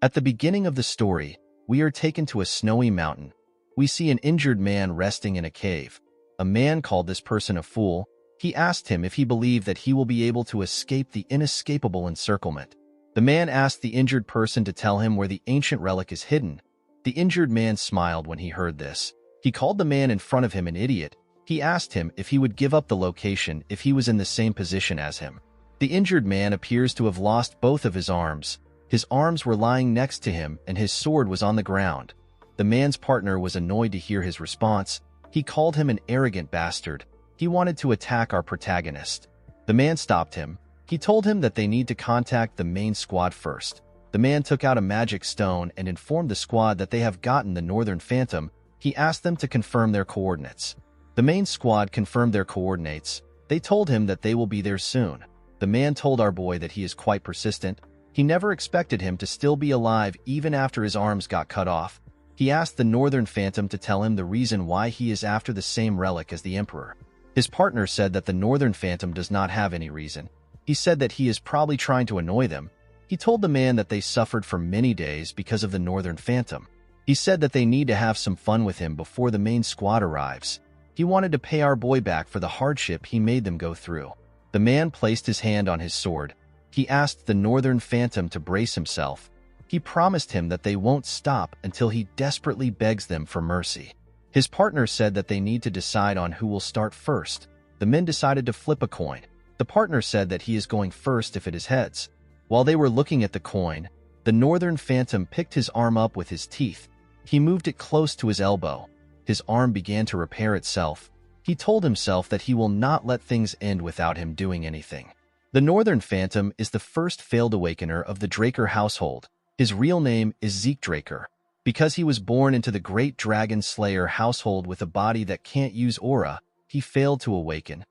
At the beginning of the story, we are taken to a snowy mountain. We see an injured man resting in a cave. A man called this person a fool. He asked him if he believed that he will be able to escape the inescapable encirclement. The man asked the injured person to tell him where the ancient relic is hidden. The injured man smiled when he heard this. He called the man in front of him an idiot. He asked him if he would give up the location if he was in the same position as him. The injured man appears to have lost both of his arms. His arms were lying next to him and his sword was on the ground. The man's partner was annoyed to hear his response. He called him an arrogant bastard. He wanted to attack our protagonist. The man stopped him. He told him that they need to contact the main squad first. The man took out a magic stone and informed the squad that they have gotten the Northern Phantom. He asked them to confirm their coordinates. The main squad confirmed their coordinates. They told him that they will be there soon. The man told our boy that he is quite persistent. He never expected him to still be alive even after his arms got cut off. He asked the Northern Phantom to tell him the reason why he is after the same relic as the Emperor. His partner said that the Northern Phantom does not have any reason. He said that he is probably trying to annoy them. He told the man that they suffered for many days because of the Northern Phantom. He said that they need to have some fun with him before the main squad arrives. He wanted to pay our boy back for the hardship he made them go through. The man placed his hand on his sword. He asked the Northern Phantom to brace himself. He promised him that they won't stop until he desperately begs them for mercy. His partner said that they need to decide on who will start first. The men decided to flip a coin. The partner said that he is going first if it is heads. While they were looking at the coin, the Northern Phantom picked his arm up with his teeth. He moved it close to his elbow. His arm began to repair itself. He told himself that he will not let things end without him doing anything. The Northern Phantom is the first failed awakener of the Draker household. His real name is Zeke Draker. Because he was born into the Great Dragon Slayer household with a body that can't use aura, he failed to awaken.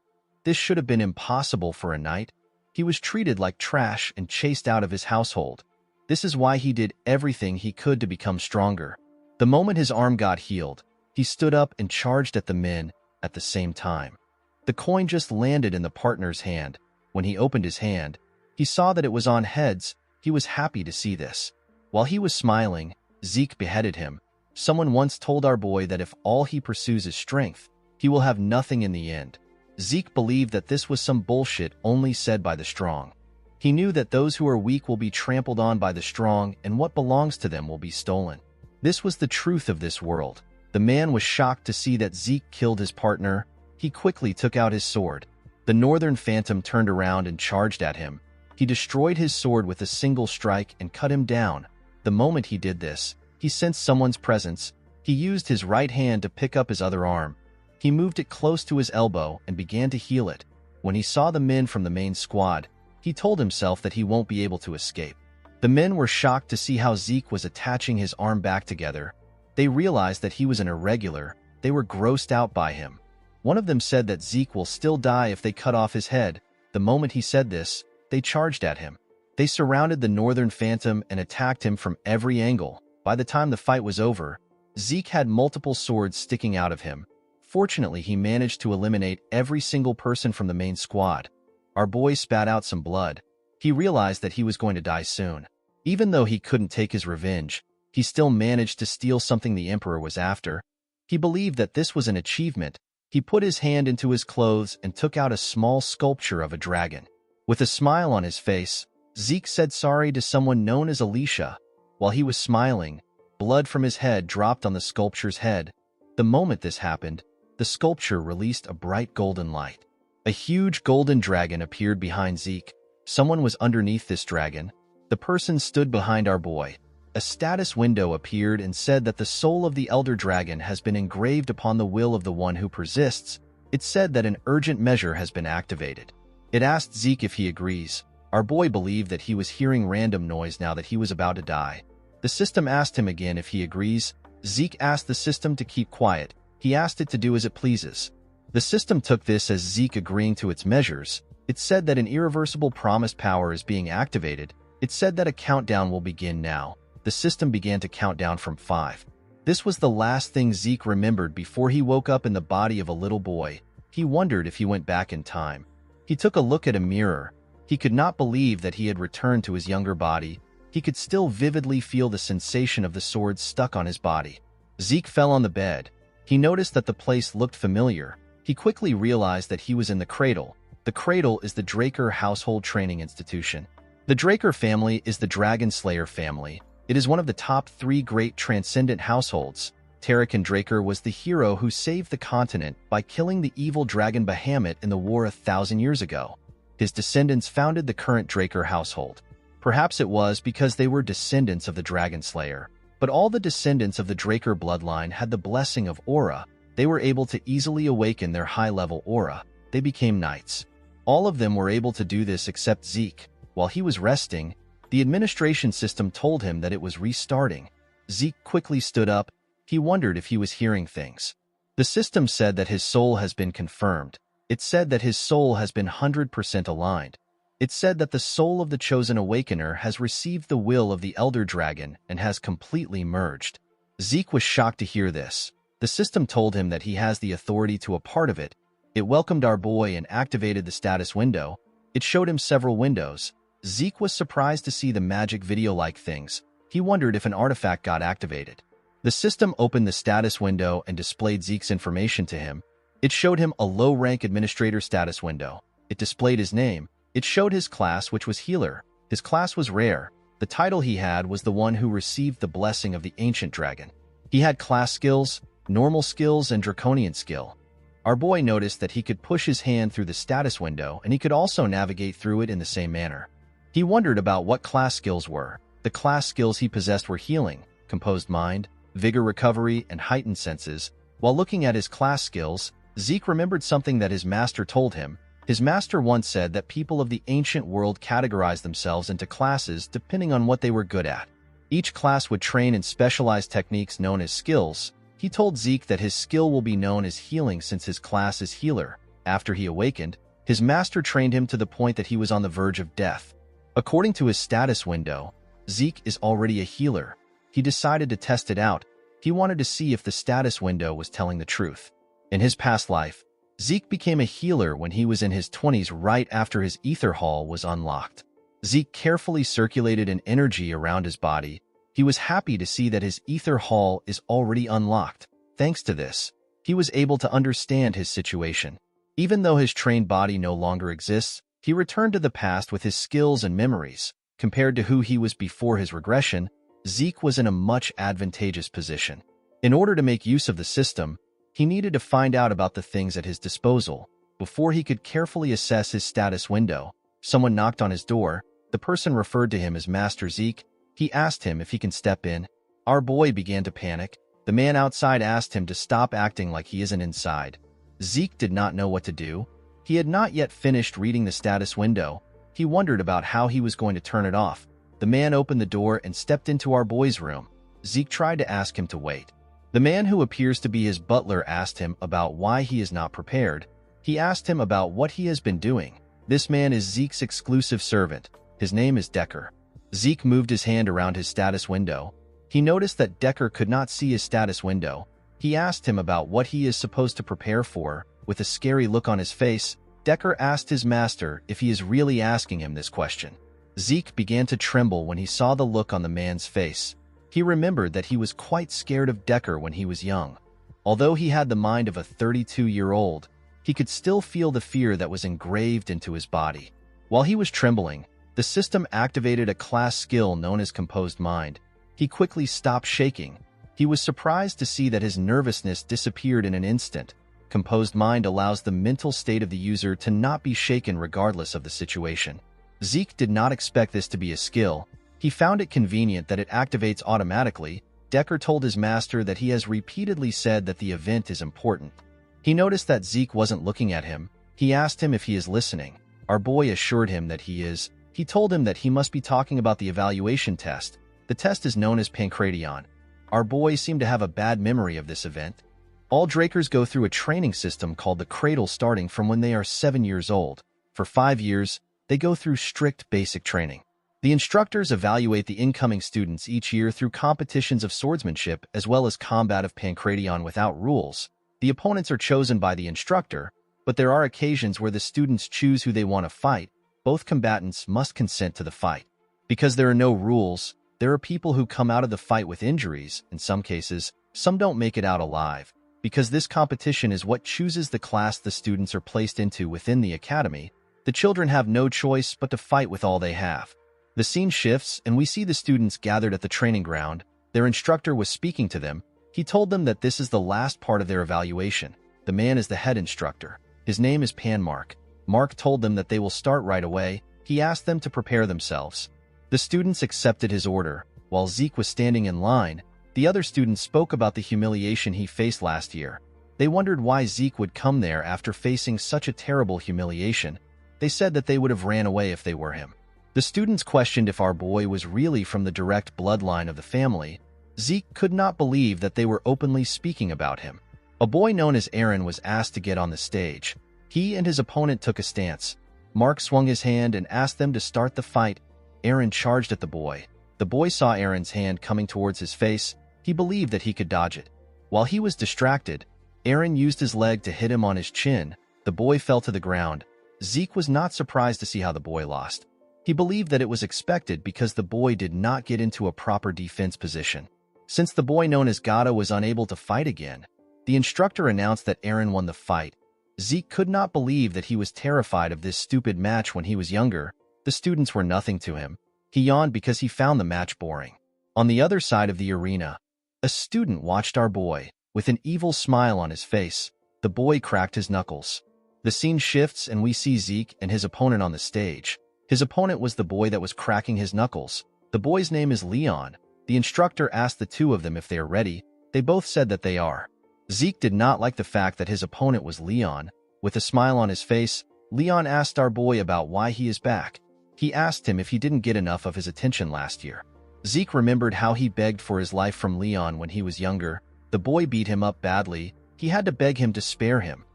This should have been impossible for a knight. He was treated like trash and chased out of his household. This is why he did everything he could to become stronger. The moment his arm got healed, he stood up and charged at the men at the same time. The coin just landed in the partner's hand. When he opened his hand, he saw that it was on heads. He was happy to see this. While he was smiling, Zeke beheaded him. Someone once told our boy that if all he pursues is strength, he will have nothing in the end. Zeke believed that this was some bullshit only said by the strong. He knew that those who are weak will be trampled on by the strong and what belongs to them will be stolen. This was the truth of this world. The man was shocked to see that Zeke killed his partner. He quickly took out his sword. The Northern Phantom turned around and charged at him. He destroyed his sword with a single strike and cut him down. The moment he did this, he sensed someone's presence. He used his right hand to pick up his other arm. He moved it close to his elbow and began to heal it. When he saw the men from the main squad, he told himself that he won't be able to escape. The men were shocked to see how Zeke was attaching his arm back together. They realized that he was an irregular. They were grossed out by him. One of them said that Zeke will still die if they cut off his head. The moment he said this, they charged at him. They surrounded the Northern Phantom and attacked him from every angle. By the time the fight was over, Zeke had multiple swords sticking out of him. Fortunately, he managed to eliminate every single person from the main squad. Our boy spat out some blood. He realized that he was going to die soon. Even though he couldn't take his revenge, he still managed to steal something the Emperor was after. He believed that this was an achievement. He put his hand into his clothes and took out a small sculpture of a dragon. With a smile on his face, Zeke said sorry to someone known as Alicia. While he was smiling, blood from his head dropped on the sculpture's head. The moment this happened, the sculpture released a bright golden light. A huge golden dragon appeared behind Zeke. Someone was underneath this dragon. The person stood behind our boy. A status window appeared and said that the soul of the Elder Dragon has been engraved upon the will of the one who persists. It said that an urgent measure has been activated. It asked Zeke if he agrees. Our boy believed that he was hearing random noise now that he was about to die. The system asked him again if he agrees. Zeke asked the system to keep quiet. He asked it to do as it pleases. The system took this as Zeke agreeing to its measures. It said that an irreversible promised power is being activated. It said that a countdown will begin now. The system began to count down from 5. This was the last thing Zeke remembered before he woke up in the body of a little boy. He wondered if he went back in time. He took a look at a mirror. He could not believe that he had returned to his younger body. he could still vividly feel the sensation of the sword stuck on his body. Zeke fell on the bed. He noticed that the place looked familiar. He quickly realized that he was in the Cradle. The Cradle is the Draker Household Training Institution. The Draker family is the Dragon Slayer family. It is one of the top 3 great transcendent households. Tarakan Draker was the hero who saved the continent by killing the evil dragon Bahamut in the war 1,000 years ago. His descendants founded the current Draker household. Perhaps it was because they were descendants of the Dragon Slayer. But all the descendants of the Draker bloodline had the blessing of aura. They were able to easily awaken their high-level aura. They became knights. All of them were able to do this except Zeke. While he was resting, the administration system told him that it was restarting. Zeke quickly stood up. He wondered if he was hearing things. The system said that his soul has been confirmed. It said that his soul has been 100% aligned. It said that the soul of the Chosen Awakener has received the will of the Elder Dragon and has completely merged. Zeke was shocked to hear this. The system told him that he has the authority to a part of it. It welcomed our boy and activated the status window. It showed him several windows. Zeke was surprised to see the magic video-like things. He wondered if an artifact got activated. The system opened the status window and displayed Zeke's information to him. It showed him a low-rank administrator status window. It displayed his name. It showed his class, which was healer. His class was rare. The title he had was the one who received the blessing of the ancient dragon. He had class skills, normal skills, and draconian skill. Our boy noticed that he could push his hand through the status window and he could also navigate through it in the same manner. He wondered about what class skills were. The class skills he possessed were healing, composed mind, vigor recovery, and heightened senses. While looking at his class skills, Zeke remembered something that his master told him. His master once said that people of the ancient world categorized themselves into classes depending on what they were good at. Each class would train in specialized techniques known as skills. He told Zeke that his skill will be known as healing since his class is healer. After he awakened, his master trained him to the point that he was on the verge of death. According to his status window, Zeke is already a healer. He decided to test it out. He wanted to see if the status window was telling the truth. In his past life, Zeke became a healer when he was in his 20s right after his ether hall was unlocked. Zeke carefully circulated an energy around his body. He was happy to see that his ether hall is already unlocked. Thanks to this, he was able to understand his situation. Even though his trained body no longer exists, he returned to the past with his skills and memories. Compared to who he was before his regression, Zeke was in a much advantageous position. In order to make use of the system, he needed to find out about the things at his disposal. Before he could carefully assess his status window, someone knocked on his door. The person referred to him as Master Zeke. He asked him if he can step in. Our boy began to panic. The man outside asked him to stop acting like he isn't inside. Zeke did not know what to do. He had not yet finished reading the status window. He wondered about how he was going to turn it off. The man opened the door and stepped into our boy's room. Zeke tried to ask him to wait. The man who appears to be his butler asked him about why he is not prepared. He asked him about what he has been doing. This man is Zeke's exclusive servant. His name is Decker. Zeke moved his hand around his status window. He noticed that Decker could not see his status window. He asked him about what he is supposed to prepare for. With a scary look on his face, Decker asked his master if he is really asking him this question. Zeke began to tremble when he saw the look on the man's face. He remembered that he was quite scared of Decker when he was young. Although he had the mind of a 32-year-old, he could still feel the fear that was engraved into his body. While he was trembling, the system activated a class skill known as Composed Mind. He quickly stopped shaking. He was surprised to see that his nervousness disappeared in an instant. Composed Mind allows the mental state of the user to not be shaken regardless of the situation. Zeke did not expect this to be a skill. He found it convenient that it activates automatically. Decker told his master that he has repeatedly said that the event is important. He noticed that Zeke wasn't looking at him. He asked him if he is listening. Our boy assured him that he is. He told him that he must be talking about the evaluation test. The test is known as Pancration. Our boy seemed to have a bad memory of this event. All Drakers go through a training system called the Cradle starting from when they are 7 years old. For 5 years, they go through strict basic training. The instructors evaluate the incoming students each year through competitions of swordsmanship as well as combat of Pancration without rules. The opponents are chosen by the instructor, but there are occasions where the students choose who they want to fight. Both combatants must consent to the fight. Because there are no rules, there are people who come out of the fight with injuries. In some cases, some don't make it out alive. Because this competition is what chooses the class the students are placed into within the academy, the children have no choice but to fight with all they have. The scene shifts, and we see the students gathered at the training ground. Their instructor was speaking to them. He told them that this is the last part of their evaluation. The man is the head instructor. His name is Mark. Mark told them that they will start right away. He asked them to prepare themselves. The students accepted his order. While Zeke was standing in line, the other students spoke about the humiliation he faced last year. They wondered why Zeke would come there after facing such a terrible humiliation. They said that they would have ran away if they were him. The students questioned if our boy was really from the direct bloodline of the family. Zeke could not believe that they were openly speaking about him. A boy known as Aaron was asked to get on the stage. He and his opponent took a stance. Mark swung his hand and asked them to start the fight. Aaron charged at the boy. The boy saw Aaron's hand coming towards his face. He believed that he could dodge it. While he was distracted, Aaron used his leg to hit him on his chin. The boy fell to the ground. Zeke was not surprised to see how the boy lost. He believed that it was expected because the boy did not get into a proper defense position. Since the boy known as Gata was unable to fight again, the instructor announced that Aaron won the fight. Zeke could not believe that he was terrified of this stupid match when he was younger. The students were nothing to him. He yawned because he found the match boring. On the other side of the arena, a student watched our boy. With an evil smile on his face, the boy cracked his knuckles. The scene shifts and we see Zeke and his opponent on the stage. His opponent was the boy that was cracking his knuckles. The boy's name is Leon. The instructor asked the two of them if they are ready. They both said that they are. Zeke did not like the fact that his opponent was Leon. With a smile on his face, Leon asked our boy about why he is back. He asked him if he didn't get enough of his attention last year. Zeke remembered how he begged for his life from Leon when he was younger. The boy beat him up badly. He had to beg him to spare him.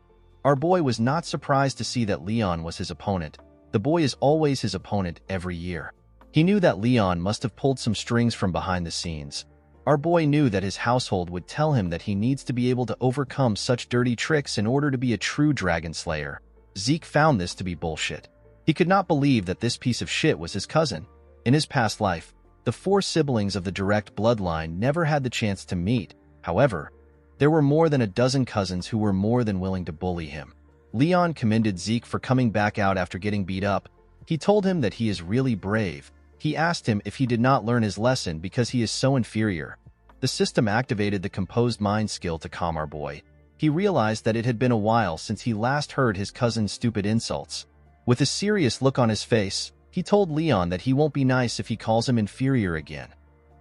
Our boy was not surprised to see that Leon was his opponent. The boy is always his opponent every year. He knew that Leon must have pulled some strings from behind the scenes. Our boy knew that his household would tell him that he needs to be able to overcome such dirty tricks in order to be a true dragon slayer. Zeke found this to be bullshit. He could not believe that this piece of shit was his cousin. In his past life, the 4 siblings of the direct bloodline never had the chance to meet. However, there were more than a dozen cousins who were more than willing to bully him. Leon commended Zeke for coming back out after getting beat up. He told him that he is really brave. He asked him if he did not learn his lesson because he is so inferior. The system activated the composed mind skill to calm our boy. He realized that it had been a while since he last heard his cousin's stupid insults. With a serious look on his face, he told Leon that he won't be nice if he calls him inferior again.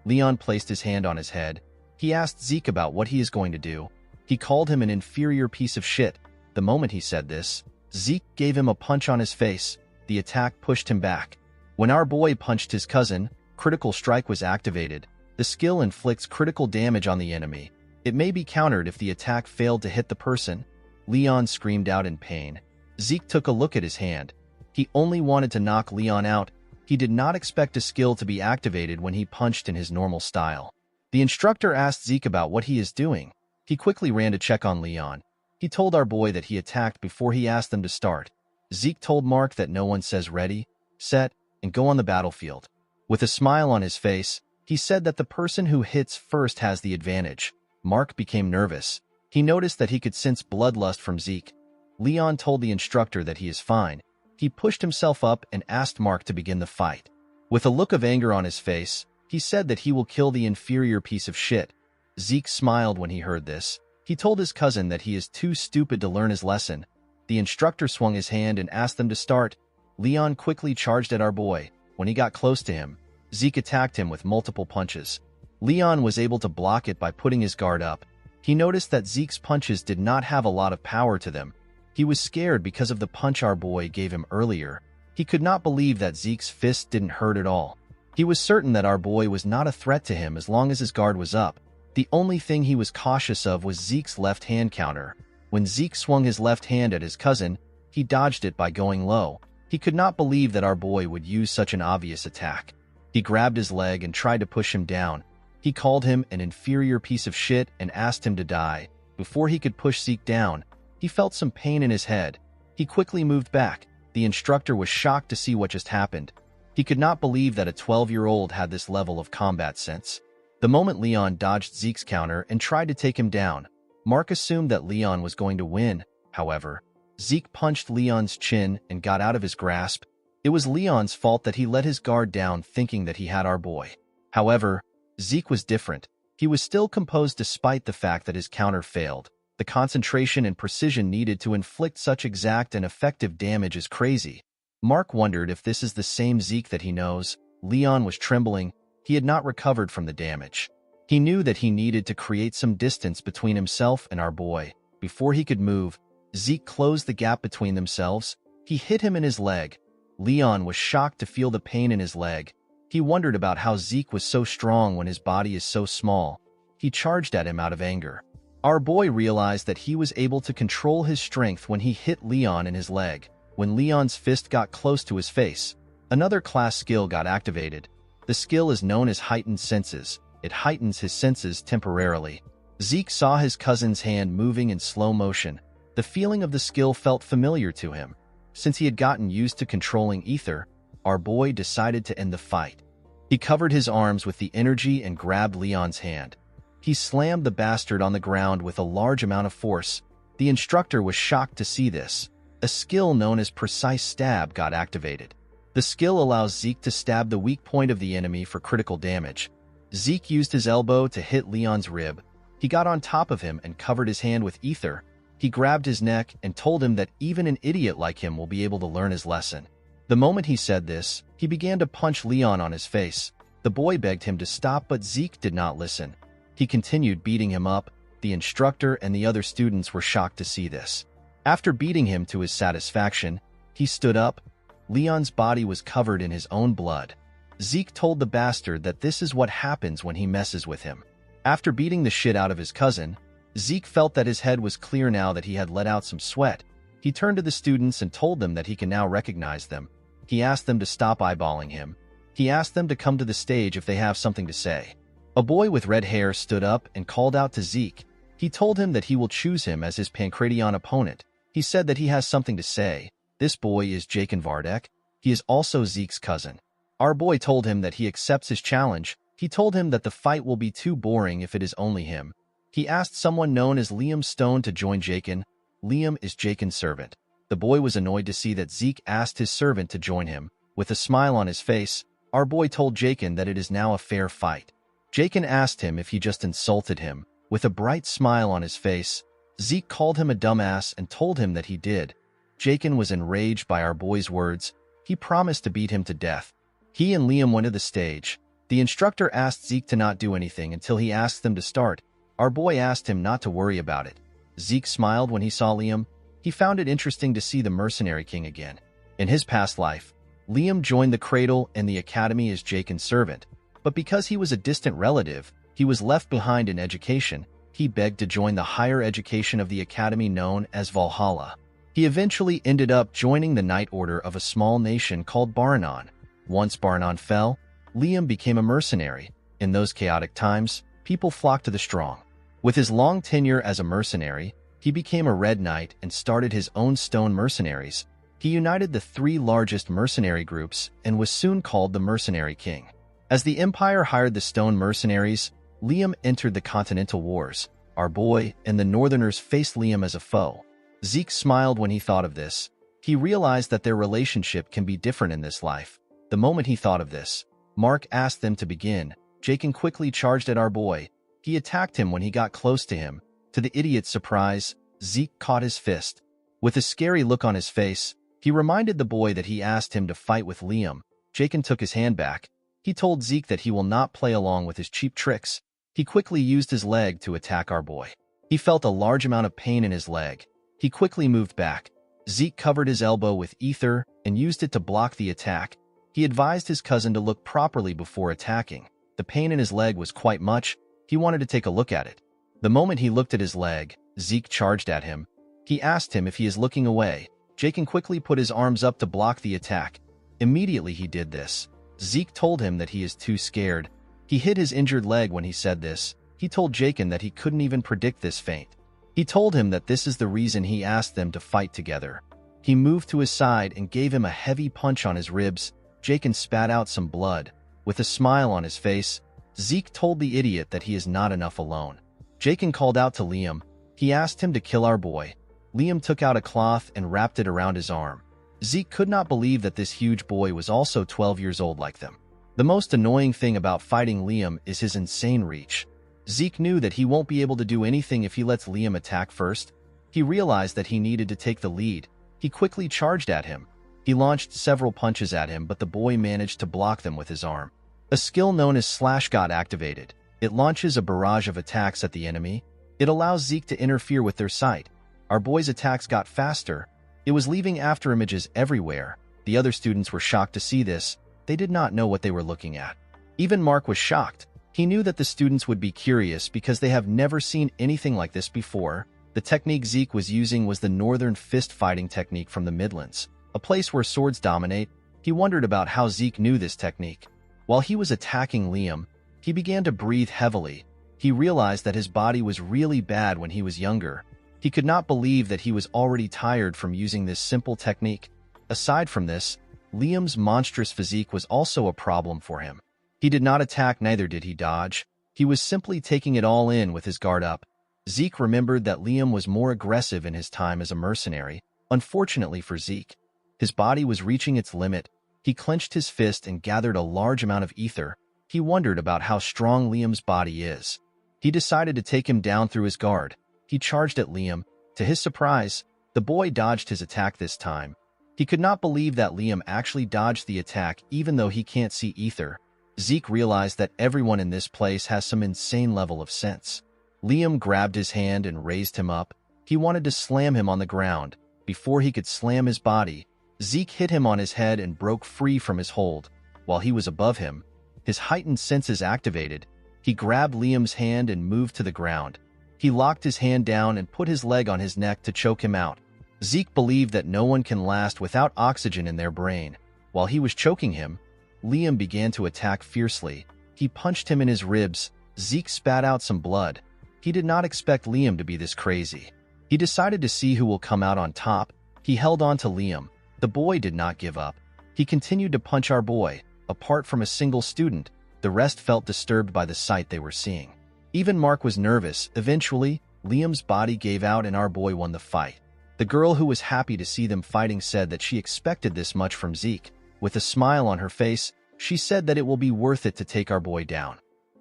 Leon placed his hand on his head. He asked Zeke about what he is going to do. He called him an inferior piece of shit. The moment he said this, Zeke gave him a punch on his face. The attack pushed him back. When our boy punched his cousin, critical strike was activated. The skill inflicts critical damage on the enemy. It may be countered if the attack failed to hit the person. Leon screamed out in pain. Zeke took a look at his hand. He only wanted to knock Leon out. He did not expect a skill to be activated when he punched in his normal style. The instructor asked Zeke about what he is doing. He quickly ran to check on Leon. He told our boy that he attacked before he asked them to start. Zeke told Mark that no one says ready, set, and go on the battlefield. With a smile on his face, he said that the person who hits first has the advantage. Mark became nervous. He noticed that he could sense bloodlust from Zeke. Leon told the instructor that he is fine. He pushed himself up and asked Mark to begin the fight. With a look of anger on his face, he said that he will kill the inferior piece of shit. Zeke smiled when he heard this. He told his cousin that he is too stupid to learn his lesson. The instructor swung his hand and asked them to start. Leon quickly charged at our boy. When he got close to him, Zeke attacked him with multiple punches. Leon was able to block it by putting his guard up. He noticed that Zeke's punches did not have a lot of power to them. He was scared because of the punch our boy gave him earlier. He could not believe that Zeke's fist didn't hurt at all. He was certain that our boy was not a threat to him as long as his guard was up. The only thing he was cautious of was Zeke's left hand counter. When Zeke swung his left hand at his cousin, he dodged it by going low. He could not believe that our boy would use such an obvious attack. He grabbed his leg and tried to push him down. He called him an inferior piece of shit and asked him to die. Before he could push Zeke down, he felt some pain in his head. He quickly moved back. The instructor was shocked to see what just happened. He could not believe that a 12-year-old had this level of combat sense. The moment Leon dodged Zeke's counter and tried to take him down, Mark assumed that Leon was going to win. However, Zeke punched Leon's chin and got out of his grasp. It was Leon's fault that he let his guard down thinking that he had our boy. However, Zeke was different. He was still composed despite the fact that his counter failed. The concentration and precision needed to inflict such exact and effective damage is crazy. Mark wondered if this is the same Zeke that he knows. Leon was trembling. He had not recovered from the damage. He knew that he needed to create some distance between himself and our boy. Before he could move, Zeke closed the gap between themselves. He hit him in his leg. Leon was shocked to feel the pain in his leg. He wondered about how Zeke was so strong when his body is so small. He charged at him out of anger. Our boy realized that he was able to control his strength when he hit Leon in his leg. When Leon's fist got close to his face, another class skill got activated. The skill is known as heightened senses. It heightens his senses temporarily. Zeke saw his cousin's hand moving in slow motion. The feeling of the skill felt familiar to him. Since he had gotten used to controlling ether, our boy decided to end the fight. He covered his arms with the energy and grabbed Leon's hand. He slammed the bastard on the ground with a large amount of force. The instructor was shocked to see this. A skill known as precise stab got activated. The skill allows Zeke to stab the weak point of the enemy for critical damage. Zeke used his elbow to hit Leon's rib. He got on top of him and covered his hand with ether. He grabbed his neck and told him that even an idiot like him will be able to learn his lesson. The moment he said this, he began to punch Leon on his face. The boy begged him to stop, but Zeke did not listen. He continued beating him up. The instructor and the other students were shocked to see this. After beating him to his satisfaction, he stood up. Leon's body was covered in his own blood. Zeke told the bastard that this is what happens when he messes with him. After beating the shit out of his cousin, Zeke felt that his head was clear now that he had let out some sweat. He turned to the students and told them that he can now recognize them. He asked them to stop eyeballing him. He asked them to come to the stage if they have something to say. A boy with red hair stood up and called out to Zeke. He told him that he will choose him as his Pancration opponent. He said that he has something to say. This boy is Jakin Vardek. He is also Zeke's cousin. Our boy told him that he accepts his challenge. He told him that the fight will be too boring if it is only him. He asked someone known as Liam Stone to join Jakin. Liam is Jakin's servant. The boy was annoyed to see that Zeke asked his servant to join him. With a smile on his face, our boy told Jakin that it is now a fair fight. Jakin asked him if he just insulted him. With a bright smile on his face, Zeke called him a dumbass and told him that he did. Jakin was enraged by our boy's words. He promised to beat him to death. He and Liam went to the stage. The instructor asked Zeke to not do anything until he asked them to start. Our boy asked him not to worry about it. Zeke smiled when he saw Liam. He found it interesting to see the Mercenary King again. In his past life, Liam joined the Cradle and the Academy as Jakin's servant. But because he was a distant relative, he was left behind in education. He begged to join the higher education of the Academy known as Valhalla. He eventually ended up joining the Knight Order of a small nation called Baranon. Once Baranon fell, Liam became a mercenary. In those chaotic times, people flocked to the strong. With his long tenure as a mercenary, he became a Red Knight and started his own stone mercenaries. He united the three largest mercenary groups and was soon called the Mercenary King. As the Empire hired the stone mercenaries, Liam entered the Continental Wars. Our boy and the Northerners faced Liam as a foe. Zeke smiled when he thought of this. He realized that their relationship can be different in this life. The moment he thought of this, Mark asked them to begin. Jakin quickly charged at our boy. He attacked him when he got close to him. To the idiot's surprise, Zeke caught his fist. With a scary look on his face, he reminded the boy that he asked him to fight with Liam. Jakin took his hand back. He told Zeke that he will not play along with his cheap tricks. He quickly used his leg to attack our boy. He felt a large amount of pain in his leg. He quickly moved back. Zeke covered his elbow with ether and used it to block the attack. He advised his cousin to look properly before attacking. The pain in his leg was quite much. He wanted to take a look at it. The moment he looked at his leg, Zeke charged at him. He asked him if he is looking away. Jakin quickly put his arms up to block the attack. Immediately he did this. Zeke told him that he is too scared. He hit his injured leg when he said this. He told Jakin that he couldn't even predict this feint. He told him that this is the reason he asked them to fight together. He moved to his side and gave him a heavy punch on his ribs. Jakin spat out some blood. With a smile on his face, Zeke told the idiot that he is not enough alone. Jakin called out to Liam. He asked him to kill our boy. Liam took out a cloth and wrapped it around his arm. Zeke could not believe that this huge boy was also 12 years old like them. The most annoying thing about fighting Liam is his insane reach. Zeke knew that he won't be able to do anything if he lets Liam attack first. He realized that he needed to take the lead. He quickly charged at him. He launched several punches at him, but the boy managed to block them with his arm. A skill known as Slash got activated. It launches a barrage of attacks at the enemy. It allows Zeke to interfere with their sight. Our boy's attacks got faster. It was leaving after images everywhere. The other students were shocked to see this. They did not know what they were looking at. Even Mark was shocked. He knew that the students would be curious because they have never seen anything like this before. The technique Zeke was using was the Northern Fist fighting technique from the Midlands, a place where swords dominate. He wondered about how Zeke knew this technique. While he was attacking Liam, he began to breathe heavily. He realized that his body was really bad when he was younger. He could not believe that he was already tired from using this simple technique. Aside from this, Liam's monstrous physique was also a problem for him. He did not attack, neither did he dodge. He was simply taking it all in with his guard up. Zeke remembered that Liam was more aggressive in his time as a mercenary. Unfortunately for Zeke, his body was reaching its limit. He clenched his fist and gathered a large amount of ether. He wondered about how strong Liam's body is. He decided to take him down through his guard. He charged at Liam. To his surprise, the boy dodged his attack this time. He could not believe that Liam actually dodged the attack even though he can't see ether. Zeke realized that everyone in this place has some insane level of sense. Liam grabbed his hand and raised him up. He wanted to slam him on the ground. Before he could slam his body, Zeke hit him on his head and broke free from his hold. While he was above him, his heightened senses activated. He grabbed Liam's hand and moved to the ground. He locked his hand down and put his leg on his neck to choke him out. Zeke believed that no one can last without oxygen in their brain. While he was choking him, Liam began to attack fiercely. He punched him in his ribs. Zeke spat out some blood. He did not expect Liam to be this crazy. He decided to see who will come out on top. He held on to Liam. The boy did not give up. He continued to punch our boy. Apart from a single student, the rest felt disturbed by the sight they were seeing. Even Mark was nervous. Eventually, Liam's body gave out and our boy won the fight. The girl who was happy to see them fighting said that she expected this much from Zeke. With a smile on her face, she said that it will be worth it to take our boy down.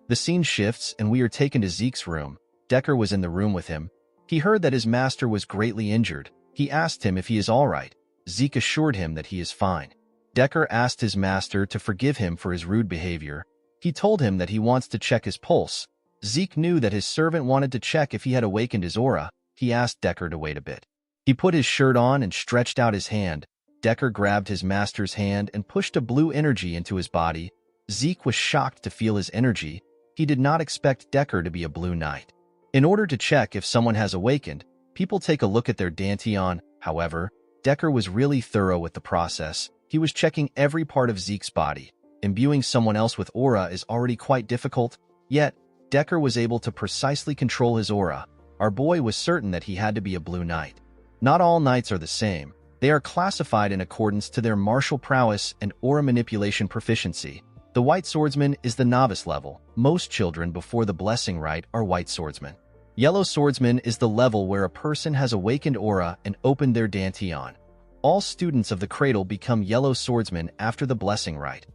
The scene shifts and we are taken to Zeke's room. Decker was in the room with him. He heard that his master was greatly injured. He asked him if he is all right. Zeke assured him that he is fine. Decker asked his master to forgive him for his rude behavior. He told him that he wants to check his pulse. Zeke knew that his servant wanted to check if he had awakened his aura. He asked Decker to wait a bit. He put his shirt on and stretched out his hand. Decker grabbed his master's hand and pushed a blue energy into his body. Zeke was shocked to feel his energy. He did not expect Decker to be a blue knight. In order to check if someone has awakened, people take a look at their dantian. However, Decker was really thorough with the process. He was checking every part of Zeke's body. Imbuing someone else with aura is already quite difficult, yet Decker was able to precisely control his aura. Our boy was certain that he had to be a blue knight. Not all knights are the same. They are classified in accordance to their martial prowess and aura manipulation proficiency. The white swordsman is the novice level. Most children before the blessing rite are white swordsmen. Yellow swordsman is the level where a person has awakened aura and opened their dantian. All students of the cradle become yellow swordsmen after the blessing rite.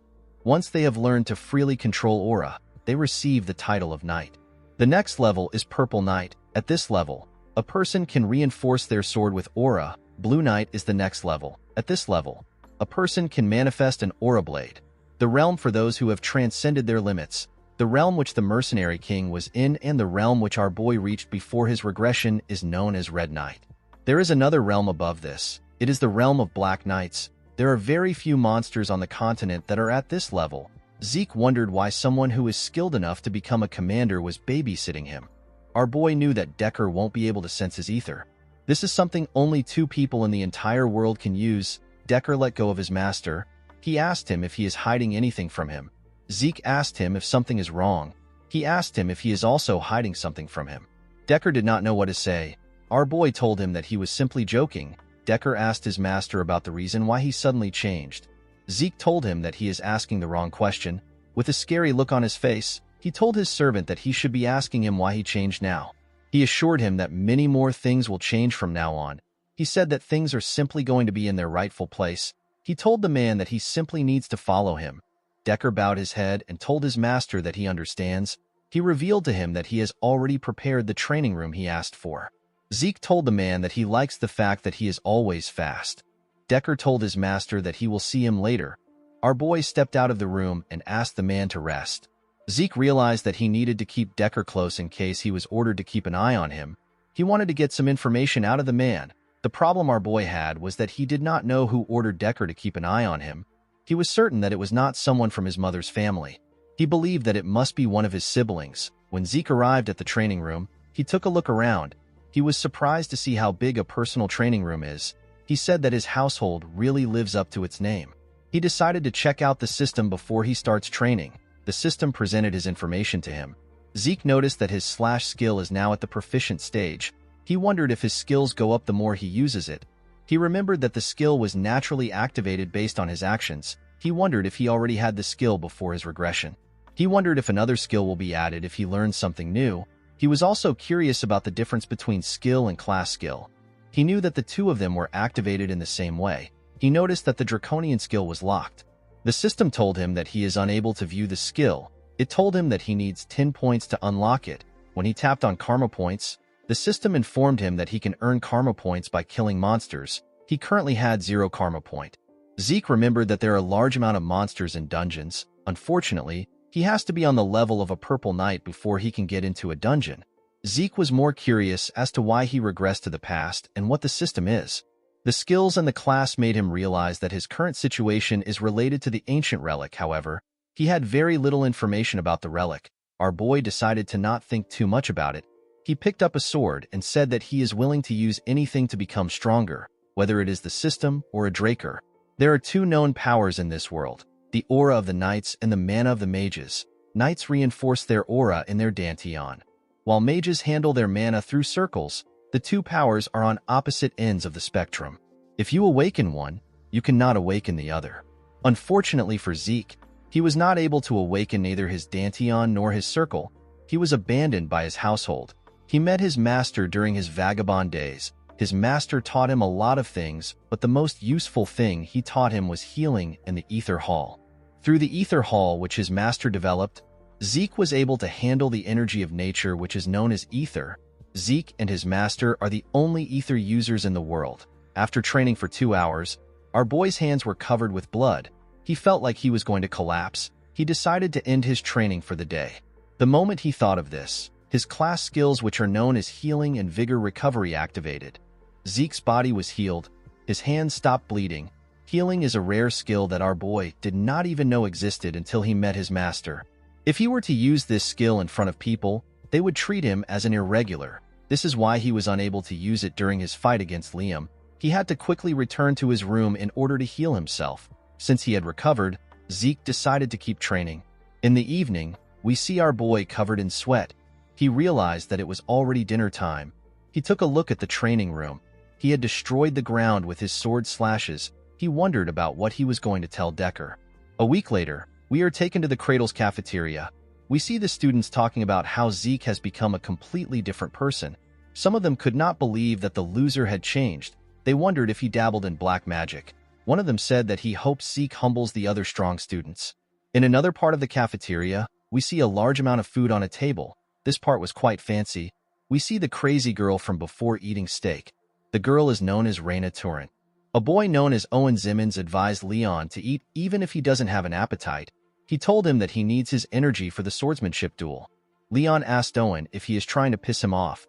Once they have learned to freely control aura, they receive the title of knight. The next level is purple knight. At this level, a person can reinforce their sword with aura. Blue knight is the next level. At this level, a person can manifest an aura blade. The realm for those who have transcended their limits. The realm which the mercenary king was in and the realm which our boy reached before his regression is known as Red Knight. There is another realm above this. It is the realm of Black Knights. There are very few monsters on the continent that are at this level. Zeke wondered why someone who is skilled enough to become a commander was babysitting him. Our boy knew that Decker won't be able to sense his ether. This is something only 2 people in the entire world can use. Decker let go of his master. He asked him if he is hiding anything from him. Zeke asked him if something is wrong. He asked him if he is also hiding something from him. Decker did not know what to say. Our boy told him that he was simply joking. Decker asked his master about the reason why he suddenly changed. Zeke told him that he is asking the wrong question. With a scary look on his face, he told his servant that he should be asking him why he changed now. He assured him that many more things will change from now on. He said that things are simply going to be in their rightful place. He told the man that he simply needs to follow him. Decker bowed his head and told his master that he understands. He revealed to him that he has already prepared the training room he asked for. Zeke told the man that he likes the fact that he is always fast. Decker told his master that he will see him later. Our boy stepped out of the room and asked the man to rest. Zeke realized that he needed to keep Decker close in case he was ordered to keep an eye on him. He wanted to get some information out of the man. The problem our boy had was that he did not know who ordered Decker to keep an eye on him. He was certain that it was not someone from his mother's family. He believed that it must be one of his siblings. When Zeke arrived at the training room, he took a look around. He was surprised to see how big a personal training room is. He said that his household really lives up to its name. He decided to check out the system before he starts training. The system presented his information to him. Zeke noticed that his slash skill is now at the proficient stage. He wondered if his skills go up the more he uses it. He remembered that the skill was naturally activated based on his actions. He wondered if he already had the skill before his regression. He wondered if another skill will be added if he learns something new. He was also curious about the difference between skill and class skill. He knew that the two of them were activated in the same way. He noticed that the draconian skill was locked. The system told him that he is unable to view the skill. It told him that he needs 10 points to unlock it. When he tapped on karma points, the system informed him that he can earn karma points by killing monsters. He currently had 0 karma point. Zeke remembered that there are a large amount of monsters in dungeons. Unfortunately, he has to be on the level of a purple knight before he can get into a dungeon. Zeke was more curious as to why he regressed to the past and what the system is. The skills and the class made him realize that his current situation is related to the ancient relic. However, he had very little information about the relic. Our boy decided to not think too much about it. He picked up a sword and said that he is willing to use anything to become stronger, whether it is the system or a Draker. There are 2 known powers in this world, the aura of the knights and the mana of the mages. Knights reinforce their aura in their dantian, while mages handle their mana through circles. The 2 powers are on opposite ends of the spectrum. If you awaken one, you cannot awaken the other. Unfortunately for Zeke, he was not able to awaken neither his dantian nor his circle. He was abandoned by his household. He met his master during his vagabond days. His master taught him a lot of things, but the most useful thing he taught him was healing in the Ether Hall. Through the Ether Hall, which his master developed, Zeke was able to handle the energy of nature, which is known as ether. Zeke and his master are the only ether users in the world. After training for 2 hours, our boy's hands were covered with blood. He felt like he was going to collapse. He decided to end his training for the day. The moment he thought of this, his class skills, which are known as healing and vigor recovery, activated. Zeke's body was healed. His hands stopped bleeding. Healing is a rare skill that our boy did not even know existed until he met his master. If he were to use this skill in front of people, they would treat him as an irregular. This is why he was unable to use it during his fight against Liam. He had to quickly return to his room in order to heal himself. Since he had recovered, Zeke decided to keep training. In the evening, we see our boy covered in sweat. He realized that it was already dinner time. He took a look at the training room. He had destroyed the ground with his sword slashes. He wondered about what he was going to tell Decker. A week later, we are taken to the Cradle's cafeteria. We see the students talking about how Zeke has become a completely different person. Some of them could not believe that the loser had changed. They wondered if he dabbled in black magic. One of them said that he hopes Zeke humbles the other strong students. In another part of the cafeteria, we see a large amount of food on a table. This part was quite fancy. We see the crazy girl from before eating steak. The girl is known as Raina Torrent. A boy known as Owen Zimmons advised Leon to eat even if he doesn't have an appetite. He told him that he needs his energy for the swordsmanship duel. Leon asked Owen if he is trying to piss him off.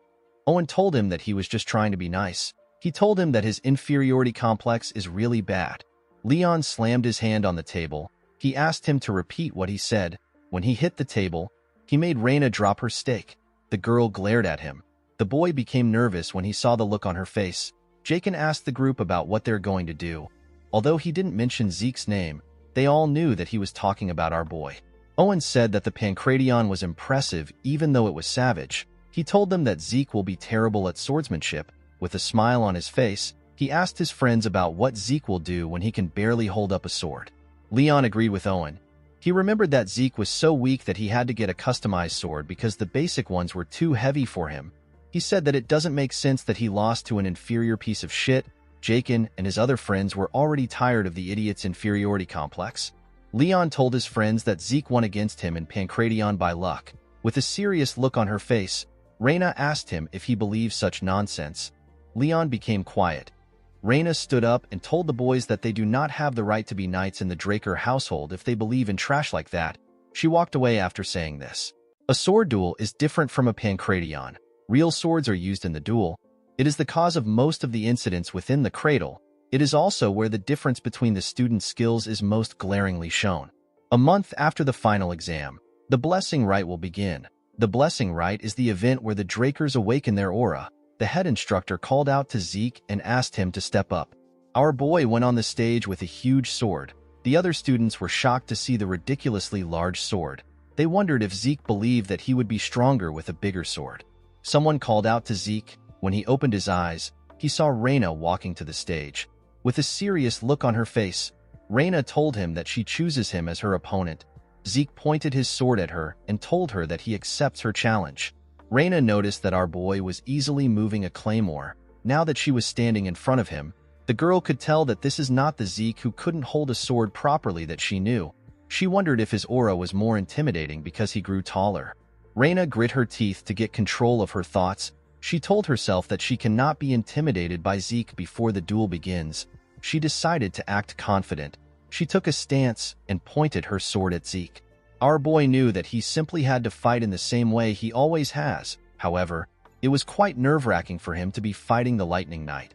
Owen told him that he was just trying to be nice. He told him that his inferiority complex is really bad. Leon slammed his hand on the table. He asked him to repeat what he said. When he hit the table, he made Raina drop her steak. The girl glared at him. The boy became nervous when he saw the look on her face. Jakin asked the group about what they're going to do. Although he didn't mention Zeke's name, they all knew that he was talking about our boy. Owen said that the Pancration was impressive even though it was savage. He told them that Zeke will be terrible at swordsmanship. With a smile on his face, he asked his friends about what Zeke will do when he can barely hold up a sword. Leon agreed with Owen. He remembered that Zeke was so weak that he had to get a customized sword because the basic ones were too heavy for him. He said that it doesn't make sense that he lost to an inferior piece of shit. Jakin and his other friends were already tired of the idiot's inferiority complex. Leon told his friends that Zeke won against him in Pancration by luck. With a serious look on her face, Reyna asked him if he believed such nonsense. Leon became quiet. Reyna stood up and told the boys that they do not have the right to be knights in the Draker household if they believe in trash like that. She walked away after saying this. A sword duel is different from a Pancration. Real swords are used in the duel. It is the cause of most of the incidents within the cradle. It is also where the difference between the students' skills is most glaringly shown. A month after the final exam, the blessing rite will begin. The blessing rite is the event where the Drakers awaken their aura. The head instructor called out to Zeke and asked him to step up. Our boy went on the stage with a huge sword. The other students were shocked to see the ridiculously large sword. They wondered if Zeke believed that he would be stronger with a bigger sword. Someone called out to Zeke. When he opened his eyes, he saw Reyna walking to the stage. With a serious look on her face, Reyna told him that she chooses him as her opponent. Zeke pointed his sword at her and told her that he accepts her challenge. Reyna noticed that our boy was easily moving a claymore. Now that she was standing in front of him, the girl could tell that this is not the Zeke who couldn't hold a sword properly that she knew. She wondered if his aura was more intimidating because he grew taller. Reyna grit her teeth to get control of her thoughts. She told herself that she cannot be intimidated by Zeke before the duel begins. She decided to act confident. She took a stance and pointed her sword at Zeke. Our boy knew that he simply had to fight in the same way he always has. However, it was quite nerve-wracking for him to be fighting the Lightning Knight.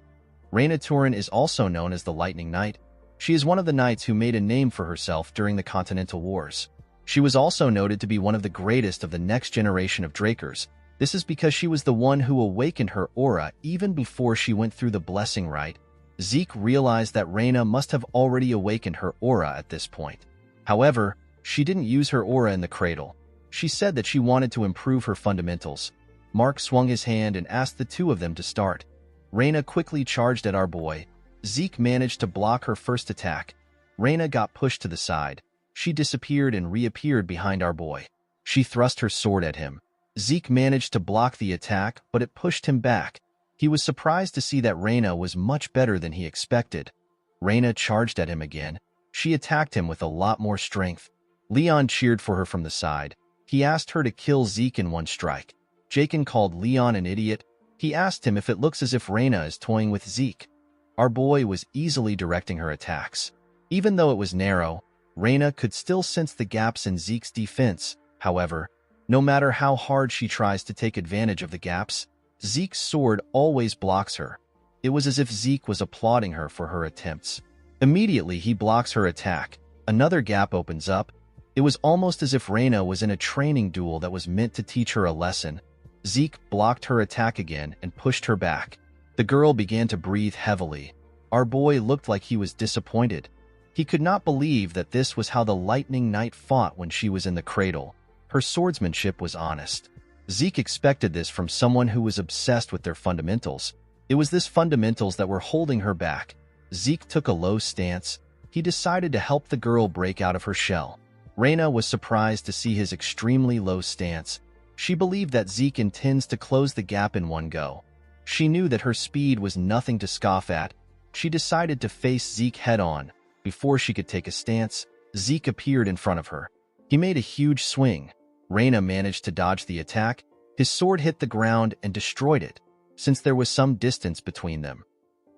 Reyna Turin is also known as the Lightning Knight. She is one of the knights who made a name for herself during the Continental Wars. She was also noted to be one of the greatest of the next generation of Drakers. This is because she was the one who awakened her aura even before she went through the blessing rite. Zeke realized that Reyna must have already awakened her aura at this point. However, she didn't use her aura in the cradle. She said that she wanted to improve her fundamentals. Mark swung his hand and asked the two of them to start. Reyna quickly charged at our boy. Zeke managed to block her first attack. Reyna got pushed to the side. She disappeared and reappeared behind our boy. She thrust her sword at him. Zeke managed to block the attack, but it pushed him back. He was surprised to see that Reyna was much better than he expected. Reyna charged at him again. She attacked him with a lot more strength. Leon cheered for her from the side. He asked her to kill Zeke in one strike. Jakin called Leon an idiot. He asked him if it looks as if Reyna is toying with Zeke. Our boy was easily directing her attacks. Even though it was narrow, Reyna could still sense the gaps in Zeke's defense. However, no matter how hard she tries to take advantage of the gaps, Zeke's sword always blocks her. It was as if Zeke was applauding her for her attempts. Immediately, he blocks her attack. Another gap opens up. It was almost as if Reyna was in a training duel that was meant to teach her a lesson. Zeke blocked her attack again and pushed her back. The girl began to breathe heavily. Our boy looked like he was disappointed. He could not believe that this was how the Lightning Knight fought when she was in the cradle. Her swordsmanship was honest. Zeke expected this from someone who was obsessed with their fundamentals. It was this fundamentals that were holding her back. Zeke took a low stance. He decided to help the girl break out of her shell. Reyna was surprised to see his extremely low stance. She believed that Zeke intends to close the gap in one go. She knew that her speed was nothing to scoff at. She decided to face Zeke head-on. Before she could take a stance, Zeke appeared in front of her. He made a huge swing. Reyna managed to dodge the attack. His sword hit the ground and destroyed it, since there was some distance between them.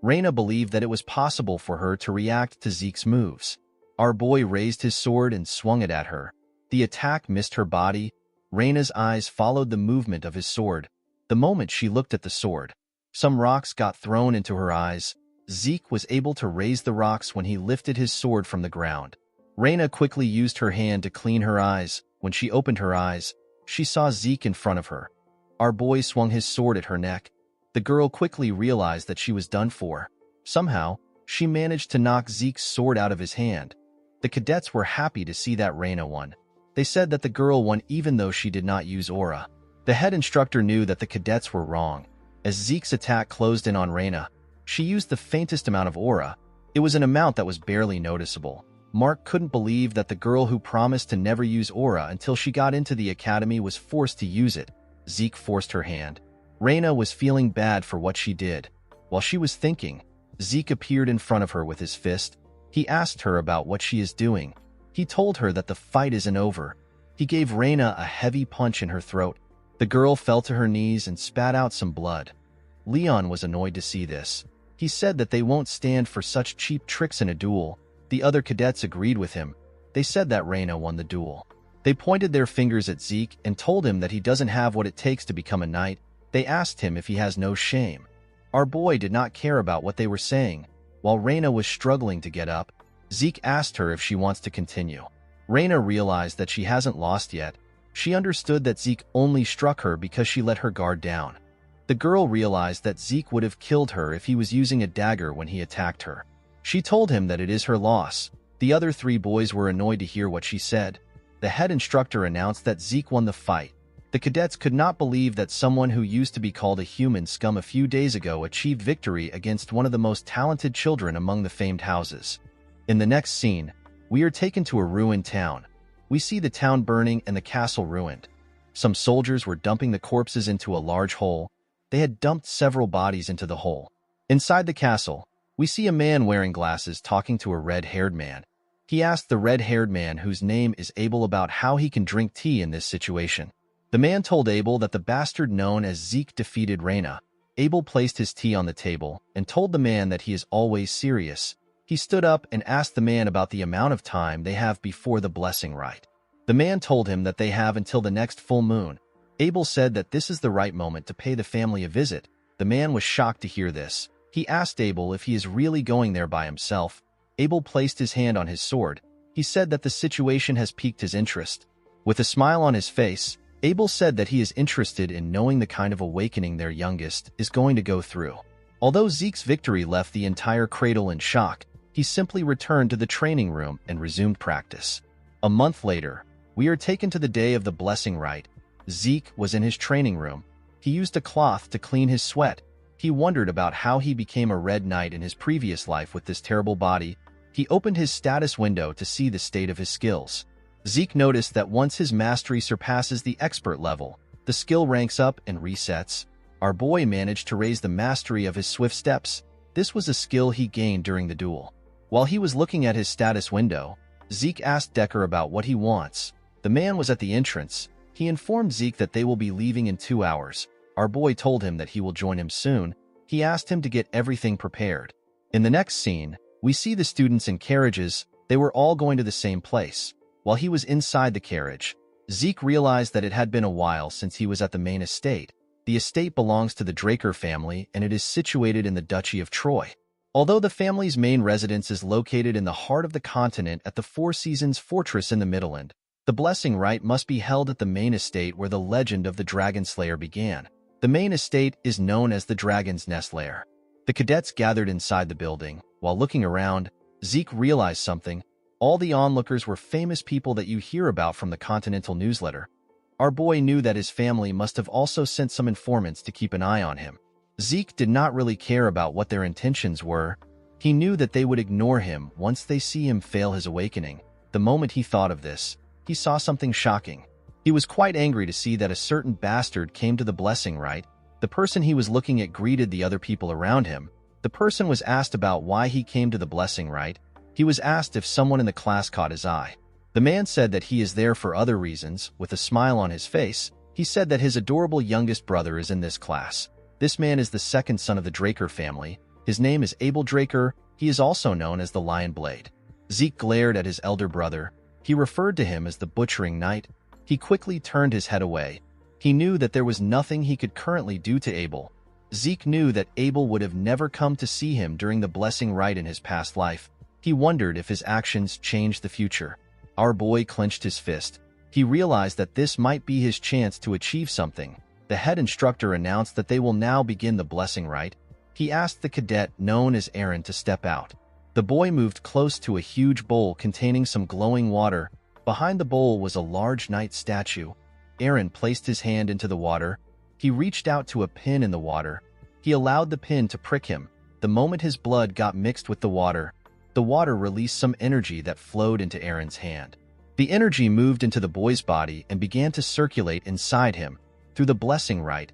Reyna believed that it was possible for her to react to Zeke's moves. Our boy raised his sword and swung it at her. The attack missed her body. Reyna's eyes followed the movement of his sword. The moment she looked at the sword, some rocks got thrown into her eyes. Zeke was able to raise the rocks when he lifted his sword from the ground. Reyna quickly used her hand to clean her eyes. When she opened her eyes, she saw Zeke in front of her. Our boy swung his sword at her neck. The girl quickly realized that she was done for. Somehow, she managed to knock Zeke's sword out of his hand. The cadets were happy to see that Reyna won. They said that the girl won even though she did not use aura. The head instructor knew that the cadets were wrong. As Zeke's attack closed in on Reyna, she used the faintest amount of aura. It was an amount that was barely noticeable. Mark couldn't believe that the girl who promised to never use aura until she got into the academy was forced to use it. Zeke forced her hand. Reina was feeling bad for what she did. While she was thinking, Zeke appeared in front of her with his fist. He asked her about what she is doing. He told her that the fight isn't over. He gave Reina a heavy punch in her throat. The girl fell to her knees and spat out some blood. Leon was annoyed to see this. He said that they won't stand for such cheap tricks in a duel. The other cadets agreed with him. They said that Reina won the duel. They pointed their fingers at Zeke and told him that he doesn't have what it takes to become a knight. They asked him if he has no shame. Our boy did not care about what they were saying. While Reina was struggling to get up, Zeke asked her if she wants to continue. Reina realized that she hasn't lost yet. She understood that Zeke only struck her because she let her guard down. The girl realized that Zeke would have killed her if he was using a dagger when he attacked her. She told him that it is her loss. The other 3 boys were annoyed to hear what she said. The head instructor announced that Zeke won the fight. The cadets could not believe that someone who used to be called a human scum a few days ago achieved victory against one of the most talented children among the famed houses. In the next scene, we are taken to a ruined town. We see the town burning and the castle ruined. Some soldiers were dumping the corpses into a large hole. They had dumped several bodies into the hole. Inside the castle, we see a man wearing glasses talking to a red-haired man. He asked the red-haired man, whose name is Abel, about how he can drink tea in this situation. The man told Abel that the bastard known as Zeke defeated Reina. Abel placed his tea on the table and told the man that he is always serious. He stood up and asked the man about the amount of time they have before the blessing rite. The man told him that they have until the next full moon. Abel said that this is the right moment to pay the family a visit. The man was shocked to hear this. He asked Abel if he is really going there by himself. Abel placed his hand on his sword. He said that the situation has piqued his interest. With a smile on his face, Abel said that he is interested in knowing the kind of awakening their youngest is going to go through. Although Zeke's victory left the entire cradle in shock, he simply returned to the training room and resumed practice. A month later, we are taken to the day of the blessing rite. Zeke was in his training room. He used a cloth to clean his sweat. He wondered about how he became a red knight in his previous life with this terrible body. He opened his status window to see the state of his skills. Zeke noticed that once his mastery surpasses the expert level, the skill ranks up and resets. Our boy managed to raise the mastery of his swift steps. This was a skill he gained during the duel. While he was looking at his status window, Zeke asked Decker about what he wants. The man was at the entrance. He informed Zeke that they will be leaving in 2 hours. Our boy told him that he will join him soon. He asked him to get everything prepared. In the next scene, we see the students in carriages. They were all going to the same place. While he was inside the carriage, Zeke realized that it had been a while since he was at the main estate. The estate belongs to the Draker family, and it is situated in the Duchy of Troy. Although the family's main residence is located in the heart of the continent at the Four Seasons Fortress in the Midland, the blessing rite must be held at the main estate where the legend of the Dragon Slayer began. The main estate is known as the Dragon's Nest Lair. The cadets gathered inside the building. While looking around, Zeke realized something. All the onlookers were famous people that you hear about from the Continental newsletter. Our boy knew that his family must have also sent some informants to keep an eye on him. Zeke did not really care about what their intentions were. He knew that they would ignore him once they see him fail his awakening. The moment he thought of this, he saw something shocking. He was quite angry to see that a certain bastard came to the blessing rite. The person he was looking at greeted the other people around him. The person was asked about why he came to the blessing rite. He was asked if someone in the class caught his eye. The man said that he is there for other reasons. With a smile on his face, he said that his adorable youngest brother is in this class. This man is the second son of the Draker family. His name is Abel Draker. He is also known as the Lion Blade. Zeke glared at his elder brother. He referred to him as the Butchering Knight. He quickly turned his head away. He knew that there was nothing he could currently do to Abel. Zeke knew that Abel would have never come to see him during the blessing rite in his past life. He wondered if his actions changed the future. Our boy clenched his fist. He realized that this might be his chance to achieve something. The head instructor announced that they will now begin the blessing rite. He asked the cadet known as Aaron to step out. The boy moved close to a huge bowl containing some glowing water. Behind the bowl was a large knight statue. Aaron placed his hand into the water. He reached out to a pin in the water. He allowed the pin to prick him. The moment his blood got mixed with the water, the water released some energy that flowed into Aaron's hand. The energy moved into the boy's body and began to circulate inside him. Through the blessing rite,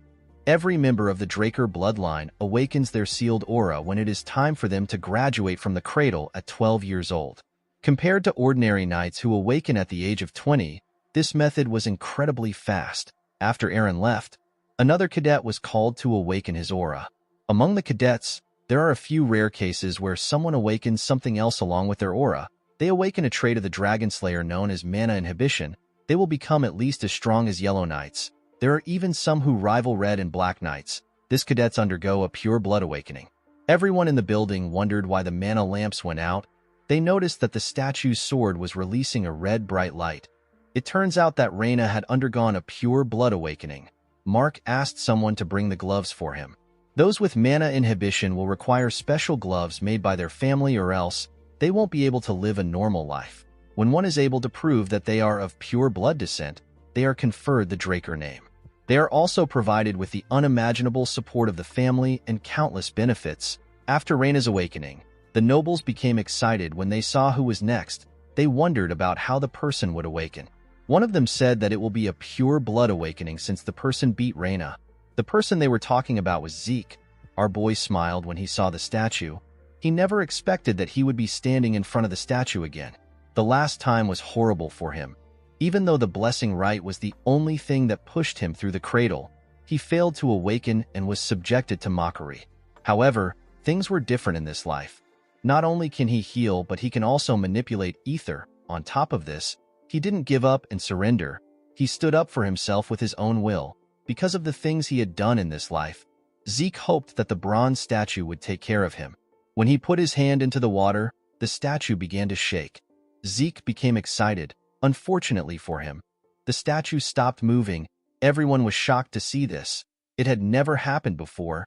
every member of the Draker bloodline awakens their sealed aura when it is time for them to graduate from the cradle at 12 years old. Compared to ordinary knights who awaken at the age of 20, this method was incredibly fast. After Aaron left, another cadet was called to awaken his aura. Among the cadets, there are a few rare cases where someone awakens something else along with their aura. They awaken a trait of the Dragon Slayer known as mana inhibition. They will become at least as strong as Yellow Knights. There are even some who rival Red and Black Knights. These cadets undergo a pure blood awakening. Everyone in the building wondered why the mana lamps went out. They noticed that the statue's sword was releasing a red bright light. It turns out that Reina had undergone a pure blood awakening. Mark asked someone to bring the gloves for him. Those with mana inhibition will require special gloves made by their family, or else they won't be able to live a normal life. When one is able to prove that they are of pure blood descent, they are conferred the Draker name. They are also provided with the unimaginable support of the family and countless benefits. After Reina's awakening, the nobles became excited when they saw who was next. They wondered about how the person would awaken. One of them said that it will be a pure blood awakening since the person beat Reina. The person they were talking about was Zeke. Our boy smiled when he saw the statue. He never expected that he would be standing in front of the statue again. The last time was horrible for him. Even though the blessing rite was the only thing that pushed him through the cradle, he failed to awaken and was subjected to mockery. However, things were different in this life. Not only can he heal, but he can also manipulate ether. On top of this, he didn't give up and surrender. He stood up for himself with his own will. Because of the things he had done in this life, Zeke hoped that the bronze statue would take care of him. When he put his hand into the water, the statue began to shake. Zeke became excited. Unfortunately for him, the statue stopped moving. Everyone was shocked to see this. It had never happened before.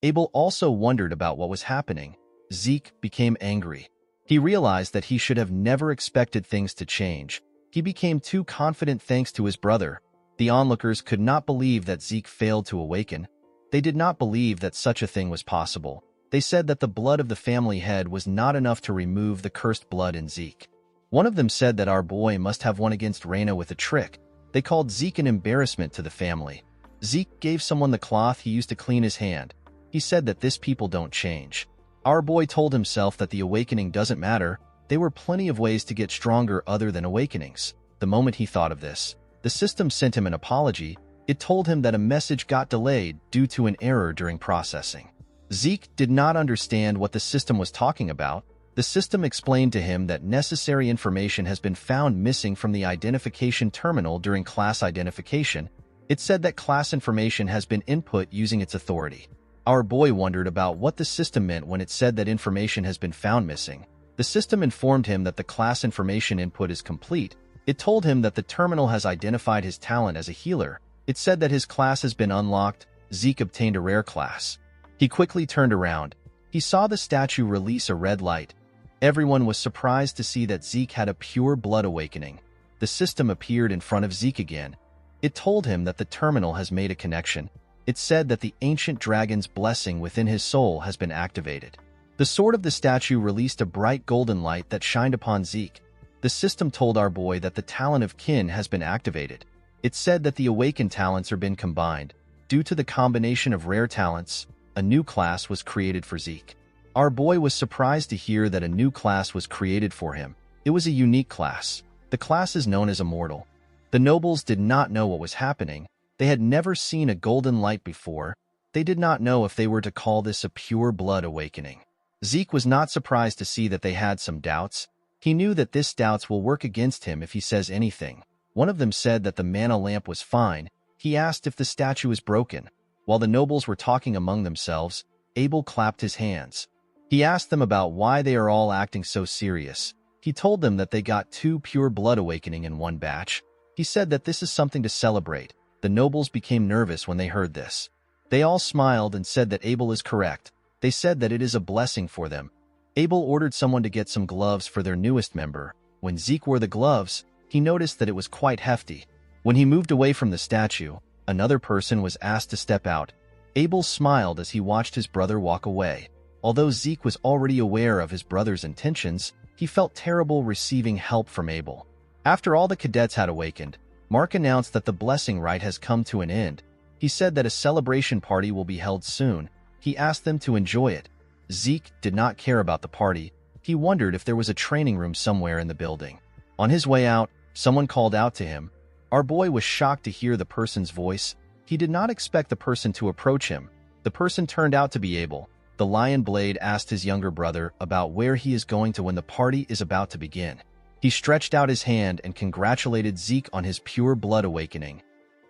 Abel also wondered about what was happening. Zeke became angry. He realized that he should have never expected things to change. He became too confident thanks to his brother. The onlookers could not believe that Zeke failed to awaken. They did not believe that such a thing was possible. They said that the blood of the family head was not enough to remove the cursed blood in Zeke. One of them said that our boy must have won against Reina with a trick. They called Zeke an embarrassment to the family. Zeke gave someone the cloth he used to clean his hand. He said that this people don't change. Our boy told himself that the awakening doesn't matter. There were plenty of ways to get stronger other than awakenings. The moment he thought of this, the system sent him an apology. It told him that a message got delayed due to an error during processing. Zeke did not understand what the system was talking about. The system explained to him that necessary information has been found missing from the identification terminal during class identification. It said that class information has been input using its authority. Our boy wondered about what the system meant when it said that information has been found missing. The system informed him that the class information input is complete. It told him that the terminal has identified his talent as a healer. It said that his class has been unlocked. Zeke obtained a rare class. He quickly turned around. He saw the statue release a red light. Everyone was surprised to see that Zeke had a pure blood awakening. The system appeared in front of Zeke again. It told him that the terminal has made a connection. It said that the ancient dragon's blessing within his soul has been activated. The sword of the statue released a bright golden light that shined upon Zeke. The system told our boy that the talent of kin has been activated. It said that the awakened talents are been combined. Due to the combination of rare talents, a new class was created for Zeke. Our boy was surprised to hear that a new class was created for him. It was a unique class. The class is known as Immortal. The nobles did not know what was happening. They had never seen a golden light before. They did not know if they were to call this a pure blood awakening. Zeke was not surprised to see that they had some doubts. He knew that this doubts will work against him if he says anything. One of them said that the mana lamp was fine. He asked if the statue was broken. While the nobles were talking among themselves, Abel clapped his hands. He asked them about why they are all acting so serious. He told them that they got 2 pure blood awakening in one batch. He said that this is something to celebrate. The nobles became nervous when they heard this. They all smiled and said that Abel is correct. They said that it is a blessing for them. Abel ordered someone to get some gloves for their newest member. When Zeke wore the gloves, he noticed that it was quite hefty. When he moved away from the statue, another person was asked to step out. Abel smiled as he watched his brother walk away. Although Zeke was already aware of his brother's intentions, he felt terrible receiving help from Abel. After all the cadets had awakened, Mark announced that the blessing rite has come to an end. He said that a celebration party will be held soon. He asked them to enjoy it. Zeke did not care about the party. He wondered if there was a training room somewhere in the building. On his way out, someone called out to him. Our boy was shocked to hear the person's voice. He did not expect the person to approach him. The person turned out to be Abel. The Lion Blade asked his younger brother about where he is going to when the party is about to begin. He stretched out his hand and congratulated Zeke on his pure blood awakening.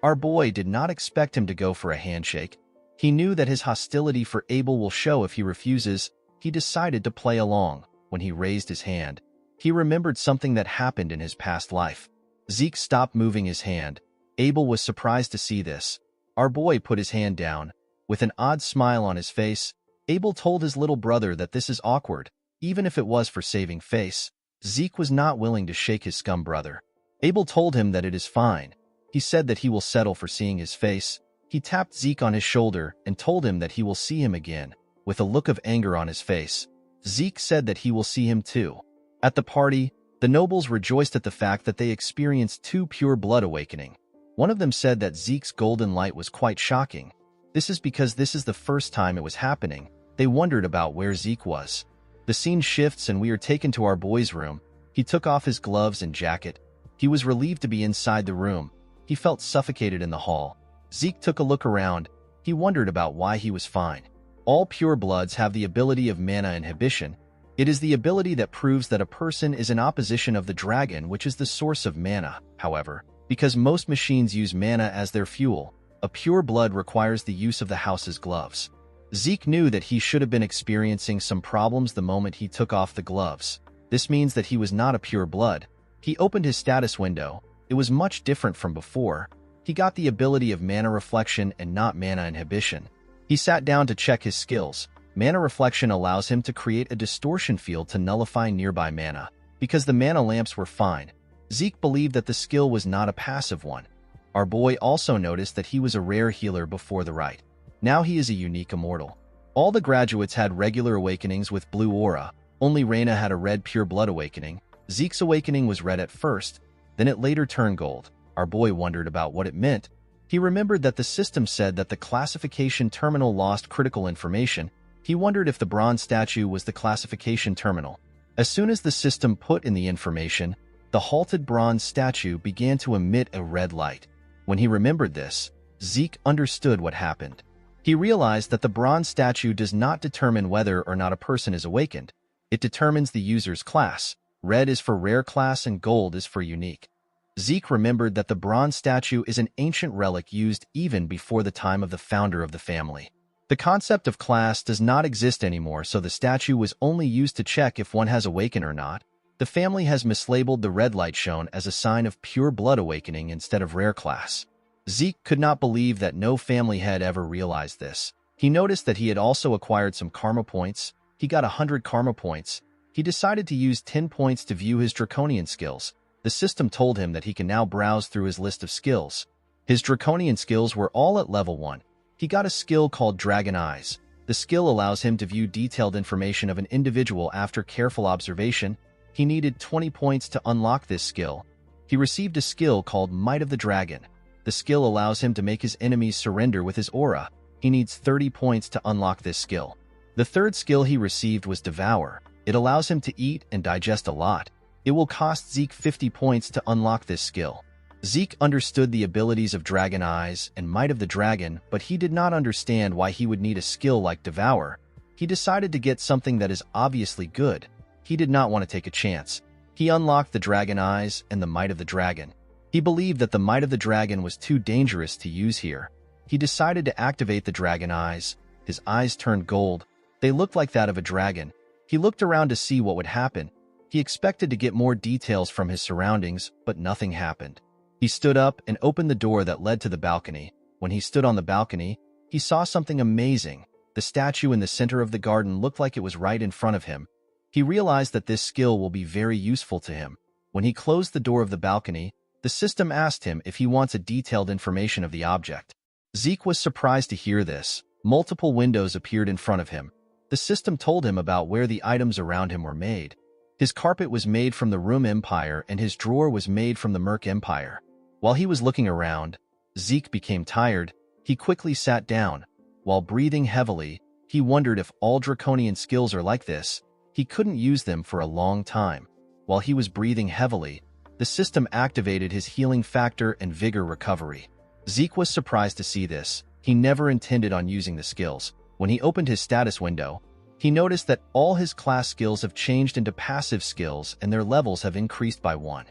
Our boy did not expect him to go for a handshake. He knew that his hostility for Abel will show if he refuses. He decided to play along. When he raised his hand, he remembered something that happened in his past life. Zeke stopped moving his hand. Abel was surprised to see this. Our boy put his hand down. With an odd smile on his face, Abel told his little brother that this is awkward, even if it was for saving face. Zeke was not willing to shake his scum brother. Abel told him that it is fine. He said that he will settle for seeing his face. He tapped Zeke on his shoulder and told him that he will see him again. With a look of anger on his face, Zeke said that he will see him too. At the party, the nobles rejoiced at the fact that they experienced 2 pure blood awakening. One of them said that Zeke's golden light was quite shocking. This is because this is the first time it was happening. They wondered about where Zeke was. The scene shifts and we are taken to our boy's room. He took off his gloves and jacket. He was relieved to be inside the room. He felt suffocated in the hall. Zeke took a look around. He wondered about why he was fine. All pure bloods have the ability of mana inhibition. It is the ability that proves that a person is in opposition of the dragon, which is the source of mana. However, because most machines use mana as their fuel, a pure blood requires the use of the house's gloves. Zeke knew that he should have been experiencing some problems the moment he took off the gloves. This means that he was not a pure blood. He opened his status window. It was much different from before. He got the ability of mana reflection and not mana inhibition. He sat down to check his skills. Mana reflection allows him to create a distortion field to nullify nearby mana. Because the mana lamps were fine, Zeke believed that the skill was not a passive one. Our boy also noticed that he was a rare healer before the rite. Now he is a unique immortal. All the graduates had regular awakenings with blue aura. Only Reyna had a red pure blood awakening. Zeke's awakening was red at first, then it later turned gold. Our boy wondered about what it meant. He remembered that the system said that the classification terminal lost critical information. He wondered if the bronze statue was the classification terminal. As soon as the system put in the information, the halted bronze statue began to emit a red light. When he remembered this, Zeke understood what happened. He realized that the bronze statue does not determine whether or not a person is awakened. It determines the user's class. Red is for rare class and gold is for unique. Zeke remembered that the bronze statue is an ancient relic used even before the time of the founder of the family. The concept of class does not exist anymore, so the statue was only used to check if one has awakened or not. The family has mislabeled the red light shown as a sign of pure blood awakening instead of rare class. Zeke could not believe that no family had ever realized this. He noticed that he had also acquired some karma points. He got 100 karma points. He decided to use 10 points to view his draconian skills. The system told him that he can now browse through his list of skills. His draconian skills were all at level 1. He got a skill called Dragon Eyes. The skill allows him to view detailed information of an individual after careful observation. He needed 20 points to unlock this skill. He received a skill called Might of the Dragon. The skill allows him to make his enemies surrender with his aura. He needs 30 points to unlock this skill. The third skill he received was Devour. It allows him to eat and digest a lot. It will cost Zeke 50 points to unlock this skill. Zeke understood the abilities of Dragon Eyes and Might of the Dragon, but he did not understand why he would need a skill like Devour. He decided to get something that is obviously good. He did not want to take a chance. He unlocked the Dragon Eyes and the Might of the Dragon. He believed that the Might of the Dragon was too dangerous to use here. He decided to activate the Dragon Eyes. His eyes turned gold. They looked like that of a dragon. He looked around to see what would happen. He expected to get more details from his surroundings, but nothing happened. He stood up and opened the door that led to the balcony. When he stood on the balcony, he saw something amazing. The statue in the center of the garden looked like it was right in front of him. He realized that this skill will be very useful to him. When he closed the door of the balcony, the system asked him if he wants a detailed information of the object. Zeke was surprised to hear this. Multiple windows appeared in front of him. The system told him about where the items around him were made. His carpet was made from the Room Empire and his drawer was made from the Merc Empire. While he was looking around, Zeke became tired. He quickly sat down. While breathing heavily, he wondered if all draconian skills are like this. He couldn't use them for a long time. While he was breathing heavily, the system activated his healing factor and vigor recovery. Zeke was surprised to see this. He never intended on using the skills. When he opened his status window, he noticed that all his class skills have changed into passive skills and their levels have increased by 1.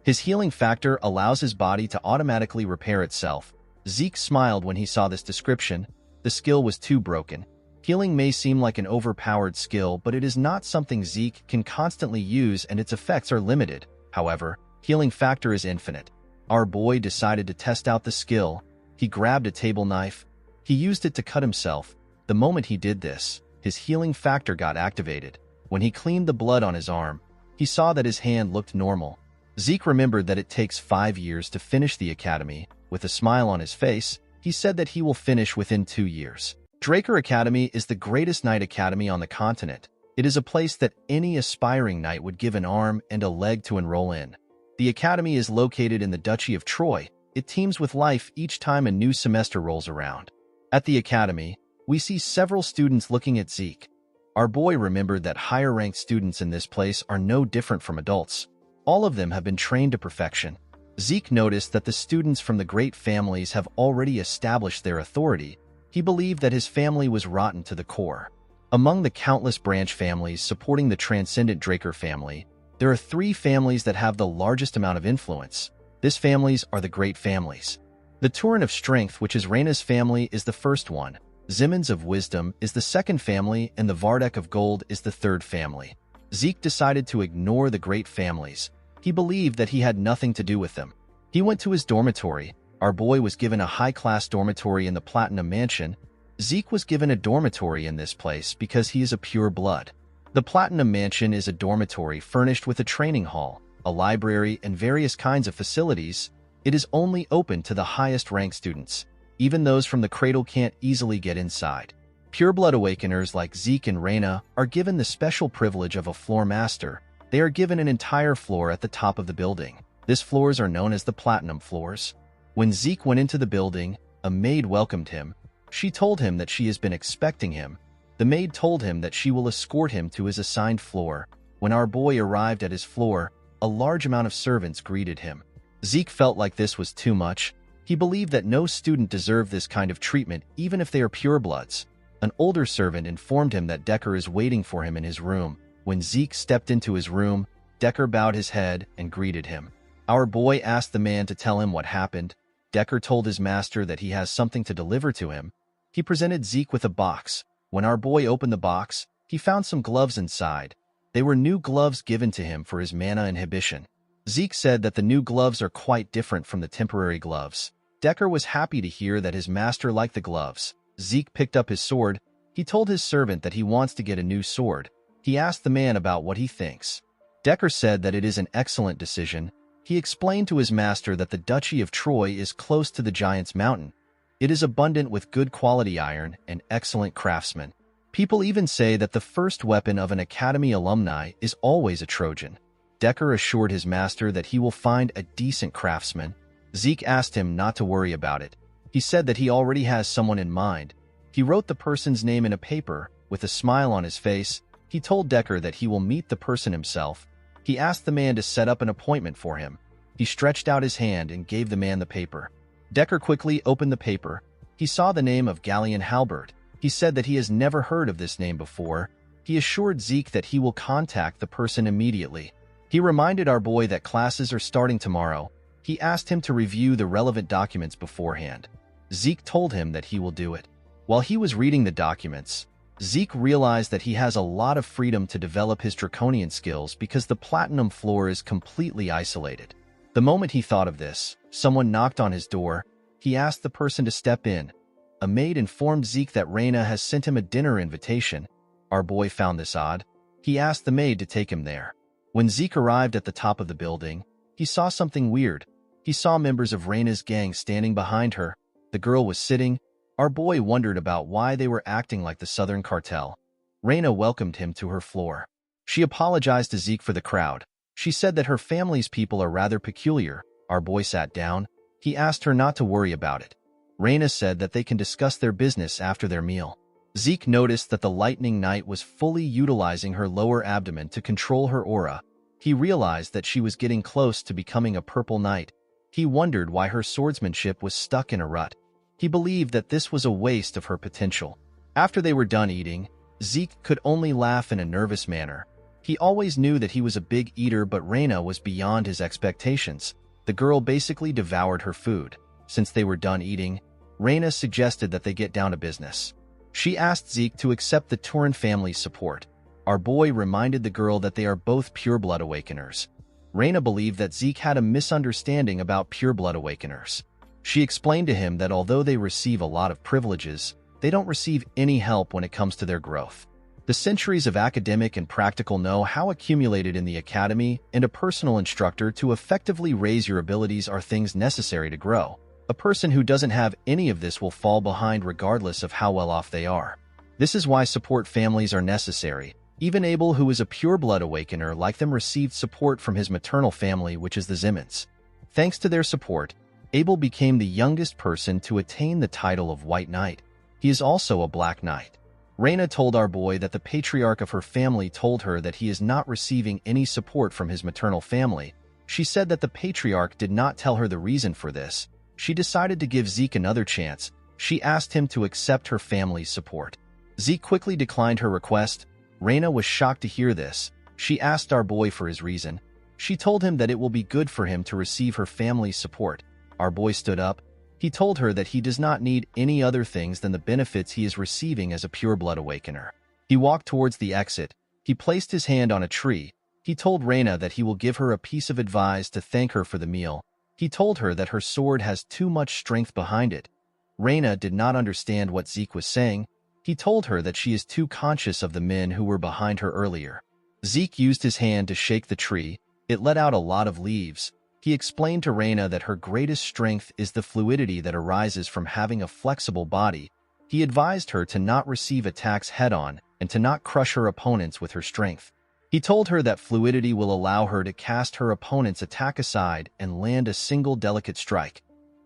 His healing factor allows his body to automatically repair itself. Zeke smiled when he saw this description. The skill was too broken. Healing may seem like an overpowered skill, but it is not something Zeke can constantly use and its effects are limited. However, healing factor is infinite. Our boy decided to test out the skill. He grabbed a table knife. He used it to cut himself. The moment he did this, his healing factor got activated. When he cleaned the blood on his arm, he saw that his hand looked normal. Zeke remembered that it takes 5 years to finish the academy. With a smile on his face, he said that he will finish within 2 years. Draker Academy is the greatest knight academy on the continent. It is a place that any aspiring knight would give an arm and a leg to enroll in. The academy is located in the Duchy of Troy. It teems with life each time a new semester rolls around. At the academy, we see several students looking at Zeke. Our boy remembered that higher-ranked students in this place are no different from adults. All of them have been trained to perfection. Zeke noticed that the students from the great families have already established their authority. He believed that his family was rotten to the core. Among the countless branch families supporting the transcendent Draker family, there are 3 families that have the largest amount of influence. These families are the great families. The Turin of Strength, which is Reyna's family, is the first one. Zimmons of Wisdom is the second family, and the Vardek of Gold is the third family. Zeke decided to ignore the great families. He believed that he had nothing to do with them. He went to his dormitory. Our boy was given a high-class dormitory in the Platinum Mansion. Zeke was given a dormitory in this place because he is a pure blood. The Platinum Mansion is a dormitory furnished with a training hall, a library, and various kinds of facilities. It is only open to the highest-ranked students. Even those from the cradle can't easily get inside. Pureblood Awakeners like Zeke and Reyna are given the special privilege of a floor master. They are given an entire floor at the top of the building. These floors are known as the Platinum Floors. When Zeke went into the building, a maid welcomed him. She told him that she has been expecting him. The maid told him that she will escort him to his assigned floor. When our boy arrived at his floor, a large amount of servants greeted him. Zeke felt like this was too much. He believed that no student deserved this kind of treatment, even if they are purebloods. An older servant informed him that Decker is waiting for him in his room. When Zeke stepped into his room, Decker bowed his head and greeted him. Our boy asked the man to tell him what happened. Decker told his master that he has something to deliver to him. He presented Zeke with a box. When our boy opened the box, he found some gloves inside. They were new gloves given to him for his mana inhibition. Zeke said that the new gloves are quite different from the temporary gloves. Decker was happy to hear that his master liked the gloves. Zeke picked up his sword. He told his servant that he wants to get a new sword. He asked the man about what he thinks. Decker said that it is an excellent decision. He explained to his master that the Duchy of Troy is close to the Giant's Mountain. It is abundant with good quality iron and excellent craftsmen. People even say that the first weapon of an academy alumni is always a Trojan. Decker assured his master that he will find a decent craftsman. Zeke asked him not to worry about it. He said that he already has someone in mind. He wrote the person's name in a paper. With a smile on his face, he told Decker that he will meet the person himself. He asked the man to set up an appointment for him. He stretched out his hand and gave the man the paper. Decker quickly opened the paper. He saw the name of Galleon Halberd. He said that he has never heard of this name before. He assured Zeke that he will contact the person immediately. He reminded our boy that classes are starting tomorrow. He asked him to review the relevant documents beforehand. Zeke told him that he will do it. While he was reading the documents, Zeke realized that he has a lot of freedom to develop his draconian skills because the Platinum floor is completely isolated. The moment he thought of this, someone knocked on his door. He asked the person to step in. A maid informed Zeke that Reyna has sent him a dinner invitation. Our boy found this odd. He asked the maid to take him there. When Zeke arrived at the top of the building, he saw something weird. He saw members of Reyna's gang standing behind her. The girl was sitting. Our boy wondered about why they were acting like the Southern Cartel. Reina welcomed him to her floor. She apologized to Zeke for the crowd. She said that her family's people are rather peculiar. Our boy sat down. He asked her not to worry about it. Reina said that they can discuss their business after their meal. Zeke noticed that the lightning knight was fully utilizing her lower abdomen to control her aura. He realized that she was getting close to becoming a purple knight. He wondered why her swordsmanship was stuck in a rut. He believed that this was a waste of her potential. After they were done eating, Zeke could only laugh in a nervous manner. He always knew that he was a big eater, but Reina was beyond his expectations. The girl basically devoured her food. Since they were done eating, Reina suggested that they get down to business. She asked Zeke to accept the Turin family's support. Our boy reminded the girl that they are both pure-blood awakeners. Reina believed that Zeke had a misunderstanding about pure-blood awakeners. She explained to him that although they receive a lot of privileges, they don't receive any help when it comes to their growth. The centuries of academic and practical know-how accumulated in the academy and a personal instructor to effectively raise your abilities are things necessary to grow. A person who doesn't have any of this will fall behind regardless of how well off they are. This is why support families are necessary. Even Abel, who is a pure-blood awakener like them, received support from his maternal family, which is the Zimmons. Thanks to their support, Abel became the youngest person to attain the title of White Knight. He is also a Black Knight. Reina told our boy that the patriarch of her family told her that he is not receiving any support from his maternal family. She said that the patriarch did not tell her the reason for this. She decided to give Zeke another chance. She asked him to accept her family's support. Zeke quickly declined her request. Reina was shocked to hear this. She asked our boy for his reason. She told him that it will be good for him to receive her family's support. Our boy stood up. He told her that he does not need any other things than the benefits he is receiving as a pure-blood awakener. He walked towards the exit. He placed his hand on a tree. He told Reina that he will give her a piece of advice to thank her for the meal. He told her that her sword has too much strength behind it. Reina did not understand what Zeke was saying. He told her that she is too conscious of the men who were behind her earlier. Zeke used his hand to shake the tree. It let out a lot of leaves. He explained to Reina that her greatest strength is the fluidity that arises from having a flexible body. He advised her to not receive attacks head-on and to not crush her opponents with her strength. He told her that fluidity will allow her to cast her opponent's attack aside and land a single delicate strike.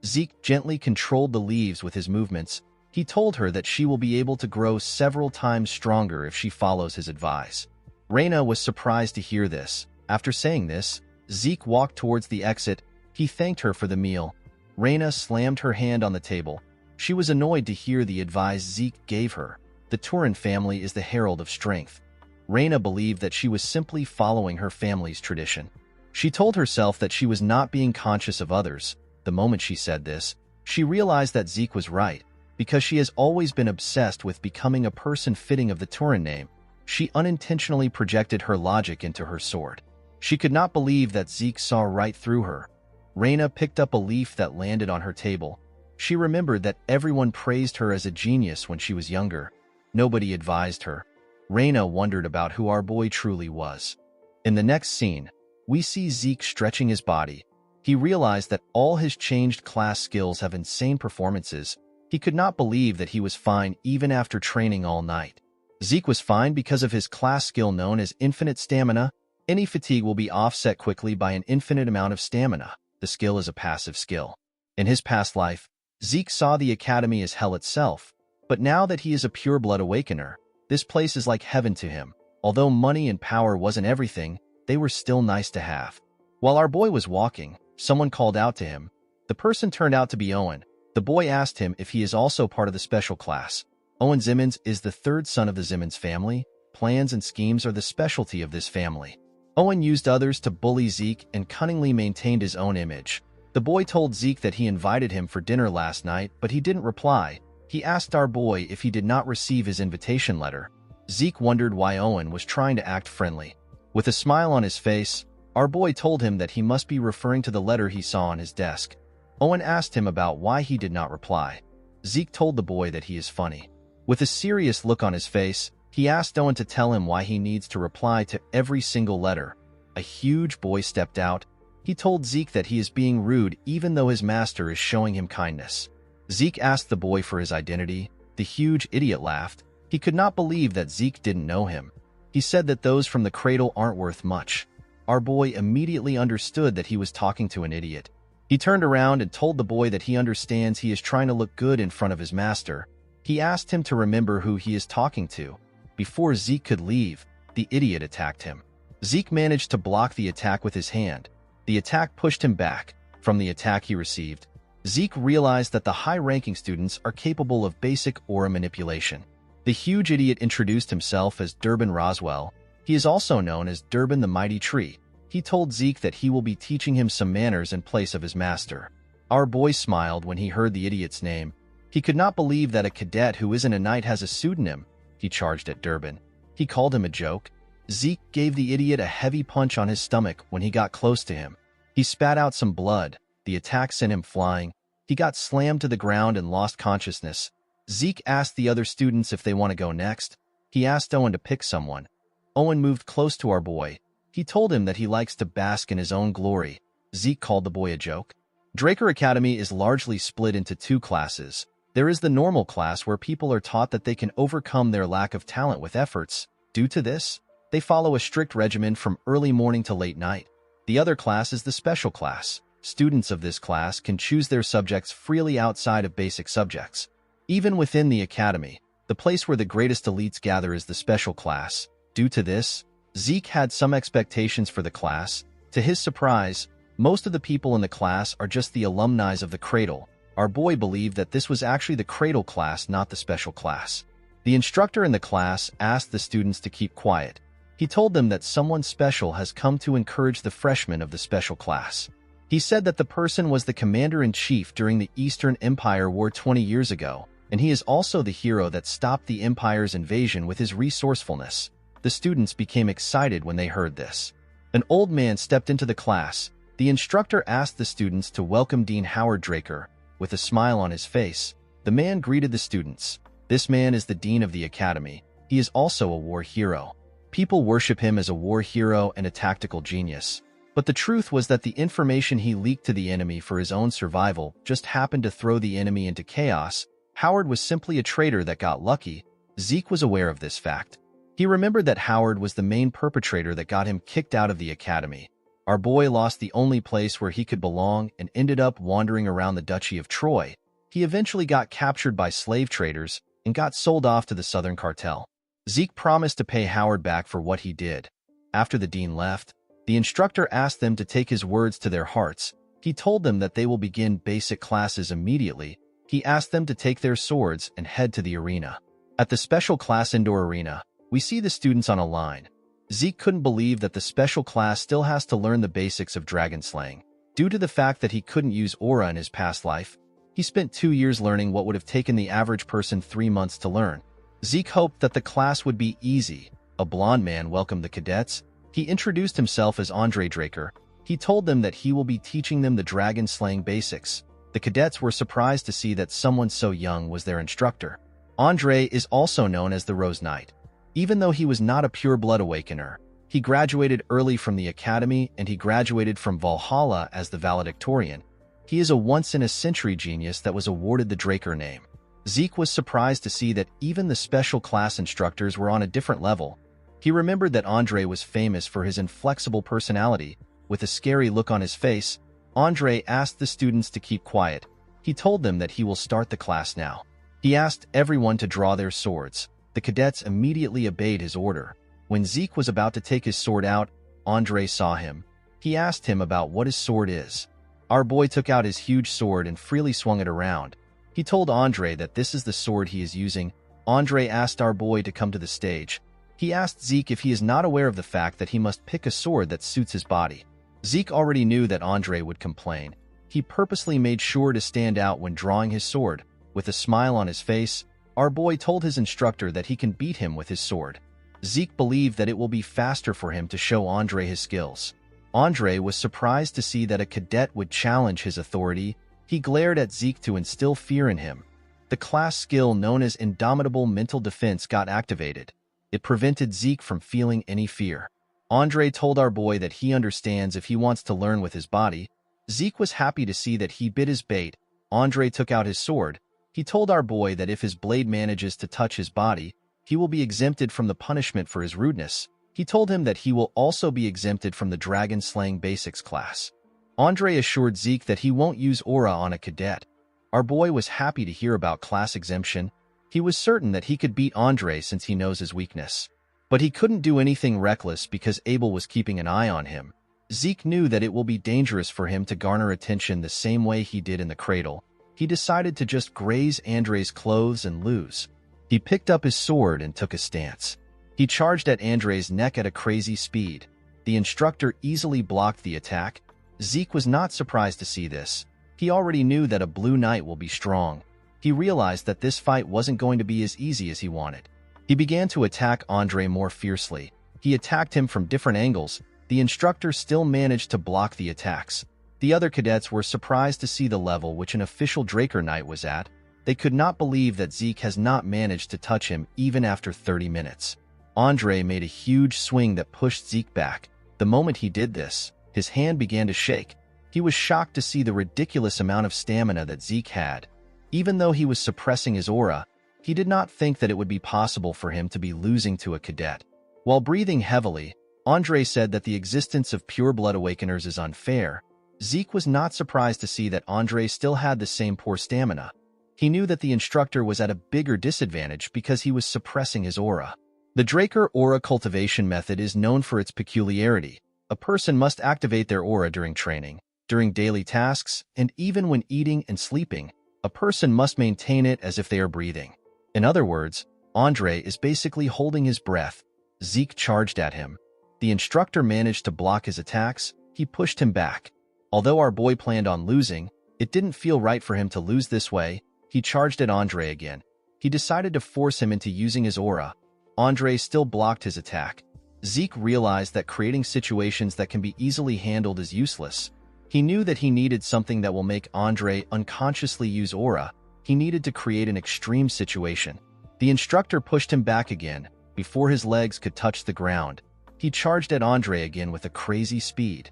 Zeke gently controlled the leaves with his movements. He told her that she will be able to grow several times stronger if she follows his advice. Reina was surprised to hear this. After saying this, Zeke walked towards the exit. He thanked her for the meal. Reina slammed her hand on the table. She was annoyed to hear the advice Zeke gave her. The Turin family is the herald of strength. Reina believed that she was simply following her family's tradition. She told herself that she was not being conscious of others. The moment she said this, she realized that Zeke was right. Because she has always been obsessed with becoming a person fitting of the Turin name, she unintentionally projected her logic into her sword. She could not believe that Zeke saw right through her. Reina picked up a leaf that landed on her table. She remembered that everyone praised her as a genius when she was younger. Nobody advised her. Reina wondered about who our boy truly was. In the next scene, we see Zeke stretching his body. He realized that all his changed class skills have insane performances. He could not believe that he was fine even after training all night. Zeke was fine because of his class skill known as infinite stamina. Any fatigue will be offset quickly by an infinite amount of stamina. The skill is a passive skill. In his past life, Zeke saw the academy as hell itself, but now that he is a pure-blood awakener, this place is like heaven to him. Although money and power wasn't everything, they were still nice to have. While our boy was walking, someone called out to him. The person turned out to be Owen. The boy asked him if he is also part of the special class. Owen Zimmons is the third son of the Zimmons family. Plans and schemes are the specialty of this family. Owen used others to bully Zeke and cunningly maintained his own image. The boy told Zeke that he invited him for dinner last night, but he didn't reply. He asked our boy if he did not receive his invitation letter. Zeke wondered why Owen was trying to act friendly. With a smile on his face, our boy told him that he must be referring to the letter he saw on his desk. Owen asked him about why he did not reply. Zeke told the boy that he is funny. With a serious look on his face, he asked Owen to tell him why he needs to reply to every single letter. A huge boy stepped out. He told Zeke that he is being rude even though his master is showing him kindness. Zeke asked the boy for his identity. The huge idiot laughed. He could not believe that Zeke didn't know him. He said that those from the cradle aren't worth much. Our boy immediately understood that he was talking to an idiot. He turned around and told the boy that he understands he is trying to look good in front of his master. He asked him to remember who he is talking to. Before Zeke could leave, the idiot attacked him. Zeke managed to block the attack with his hand. The attack pushed him back. From the attack he received, Zeke realized that the high-ranking students are capable of basic aura manipulation. The huge idiot introduced himself as Durbin Roswell. He is also known as Durbin the Mighty Tree. He told Zeke that he will be teaching him some manners in place of his master. Our boy smiled when he heard the idiot's name. He could not believe that a cadet who isn't a knight has a pseudonym. He charged at Durbin. He called him a joke. Zeke gave the idiot a heavy punch on his stomach when he got close to him. He spat out some blood. The attack sent him flying. He got slammed to the ground and lost consciousness. Zeke asked the other students if they want to go next. He asked Owen to pick someone. Owen moved close to our boy. He told him that he likes to bask in his own glory. Zeke called the boy a joke. Draker Academy is largely split into two classes. There is the normal class where people are taught that they can overcome their lack of talent with efforts. Due to this, they follow a strict regimen from early morning to late night. The other class is the special class. Students of this class can choose their subjects freely outside of basic subjects. Even within the academy, the place where the greatest elites gather is the special class. Due to this, Zeke had some expectations for the class. To his surprise, most of the people in the class are just the alumni of the Cradle. Our boy believed that this was actually the Cradle class, not the special class. The instructor in the class asked the students to keep quiet. He told them that someone special has come to encourage the freshmen of the special class. He said that the person was the commander-in-chief during the Eastern Empire War 20 years ago, and he is also the hero that stopped the Empire's invasion with his resourcefulness. The students became excited when they heard this. An old man stepped into the class. The instructor asked the students to welcome Dean Howard Draker. With a smile on his face, the man greeted the students. This man is the dean of the academy. He is also a war hero. People worship him as a war hero and a tactical genius. But the truth was that the information he leaked to the enemy for his own survival just happened to throw the enemy into chaos. Howard was simply a traitor that got lucky. Zeke was aware of this fact. He remembered that Howard was the main perpetrator that got him kicked out of the academy. Our boy lost the only place where he could belong and ended up wandering around the Duchy of Troy. He eventually got captured by slave traders and got sold off to the Southern Cartel. Zeke promised to pay Howard back for what he did. After the dean left, the instructor asked them to take his words to their hearts. He told them that they will begin basic classes immediately. He asked them to take their swords and head to the arena. At the special class indoor arena, we see the students on a line. Zeke couldn't believe that the special class still has to learn the basics of dragon slaying. Due to the fact that he couldn't use aura in his past life, he spent 2 years learning what would have taken the average person 3 months to learn. Zeke hoped that the class would be easy. A blond man welcomed the cadets. He introduced himself as Andre Draker. He told them that he will be teaching them the dragon slaying basics. The cadets were surprised to see that someone so young was their instructor. Andre is also known as the Rose Knight. Even though he was not a pure-blood awakener, he graduated early from the academy and he graduated from Valhalla as the valedictorian. He is a once-in-a-century genius that was awarded the Draker name. Zeke was surprised to see that even the special class instructors were on a different level. He remembered that Andre was famous for his inflexible personality. With a scary look on his face, Andre asked the students to keep quiet. He told them that he will start the class now. He asked everyone to draw their swords. The cadets immediately obeyed his order. When Zeke was about to take his sword out, Andre saw him. He asked him about what his sword is. Our boy took out his huge sword and freely swung it around. He told Andre that this is the sword he is using. Andre asked our boy to come to the stage. He asked Zeke if he is not aware of the fact that he must pick a sword that suits his body. Zeke already knew that Andre would complain. He purposely made sure to stand out when drawing his sword. With a smile on his face, our boy told his instructor that he can beat him with his sword. Zeke believed that it will be faster for him to show Andre his skills. Andre was surprised to see that a cadet would challenge his authority. He glared at Zeke to instill fear in him. The class skill known as Indomitable Mental Defense got activated. It prevented Zeke from feeling any fear. Andre told our boy that he understands if he wants to learn with his body. Zeke was happy to see that he bit his bait. Andre took out his sword. He told our boy that if his blade manages to touch his body, he will be exempted from the punishment for his rudeness. He told him that he will also be exempted from the Dragon Slaying Basics class. Andre assured Zeke that he won't use aura on a cadet. Our boy was happy to hear about class exemption. He was certain that he could beat Andre since he knows his weakness. But he couldn't do anything reckless because Abel was keeping an eye on him. Zeke knew that it will be dangerous for him to garner attention the same way he did in the cradle. He decided to just graze Andre's clothes and lose. He picked up his sword and took a stance. He charged at Andre's neck at a crazy speed. The instructor easily blocked the attack. Zeke was not surprised to see this. He already knew that a blue knight will be strong. He realized that this fight wasn't going to be as easy as he wanted. He began to attack Andre more fiercely. He attacked him from different angles. The instructor still managed to block the attacks. The other cadets were surprised to see the level which an official Draker Knight was at. They could not believe that Zeke has not managed to touch him even after 30 minutes. Andre made a huge swing that pushed Zeke back. The moment he did this, his hand began to shake. He was shocked to see the ridiculous amount of stamina that Zeke had. Even though he was suppressing his aura, he did not think that it would be possible for him to be losing to a cadet. While breathing heavily, Andre said that the existence of pure blood awakeners is unfair. Zeke was not surprised to see that Andre still had the same poor stamina. He knew that the instructor was at a bigger disadvantage because he was suppressing his aura. The Draker aura cultivation method is known for its peculiarity. A person must activate their aura during training, during daily tasks, and even when eating and sleeping. A person must maintain it as if they are breathing. In other words, Andre is basically holding his breath. Zeke charged at him. The instructor managed to block his attacks. He pushed him back. Although our boy planned on losing, it didn't feel right for him to lose this way. He charged at Andre again. He decided to force him into using his aura. Andre still blocked his attack. Zeke realized that creating situations that can be easily handled is useless. He knew that he needed something that will make Andre unconsciously use aura. He needed to create an extreme situation. The instructor pushed him back again. Before his legs could touch the ground, he charged at Andre again with a crazy speed.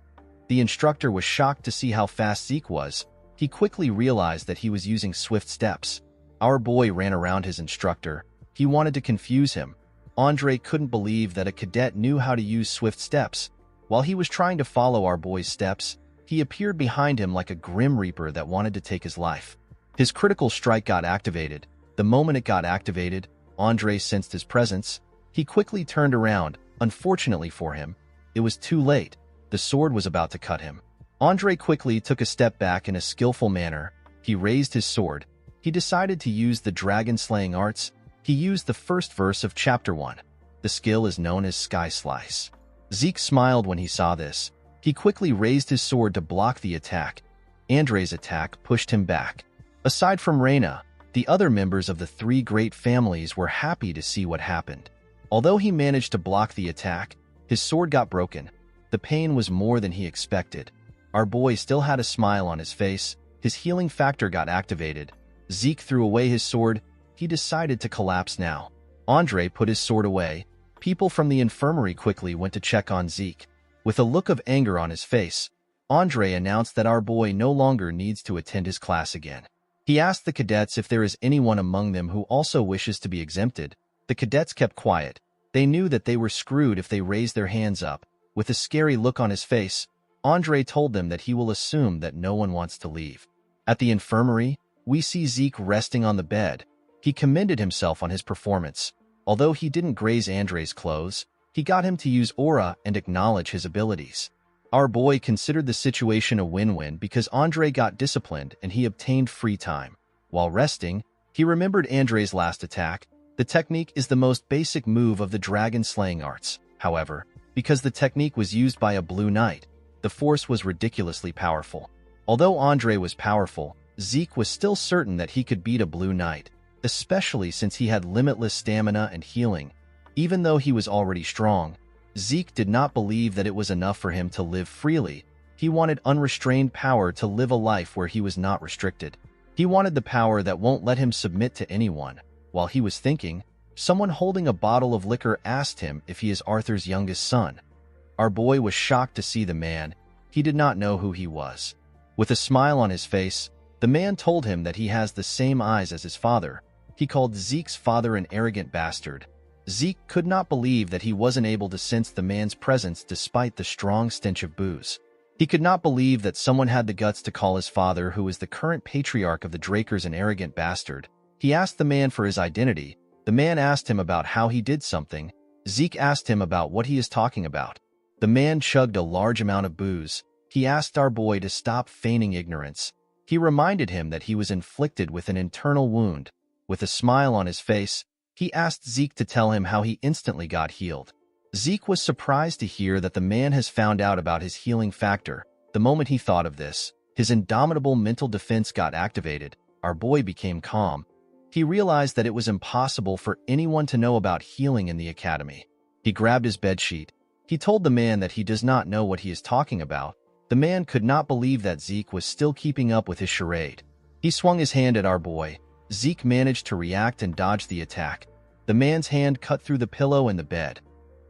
The instructor was shocked to see how fast Zeke was. He quickly realized that he was using swift steps. Our boy ran around his instructor. He wanted to confuse him. Andre couldn't believe that a cadet knew how to use swift steps. While he was trying to follow our boy's steps, he appeared behind him like a grim reaper that wanted to take his life. His critical strike got activated. The moment it got activated, Andre sensed his presence. He quickly turned around. Unfortunately for him, it was too late. The sword was about to cut him. Andre quickly took a step back in a skillful manner. He raised his sword. He decided to use the dragon-slaying arts. He used the first verse of Chapter 1. The skill is known as Sky Slice. Zeke smiled when he saw this. He quickly raised his sword to block the attack. Andre's attack pushed him back. Aside from Reina, the other members of the three great families were happy to see what happened. Although he managed to block the attack, his sword got broken. The pain was more than he expected. Our boy still had a smile on his face. His healing factor got activated. Zeke threw away his sword. He decided to collapse now. Andre put his sword away. People from the infirmary quickly went to check on Zeke. With a look of anger on his face, Andre announced that our boy no longer needs to attend his class again. He asked the cadets if there is anyone among them who also wishes to be exempted. The cadets kept quiet. They knew that they were screwed if they raised their hands up. With a scary look on his face, Andre told them that he will assume that no one wants to leave. At the infirmary, we see Zeke resting on the bed. He commended himself on his performance. Although he didn't graze Andre's clothes, he got him to use aura and acknowledge his abilities. Our boy considered the situation a win-win because Andre got disciplined and he obtained free time. While resting, he remembered Andre's last attack. The technique is the most basic move of the dragon-slaying arts. However, because the technique was used by a blue knight, the force was ridiculously powerful. Although Andre was powerful, Zeke was still certain that he could beat a blue knight, especially since he had limitless stamina and healing. Even though he was already strong, Zeke did not believe that it was enough for him to live freely. He wanted unrestrained power to live a life where he was not restricted. He wanted the power that won't let him submit to anyone. While he was thinking, someone holding a bottle of liquor asked him if he is Arthur's youngest son. Our boy was shocked to see the man. He did not know who he was. With a smile on his face, the man told him that he has the same eyes as his father. He called Zeke's father an arrogant bastard. Zeke could not believe that he wasn't able to sense the man's presence despite the strong stench of booze. He could not believe that someone had the guts to call his father, who is the current patriarch of the Drakers, an arrogant bastard. He asked the man for his identity. The man asked him about how he did something. Zeke asked him about what he is talking about. The man chugged a large amount of booze. He asked our boy to stop feigning ignorance. He reminded him that he was inflicted with an internal wound. With a smile on his face, he asked Zeke to tell him how he instantly got healed. Zeke was surprised to hear that the man has found out about his healing factor. The moment he thought of this, his indomitable mental defense got activated. Our boy became calm. He realized that it was impossible for anyone to know about healing in the academy. He grabbed his bedsheet. He told the man that he does not know what he is talking about. The man could not believe that Zeke was still keeping up with his charade. He swung his hand at our boy. Zeke managed to react and dodge the attack. The man's hand cut through the pillow and the bed.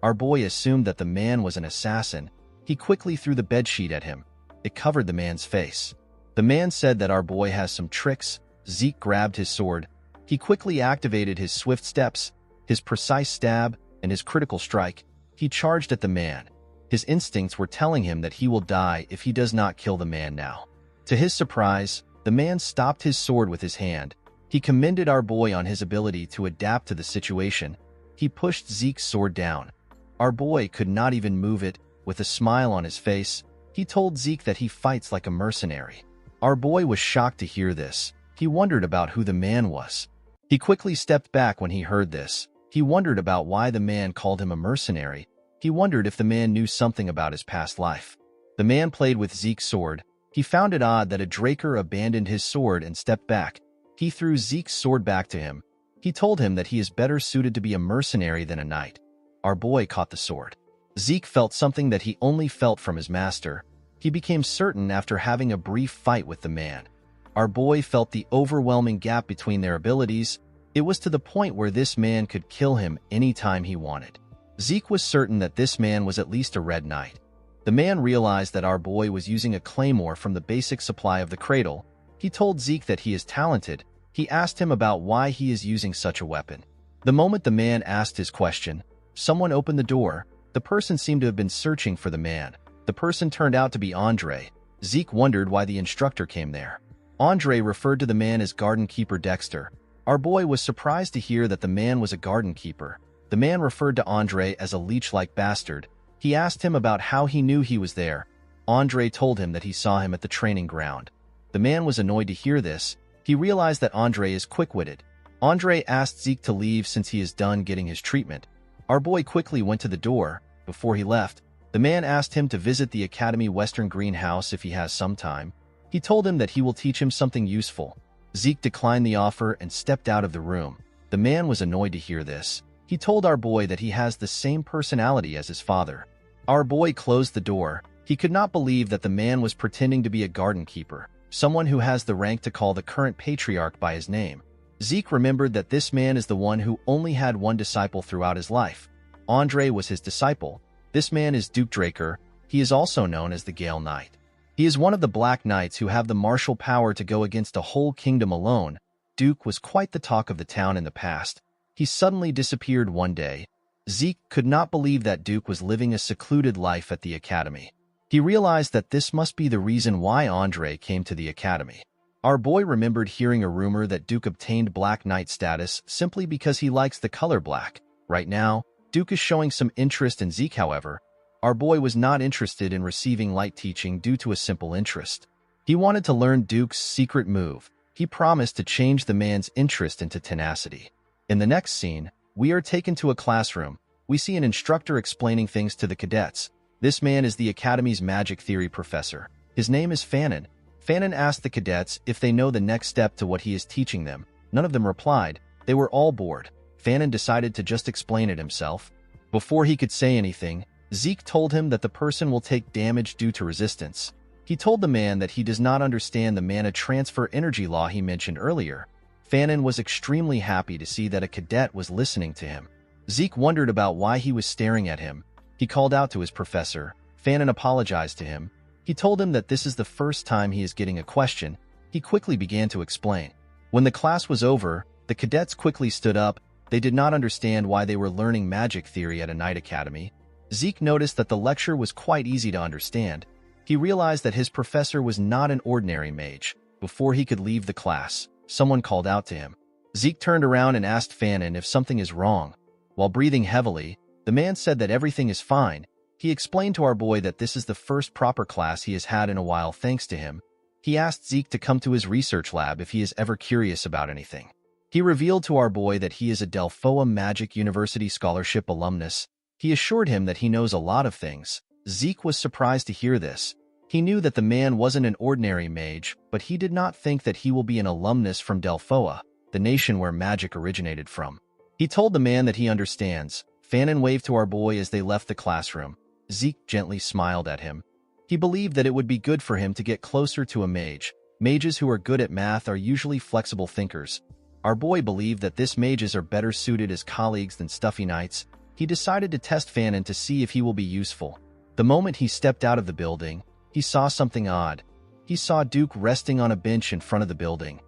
Our boy assumed that the man was an assassin. He quickly threw the bedsheet at him. It covered the man's face. The man said that our boy has some tricks. Zeke grabbed his sword. He quickly activated his swift steps, his precise stab, and his critical strike. He charged at the man. His instincts were telling him that he will die if he does not kill the man now. To his surprise, the man stopped his sword with his hand. He commended our boy on his ability to adapt to the situation. He pushed Zeke's sword down. Our boy could not even move it. With a smile on his face, he told Zeke that he fights like a mercenary. Our boy was shocked to hear this. He wondered about who the man was. He quickly stepped back when he heard this. He wondered about why the man called him a mercenary. He wondered if the man knew something about his past life. The man played with Zeke's sword. He found it odd that a Draker abandoned his sword and stepped back. He threw Zeke's sword back to him. He told him that he is better suited to be a mercenary than a knight. Our boy caught the sword. Zeke felt something that he only felt from his master. He became certain after having a brief fight with the man. Our boy felt the overwhelming gap between their abilities. It was to the point where this man could kill him anytime he wanted. Zeke was certain that this man was at least a red knight. The man realized that our boy was using a claymore from the basic supply of the cradle. He told Zeke that he is talented. He asked him about why he is using such a weapon. The moment the man asked his question, someone opened the door. The person seemed to have been searching for the man. The person turned out to be Andre. Zeke wondered why the instructor came there. Andre referred to the man as Garden Keeper Dexter. Our boy was surprised to hear that the man was a garden keeper. The man referred to Andre as a leech-like bastard. He asked him about how he knew he was there. Andre told him that he saw him at the training ground. The man was annoyed to hear this. He realized that Andre is quick-witted. Andre asked Zeke to leave since he is done getting his treatment. Our boy quickly went to the door. Before he left, the man asked him to visit the Academy Western Greenhouse if he has some time. He told him that he will teach him something useful. Zeke declined the offer and stepped out of the room. The man was annoyed to hear this. He told our boy that he has the same personality as his father. Our boy closed the door. He could not believe that the man was pretending to be a garden keeper, someone who has the rank to call the current patriarch by his name. Zeke remembered that this man is the one who only had one disciple throughout his life. Andre was his disciple. This man is Duke Draker. He is also known as the Gale Knight. He is one of the Black Knights who have the martial power to go against a whole kingdom alone. Duke was quite the talk of the town in the past. He suddenly disappeared one day. Zeke could not believe that Duke was living a secluded life at the academy. He realized that this must be the reason why Andre came to the academy. Our boy remembered hearing a rumor that Duke obtained Black Knight status simply because he likes the color black. Right now, Duke is showing some interest in Zeke, however. Our boy was not interested in receiving light teaching due to a simple interest. He wanted to learn Duke's secret move. He promised to change the man's interest into tenacity. In the next scene, we are taken to a classroom. We see an instructor explaining things to the cadets. This man is the Academy's magic theory professor. His name is Fannin. Fannin asked the cadets if they know the next step to what he is teaching them. None of them replied. They were all bored. Fannin decided to just explain it himself. Before he could say anything, Zeke told him that the person will take damage due to resistance. He told the man that he does not understand the mana transfer energy law he mentioned earlier. Fannin was extremely happy to see that a cadet was listening to him. Zeke wondered about why he was staring at him. He called out to his professor. Fannin apologized to him. He told him that this is the first time he is getting a question. He quickly began to explain. When the class was over, the cadets quickly stood up. They did not understand why they were learning magic theory at a night academy. Zeke noticed that the lecture was quite easy to understand. He realized that his professor was not an ordinary mage. Before he could leave the class, someone called out to him. Zeke turned around and asked Fanon if something is wrong. While breathing heavily, the man said that everything is fine. He explained to our boy that this is the first proper class he has had in a while thanks to him. He asked Zeke to come to his research lab if he is ever curious about anything. He revealed to our boy that he is a Delphoa Magic University Scholarship alumnus. He assured him that he knows a lot of things. Zeke was surprised to hear this. He knew that the man wasn't an ordinary mage, but he did not think that he will be an alumnus from Delphoa, the nation where magic originated from. He told the man that he understands. Fanon waved to our boy as they left the classroom. Zeke gently smiled at him. He believed that it would be good for him to get closer to a mage. Mages who are good at math are usually flexible thinkers. Our boy believed that this mages are better suited as colleagues than stuffy knights. He decided to test Fanon to see if he will be useful. The moment he stepped out of the building, he saw something odd. He saw Duke resting on a bench in front of the building.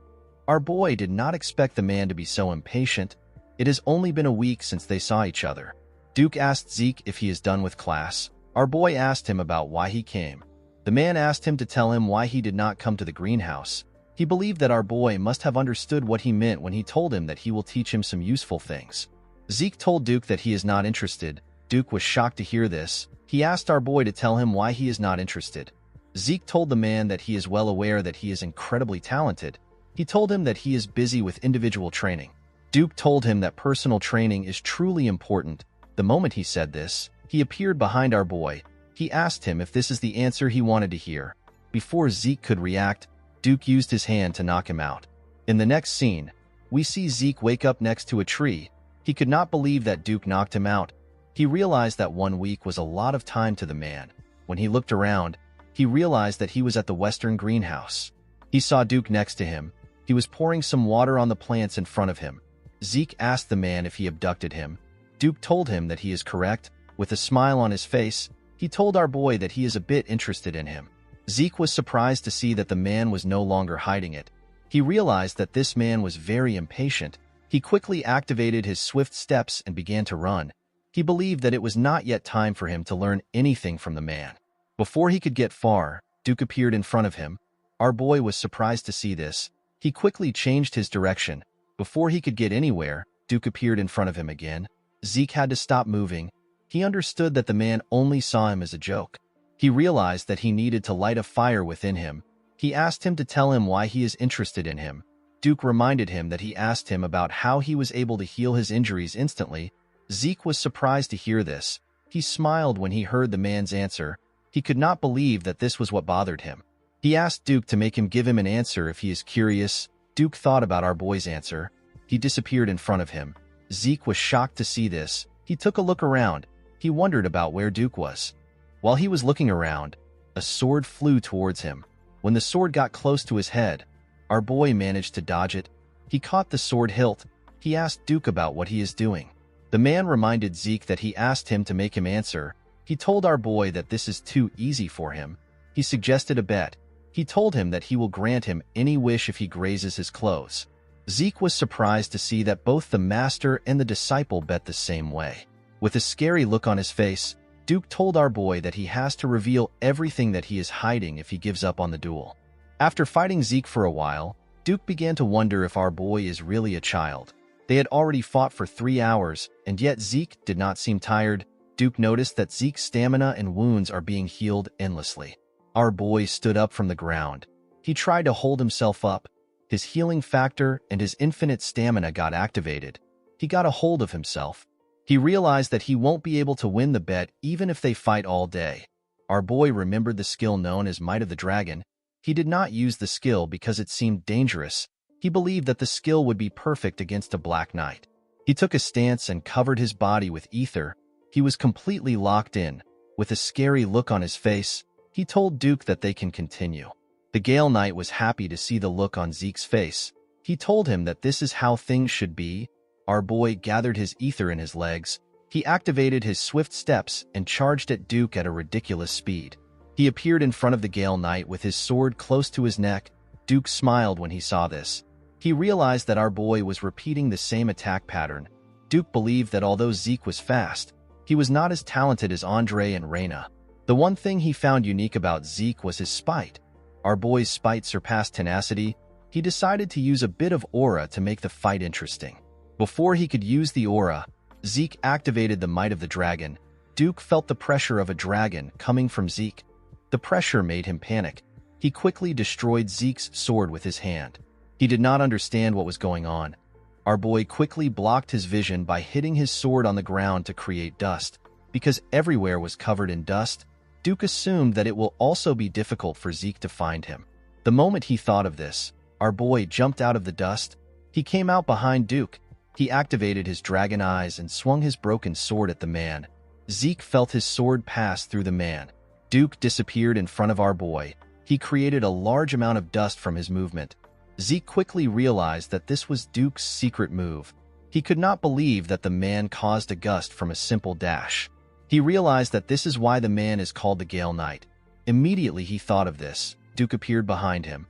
Our boy did not expect the man to be so impatient. It has only been a week since they saw each other. Duke asked Zeke if he is done with class. Our boy asked him about why he came. The man asked him to tell him why he did not come to the greenhouse. He believed that our boy must have understood what he meant when he told him that he will teach him some useful things. Zeke told Duke that he is not interested. Duke was shocked to hear this. He asked our boy to tell him why he is not interested. Zeke told the man that he is well aware that he is incredibly talented. He told him that he is busy with individual training. Duke told him that personal training is truly important. The moment he said this, he appeared behind our boy. He asked him if this is the answer he wanted to hear. Before Zeke could react, Duke used his hand to knock him out. In the next scene, we see Zeke wake up next to a tree. He could not believe that Duke knocked him out. He realized that 1 week was a lot of time to the man. When he looked around, he realized that he was at the western greenhouse. He saw Duke next to him. He was pouring some water on the plants in front of him. Zeke asked the man if he abducted him. Duke told him that he is correct. With a smile on his face, he told our boy that he is a bit interested in him. Zeke was surprised to see that the man was no longer hiding it. He realized that this man was very impatient. He quickly activated his swift steps and began to run. He believed that it was not yet time for him to learn anything from the man. Before he could get far, Duke appeared in front of him. Our boy was surprised to see this. He quickly changed his direction. Before he could get anywhere, Duke appeared in front of him again. Zeke had to stop moving. He understood that the man only saw him as a joke. He realized that he needed to light a fire within him. He asked him to tell him why he is interested in him. Duke reminded him that he asked him about how he was able to heal his injuries instantly. Zeke was surprised to hear this. He smiled when he heard the man's answer. He could not believe that this was what bothered him. He asked Duke to make him give him an answer if he is curious. Duke thought about our boy's answer. He disappeared in front of him. Zeke was shocked to see this. He took a look around. He wondered about where Duke was. While he was looking around, a sword flew towards him. When the sword got close to his head, our boy managed to dodge it. He caught the sword hilt. He asked Duke about what he is doing. The man reminded Zeke that he asked him to make him answer. He told our boy that this is too easy for him. He suggested a bet. He told him that he will grant him any wish if he grazes his clothes. Zeke was surprised to see that both the master and the disciple bet the same way. With a scary look on his face, Duke told our boy that he has to reveal everything that he is hiding if he gives up on the duel. After fighting Zeke for a while, Duke began to wonder if our boy is really a child. They had already fought for 3 hours, and yet Zeke did not seem tired. Duke noticed that Zeke's stamina and wounds are being healed endlessly. Our boy stood up from the ground. He tried to hold himself up. His healing factor and his infinite stamina got activated. He got a hold of himself. He realized that he won't be able to win the bet even if they fight all day. Our boy remembered the skill known as Might of the Dragon. He did not use the skill because it seemed dangerous. He believed that the skill would be perfect against a Black Knight. He took a stance and covered his body with ether. He was completely locked in. With a scary look on his face, he told Duke that they can continue. The Gale Knight was happy to see the look on Zeke's face. He told him that this is how things should be. Our boy gathered his ether in his legs. He activated his swift steps and charged at Duke at a ridiculous speed. He appeared in front of the Gale Knight with his sword close to his neck. Duke smiled when he saw this. He realized that our boy was repeating the same attack pattern. Duke believed that although Zeke was fast, he was not as talented as Andre and Reyna. The one thing he found unique about Zeke was his spite. Our boy's spite surpassed tenacity. He decided to use a bit of aura to make the fight interesting. Before he could use the aura, Zeke activated the might of the dragon. Duke felt the pressure of a dragon coming from Zeke. The pressure made him panic. He quickly destroyed Zeke's sword with his hand. He did not understand what was going on. Our boy quickly blocked his vision by hitting his sword on the ground to create dust. Because everywhere was covered in dust, Duke assumed that it will also be difficult for Zeke to find him. The moment he thought of this, our boy jumped out of the dust. He came out behind Duke. He activated his dragon eyes and swung his broken sword at the man. Zeke felt his sword pass through the man. Duke disappeared in front of our boy. He created a large amount of dust from his movement. Zeke quickly realized that this was Duke's secret move. He could not believe that the man caused a gust from a simple dash. He realized that this is why the man is called the Gale Knight. Immediately he thought of this. Duke appeared behind him.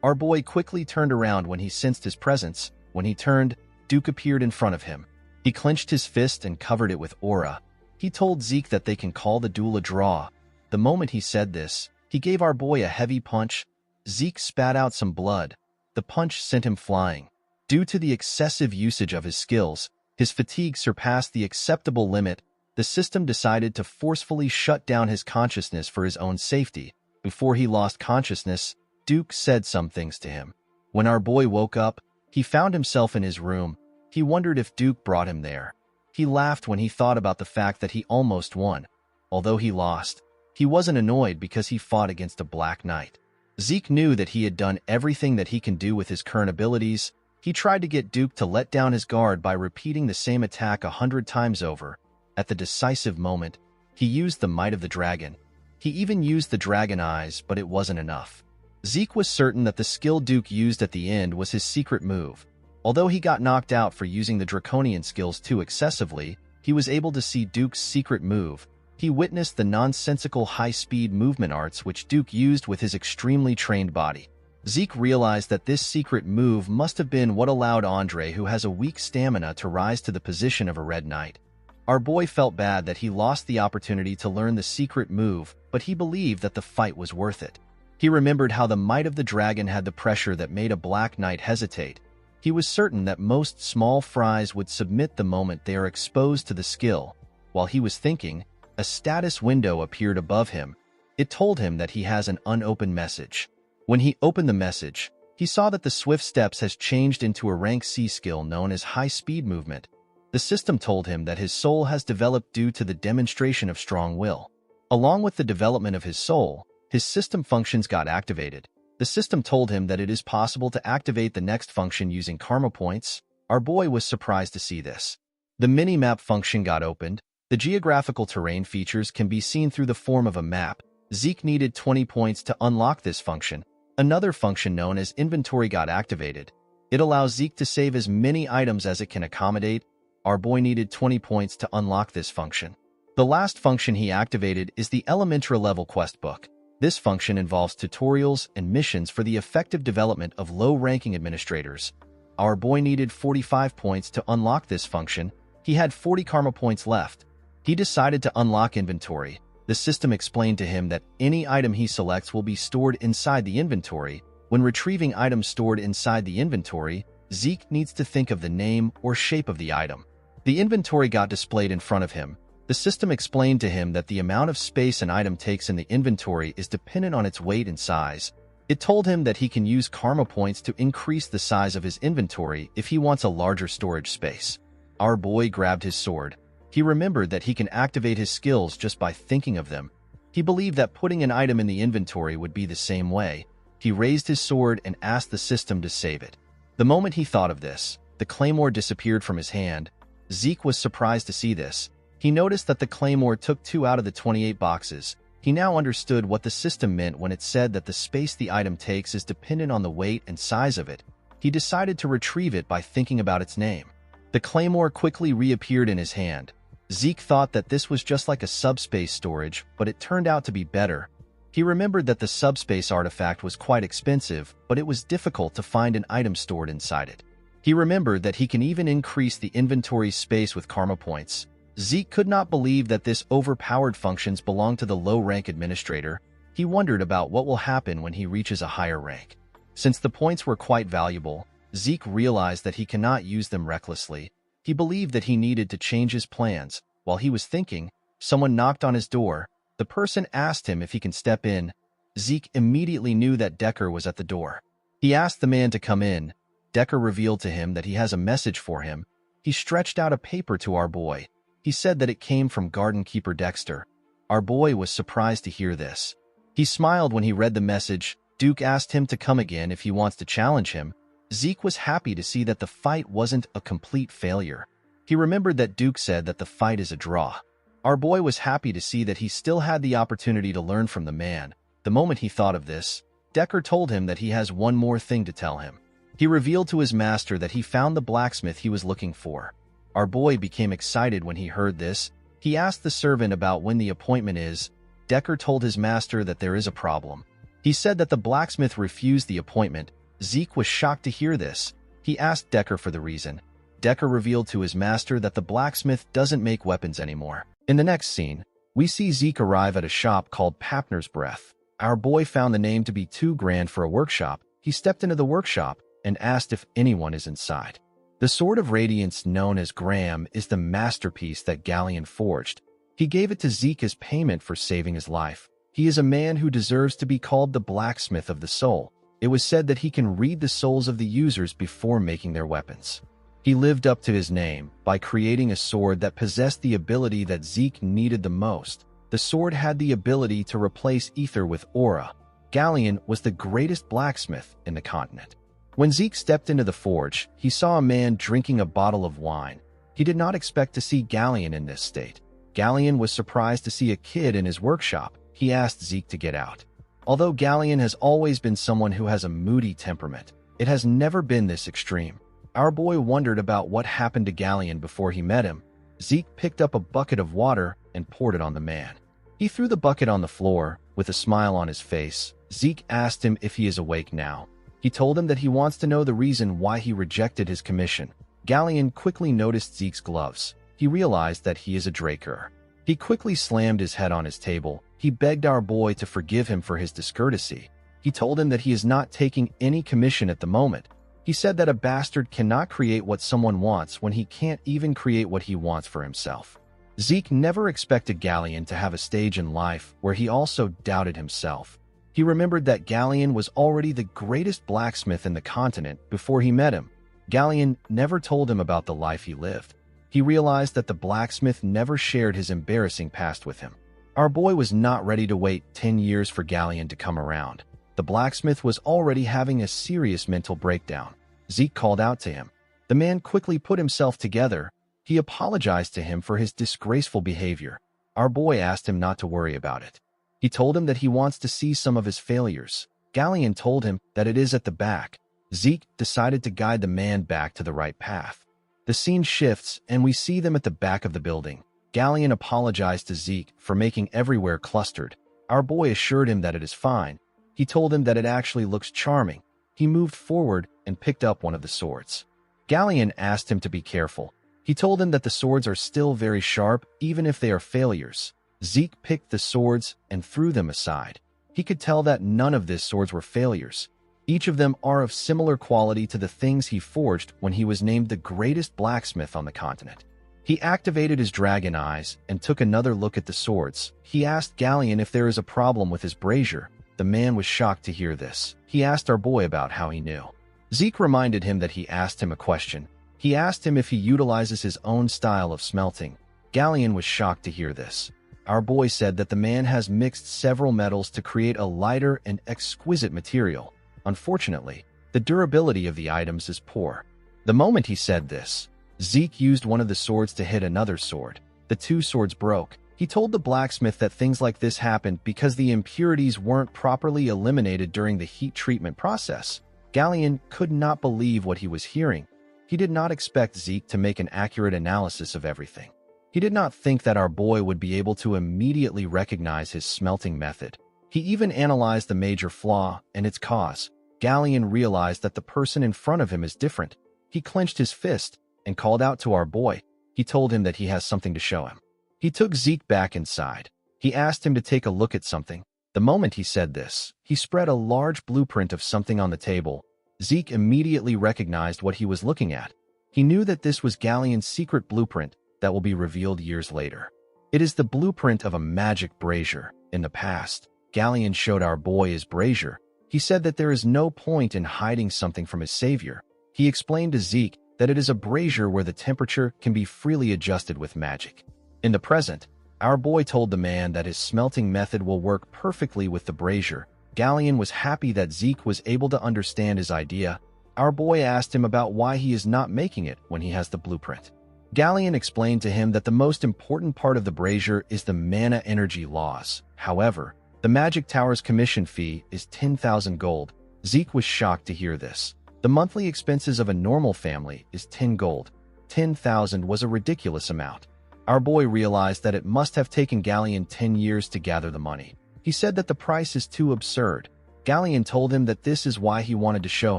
Our boy quickly turned around when he sensed his presence. When he turned, Duke appeared in front of him. He clenched his fist and covered it with aura. He told Zeke that they can call the duel a draw. The moment he said this, he gave our boy a heavy punch. Zeke spat out some blood. The punch sent him flying. Due to the excessive usage of his skills, his fatigue surpassed the acceptable limit. The system decided to forcefully shut down his consciousness for his own safety. Before he lost consciousness, Duke said some things to him. When our boy woke up, he found himself in his room. He wondered if Duke brought him there. He laughed when he thought about the fact that he almost won. Although he lost, he wasn't annoyed because he fought against a Black Knight. Zeke knew that he had done everything that he can do with his current abilities. He tried to get Duke to let down his guard by repeating the same attack 100 times over. At the decisive moment, he used the might of the dragon. He even used the dragon eyes, but it wasn't enough. Zeke was certain that the skill Duke used at the end was his secret move. Although he got knocked out for using the draconian skills too excessively, he was able to see Duke's secret move. He witnessed the nonsensical high-speed movement arts which Duke used with his extremely trained body. Zeke realized that this secret move must have been what allowed Andre, who has a weak stamina, to rise to the position of a Red Knight. Our boy felt bad that he lost the opportunity to learn the secret move, but he believed that the fight was worth it. He remembered how the might of the dragon had the pressure that made a Black Knight hesitate. He was certain that most small fries would submit the moment they are exposed to the skill. While he was thinking, a status window appeared above him. It told him that he has an unopened message. When he opened the message, he saw that the Swift Steps has changed into a rank C skill known as High Speed Movement. The system told him that his soul has developed due to the demonstration of strong will. Along with the development of his soul, his system functions got activated. The system told him that it is possible to activate the next function using karma points. Our boy was surprised to see this. The mini-map function got opened. The geographical terrain features can be seen through the form of a map. Zeke needed 20 points to unlock this function. Another function known as inventory got activated. It allows Zeke to save as many items as it can accommodate. Our boy needed 20 points to unlock this function. The last function he activated is the Elementra level quest book. This function involves tutorials and missions for the effective development of low-ranking administrators. Our boy needed 45 points to unlock this function. He had 40 karma points left. He decided to unlock inventory. The system explained to him that any item he selects will be stored inside the inventory. When retrieving items stored inside the inventory, Zeke needs to think of the name or shape of the item. The inventory got displayed in front of him. The system explained to him that the amount of space an item takes in the inventory is dependent on its weight and size. It told him that he can use karma points to increase the size of his inventory if he wants a larger storage space. Our boy grabbed his sword. He remembered that he can activate his skills just by thinking of them. He believed that putting an item in the inventory would be the same way. He raised his sword and asked the system to save it. The moment he thought of this, the claymore disappeared from his hand. Zeke was surprised to see this. He noticed that the claymore took 2 out of the 28 boxes. He now understood what the system meant when it said that the space the item takes is dependent on the weight and size of it. He decided to retrieve it by thinking about its name. The claymore quickly reappeared in his hand. Zeke thought that this was just like a subspace storage, but it turned out to be better. He remembered that the subspace artifact was quite expensive, but it was difficult to find an item stored inside it. He remembered that he can even increase the inventory space with karma points. Zeke could not believe that this overpowered functions belonged to the low-rank administrator. He wondered about what will happen when he reaches a higher rank. Since the points were quite valuable, Zeke realized that he cannot use them recklessly. He believed that he needed to change his plans. While he was thinking, someone knocked on his door. The person asked him if he can step in. Zeke immediately knew that Decker was at the door. He asked the man to come in. Decker revealed to him that he has a message for him. He stretched out a paper to our boy. He said that it came from Garden Keeper Dexter. Our boy was surprised to hear this. He smiled when he read the message. Duke asked him to come again if he wants to challenge him. Zeke was happy to see that the fight wasn't a complete failure. He remembered that Duke said that the fight is a draw. Our boy was happy to see that he still had the opportunity to learn from the man. The moment he thought of this, Decker told him that he has one more thing to tell him. He revealed to his master that he found the blacksmith he was looking for. Our boy became excited when he heard this. He asked the servant about when the appointment is. Decker told his master that there is a problem. He said that the blacksmith refused the appointment. Zeke was shocked to hear this. He asked Decker for the reason. Decker revealed to his master that the blacksmith doesn't make weapons anymore. In the next scene, we see Zeke arrive at a shop called Papner's Breath. Our boy found the name to be too grand for a workshop. He stepped into the workshop and asked if anyone is inside. The Sword of Radiance, known as Graham, is the masterpiece that Galleon forged. He gave it to Zeke as payment for saving his life. He is a man who deserves to be called the blacksmith of the soul. It was said that he can read the souls of the users before making their weapons. He lived up to his name by creating a sword that possessed the ability that Zeke needed the most. The sword had the ability to replace ether with aura. Galleon was the greatest blacksmith in the continent. When Zeke stepped into the forge, he saw a man drinking a bottle of wine. He did not expect to see Galleon in this state. Galleon was surprised to see a kid in his workshop. He asked Zeke to get out. Although Galleon has always been someone who has a moody temperament, it has never been this extreme. Our boy wondered about what happened to Galleon before he met him. Zeke picked up a bucket of water and poured it on the man. He threw the bucket on the floor. With a smile on his face, Zeke asked him if he is awake now. He told him that he wants to know the reason why he rejected his commission. Galleon quickly noticed Zeke's gloves. He realized that he is a Draker. He quickly slammed his head on his table. He begged our boy to forgive him for his discourtesy. He told him that he is not taking any commission at the moment. He said that a bastard cannot create what someone wants when he can't even create what he wants for himself. Zeke never expected Galleon to have a stage in life where he also doubted himself. He remembered that Galleon was already the greatest blacksmith in the continent before he met him. Galleon never told him about the life he lived. He realized that the blacksmith never shared his embarrassing past with him. Our boy was not ready to wait 10 years for Galleon to come around. The blacksmith was already having a serious mental breakdown. Zeke called out to him. The man quickly put himself together. He apologized to him for his disgraceful behavior. Our boy asked him not to worry about it. He told him that he wants to see some of his failures. Galleon told him that it is at the back. Zeke decided to guide the man back to the right path. The scene shifts and we see them at the back of the building. Galleon apologized to Zeke for making everywhere clustered. Our boy assured him that it is fine. He told him that it actually looks charming. He moved forward and picked up one of the swords. Galleon asked him to be careful. He told him that the swords are still very sharp, even if they are failures. Zeke picked the swords and threw them aside. He could tell that none of these swords were failures. Each of them are of similar quality to the things he forged when he was named the greatest blacksmith on the continent. He activated his dragon eyes and took another look at the swords. He asked Galleon if there is a problem with his brazier. The man was shocked to hear this. He asked our boy about how he knew. Zeke reminded him that he asked him a question. He asked him if he utilizes his own style of smelting. Galleon was shocked to hear this. Our boy said that the man has mixed several metals to create a lighter and exquisite material. Unfortunately, the durability of the items is poor. The moment he said this, Zeke used one of the swords to hit another sword. The two swords broke. He told the blacksmith that things like this happened because the impurities weren't properly eliminated during the heat treatment process. Galleon could not believe what he was hearing. He did not expect Zeke to make an accurate analysis of everything. He did not think that our boy would be able to immediately recognize his smelting method. He even analyzed the major flaw and its cause. Galleon realized that the person in front of him is different. He clenched his fist and called out to our boy. He told him that he has something to show him. He took Zeke back inside. He asked him to take a look at something. The moment he said this, he spread a large blueprint of something on the table. Zeke immediately recognized what he was looking at. He knew that this was Galleon's secret blueprint that will be revealed years later. It is the blueprint of a magic brazier. In the past, Galleon showed our boy his brazier. He said that there is no point in hiding something from his savior. He explained to Zeke that it is a brazier where the temperature can be freely adjusted with magic. In the present, our boy told the man that his smelting method will work perfectly with the brazier. Galleon was happy that Zeke was able to understand his idea. Our boy asked him about why he is not making it when he has the blueprint. Galleon explained to him that the most important part of the brazier is the mana energy laws. However, the Magic Tower's commission fee is 10,000 gold. Zeke was shocked to hear this. The monthly expenses of a normal family is 10 gold. 10,000 was a ridiculous amount. Our boy realized that it must have taken Galleon 10 years to gather the money. He said that the price is too absurd. Galleon told him that this is why he wanted to show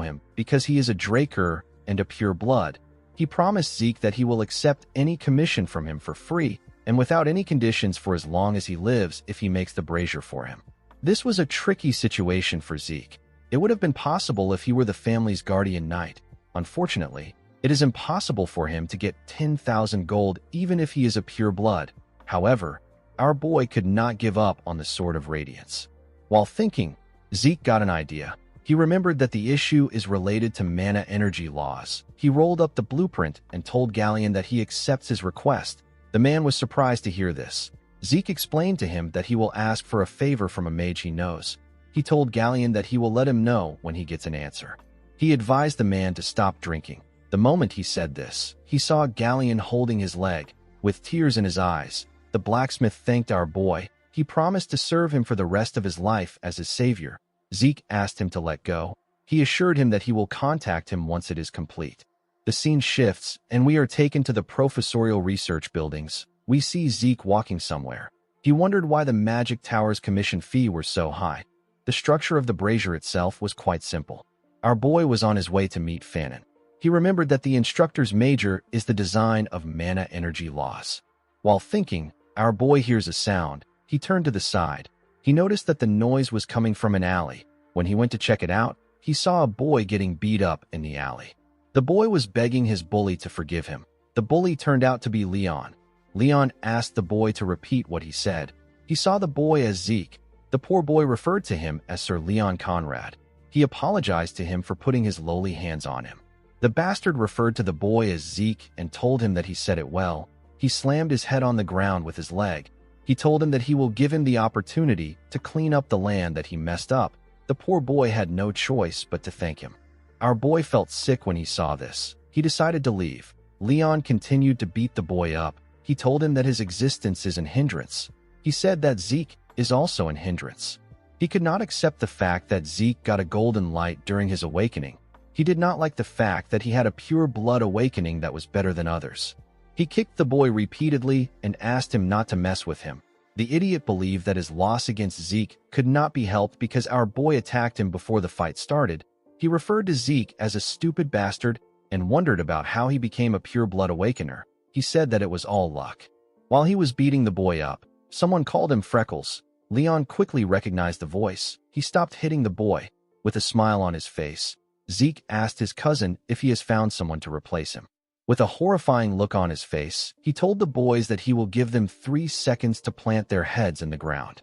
him, because he is a Draker and a pure blood. He promised Zeke that he will accept any commission from him for free and without any conditions for as long as he lives if he makes the brazier for him. This was a tricky situation for Zeke. It would have been possible if he were the family's guardian knight. Unfortunately, it is impossible for him to get 10,000 gold even if he is a pure blood. However, our boy could not give up on the Sword of Radiance. While thinking, Zeke got an idea. He remembered that the issue is related to mana energy laws. He rolled up the blueprint and told Galleon that he accepts his request. The man was surprised to hear this. Zeke explained to him that he will ask for a favor from a mage he knows. He told Galleon that he will let him know when he gets an answer. He advised the man to stop drinking. The moment he said this, he saw Galleon holding his leg. With tears in his eyes, the blacksmith thanked our boy. He promised to serve him for the rest of his life as his savior. Zeke asked him to let go. He assured him that he will contact him once it is complete. The scene shifts, and we are taken to the professorial research buildings. We see Zeke walking somewhere. He wondered why the Magic Tower's commission fee were so high. The structure of the brazier itself was quite simple. Our boy was on his way to meet Fanon. He remembered that the instructor's major is the design of mana energy laws. While thinking, our boy hears a sound. He turned to the side. He noticed that the noise was coming from an alley. When he went to check it out, he saw a boy getting beat up in the alley. The boy was begging his bully to forgive him. The bully turned out to be Leon. Leon asked the boy to repeat what he said. He saw the boy as Zeke. The poor boy referred to him as Sir Leon Conrad. He apologized to him for putting his lowly hands on him. The bastard referred to the boy as Zeke and told him that he said it well. He slammed his head on the ground with his leg. He told him that he will give him the opportunity to clean up the land that he messed up. The poor boy had no choice but to thank him. Our boy felt sick when he saw this. He decided to leave. Leon continued to beat the boy up. He told him that his existence is an hindrance. He said that Zeke is also an hindrance. He could not accept the fact that Zeke got a golden light during his awakening. He did not like the fact that he had a pure blood awakening that was better than others. He kicked the boy repeatedly and asked him not to mess with him. The idiot believed that his loss against Zeke could not be helped because our boy attacked him before the fight started. He referred to Zeke as a stupid bastard and wondered about how he became a pure blood awakener. He said that it was all luck. While he was beating the boy up, someone called him Freckles. Leon quickly recognized the voice. He stopped hitting the boy. With a smile on his face, Zeke asked his cousin if he has found someone to replace him. With a horrifying look on his face, he told the boys that he will give them 3 seconds to plant their heads in the ground.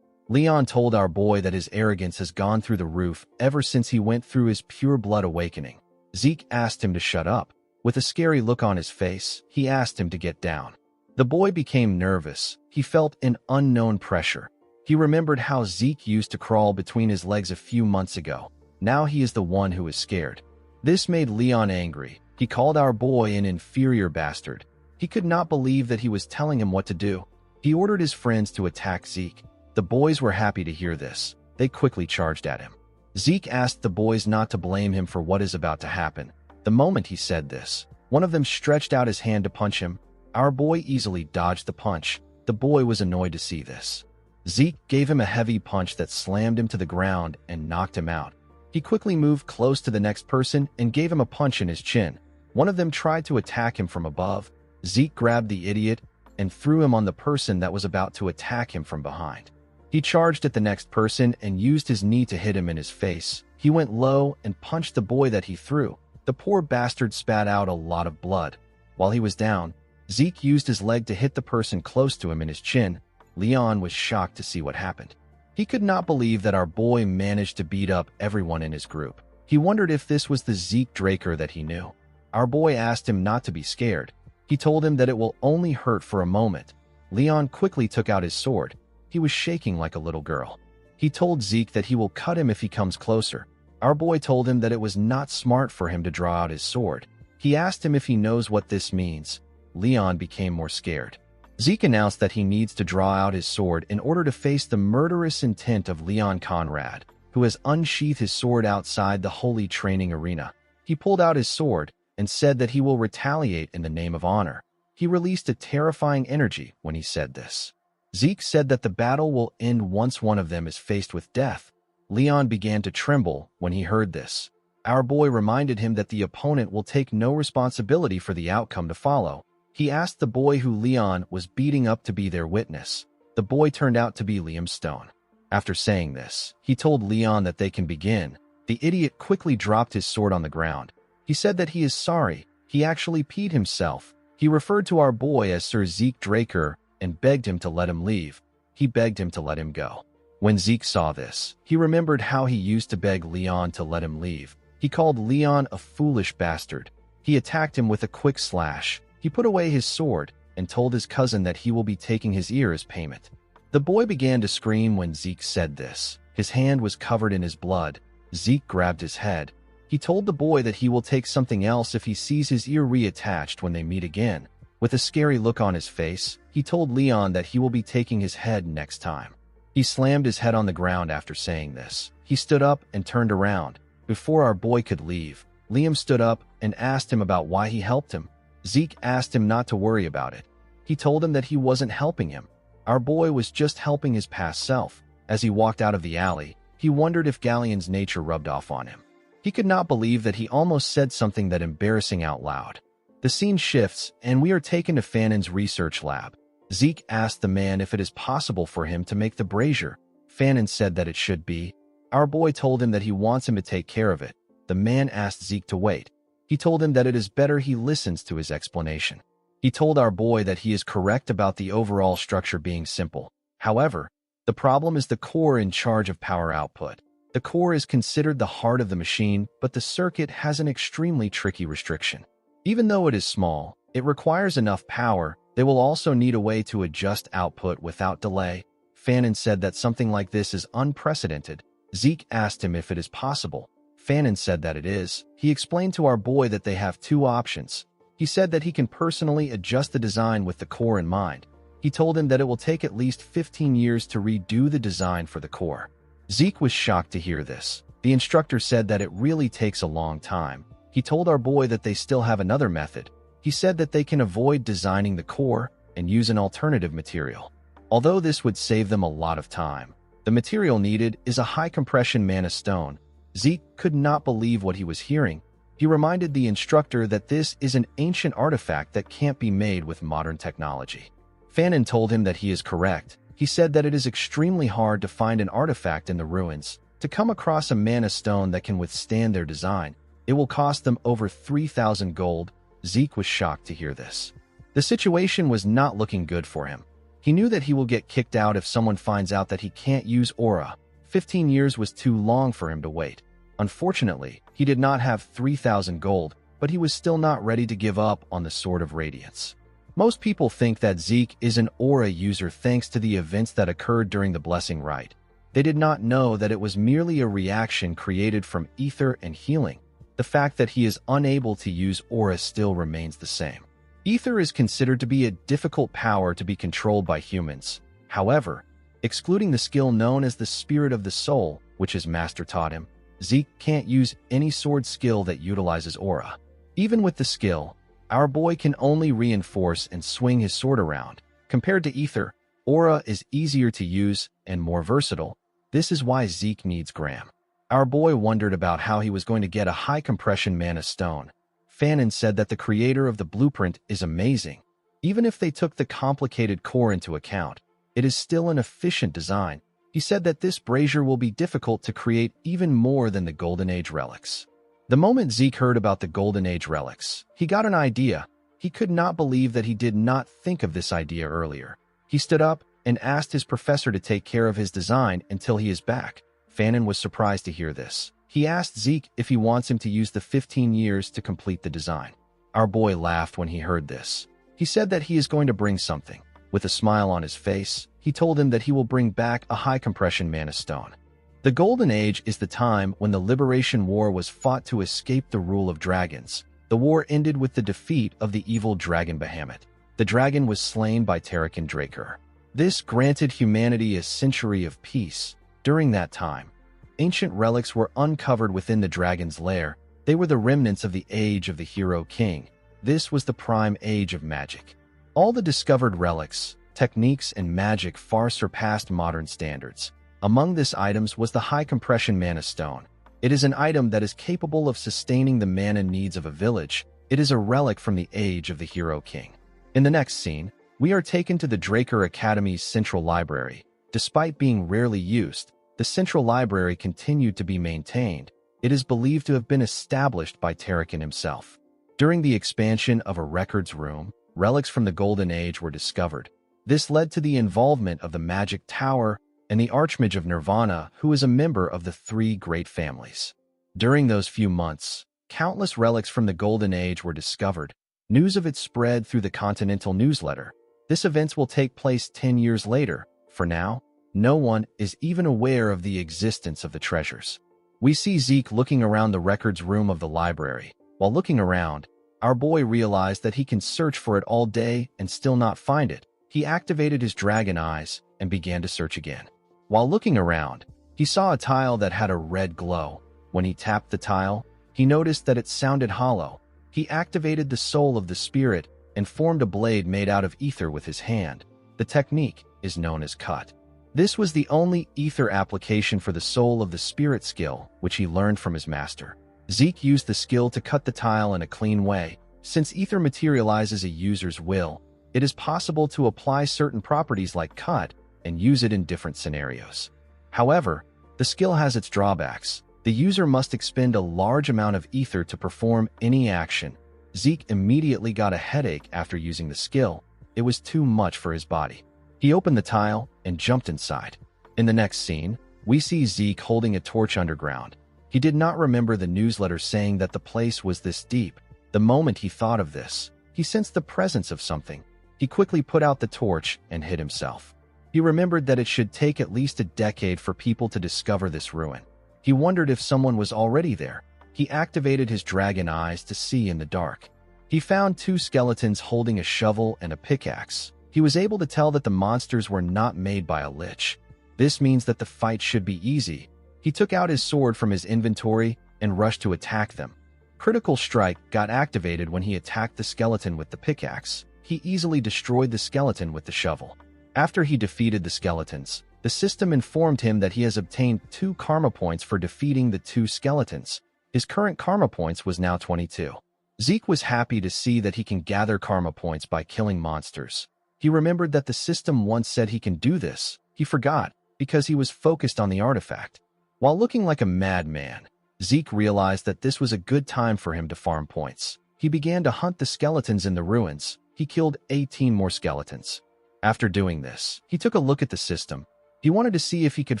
Leon told our boy that his arrogance has gone through the roof ever since he went through his pure blood awakening. Zeke asked him to shut up. With a scary look on his face, he asked him to get down. The boy became nervous. He felt an unknown pressure. He remembered how Zeke used to crawl between his legs a few months ago. Now he is the one who is scared. This made Leon angry. He called our boy an inferior bastard. He could not believe that he was telling him what to do. He ordered his friends to attack Zeke. The boys were happy to hear this. They quickly charged at him. Zeke asked the boys not to blame him for what is about to happen. The moment he said this, one of them stretched out his hand to punch him. Our boy easily dodged the punch. The boy was annoyed to see this. Zeke gave him a heavy punch that slammed him to the ground and knocked him out. He quickly moved close to the next person and gave him a punch in his chin. One of them tried to attack him from above. Zeke grabbed the idiot and threw him on the person that was about to attack him from behind. He charged at the next person and used his knee to hit him in his face. He went low and punched the boy that he threw. The poor bastard spat out a lot of blood. While he was down, Zeke used his leg to hit the person close to him in his chin. Leon was shocked to see what happened. He could not believe that our boy managed to beat up everyone in his group. He wondered if this was the Zeke Draker that he knew. Our boy asked him not to be scared. He told him that it will only hurt for a moment. Leon quickly took out his sword. He was shaking like a little girl. He told Zeke that he will cut him if he comes closer. Our boy told him that it was not smart for him to draw out his sword. He asked him if he knows what this means. Leon became more scared. Zeke announced that he needs to draw out his sword in order to face the murderous intent of Leon Conrad, who has unsheathed his sword outside the holy training arena. He pulled out his sword and said that he will retaliate in the name of honor. He released a terrifying energy when he said this. Zeke said that the battle will end once one of them is faced with death. Leon began to tremble when he heard this. Our boy reminded him that the opponent will take no responsibility for the outcome to follow. He asked the boy who Leon was beating up to be their witness. The boy turned out to be Liam Stone. After saying this, he told Leon that they can begin. The idiot quickly dropped his sword on the ground. He said that he is sorry. He actually peed himself. He referred to our boy as Sir Zeke Draker and begged him to let him leave. He begged him to let him go. When Zeke saw this, he remembered how he used to beg Leon to let him leave. He called Leon a foolish bastard. He attacked him with a quick slash. He put away his sword and told his cousin that he will be taking his ear as payment. The boy began to scream when Zeke said this. His hand was covered in his blood. Zeke grabbed his head. He told the boy that he will take something else if he sees his ear reattached when they meet again. With a scary look on his face, he told Leon that he will be taking his head next time. He slammed his head on the ground after saying this. He stood up and turned around. Before our boy could leave, Liam stood up and asked him about why he helped him. Zeke asked him not to worry about it. He told him that he wasn't helping him. Our boy was just helping his past self. As he walked out of the alley, he wondered if Galleon's nature rubbed off on him. He could not believe that he almost said something that embarrassing out loud. The scene shifts, and we are taken to Fanon's research lab. Zeke asked the man if it is possible for him to make the brazier. Fanon said that it should be. Our boy told him that he wants him to take care of it. The man asked Zeke to wait. He told him that it is better he listens to his explanation. He told our boy that he is correct about the overall structure being simple. However, the problem is the core in charge of power output. The core is considered the heart of the machine, but the circuit has an extremely tricky restriction. Even though it is small, it requires enough power. They will also need a way to adjust output without delay. Fanon said that something like this is unprecedented. Zeke asked him if it is possible. Fanon said that it is. He explained to our boy that they have two options. He said that he can personally adjust the design with the core in mind. He told him that it will take at least 15 years to redo the design for the core. Zeke was shocked to hear this. The instructor said that it really takes a long time. He told our boy that they still have another method. He said that they can avoid designing the core and use an alternative material. Although this would save them a lot of time, the material needed is a high-compression mana stone. Zeke could not believe what he was hearing. He reminded the instructor that this is an ancient artifact that can't be made with modern technology. Fanon told him that he is correct. He said that it is extremely hard to find an artifact in the ruins. To come across a mana stone that can withstand their design, it will cost them over 3,000 gold. Zeke was shocked to hear this. The situation was not looking good for him. He knew that he will get kicked out if someone finds out that he can't use aura. 15 years was too long for him to wait. Unfortunately, he did not have 3,000 gold, but he was still not ready to give up on the Sword of Radiance. Most people think that Zeke is an aura user thanks to the events that occurred during the Blessing Rite. They did not know that it was merely a reaction created from ether and healing. The fact that he is unable to use aura still remains the same. Ether is considered to be a difficult power to be controlled by humans. However, excluding the skill known as the Spirit of the Soul, which his master taught him, Zeke can't use any sword skill that utilizes aura. Even with the skill, our boy can only reinforce and swing his sword around. Compared to ether, aura is easier to use and more versatile. This is why Zeke needs Graham. Our boy wondered about how he was going to get a high-compression mana stone. Fanon said that the creator of the blueprint is amazing. Even if they took the complicated core into account, it is still an efficient design. He said that this brazier will be difficult to create even more than the Golden Age relics. The moment Zeke heard about the Golden Age relics, he got an idea. He could not believe that he did not think of this idea earlier. He stood up and asked his professor to take care of his design until he is back. Fanon was surprised to hear this. He asked Zeke if he wants him to use the 15 years to complete the design. Our boy laughed when he heard this. He said that he is going to bring something. With a smile on his face, he told him that he will bring back a high-compression mana stone. The Golden Age is the time when the Liberation War was fought to escape the rule of dragons. The war ended with the defeat of the evil dragon Bahamut. The dragon was slain by Tarakan Draker. This granted humanity a century of peace. During that time, ancient relics were uncovered within the dragon's lair. They were the remnants of the age of the Hero King. This was the prime age of magic. All the discovered relics, techniques, and magic far surpassed modern standards. Among these items was the high-compression mana stone. It is an item that is capable of sustaining the mana needs of a village. It is a relic from the age of the Hero King. In the next scene, we are taken to the Draker Academy's central library. Despite being rarely used, the central library continued to be maintained. It is believed to have been established by Tarakan himself. During the expansion of a records room, relics from the Golden Age were discovered. This led to the involvement of the Magic Tower and the Archmage of Nirvana, who is a member of the three great families. During those few months, countless relics from the Golden Age were discovered. News of it spread through the Continental newsletter. This event will take place 10 years later. For now, no one is even aware of the existence of the treasures. We see Zeke looking around the records room of the library. While looking around, our boy realized that he can search for it all day and still not find it. He activated his dragon eyes and began to search again. While looking around, he saw a tile that had a red glow. When he tapped the tile, he noticed that it sounded hollow. He activated the soul of the spirit and formed a blade made out of ether with his hand. The technique is known as cut. This was the only ether application for the soul of the spirit skill, which he learned from his master. Zeke used the skill to cut the tile in a clean way. Since ether materializes a user's will, it is possible to apply certain properties like cut and use it in different scenarios. However, the skill has its drawbacks. The user must expend a large amount of ether to perform any action. Zeke immediately got a headache after using the skill. It was too much for his body. He opened the tile and jumped inside. In the next scene, we see Zeke holding a torch underground. He did not remember the newsletter saying that the place was this deep. The moment he thought of this, he sensed the presence of something. He quickly put out the torch and hid himself. He remembered that it should take at least a decade for people to discover this ruin. He wondered if someone was already there. He activated his dragon eyes to see in the dark. He found two skeletons holding a shovel and a pickaxe. He was able to tell that the monsters were not made by a lich. This means that the fight should be easy. He took out his sword from his inventory and rushed to attack them. Critical Strike got activated when he attacked the skeleton with the pickaxe. He easily destroyed the skeleton with the shovel. After he defeated the skeletons, the system informed him that he has obtained 2 karma points for defeating the 2 skeletons. His current karma points was now 22. Zeke was happy to see that he can gather karma points by killing monsters. He remembered that the system once said he can do this. He forgot, because he was focused on the artifact. While looking like a madman, Zeke realized that this was a good time for him to farm points. He began to hunt the skeletons in the ruins. He killed 18 more skeletons. After doing this, he took a look at the system. He wanted to see if he could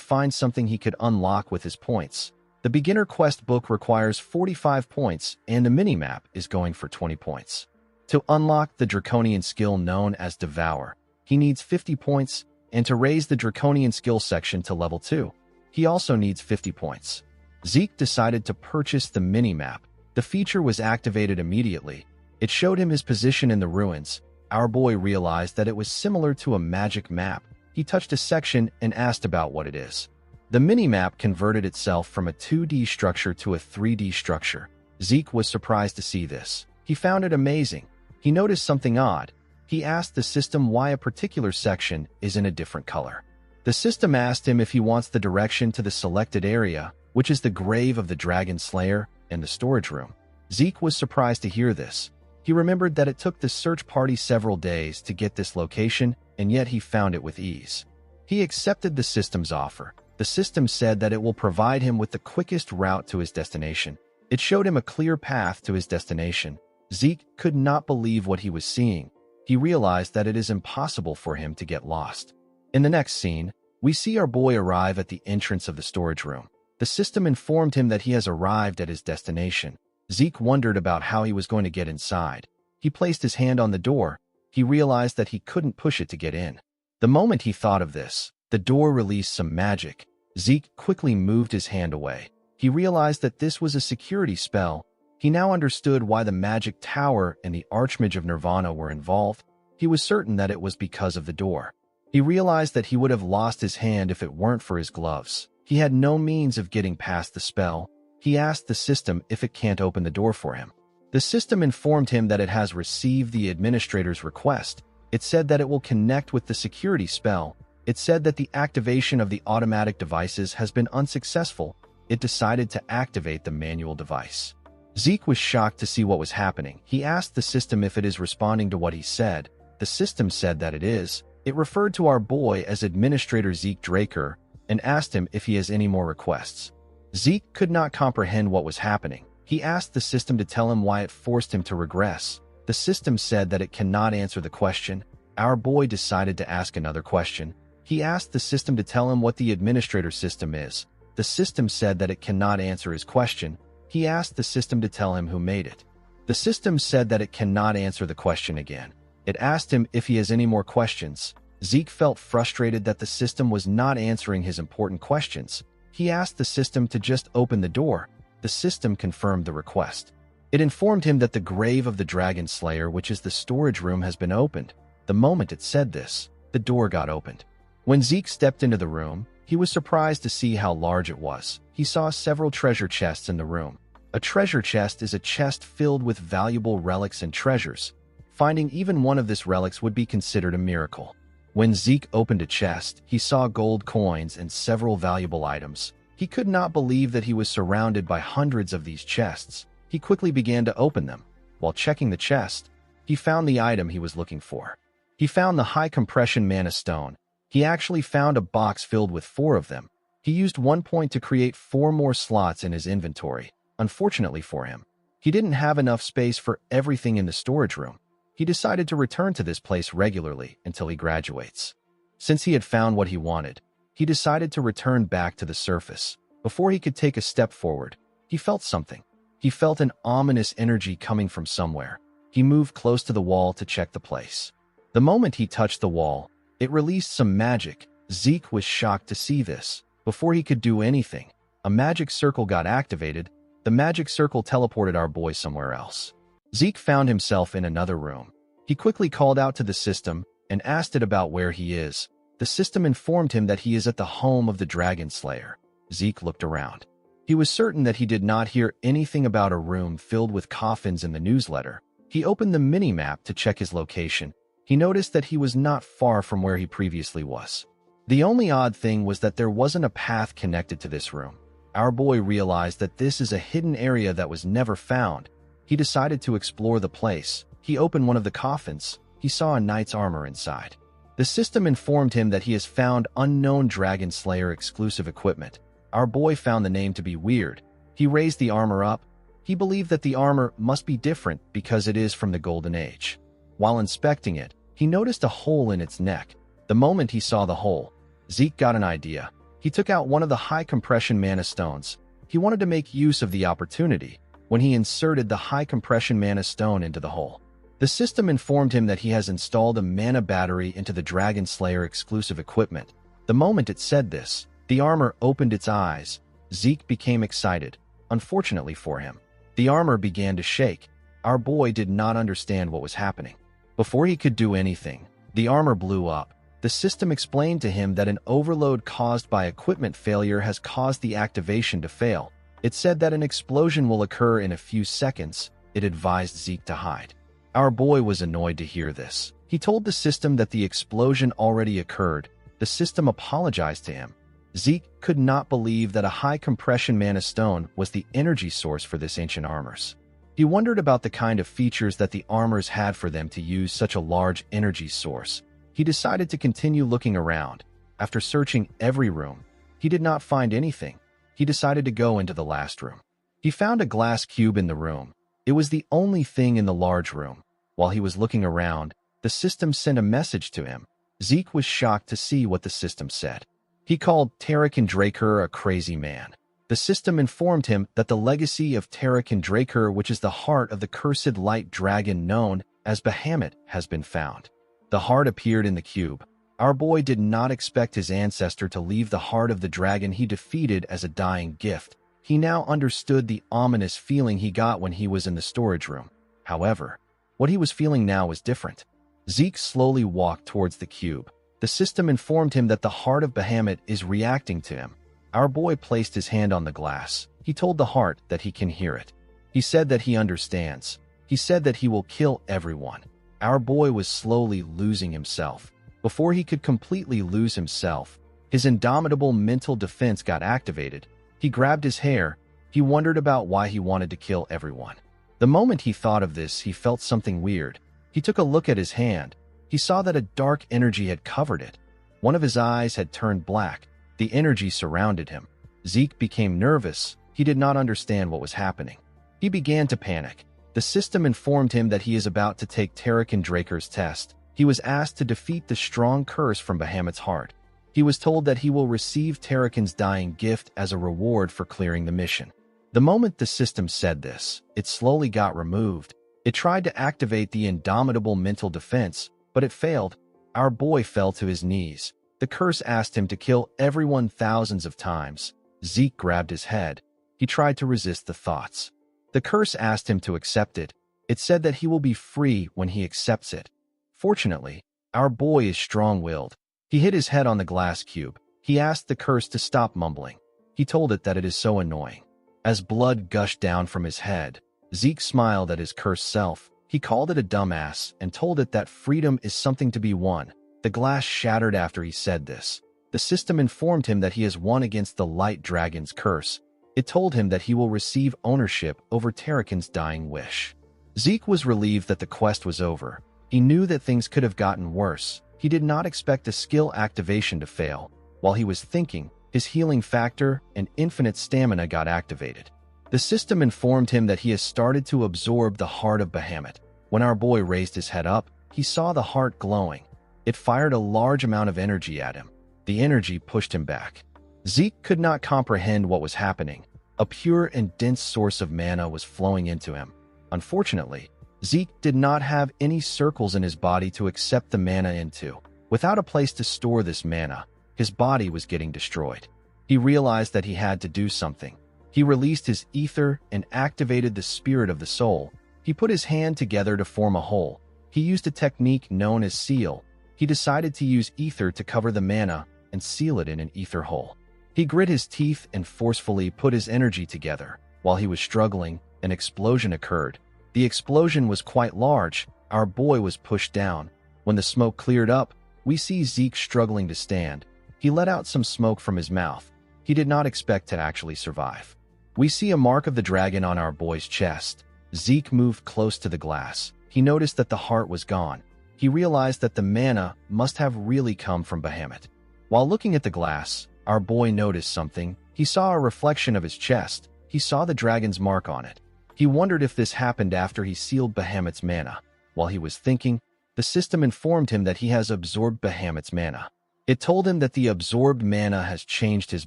find something he could unlock with his points. The beginner quest book requires 45 points, and the minimap is going for 20 points. To unlock the draconian skill known as Devour, he needs 50 points, and to raise the draconian skill section to level 2, he also needs 50 points. Zeke decided to purchase the minimap. The feature was activated immediately. It showed him his position in the ruins. Our boy realized that it was similar to a magic map. He touched a section and asked about what it is. The minimap converted itself from a 2D structure to a 3D structure. Zeke was surprised to see this. He found it amazing. He noticed something odd. He asked the system why a particular section is in a different color. The system asked him if he wants the direction to the selected area, which is the grave of the Dragon Slayer and the storage room. Zeke was surprised to hear this. He remembered that it took the search party several days to get this location, and yet he found it with ease. He accepted the system's offer. The system said that it will provide him with the quickest route to his destination. It showed him a clear path to his destination. Zeke could not believe what he was seeing. He realized that it is impossible for him to get lost. In the next scene, we see our boy arrive at the entrance of the storage room. The system informed him that he has arrived at his destination. Zeke wondered about how he was going to get inside. He placed his hand on the door. He realized that he couldn't push it to get in. The moment he thought of this, the door released some magic. Zeke quickly moved his hand away. He realized that this was a security spell. He now understood why the magic tower and the Archmage of Nirvana were involved. He was certain that it was because of the door. He realized that he would have lost his hand if it weren't for his gloves. He had no means of getting past the spell. He asked the system if it can't open the door for him. The system informed him that it has received the administrator's request. It said that it will connect with the security spell. It said that the activation of the automatic devices has been unsuccessful. It decided to activate the manual device. Zeke was shocked to see what was happening. He asked the system if it is responding to what he said. The system said that it is. It referred to our boy as Administrator Zeke Draker and asked him if he has any more requests. Zeke could not comprehend what was happening. He asked the system to tell him why it forced him to regress. The system said that it cannot answer the question. Our boy decided to ask another question. He asked the system to tell him what the administrator system is. The system said that it cannot answer his question. He asked the system to tell him who made it. The system said that it cannot answer the question again. It asked him if he has any more questions. Zeke felt frustrated that the system was not answering his important questions. He asked the system to just open the door. The system confirmed the request. It informed him that the grave of the Dragon Slayer, which is the storage room, has been opened. The moment it said this, the door got opened. When Zeke stepped into the room, he was surprised to see how large it was. He saw several treasure chests in the room. A treasure chest is a chest filled with valuable relics and treasures. Finding even one of these relics would be considered a miracle. When Zeke opened a chest, he saw gold coins and several valuable items. He could not believe that he was surrounded by hundreds of these chests. He quickly began to open them. While checking the chest, he found the item he was looking for. He found the high compression mana stone. He actually found a box filled with 4 of them. He used 1 point to create 4 more slots in his inventory. Unfortunately for him, he didn't have enough space for everything in the storage room. He decided to return to this place regularly until he graduates. Since he had found what he wanted, he decided to return back to the surface. Before he could take a step forward, he felt something. He felt an ominous energy coming from somewhere. He moved close to the wall to check the place. The moment he touched the wall, it released some magic. Zeke was shocked to see this. Before he could do anything, a magic circle got activated. The magic circle teleported our boy somewhere else. Zeke found himself in another room. He quickly called out to the system and asked it about where he is. The system informed him that he is at the home of the Dragon Slayer. Zeke looked around. He was certain that he did not hear anything about a room filled with coffins in the newsletter. He opened the mini-map to check his location. He noticed that he was not far from where he previously was. The only odd thing was that there wasn't a path connected to this room. Our boy realized that this is a hidden area that was never found. He decided to explore the place. He opened one of the coffins. He saw a knight's armor inside. The system informed him that he has found unknown Dragon Slayer exclusive equipment. Our boy found the name to be weird. He raised the armor up. He believed that the armor must be different because it is from the Golden Age. While inspecting it, he noticed a hole in its neck. The moment he saw the hole, Zeke got an idea. He took out one of the high compression mana stones. He wanted to make use of the opportunity when he inserted the high compression mana stone into the hole. The system informed him that he has installed a mana battery into the Dragon Slayer exclusive equipment. The moment it said this, the armor opened its eyes. Zeke became excited. Unfortunately for him, the armor began to shake. Our boy did not understand what was happening. Before he could do anything, the armor blew up. The system explained to him that an overload caused by equipment failure has caused the activation to fail. It said that an explosion will occur in a few seconds. It advised Zeke to hide. Our boy was annoyed to hear this. He told the system that the explosion already occurred. The system apologized to him. Zeke could not believe that a high compression mana stone was the energy source for this ancient armors. He wondered about the kind of features that the armors had for them to use such a large energy source. He decided to continue looking around. After searching every room, he did not find anything. He decided to go into the last room. He found a glass cube in the room. It was the only thing in the large room. While he was looking around, the system sent a message to him. Zeke was shocked to see what the system said. He called Tarakan Draker a crazy man. The system informed him that the legacy of Tarakan Draker, which is the heart of the cursed light dragon known as Bahamut, has been found. The heart appeared in the cube. Our boy did not expect his ancestor to leave the heart of the dragon he defeated as a dying gift. He now understood the ominous feeling he got when he was in the storage room. However, what he was feeling now was different. Zeke slowly walked towards the cube. The system informed him that the heart of Bahamut is reacting to him. Our boy placed his hand on the glass. He told the heart that he can hear it. He said that he understands. He said that he will kill everyone. Our boy was slowly losing himself. Before he could completely lose himself, his indomitable mental defense got activated. He grabbed his hair. He wondered about why he wanted to kill everyone. The moment he thought of this, he felt something weird. He took a look at his hand. He saw that a dark energy had covered it. One of his eyes had turned black. The energy surrounded him. Zeke became nervous. He did not understand what was happening. He began to panic. The system informed him that he is about to take Tarakan Draker's test. He was asked to defeat the strong curse from Bahamut's heart. He was told that he will receive Tarakan's dying gift as a reward for clearing the mission. The moment the system said this, it slowly got removed. It tried to activate the indomitable mental defense, but it failed. Our boy fell to his knees. The curse asked him to kill everyone thousands of times. Zeke grabbed his head. He tried to resist the thoughts. The curse asked him to accept it. It said that he will be free when he accepts it. Fortunately, our boy is strong-willed. He hit his head on the glass cube. He asked the curse to stop mumbling. He told it that it is so annoying. As blood gushed down from his head, Zeke smiled at his cursed self. He called it a dumbass and told it that freedom is something to be won. The glass shattered after he said this. The system informed him that he has won against the light dragon's curse. It told him that he will receive ownership over Tarakan's dying wish. Zeke was relieved that the quest was over. He knew that things could have gotten worse. He did not expect the skill activation to fail. While he was thinking, his healing factor and infinite stamina got activated. The system informed him that he has started to absorb the heart of Bahamut. When our boy raised his head up, he saw the heart glowing. It fired a large amount of energy at him. The energy pushed him back. Zeke could not comprehend what was happening. A pure and dense source of mana was flowing into him. Unfortunately, Zeke did not have any circles in his body to accept the mana into. Without a place to store this mana, his body was getting destroyed. He realized that he had to do something. He released his ether and activated the spirit of the soul. He put his hand together to form a hole. He used a technique known as seal. He decided to use ether to cover the mana and seal it in an ether hole. He grit his teeth and forcefully put his energy together. While he was struggling, an explosion occurred. The explosion was quite large. Our boy was pushed down. When the smoke cleared up, we see Zeke struggling to stand. He let out some smoke from his mouth. He did not expect to actually survive. We see a mark of the dragon on our boy's chest. Zeke moved close to the glass. He noticed that the heart was gone. He realized that the mana must have really come from Bahamut. While looking at the glass, our boy noticed something. He saw a reflection of his chest. He saw the dragon's mark on it. He wondered if this happened after he sealed Bahamut's mana. While he was thinking, the system informed him that he has absorbed Bahamut's mana. It told him that the absorbed mana has changed his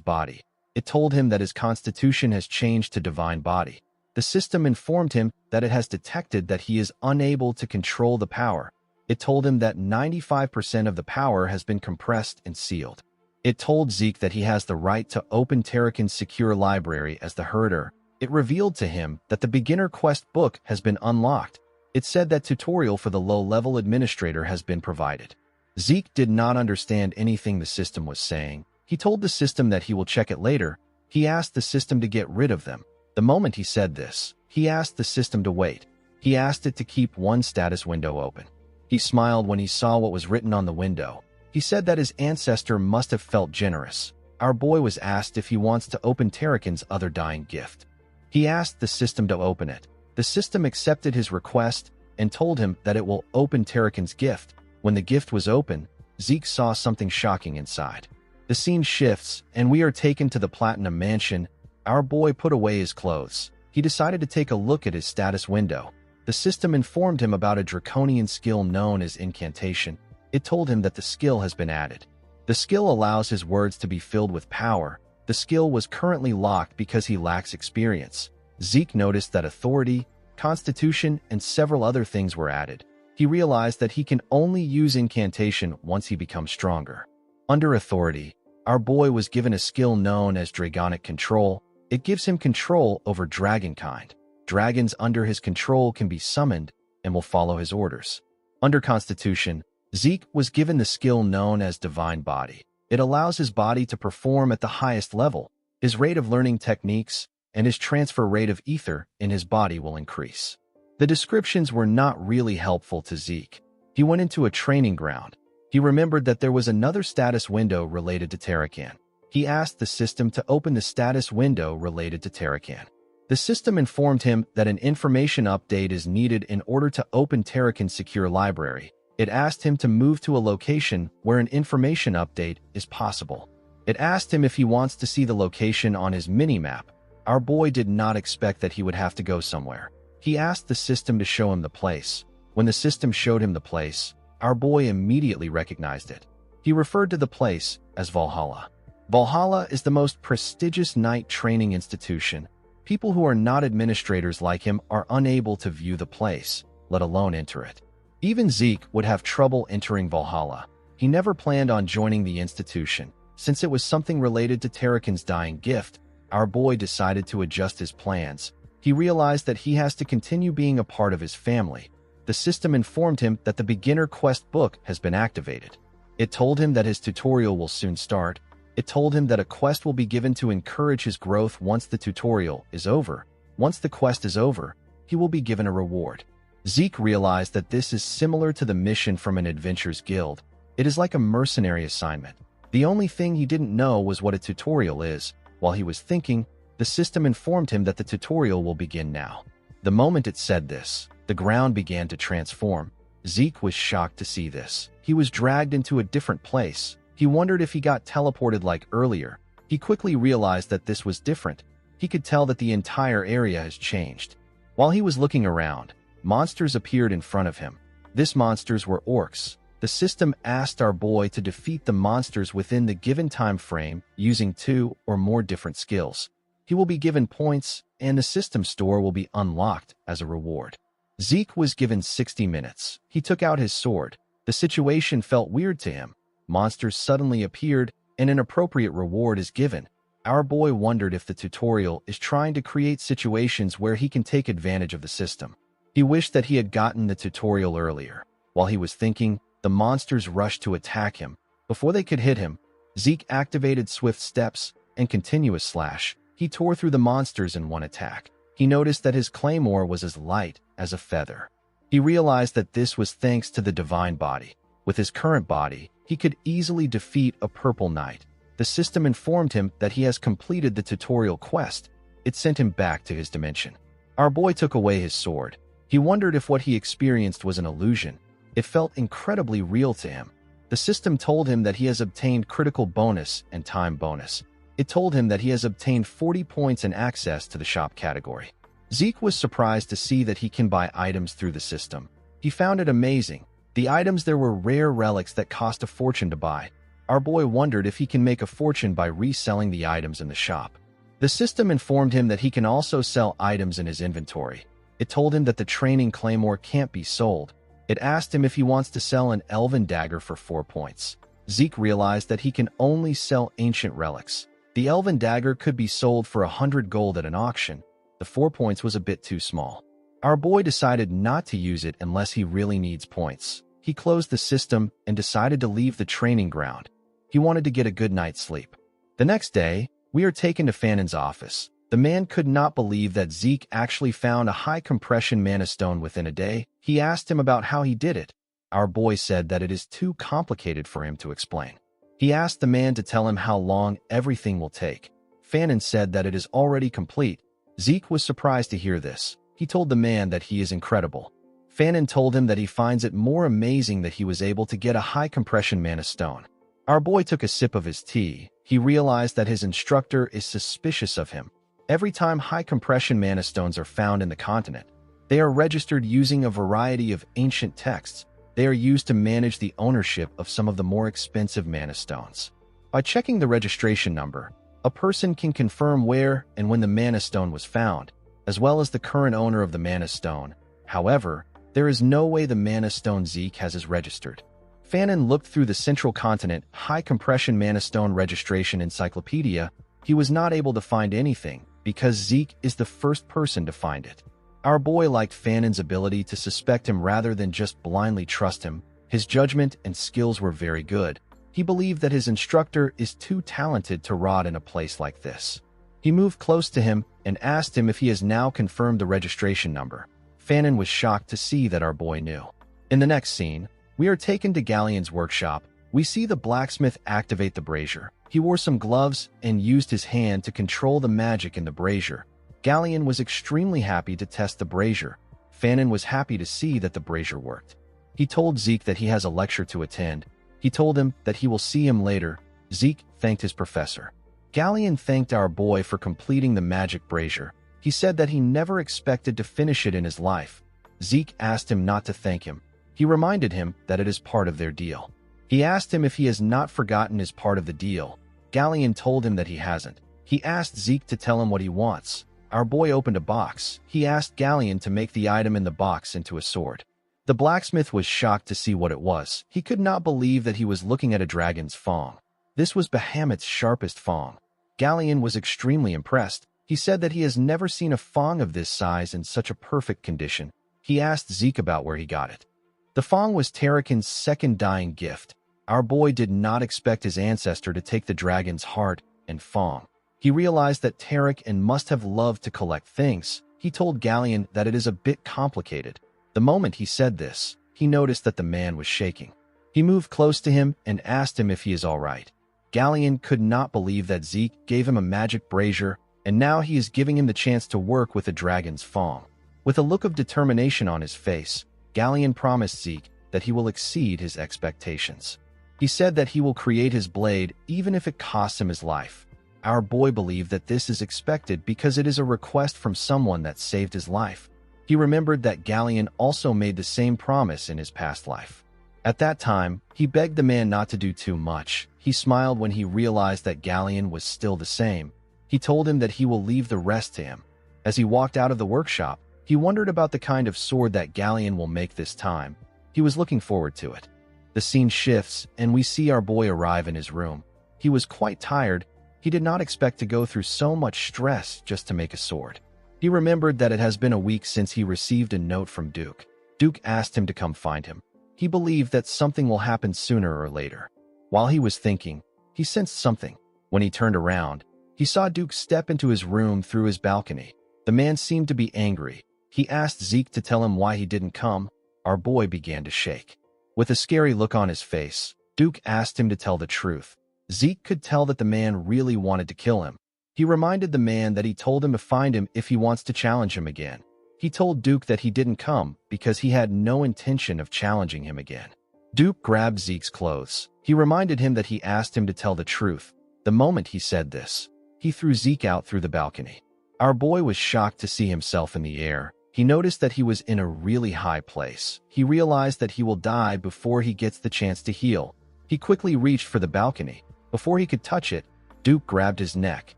body. It told him that his constitution has changed to divine body. The system informed him that it has detected that he is unable to control the power. It told him that 95% of the power has been compressed and sealed. It told Zeke that he has the right to open Tarakan's secure library as the herder. It revealed to him that the beginner quest book has been unlocked. It said that tutorial for the low-level administrator has been provided. Zeke did not understand anything the system was saying. He told the system that he will check it later. He asked the system to get rid of them. The moment he said this, he asked the system to wait. He asked it to keep one status window open. He smiled when he saw what was written on the window. He said that his ancestor must have felt generous. Our boy was asked if he wants to open Tarakan's other dying gift. He asked the system to open it. The system accepted his request and told him that it will open Tarakan's gift. When the gift was open, Zeke saw something shocking inside. The scene shifts, and we are taken to the Platinum Mansion. Our boy put away his clothes. He decided to take a look at his status window. The system informed him about a draconian skill known as incantation. It told him that the skill has been added. The skill allows his words to be filled with power. The skill was currently locked because he lacks experience. Zeke noticed that authority, constitution, and several other things were added. He realized that he can only use incantation once he becomes stronger. Under authority, our boy was given a skill known as Dragonic Control. It gives him control over dragonkind. Dragons under his control can be summoned and will follow his orders. Under Constitution, Zeke was given the skill known as Divine Body. It allows his body to perform at the highest level. His rate of learning techniques and his transfer rate of ether in his body will increase. The descriptions were not really helpful to Zeke. He went into a training ground. He remembered that there was another status window related to Tarakan. He asked the system to open the status window related to Tarakan. The system informed him that an information update is needed in order to open Tarakan's secure library. It asked him to move to a location where an information update is possible. It asked him if he wants to see the location on his mini-map. Our boy did not expect that he would have to go somewhere. He asked the system to show him the place. When the system showed him the place, our boy immediately recognized it. He referred to the place as Valhalla. Valhalla is the most prestigious knight training institution. People who are not administrators like him are unable to view the place, let alone enter it. Even Zeke would have trouble entering Valhalla. He never planned on joining the institution. Since it was something related to Tarakan's dying gift, our boy decided to adjust his plans. He realized that he has to continue being a part of his family. The system informed him that the beginner quest book has been activated. It told him that his tutorial will soon start. It told him that a quest will be given to encourage his growth once the tutorial is over. Once the quest is over, he will be given a reward. Zeke realized that this is similar to the mission from an adventurers guild. It is like a mercenary assignment. The only thing he didn't know was what a tutorial is. While he was thinking, the system informed him that the tutorial will begin now. The moment it said this, the ground began to transform. Zeke was shocked to see this. He was dragged into a different place. He wondered if he got teleported like earlier. He quickly realized that this was different. He could tell that the entire area has changed. While he was looking around, monsters appeared in front of him. These monsters were orcs. The system asked our boy to defeat the monsters within the given time frame using 2 or more different skills. He will be given points, and the system store will be unlocked as a reward. Zeke was given 60 minutes. He took out his sword. The situation felt weird to him. Monsters suddenly appeared, and an appropriate reward is given. Our boy wondered if the tutorial is trying to create situations where he can take advantage of the system. He wished that he had gotten the tutorial earlier. While he was thinking, the monsters rushed to attack him. Before they could hit him, Zeke activated swift steps and continuous slash. He tore through the monsters in one attack. He noticed that his claymore was as light as a feather. He realized that this was thanks to the divine body. With his current body, he could easily defeat a purple knight. The system informed him that he has completed the tutorial quest. It sent him back to his dimension. Our boy took away his sword. He wondered if what he experienced was an illusion. It felt incredibly real to him. The system told him that he has obtained critical bonus and time bonus. It told him that he has obtained 40 points and access to the shop category. Zeke was surprised to see that he can buy items through the system. He found it amazing. The items there were rare relics that cost a fortune to buy. Our boy wondered if he can make a fortune by reselling the items in the shop. The system informed him that he can also sell items in his inventory. It told him that the training claymore can't be sold. It asked him if he wants to sell an elven dagger for 4 points. Zeke realized that he can only sell ancient relics. The elven dagger could be sold for 100 gold at an auction. The 4 points was a bit too small. Our boy decided not to use it unless he really needs points. He closed the system and decided to leave the training ground. He wanted to get a good night's sleep. The next day, we are taken to Fanon's office. The man could not believe that Zeke actually found a high-compression mana stone within a day. He asked him about how he did it. Our boy said that it is too complicated for him to explain. He asked the man to tell him how long everything will take. Fanon said that it is already complete. Zeke was surprised to hear this. He told the man that he is incredible. Fanon told him that he finds it more amazing that he was able to get a high-compression mana stone. Our boy took a sip of his tea. He realized that his instructor is suspicious of him. Every time high-compression mana stones are found in the continent, they are registered using a variety of ancient texts. They are used to manage the ownership of some of the more expensive mana stones. By checking the registration number, a person can confirm where and when the mana stone was found, as well as the current owner of the mana stone. However, there is no way the mana stone Zeke has is registered. Fanon looked through the Central Continent high-compression mana stone registration encyclopedia. He was not able to find anything because Zeke is the first person to find it. Our boy liked Fanon's ability to suspect him rather than just blindly trust him. His judgment and skills were very good. He believed that his instructor is too talented to rot in a place like this. He moved close to him and asked him if he has now confirmed the registration number. Fanon was shocked to see that our boy knew. In the next scene, we are taken to Galleon's workshop. We see the blacksmith activate the brazier. He wore some gloves and used his hand to control the magic in the brazier. Galleon was extremely happy to test the brazier. Fanon was happy to see that the brazier worked. He told Zeke that he has a lecture to attend. He told him that he will see him later. Zeke thanked his professor. Galleon thanked our boy for completing the magic brazier. He said that he never expected to finish it in his life. Zeke asked him not to thank him. He reminded him that it is part of their deal. He asked him if he has not forgotten his part of the deal. Galleon told him that he hasn't. He asked Zeke to tell him what he wants. Our boy opened a box. He asked Galleon to make the item in the box into a sword. The blacksmith was shocked to see what it was. He could not believe that he was looking at a dragon's fang. This was Bahamut's sharpest fang. Galleon was extremely impressed. He said that he has never seen a fang of this size in such a perfect condition. He asked Zeke about where he got it. The fang was Tarakin's second dying gift. Our boy did not expect his ancestor to take the dragon's heart and fang. He realized that Tarakin must have loved to collect things. He told Galleon that it is a bit complicated. The moment he said this, he noticed that the man was shaking. He moved close to him and asked him if he is all right. Galleon could not believe that Zeke gave him a magic brazier, and now he is giving him the chance to work with the dragon's fang. With a look of determination on his face, Galleon promised Zeke that he will exceed his expectations. He said that he will create his blade even if it costs him his life. Our boy believed that this is expected because it is a request from someone that saved his life. He remembered that Galleon also made the same promise in his past life. At that time, he begged the man not to do too much. He smiled when he realized that Galleon was still the same. He told him that he will leave the rest to him. As he walked out of the workshop, he wondered about the kind of sword that Galleon will make this time. He was looking forward to it. The scene shifts, and we see our boy arrive in his room. He was quite tired. He did not expect to go through so much stress just to make a sword. He remembered that it has been a week since he received a note from Duke. Duke asked him to come find him. He believed that something will happen sooner or later. While he was thinking, he sensed something. When he turned around, he saw Duke step into his room through his balcony. The man seemed to be angry. He asked Zeke to tell him why he didn't come. Our boy began to shake. With a scary look on his face, Duke asked him to tell the truth. Zeke could tell that the man really wanted to kill him. He reminded the man that he told him to find him if he wants to challenge him again. He told Duke that he didn't come because he had no intention of challenging him again. Duke grabbed Zeke's clothes. He reminded him that he asked him to tell the truth. The moment he said this, he threw Zeke out through the balcony. Our boy was shocked to see himself in the air. He noticed that he was in a really high place. He realized that he will die before he gets the chance to heal. He quickly reached for the balcony. Before he could touch it, Duke grabbed his neck.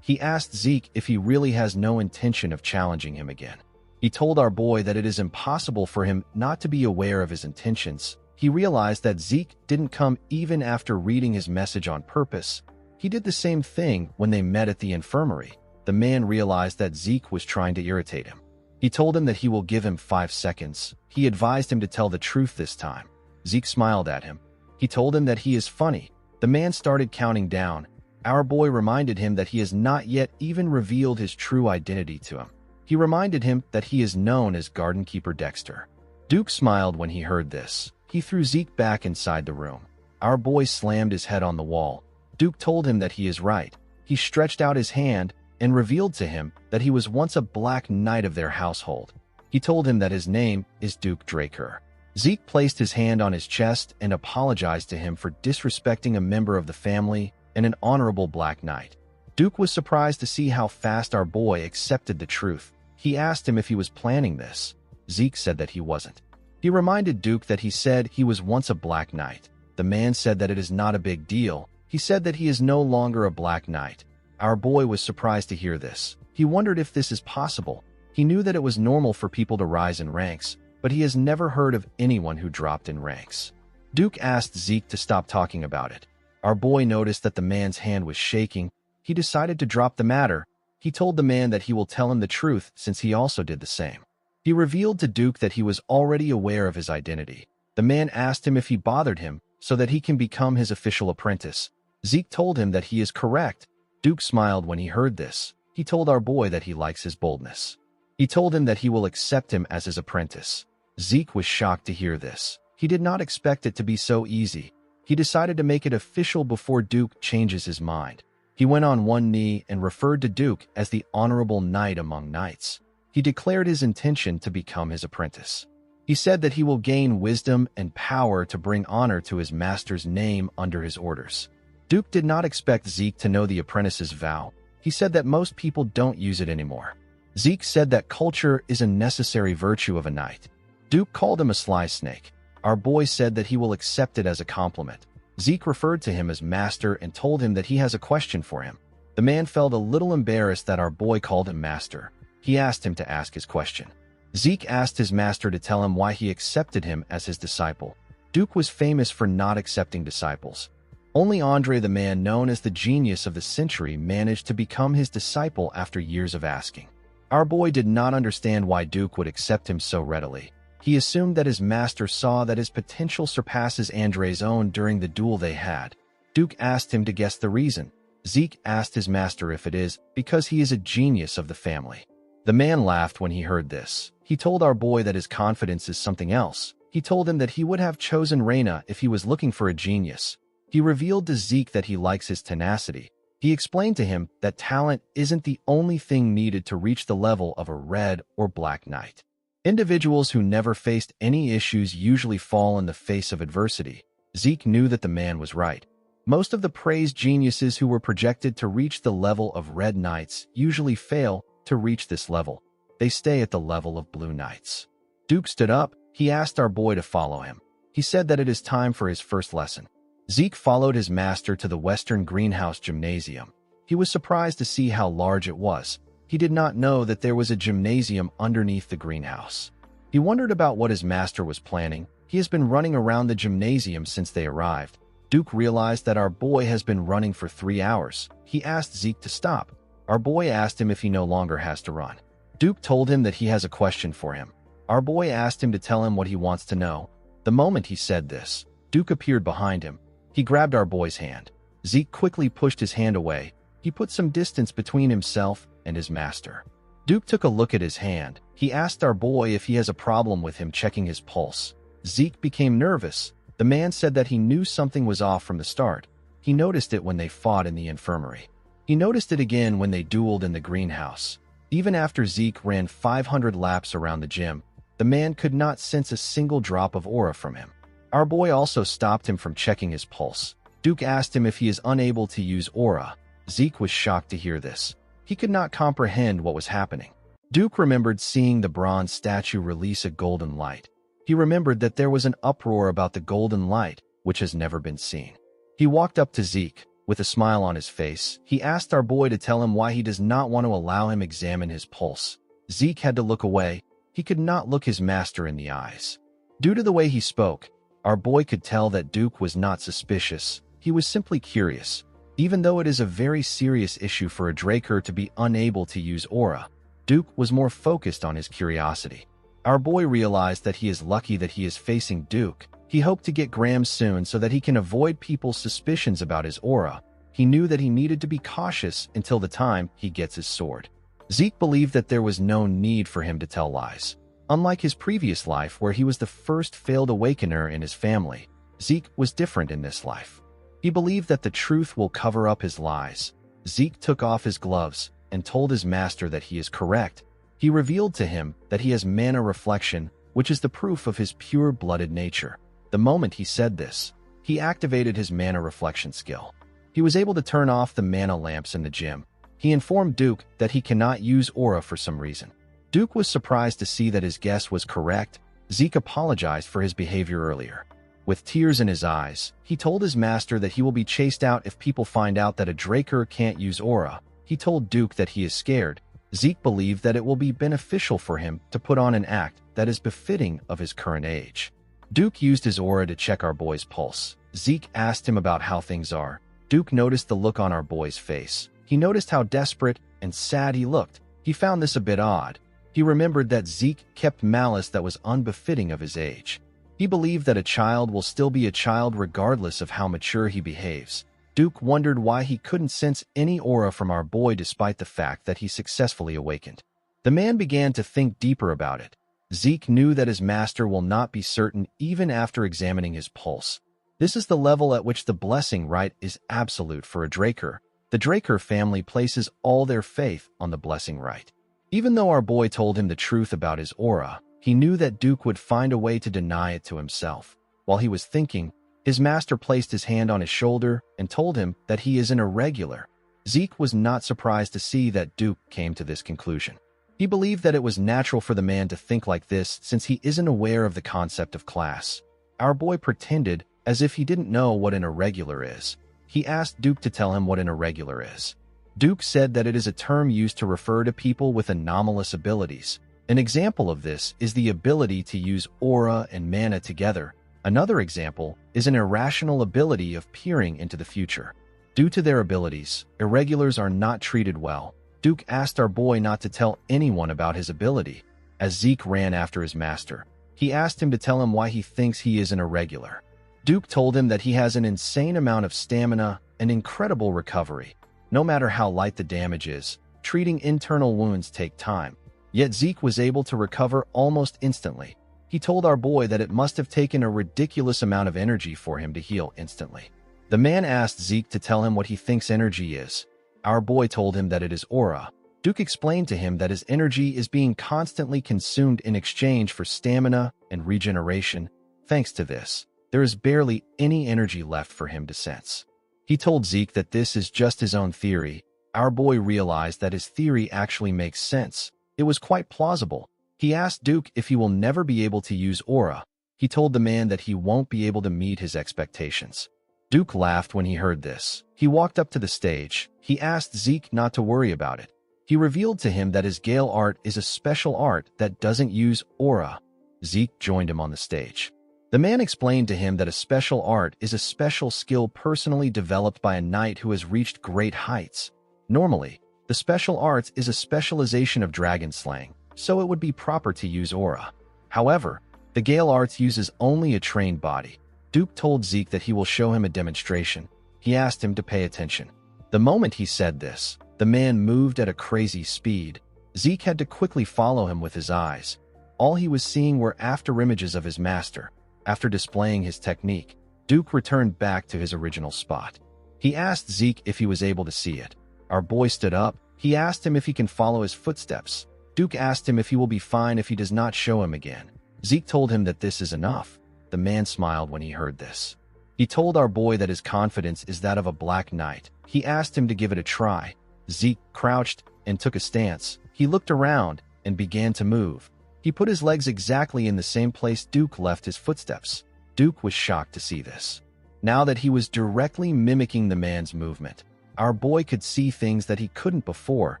He asked Zeke if he really has no intention of challenging him again. He told our boy that it is impossible for him not to be aware of his intentions. He realized that Zeke didn't come even after reading his message on purpose. He did the same thing when they met at the infirmary. The man realized that Zeke was trying to irritate him. He told him that he will give him 5 seconds. He advised him to tell the truth this time. Zeke smiled at him. He told him that he is funny. The man started counting down. Our boy reminded him that he has not yet even revealed his true identity to him. He reminded him that he is known as Garden Keeper Dexter. Duke smiled when he heard this. He threw Zeke back inside the room. Our boy slammed his head on the wall. Duke told him that he is right. He stretched out his hand and revealed to him that he was once a black knight of their household. He told him that his name is Duke Draker. Zeke placed his hand on his chest and apologized to him for disrespecting a member of the family and an honorable Black Knight. Duke was surprised to see how fast our boy accepted the truth. He asked him if he was planning this. Zeke said that he wasn't. He reminded Duke that he said he was once a Black Knight. The man said that it is not a big deal. He said that he is no longer a Black Knight. Our boy was surprised to hear this. He wondered if this is possible. He knew that it was normal for people to rise in ranks, but he has never heard of anyone who dropped in ranks. Duke asked Zeke to stop talking about it. Our boy noticed that the man's hand was shaking. He decided to drop the matter. He told the man that he will tell him the truth since he also did the same. He revealed to Duke that he was already aware of his identity. The man asked him if he bothered him so that he can become his official apprentice. Zeke told him that he is correct. Duke smiled when he heard this. He told our boy that he likes his boldness. He told him that he will accept him as his apprentice. Zeke was shocked to hear this. He did not expect it to be so easy. He decided to make it official before Duke changes his mind. He went on one knee and referred to Duke as the honorable knight among knights. He declared his intention to become his apprentice. He said that he will gain wisdom and power to bring honor to his master's name under his orders. Duke did not expect Zeke to know the apprentice's vow. He said that most people don't use it anymore. Zeke said that culture is a necessary virtue of a knight. Duke called him a sly snake. Our boy said that he will accept it as a compliment. Zeke referred to him as master and told him that he has a question for him. The man felt a little embarrassed that our boy called him master. He asked him to ask his question. Zeke asked his master to tell him why he accepted him as his disciple. Duke was famous for not accepting disciples. Only Andre, the man known as the genius of the century, managed to become his disciple after years of asking. Our boy did not understand why Duke would accept him so readily. He assumed that his master saw that his potential surpasses Andre's own during the duel they had. Duke asked him to guess the reason. Zeke asked his master if it is because he is a genius of the family. The man laughed when he heard this. He told our boy that his confidence is something else. He told him that he would have chosen Reina if he was looking for a genius. He revealed to Zeke that he likes his tenacity. He explained to him that talent isn't the only thing needed to reach the level of a red or black knight. Individuals who never faced any issues usually fall in the face of adversity. Zeke knew that the man was right. Most of the praised geniuses who were projected to reach the level of red knights usually fail to reach this level. They stay at the level of blue knights. Duke stood up. He asked our boy to follow him. He said that it is time for his first lesson. Zeke followed his master to the Western Greenhouse Gymnasium. He was surprised to see how large it was. He did not know that there was a gymnasium underneath the greenhouse. He wondered about what his master was planning. He has been running around the gymnasium since they arrived. Duke realized that our boy has been running for 3 hours. He asked Zeke to stop. Our boy asked him if he no longer has to run. Duke told him that he has a question for him. Our boy asked him to tell him what he wants to know. The moment he said this, Duke appeared behind him. He grabbed our boy's hand. Zeke quickly pushed his hand away. He put some distance between himself and his master. Duke took a look at his hand. He asked our boy if he has a problem with him checking his pulse. Zeke became nervous. The man said that he knew something was off from the start. He noticed it when they fought in the infirmary. He noticed it again when they dueled in the greenhouse. Even after Zeke ran 500 laps around the gym, the man could not sense a single drop of aura from him. Our boy also stopped him from checking his pulse. Duke asked him if he is unable to use aura. Zeke was shocked to hear this. He could not comprehend what was happening. Duke remembered seeing the bronze statue release a golden light. He remembered that there was an uproar about the golden light, which has never been seen. He walked up to Zeke. With a smile on his face, he asked our boy to tell him why he does not want to allow him examine his pulse. Zeke had to look away. He could not look his master in the eyes. Due to the way he spoke, our boy could tell that Duke was not suspicious. He was simply curious. Even though it is a very serious issue for a Draker to be unable to use aura, Duke was more focused on his curiosity. Our boy realized that he is lucky that he is facing Duke. He hoped to get Graham soon so that he can avoid people's suspicions about his aura. He knew that he needed to be cautious until the time he gets his sword. Zeke believed that there was no need for him to tell lies. Unlike his previous life where he was the first failed awakener in his family, Zeke was different in this life. He believed that the truth will cover up his lies. Zeke took off his gloves and told his master that he is correct. He revealed to him that he has mana reflection, which is the proof of his pure-blooded nature. The moment he said this, he activated his mana reflection skill. He was able to turn off the mana lamps in the gym. He informed Duke that he cannot use aura for some reason. Duke was surprised to see that his guess was correct. Zeke apologized for his behavior earlier. With tears in his eyes, he told his master that he will be chased out if people find out that a Draker can't use aura. He told Duke that he is scared. Zeke believed that it will be beneficial for him to put on an act that is befitting of his current age. Duke used his aura to check our boy's pulse. Zeke asked him about how things are. Duke noticed the look on our boy's face. He noticed how desperate and sad he looked. He found this a bit odd. He remembered that Zeke kept malice that was unbefitting of his age. He believed that a child will still be a child regardless of how mature he behaves. Duke wondered why he couldn't sense any aura from our boy despite the fact that he successfully awakened. The man began to think deeper about it. Zeke knew that his master will not be certain even after examining his pulse. This is the level at which the blessing right is absolute for a Draker. The Draker family places all their faith on the blessing right. Even though our boy told him the truth about his aura, he knew that Duke would find a way to deny it to himself. While he was thinking, his master placed his hand on his shoulder and told him that he is an irregular. Zeke was not surprised to see that Duke came to this conclusion. He believed that it was natural for the man to think like this since he isn't aware of the concept of class. Our boy pretended as if he didn't know what an irregular is. He asked Duke to tell him what an irregular is. Duke said that it is a term used to refer to people with anomalous abilities. An example of this is the ability to use aura and mana together. Another example is an irrational ability of peering into the future. Due to their abilities, irregulars are not treated well. Duke asked our boy not to tell anyone about his ability. As Zeke ran after his master, he asked him to tell him why he thinks he is an irregular. Duke told him that he has an insane amount of stamina and incredible recovery. No matter how light the damage is, treating internal wounds take time. Yet Zeke was able to recover almost instantly. He told our boy that it must have taken a ridiculous amount of energy for him to heal instantly. The man asked Zeke to tell him what he thinks energy is. Our boy told him that it is aura. Duke explained to him that his energy is being constantly consumed in exchange for stamina and regeneration. Thanks to this, there is barely any energy left for him to sense. He told Zeke that this is just his own theory. Our boy realized that his theory actually makes sense. It was quite plausible. He asked Duke if he will never be able to use aura. He told the man that he won't be able to meet his expectations. Duke laughed when he heard this. He walked up to the stage. He asked Zeke not to worry about it. He revealed to him that his Gale art is a special art that doesn't use aura. Zeke joined him on the stage. The man explained to him that a special art is a special skill personally developed by a knight who has reached great heights. Normally, the special arts is a specialization of dragon slaying, so it would be proper to use aura. However, the Gale arts uses only a trained body. Duke told Zeke that he will show him a demonstration. He asked him to pay attention. The moment he said this, the man moved at a crazy speed. Zeke had to quickly follow him with his eyes. All he was seeing were afterimages of his master. After displaying his technique, Duke returned back to his original spot. He asked Zeke if he was able to see it. Our boy stood up. He asked him if he can follow his footsteps. Duke asked him if he will be fine if he does not show him again. Zeke told him that this is enough. The man smiled when he heard this. He told our boy that his confidence is that of a black knight. He asked him to give it a try. Zeke crouched and took a stance. He looked around and began to move. He put his legs exactly in the same place Duke left his footsteps. Duke was shocked to see this. Now that he was directly mimicking the man's movement, our boy could see things that he couldn't before.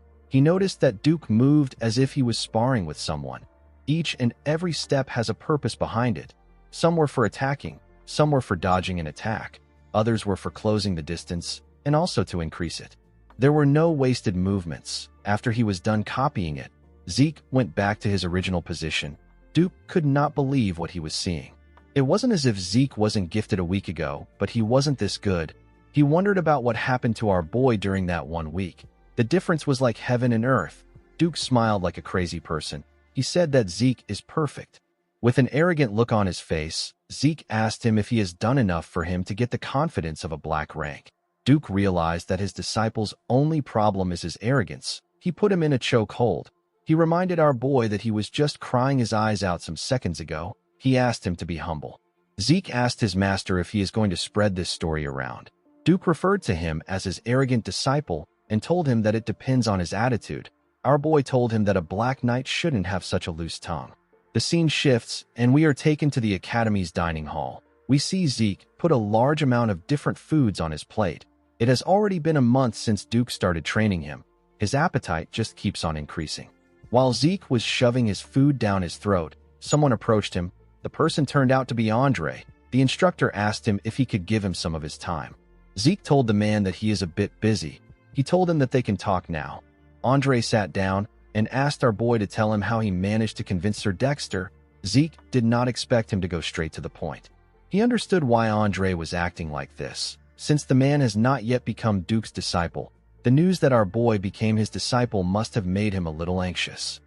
He noticed that Duke moved as if he was sparring with someone. Each and every step has a purpose behind it. Some were for attacking, some were for dodging an attack, others were for closing the distance, and also to increase it. There were no wasted movements. After he was done copying it, Zeke went back to his original position. Duke could not believe what he was seeing. It wasn't as if Zeke wasn't gifted a week ago, but he wasn't this good. He wondered about what happened to our boy during that 1 week. The difference was like heaven and earth. Duke smiled like a crazy person. He said that Zeke is perfect. With an arrogant look on his face, Zeke asked him if he has done enough for him to get the confidence of a black rank. Duke realized that his disciple's only problem is his arrogance. He put him in a chokehold. He reminded our boy that he was just crying his eyes out some seconds ago. He asked him to be humble. Zeke asked his master if he is going to spread this story around. Duke referred to him as his arrogant disciple and told him that it depends on his attitude. Our boy told him that a black knight shouldn't have such a loose tongue. The scene shifts, and we are taken to the academy's dining hall. We see Zeke put a large amount of different foods on his plate. It has already been a month since Duke started training him. His appetite just keeps on increasing. While Zeke was shoving his food down his throat, someone approached him. The person turned out to be Andre. The instructor asked him if he could give him some of his time. Zeke told the man that he is a bit busy. He told him that they can talk now. Andre sat down and asked our boy to tell him how he managed to convince Sir Dexter. Zeke did not expect him to go straight to the point. He understood why Andre was acting like this. Since the man has not yet become Duke's disciple, the news that our boy became his disciple must have made him a little anxious.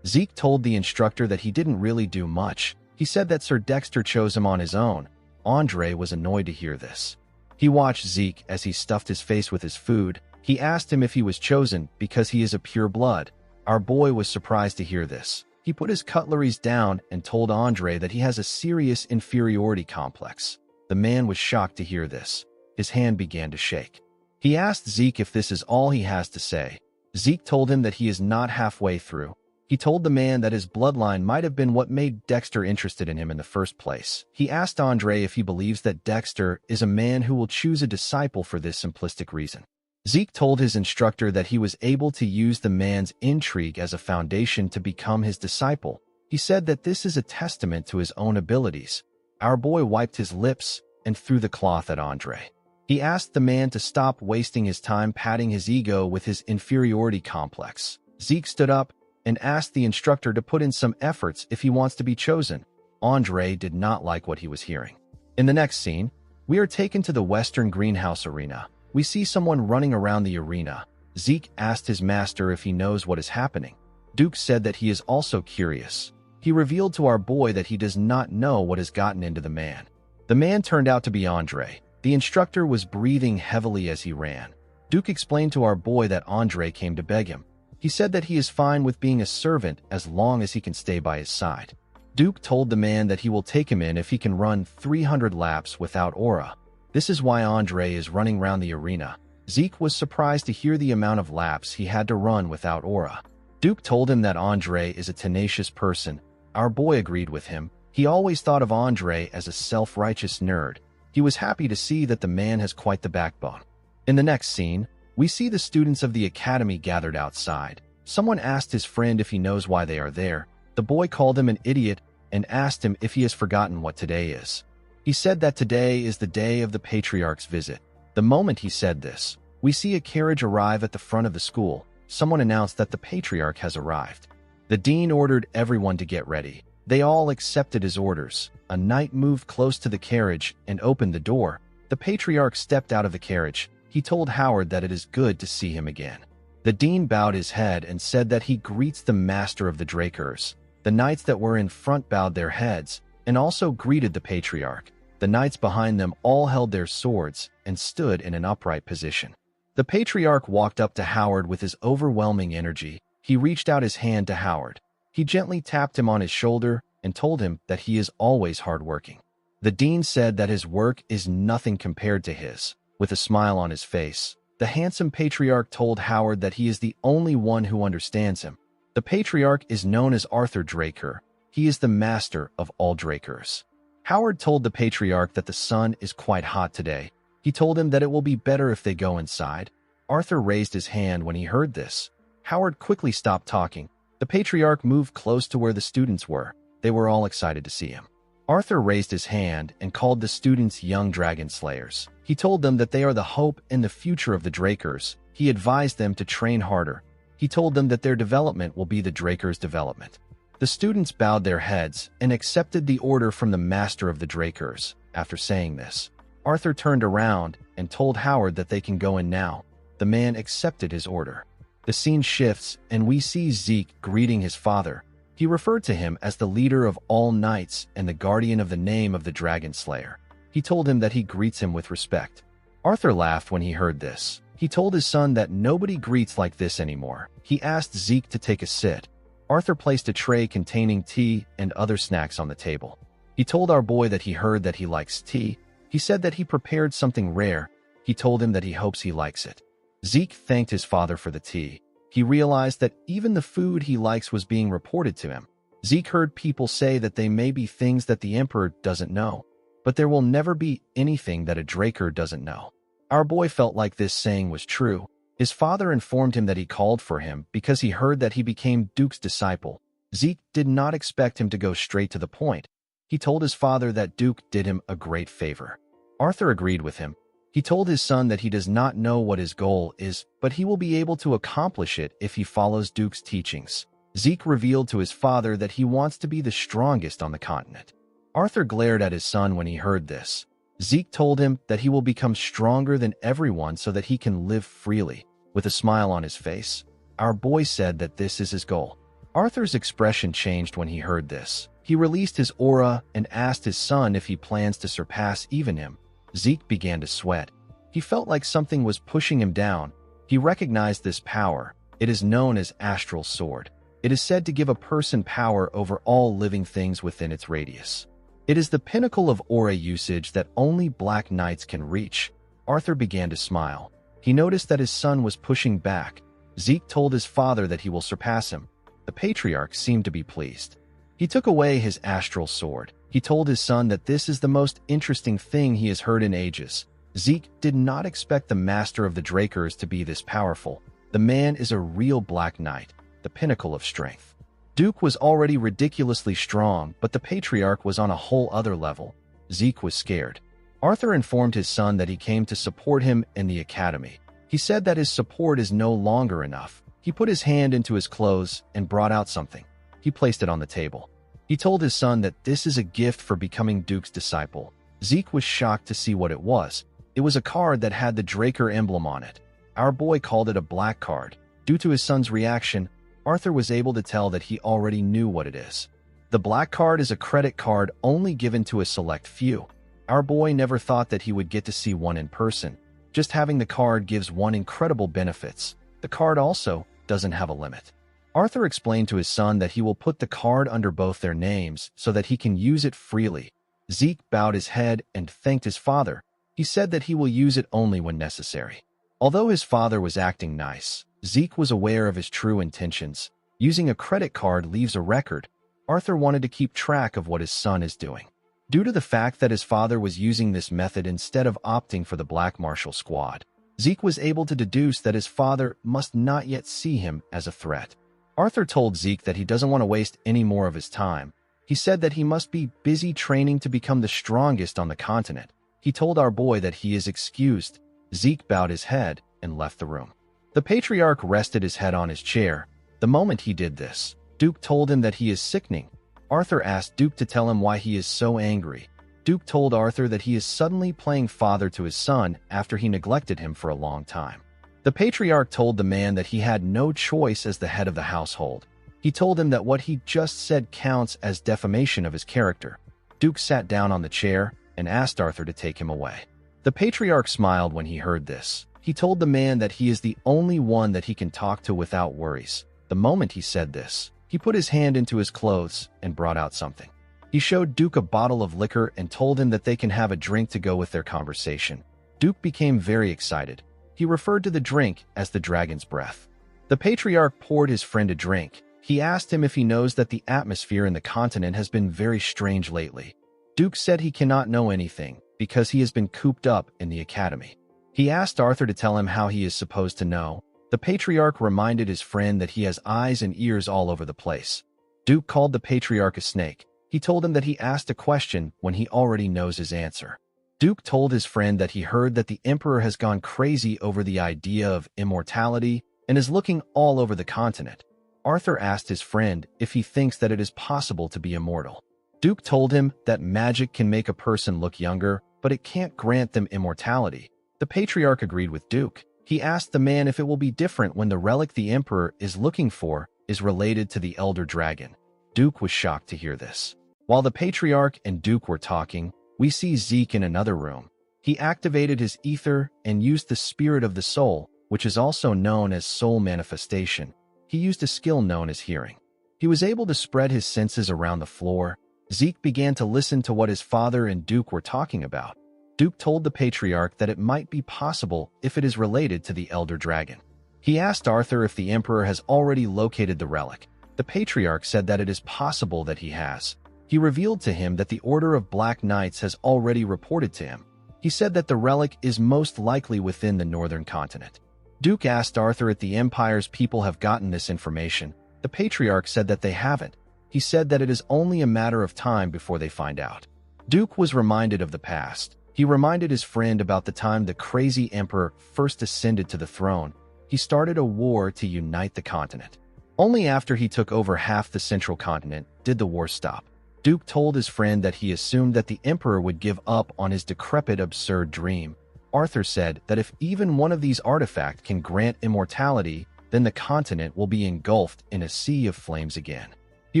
Zeke told the instructor that he didn't really do much. He said that Sir Dexter chose him on his own. Andre was annoyed to hear this. He watched Zeke as he stuffed his face with his food. He asked him if he was chosen because he is a pure blood. Our boy was surprised to hear this. He put his cutleries down and told Andre that he has a serious inferiority complex. The man was shocked to hear this. His hand began to shake. He asked Zeke if this is all he has to say. Zeke told him that he is not halfway through. He told the man that his bloodline might have been what made Dexter interested in him in the first place. He asked Andre if he believes that Dexter is a man who will choose a disciple for this simplistic reason. Zeke told his instructor that he was able to use the man's intrigue as a foundation to become his disciple. He said that this is a testament to his own abilities. Our boy wiped his lips and threw the cloth at Andre. He asked the man to stop wasting his time patting his ego with his inferiority complex. Zeke stood up and asked the instructor to put in some efforts if he wants to be chosen. Andre did not like what he was hearing. In the next scene, we are taken to the Western Greenhouse Arena. We see someone running around the arena. Zeke asked his master if he knows what is happening. Duke said that he is also curious. He revealed to our boy that he does not know what has gotten into the man. The man turned out to be Andre. The instructor was breathing heavily as he ran. Duke explained to our boy that Andre came to beg him. He said that he is fine with being a servant as long as he can stay by his side. Duke told the man that he will take him in if he can run 300 laps without aura. This is why Andre is running around the arena. Zeke was surprised to hear the amount of laps he had to run without aura. Duke told him that Andre is a tenacious person. Our boy agreed with him. He always thought of Andre as a self-righteous nerd. He was happy to see that the man has quite the backbone. In the next scene, we see the students of the academy gathered outside. Someone asked his friend if he knows why they are there. The boy called him an idiot and asked him if he has forgotten what today is. He said that today is the day of the patriarch's visit. The moment he said this, we see a carriage arrive at the front of the school. Someone announced that the patriarch has arrived. The dean ordered everyone to get ready. They all accepted his orders. A knight moved close to the carriage and opened the door. The patriarch stepped out of the carriage. He told Howard that it is good to see him again. The dean bowed his head and said that he greets the master of the Drakers. The knights that were in front bowed their heads and also greeted the patriarch. The knights behind them all held their swords and stood in an upright position. The patriarch walked up to Howard with his overwhelming energy. He reached out his hand to Howard. He gently tapped him on his shoulder and told him that he is always hardworking. The dean said that his work is nothing compared to his. With a smile on his face, the handsome patriarch told Howard that he is the only one who understands him. The patriarch is known as Arthur Draker. He is the master of all Drakers. Howard told the patriarch that the sun is quite hot today. He told him that it will be better if they go inside. Arthur raised his hand when he heard this. Howard quickly stopped talking. The patriarch moved close to where the students were. They were all excited to see him. Arthur raised his hand and called the students young dragon slayers. He told them that they are the hope and the future of the Drakers. He advised them to train harder. He told them that their development will be the Drakers' development. The students bowed their heads and accepted the order from the master of the Drakers. After saying this, Arthur turned around and told Howard that they can go in now. The man accepted his order. The scene shifts and we see Zeke greeting his father. He referred to him as the leader of all knights and the guardian of the name of the Dragon Slayer. He told him that he greets him with respect. Arthur laughed when he heard this. He told his son that nobody greets like this anymore. He asked Zeke to take a sit. Arthur placed a tray containing tea and other snacks on the table. He told our boy that he heard that he likes tea. He said that he prepared something rare. He told him that he hopes he likes it. Zeke thanked his father for the tea. He realized that even the food he likes was being reported to him. Zeke heard people say that they may be things that the Emperor doesn't know, but there will never be anything that a Draker doesn't know. Our boy felt like this saying was true. His father informed him that he called for him because he heard that he became Duke's disciple. Zeke did not expect him to go straight to the point. He told his father that Duke did him a great favor. Arthur agreed with him. He told his son that he does not know what his goal is, but he will be able to accomplish it if he follows Duke's teachings. Zeke revealed to his father that he wants to be the strongest on the continent. Arthur glared at his son when he heard this. Zeke told him that he will become stronger than everyone so that he can live freely. With a smile on his face, our boy said that this is his goal. Arthur's expression changed when he heard this. He released his aura and asked his son if he plans to surpass even him. Zeke began to sweat. He felt like something was pushing him down. He recognized this power. It is known as Astral Sword. It is said to give a person power over all living things within its radius. It is the pinnacle of aura usage that only Black Knights can reach. Arthur began to smile. He noticed that his son was pushing back. Zeke told his father that he will surpass him. The patriarch seemed to be pleased. He took away his astral sword. He told his son that this is the most interesting thing he has heard in ages. Zeke did not expect the master of the Drakers to be this powerful. The man is a real Black Knight, the pinnacle of strength. Duke was already ridiculously strong, but the patriarch was on a whole other level. Zeke was scared. Arthur informed his son that he came to support him in the academy. He said that his support is no longer enough. He put his hand into his clothes and brought out something. He placed it on the table. He told his son that this is a gift for becoming Duke's disciple. Zeke was shocked to see what it was. It was a card that had the Draker emblem on it. Our boy called it a black card. Due to his son's reaction, Arthur was able to tell that he already knew what it is. The black card is a credit card only given to a select few. Our boy never thought that he would get to see one in person. Just having the card gives one incredible benefits. The card also doesn't have a limit. Arthur explained to his son that he will put the card under both their names so that he can use it freely. Zeke bowed his head and thanked his father. He said that he will use it only when necessary. Although his father was acting nice, Zeke was aware of his true intentions. Using a credit card leaves a record. Arthur wanted to keep track of what his son is doing. Due to the fact that his father was using this method instead of opting for the Black Martial Squad, Zeke was able to deduce that his father must not yet see him as a threat. Arthur told Zeke that he doesn't want to waste any more of his time. He said that he must be busy training to become the strongest on the continent. He told our boy that he is excused. Zeke bowed his head and left the room. The patriarch rested his head on his chair. The moment he did this, Duke told him that he is sickening. Arthur asked Duke to tell him why he is so angry. Duke told Arthur that he is suddenly playing father to his son after he neglected him for a long time. The patriarch told the man that he had no choice as the head of the household. He told him that what he just said counts as defamation of his character. Duke sat down on the chair and asked Arthur to take him away. The patriarch smiled when he heard this. He told the man that he is the only one that he can talk to without worries. The moment he said this, he put his hand into his clothes and brought out something. He showed Duke a bottle of liquor and told him that they can have a drink to go with their conversation. Duke became very excited. He referred to the drink as the dragon's breath. The patriarch poured his friend a drink. He asked him if he knows that the atmosphere in the continent has been very strange lately. Duke said he cannot know anything because he has been cooped up in the academy. He asked Arthur to tell him how he is supposed to know. The patriarch reminded his friend that he has eyes and ears all over the place. Duke called the patriarch a snake. He told him that he asked a question when he already knows his answer. Duke told his friend that he heard that the emperor has gone crazy over the idea of immortality and is looking all over the continent. Arthur asked his friend if he thinks that it is possible to be immortal. Duke told him that magic can make a person look younger, but it can't grant them immortality. The patriarch agreed with Duke. He asked the man if it will be different when the relic the emperor is looking for is related to the elder dragon. Duke was shocked to hear this. While the patriarch and Duke were talking, we see Zeke in another room. He activated his ether and used the spirit of the soul, which is also known as soul manifestation. He used a skill known as hearing. He was able to spread his senses around the floor. Zeke began to listen to what his father and Duke were talking about. Duke told the patriarch that it might be possible if it is related to the Elder Dragon. He asked Arthur if the Emperor has already located the relic. The patriarch said that it is possible that he has. He revealed to him that the Order of Black Knights has already reported to him. He said that the relic is most likely within the northern continent. Duke asked Arthur if the Empire's people have gotten this information. The patriarch said that they haven't. He said that it is only a matter of time before they find out. Duke was reminded of the past. He reminded his friend about the time the crazy emperor first ascended to the throne. He started a war to unite the continent. Only after he took over half the central continent did the war stop. Duke told his friend that he assumed that the emperor would give up on his decrepit, absurd dream. Arthur said that if even one of these artifacts can grant immortality, then the continent will be engulfed in a sea of flames again. He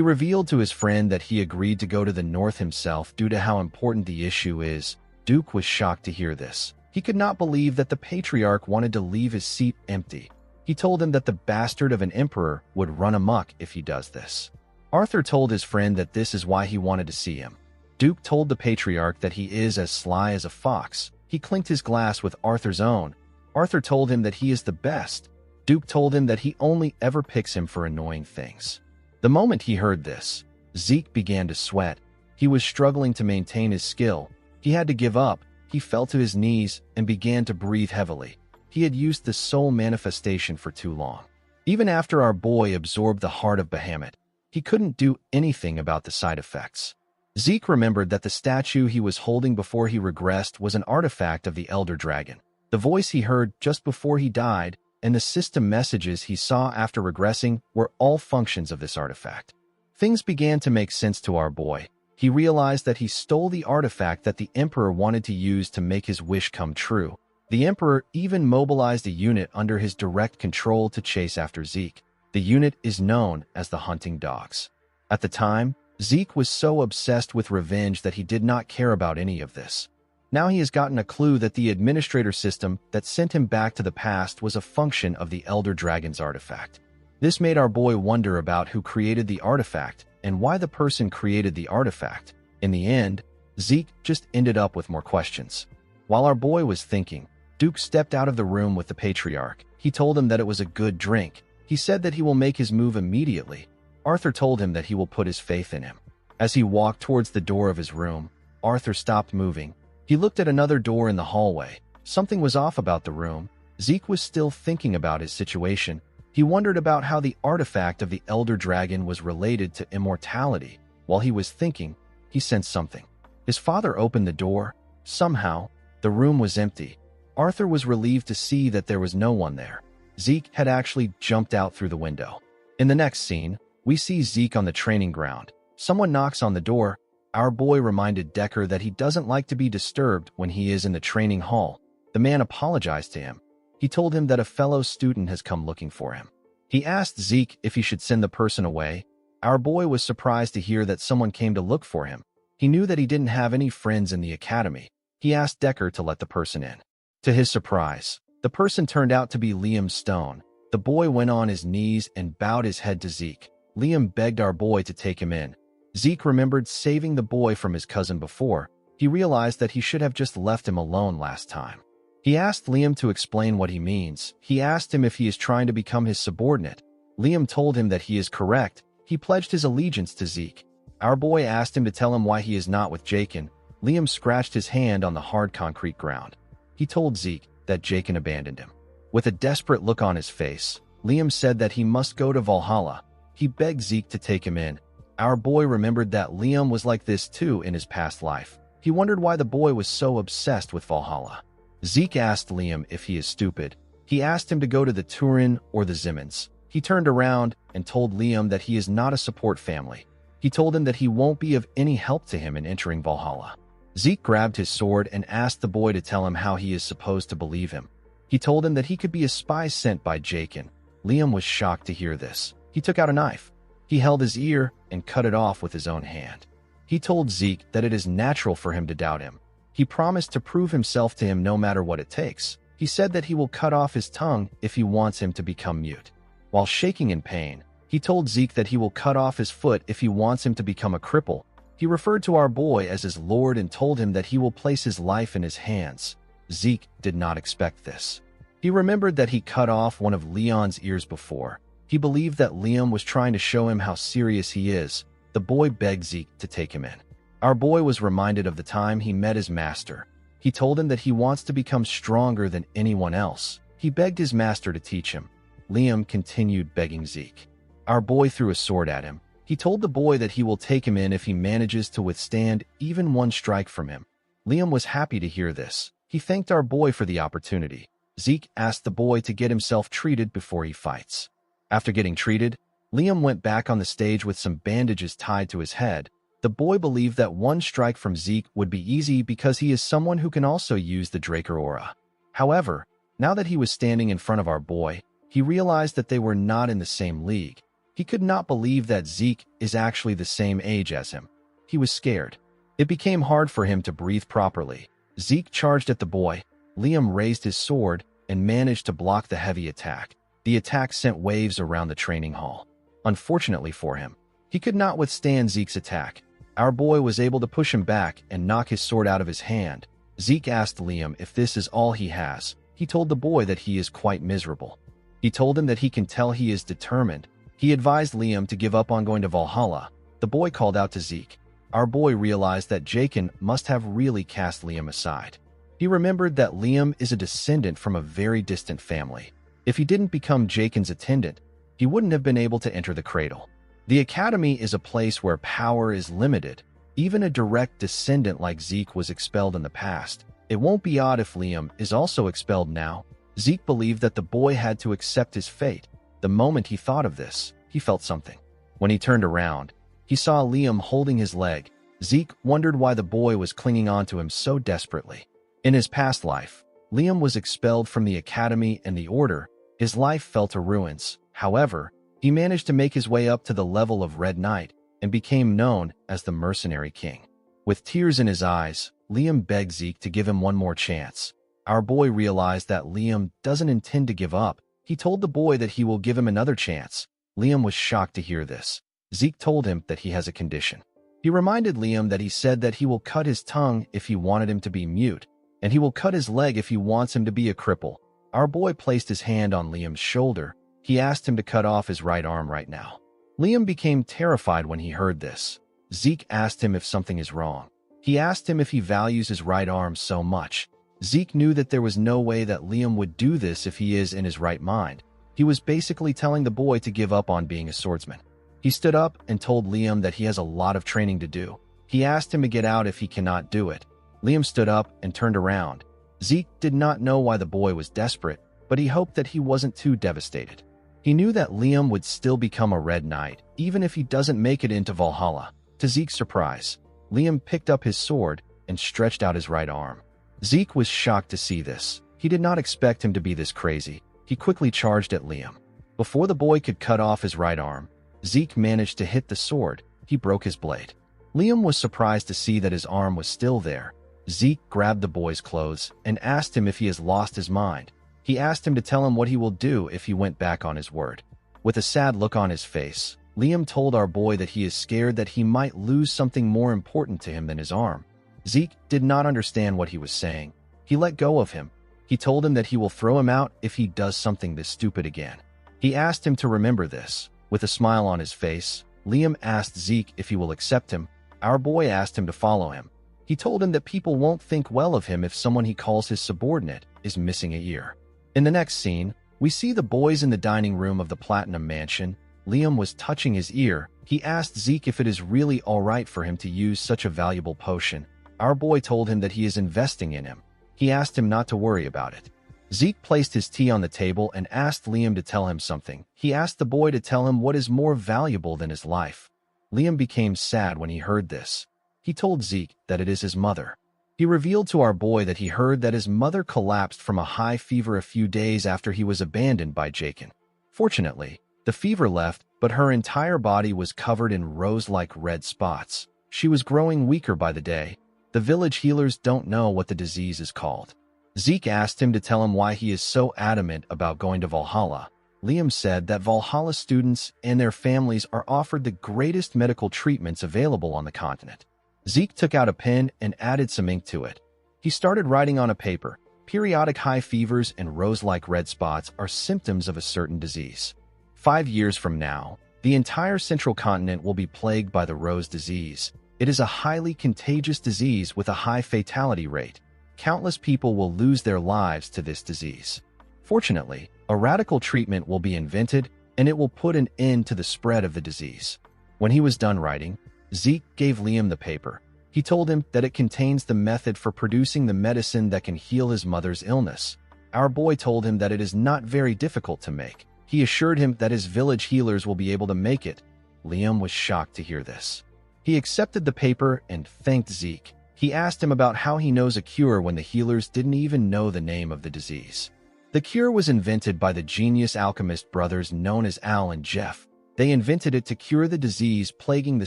revealed to his friend that he agreed to go to the north himself due to how important the issue is. Duke was shocked to hear this. He could not believe that the patriarch wanted to leave his seat empty. He told him that the bastard of an emperor would run amok if he does this. Arthur told his friend that this is why he wanted to see him. Duke told the patriarch that he is as sly as a fox. He clinked his glass with Arthur's own. Arthur told him that he is the best. Duke told him that he only ever picks him for annoying things. The moment he heard this, Zeke began to sweat. He was struggling to maintain his skill. He had to give up. He fell to his knees and began to breathe heavily. He had used the soul manifestation for too long. Even after our boy absorbed the heart of Bahamut, he couldn't do anything about the side effects. Zeke remembered that the statue he was holding before he regressed was an artifact of the Elder Dragon. The voice he heard just before he died and the system messages he saw after regressing were all functions of this artifact. Things began to make sense to our boy. He realized that he stole the artifact that the Emperor wanted to use to make his wish come true. The Emperor even mobilized a unit under his direct control to chase after Zeke. The unit is known as the Hunting Dogs. At the time, Zeke was so obsessed with revenge that he did not care about any of this. Now he has gotten a clue that the administrator system that sent him back to the past was a function of the Elder Dragon's artifact. This made our boy wonder about who created the artifact and why the person created the artifact. In the end, Zeke just ended up with more questions. While our boy was thinking, Duke stepped out of the room with the patriarch. He told him that it was a good drink. He said that he will make his move immediately. Arthur told him that he will put his faith in him. As he walked towards the door of his room, Arthur stopped moving. He looked at another door in the hallway. Something was off about the room. Zeke was still thinking about his situation. He wondered about how the artifact of the Elder Dragon was related to immortality. While he was thinking, he sensed something. His father opened the door. Somehow, the room was empty. Arthur was relieved to see that there was no one there. Zeke had actually jumped out through the window. In the next scene, we see Zeke on the training ground. Someone knocks on the door. Our boy reminded Decker that he doesn't like to be disturbed when he is in the training hall. The man apologized to him. He told him that a fellow student has come looking for him. He asked Zeke if he should send the person away. Our boy was surprised to hear that someone came to look for him. He knew that he didn't have any friends in the academy. He asked Decker to let the person in. To his surprise, the person turned out to be Liam Stone. The boy went on his knees and bowed his head to Zeke. Liam begged our boy to take him in. Zeke remembered saving the boy from his cousin before. He realized that he should have just left him alone last time. He asked Liam to explain what he means. He asked him if he is trying to become his subordinate. Liam told him that he is correct. He pledged his allegiance to Zeke. Our boy asked him to tell him why he is not with Jakin. Liam scratched his hand on the hard concrete ground. He told Zeke that Jakin abandoned him. With a desperate look on his face, Liam said that he must go to Valhalla. He begged Zeke to take him in. Our boy remembered that Liam was like this too in his past life. He wondered why the boy was so obsessed with Valhalla. Zeke asked Liam if he is stupid. He asked him to go to the Turin or the Zimmons. He turned around and told Liam that he is not a support family. He told him that he won't be of any help to him in entering Valhalla. Zeke grabbed his sword and asked the boy to tell him how he is supposed to believe him. He told him that he could be a spy sent by Jakin. Liam was shocked to hear this. He took out a knife. He held his ear and cut it off with his own hand. He told Zeke that it is natural for him to doubt him. He promised to prove himself to him no matter what it takes. He said that he will cut off his tongue if he wants him to become mute. While shaking in pain, He told Zeke that he will cut off his foot if he wants him to become a cripple. He referred to our boy as his lord and told him that he will place his life in his hands. Zeke did not expect this. He remembered that he cut off one of Leon's ears before. He believed that Liam was trying to show him how serious he is. The boy begged Zeke to take him in. Our boy was reminded of the time he met his master. He told him that he wants to become stronger than anyone else. He begged his master to teach him. Liam continued begging Zeke. Our boy threw a sword at him. He told the boy that he will take him in if he manages to withstand even one strike from him. Liam was happy to hear this. He thanked our boy for the opportunity. Zeke asked the boy to get himself treated before he fights. After getting treated, Liam went back on the stage with some bandages tied to his head. The boy believed that one strike from Zeke would be easy because he is someone who can also use the Draker aura. However, now that he was standing in front of our boy, he realized that they were not in the same league. He could not believe that Zeke is actually the same age as him. He was scared. It became hard for him to breathe properly. Zeke charged at the boy. Liam raised his sword and managed to block the heavy attack. The attack sent waves around the training hall. Unfortunately for him, he could not withstand Zeke's attack. Our boy was able to push him back and knock his sword out of his hand. Zeke asked Liam if this is all he has. He told the boy that he is quite miserable. He told him that he can tell he is determined. He advised Liam to give up on going to Valhalla. The boy called out to Zeke. Our boy realized that Jaken must have really cast Liam aside. He remembered that Liam is a descendant from a very distant family. If he didn't become Jaken's attendant, he wouldn't have been able to enter the cradle. The academy is a place where power is limited. Even a direct descendant like Zeke was expelled in the past. It won't be odd if Liam is also expelled now. Zeke believed that the boy had to accept his fate. The moment he thought of this, he felt something. When he turned around, he saw Liam holding his leg. Zeke wondered why the boy was clinging on to him so desperately. In his past life, Liam was expelled from the academy and the order. His life fell to ruins. However, he managed to make his way up to the level of Red Knight and became known as the Mercenary King. With tears in his eyes, Liam begged Zeke to give him one more chance. Our boy realized that Liam doesn't intend to give up. He told the boy that he will give him another chance. Liam was shocked to hear this. Zeke told him that he has a condition. He reminded Liam that he said that he will cut his tongue if he wanted him to be mute, and he will cut his leg if he wants him to be a cripple. Our boy placed his hand on Liam's shoulder. He asked him to cut off his right arm right now. Liam became terrified when he heard this. Zeke asked him if something is wrong. He asked him if he values his right arm so much. Zeke knew that there was no way that Liam would do this if he is in his right mind. He was basically telling the boy to give up on being a swordsman. He stood up and told Liam that he has a lot of training to do. He asked him to get out if he cannot do it. Liam stood up and turned around. Zeke did not know why the boy was desperate, but he hoped that he wasn't too devastated. He knew that Liam would still become a Red Knight, even if he doesn't make it into Valhalla. To Zeke's surprise, Liam picked up his sword and stretched out his right arm. Zeke was shocked to see this. He did not expect him to be this crazy. He quickly charged at Liam. Before the boy could cut off his right arm, Zeke managed to hit the sword. He broke his blade. Liam was surprised to see that his arm was still there. Zeke grabbed the boy's clothes and asked him if he has lost his mind. He asked him to tell him what he will do if he went back on his word. With a sad look on his face, Liam told our boy that he is scared that he might lose something more important to him than his arm. Zeke did not understand what he was saying. He let go of him. He told him that he will throw him out if he does something this stupid again. He asked him to remember this. With a smile on his face, Liam asked Zeke if he will accept him. Our boy asked him to follow him. He told him that people won't think well of him if someone he calls his subordinate is missing an ear. In the next scene, we see the boys in the dining room of the Platinum Mansion. Liam was touching his ear. He asked Zeke if it is really alright for him to use such a valuable potion. Our boy told him that he is investing in him. He asked him not to worry about it. Zeke placed his tea on the table and asked Liam to tell him something. He asked the boy to tell him what is more valuable than his life. Liam became sad when he heard this. He told Zeke that it is his mother. He revealed to our boy that he heard that his mother collapsed from a high fever a few days after he was abandoned by Jaken. Fortunately, the fever left, but her entire body was covered in rose-like red spots. She was growing weaker by the day. The village healers don't know what the disease is called. Zeke asked him to tell him why he is so adamant about going to Valhalla. Liam said that Valhalla students and their families are offered the greatest medical treatments available on the continent. Zeke took out a pen and added some ink to it. He started writing on a paper. Periodic high fevers and rose-like red spots are symptoms of a certain disease. 5 years from now, the entire central continent will be plagued by the rose disease. It is a highly contagious disease with a high fatality rate. Countless people will lose their lives to this disease. Fortunately, a radical treatment will be invented, and it will put an end to the spread of the disease. When he was done writing, Zeke gave Liam the paper. He told him that it contains the method for producing the medicine that can heal his mother's illness. Our boy told him that it is not very difficult to make. He assured him that his village healers will be able to make it. Liam was shocked to hear this. He accepted the paper and thanked Zeke. He asked him about how he knows a cure when the healers didn't even know the name of the disease. The cure was invented by the genius alchemist brothers known as Al and Jeff. They invented it to cure the disease plaguing the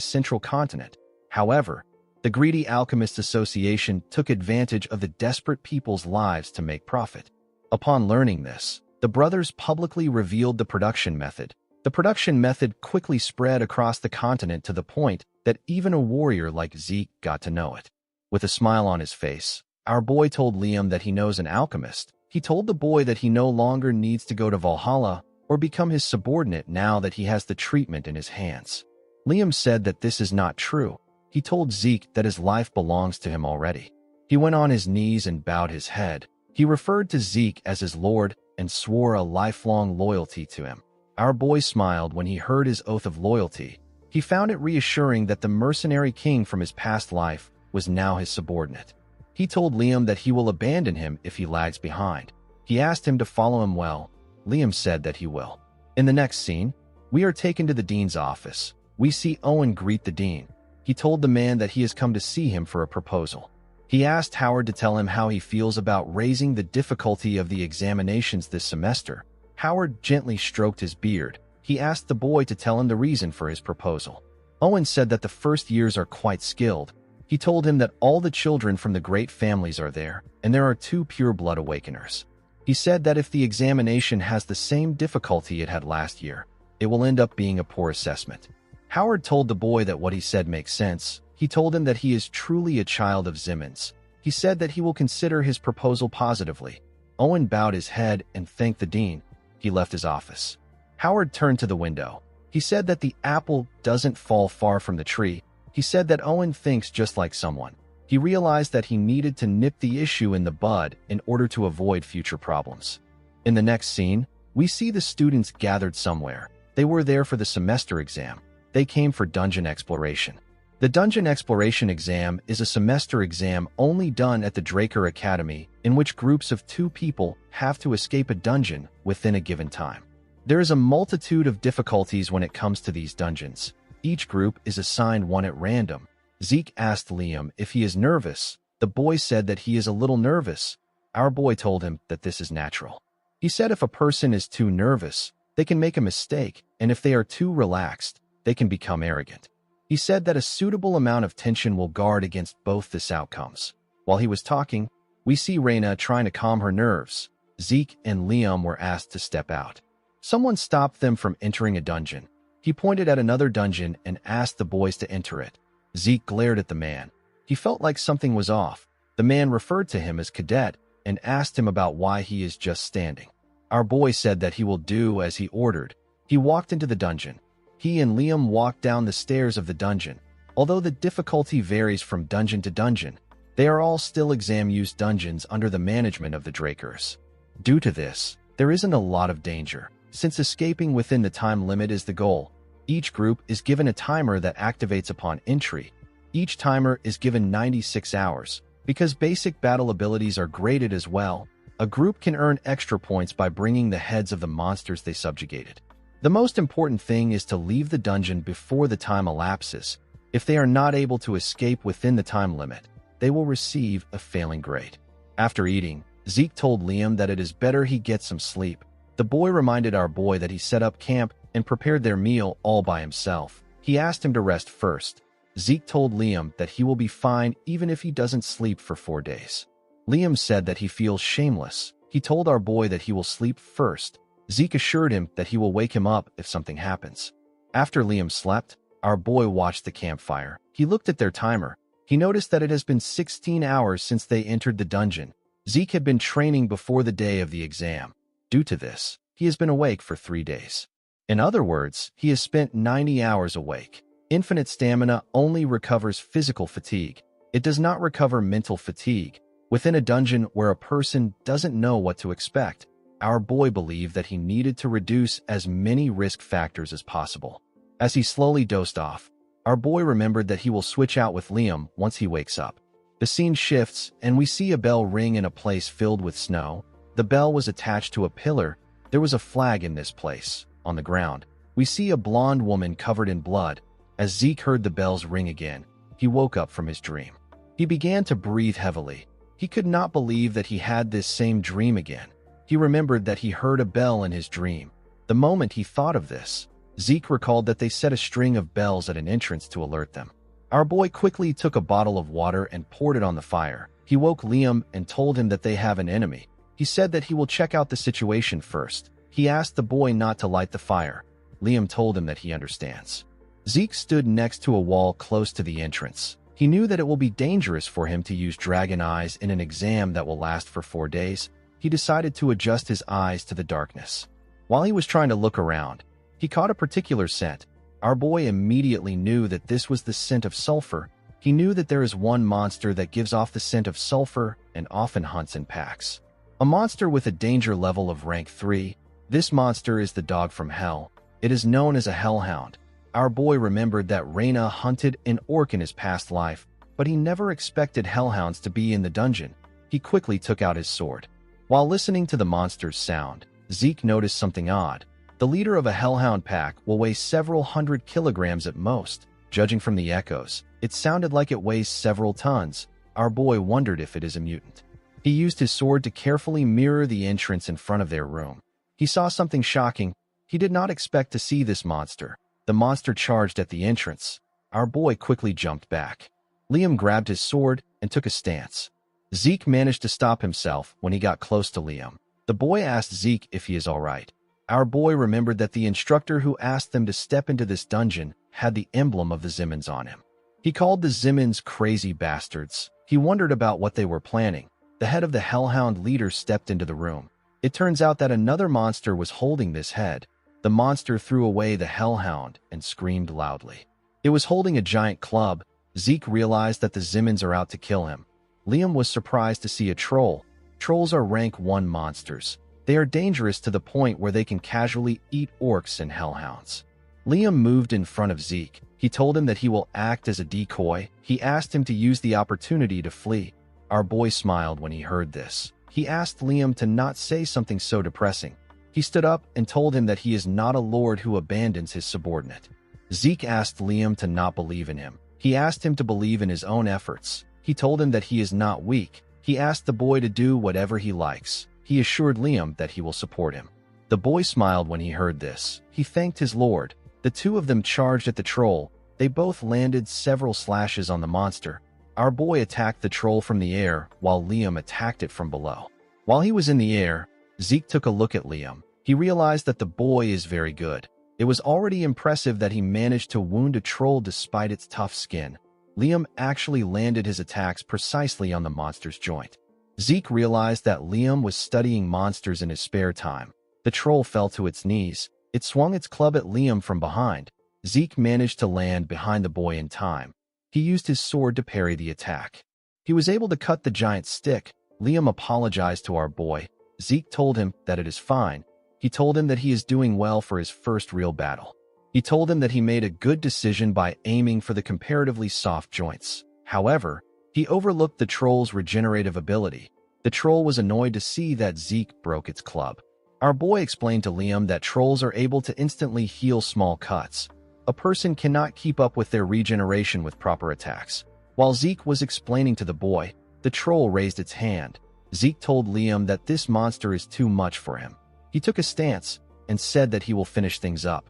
central continent. However, the greedy Alchemists Association took advantage of the desperate people's lives to make profit. Upon learning this, the brothers publicly revealed the production method. The production method quickly spread across the continent to the point that even a warrior like Zeke got to know it. With a smile on his face, our boy told Liam that he knows an alchemist. He told the boy that he no longer needs to go to Valhalla or become his subordinate now that he has the treatment in his hands. Liam said that this is not true. He told Zeke that his life belongs to him already. He went on his knees and bowed his head. He referred to Zeke as his lord and swore a lifelong loyalty to him. Our boy smiled when he heard his oath of loyalty. He found it reassuring that the mercenary king from his past life was now his subordinate. He told Liam that he will abandon him if he lags behind. He asked him to follow him well. Liam said that he will. In the next scene, we are taken to the dean's office. We see Owen greet the dean. He told the man that he has come to see him for a proposal. He asked Howard to tell him how he feels about raising the difficulty of the examinations this semester. Howard gently stroked his beard. He asked the boy to tell him the reason for his proposal. Owen said that the first years are quite skilled. He told him that all the children from the great families are there, and there are 2 pure-blood awakeners. He said that if the examination has the same difficulty it had last year, it will end up being a poor assessment. Howard told the boy that what he said makes sense. He told him that he is truly a child of Zimmons. He said that he will consider his proposal positively. Owen bowed his head and thanked the dean. He left his office. Howard turned to the window. He said that the apple doesn't fall far from the tree. He said that Owen thinks just like someone. He realized that he needed to nip the issue in the bud in order to avoid future problems. In the next scene, we see the students gathered somewhere. They were there for the semester exam. They came for dungeon exploration. The Dungeon Exploration Exam is a semester exam only done at the Draker Academy, in which groups of 2 people have to escape a dungeon within a given time. There is a multitude of difficulties when it comes to these dungeons. Each group is assigned one at random. Zeke asked Liam if he is nervous. The boy said that he is a little nervous. Our boy told him that this is natural. He said if a person is too nervous, they can make a mistake, and if they are too relaxed, they can become arrogant. He said that a suitable amount of tension will guard against both these outcomes. While he was talking, we see Reyna trying to calm her nerves. Zeke and Liam were asked to step out. Someone stopped them from entering a dungeon. He pointed at another dungeon and asked the boys to enter it. Zeke glared at the man. He felt like something was off. The man referred to him as Cadet and asked him about why he is just standing. Our boy said that he will do as he ordered. He walked into the dungeon. He and Liam walked down the stairs of the dungeon. Although the difficulty varies from dungeon to dungeon, they are all still exam-used dungeons under the management of the Drakers. Due to this, there isn't a lot of danger, since escaping within the time limit is the goal. Each group is given a timer that activates upon entry. Each timer is given 96 hours. Because basic battle abilities are graded as well, a group can earn extra points by bringing the heads of the monsters they subjugated. The most important thing is to leave the dungeon before the time elapses. If they are not able to escape within the time limit, they will receive a failing grade. After eating, Zeke told Liam that it is better he get some sleep. The boy reminded our boy that he set up camp and prepared their meal all by himself. He asked him to rest first. Zeke told Liam that he will be fine even if he doesn't sleep for 4 days. Liam said that he feels shameless. He told our boy that he will sleep first. Zeke assured him that he will wake him up if something happens. After Liam slept, our boy watched the campfire. He looked at their timer. He noticed that it has been 16 hours since they entered the dungeon. Zeke had been training before the day of the exam. Due to this, he has been awake for 3 days. In other words, he has spent 90 hours awake. Infinite stamina only recovers physical fatigue. It does not recover mental fatigue. Within a dungeon where a person doesn't know what to expect, our boy believed that he needed to reduce as many risk factors as possible. As he slowly dozed off, our boy remembered that he will switch out with Liam once he wakes up. The scene shifts, and we see a bell ring in a place filled with snow. The bell was attached to a pillar. There was a flag in this place. On the ground, we see a blonde woman covered in blood. As Zeke heard the bells ring again, he woke up from his dream. He began to breathe heavily. He could not believe that he had this same dream again. He remembered that he heard a bell in his dream. The moment he thought of this, Zeke recalled that they set a string of bells at an entrance to alert them. Our boy quickly took a bottle of water and poured it on the fire. He woke Liam and told him that they have an enemy. He said that he will check out the situation first. He asked the boy not to light the fire. Liam told him that he understands. Zeke stood next to a wall close to the entrance. He knew that it will be dangerous for him to use dragon eyes in an exam that will last for 4 days. He decided to adjust his eyes to the darkness. While he was trying to look around, he caught a particular scent. Our boy immediately knew that this was the scent of sulfur. He knew that there is one monster that gives off the scent of sulfur and often hunts in packs. A monster with a danger level of rank 3. This monster is the dog from hell. It is known as a hellhound. Our boy remembered that Reyna hunted an orc in his past life, but he never expected hellhounds to be in the dungeon. He quickly took out his sword. While listening to the monster's sound, Zeke noticed something odd. The leader of a hellhound pack will weigh several hundred kilograms at most. Judging from the echoes, it sounded like it weighs several tons. Our boy wondered if it is a mutant. He used his sword to carefully mirror the entrance in front of their room. He saw something shocking. He did not expect to see this monster. The monster charged at the entrance. Our boy quickly jumped back. Liam grabbed his sword and took a stance. Zeke managed to stop himself when he got close to Liam. The boy asked Zeke if he is all right. Our boy remembered that the instructor who asked them to step into this dungeon had the emblem of the Zimmons on him. He called the Zimmons crazy bastards. He wondered about what they were planning. The head of the hellhound leader stepped into the room. It turns out that another monster was holding this head. The monster threw away the hellhound and screamed loudly. It was holding a giant club. Zeke realized that the Zimmons are out to kill him. Liam was surprised to see a troll. Trolls are rank 1 monsters. They are dangerous to the point where they can casually eat orcs and hellhounds. Liam moved in front of Zeke. He told him that he will act as a decoy. He asked him to use the opportunity to flee. Our boy smiled when he heard this. He asked Liam to not say something so depressing. He stood up and told him that he is not a lord who abandons his subordinate. Zeke asked Liam to not believe in him. He asked him to believe in his own efforts. He told him that he is not weak. He asked the boy to do whatever he likes. He assured Liam that he will support him. The boy smiled when he heard this. He thanked his lord. The two of them charged at the troll. They both landed several slashes on the monster. Our boy attacked the troll from the air, while Liam attacked it from below. While he was in the air, Zeke took a look at Liam. He realized that the boy is very good. It was already impressive that he managed to wound a troll despite its tough skin. Liam actually landed his attacks precisely on the monster's joint. Zeke realized that Liam was studying monsters in his spare time. The troll fell to its knees. It swung its club at Liam from behind. Zeke managed to land behind the boy in time. He used his sword to parry the attack. He was able to cut the giant stick. Liam apologized to our boy. Zeke told him that it is fine. He told him that he is doing well for his first real battle. He told him that he made a good decision by aiming for the comparatively soft joints. However, he overlooked the troll's regenerative ability. The troll was annoyed to see that Zeke broke its club. Our boy explained to Liam that trolls are able to instantly heal small cuts. A person cannot keep up with their regeneration with proper attacks. While Zeke was explaining to the boy, the troll raised its hand. Zeke told Liam that this monster is too much for him. He took a stance and said that he will finish things up.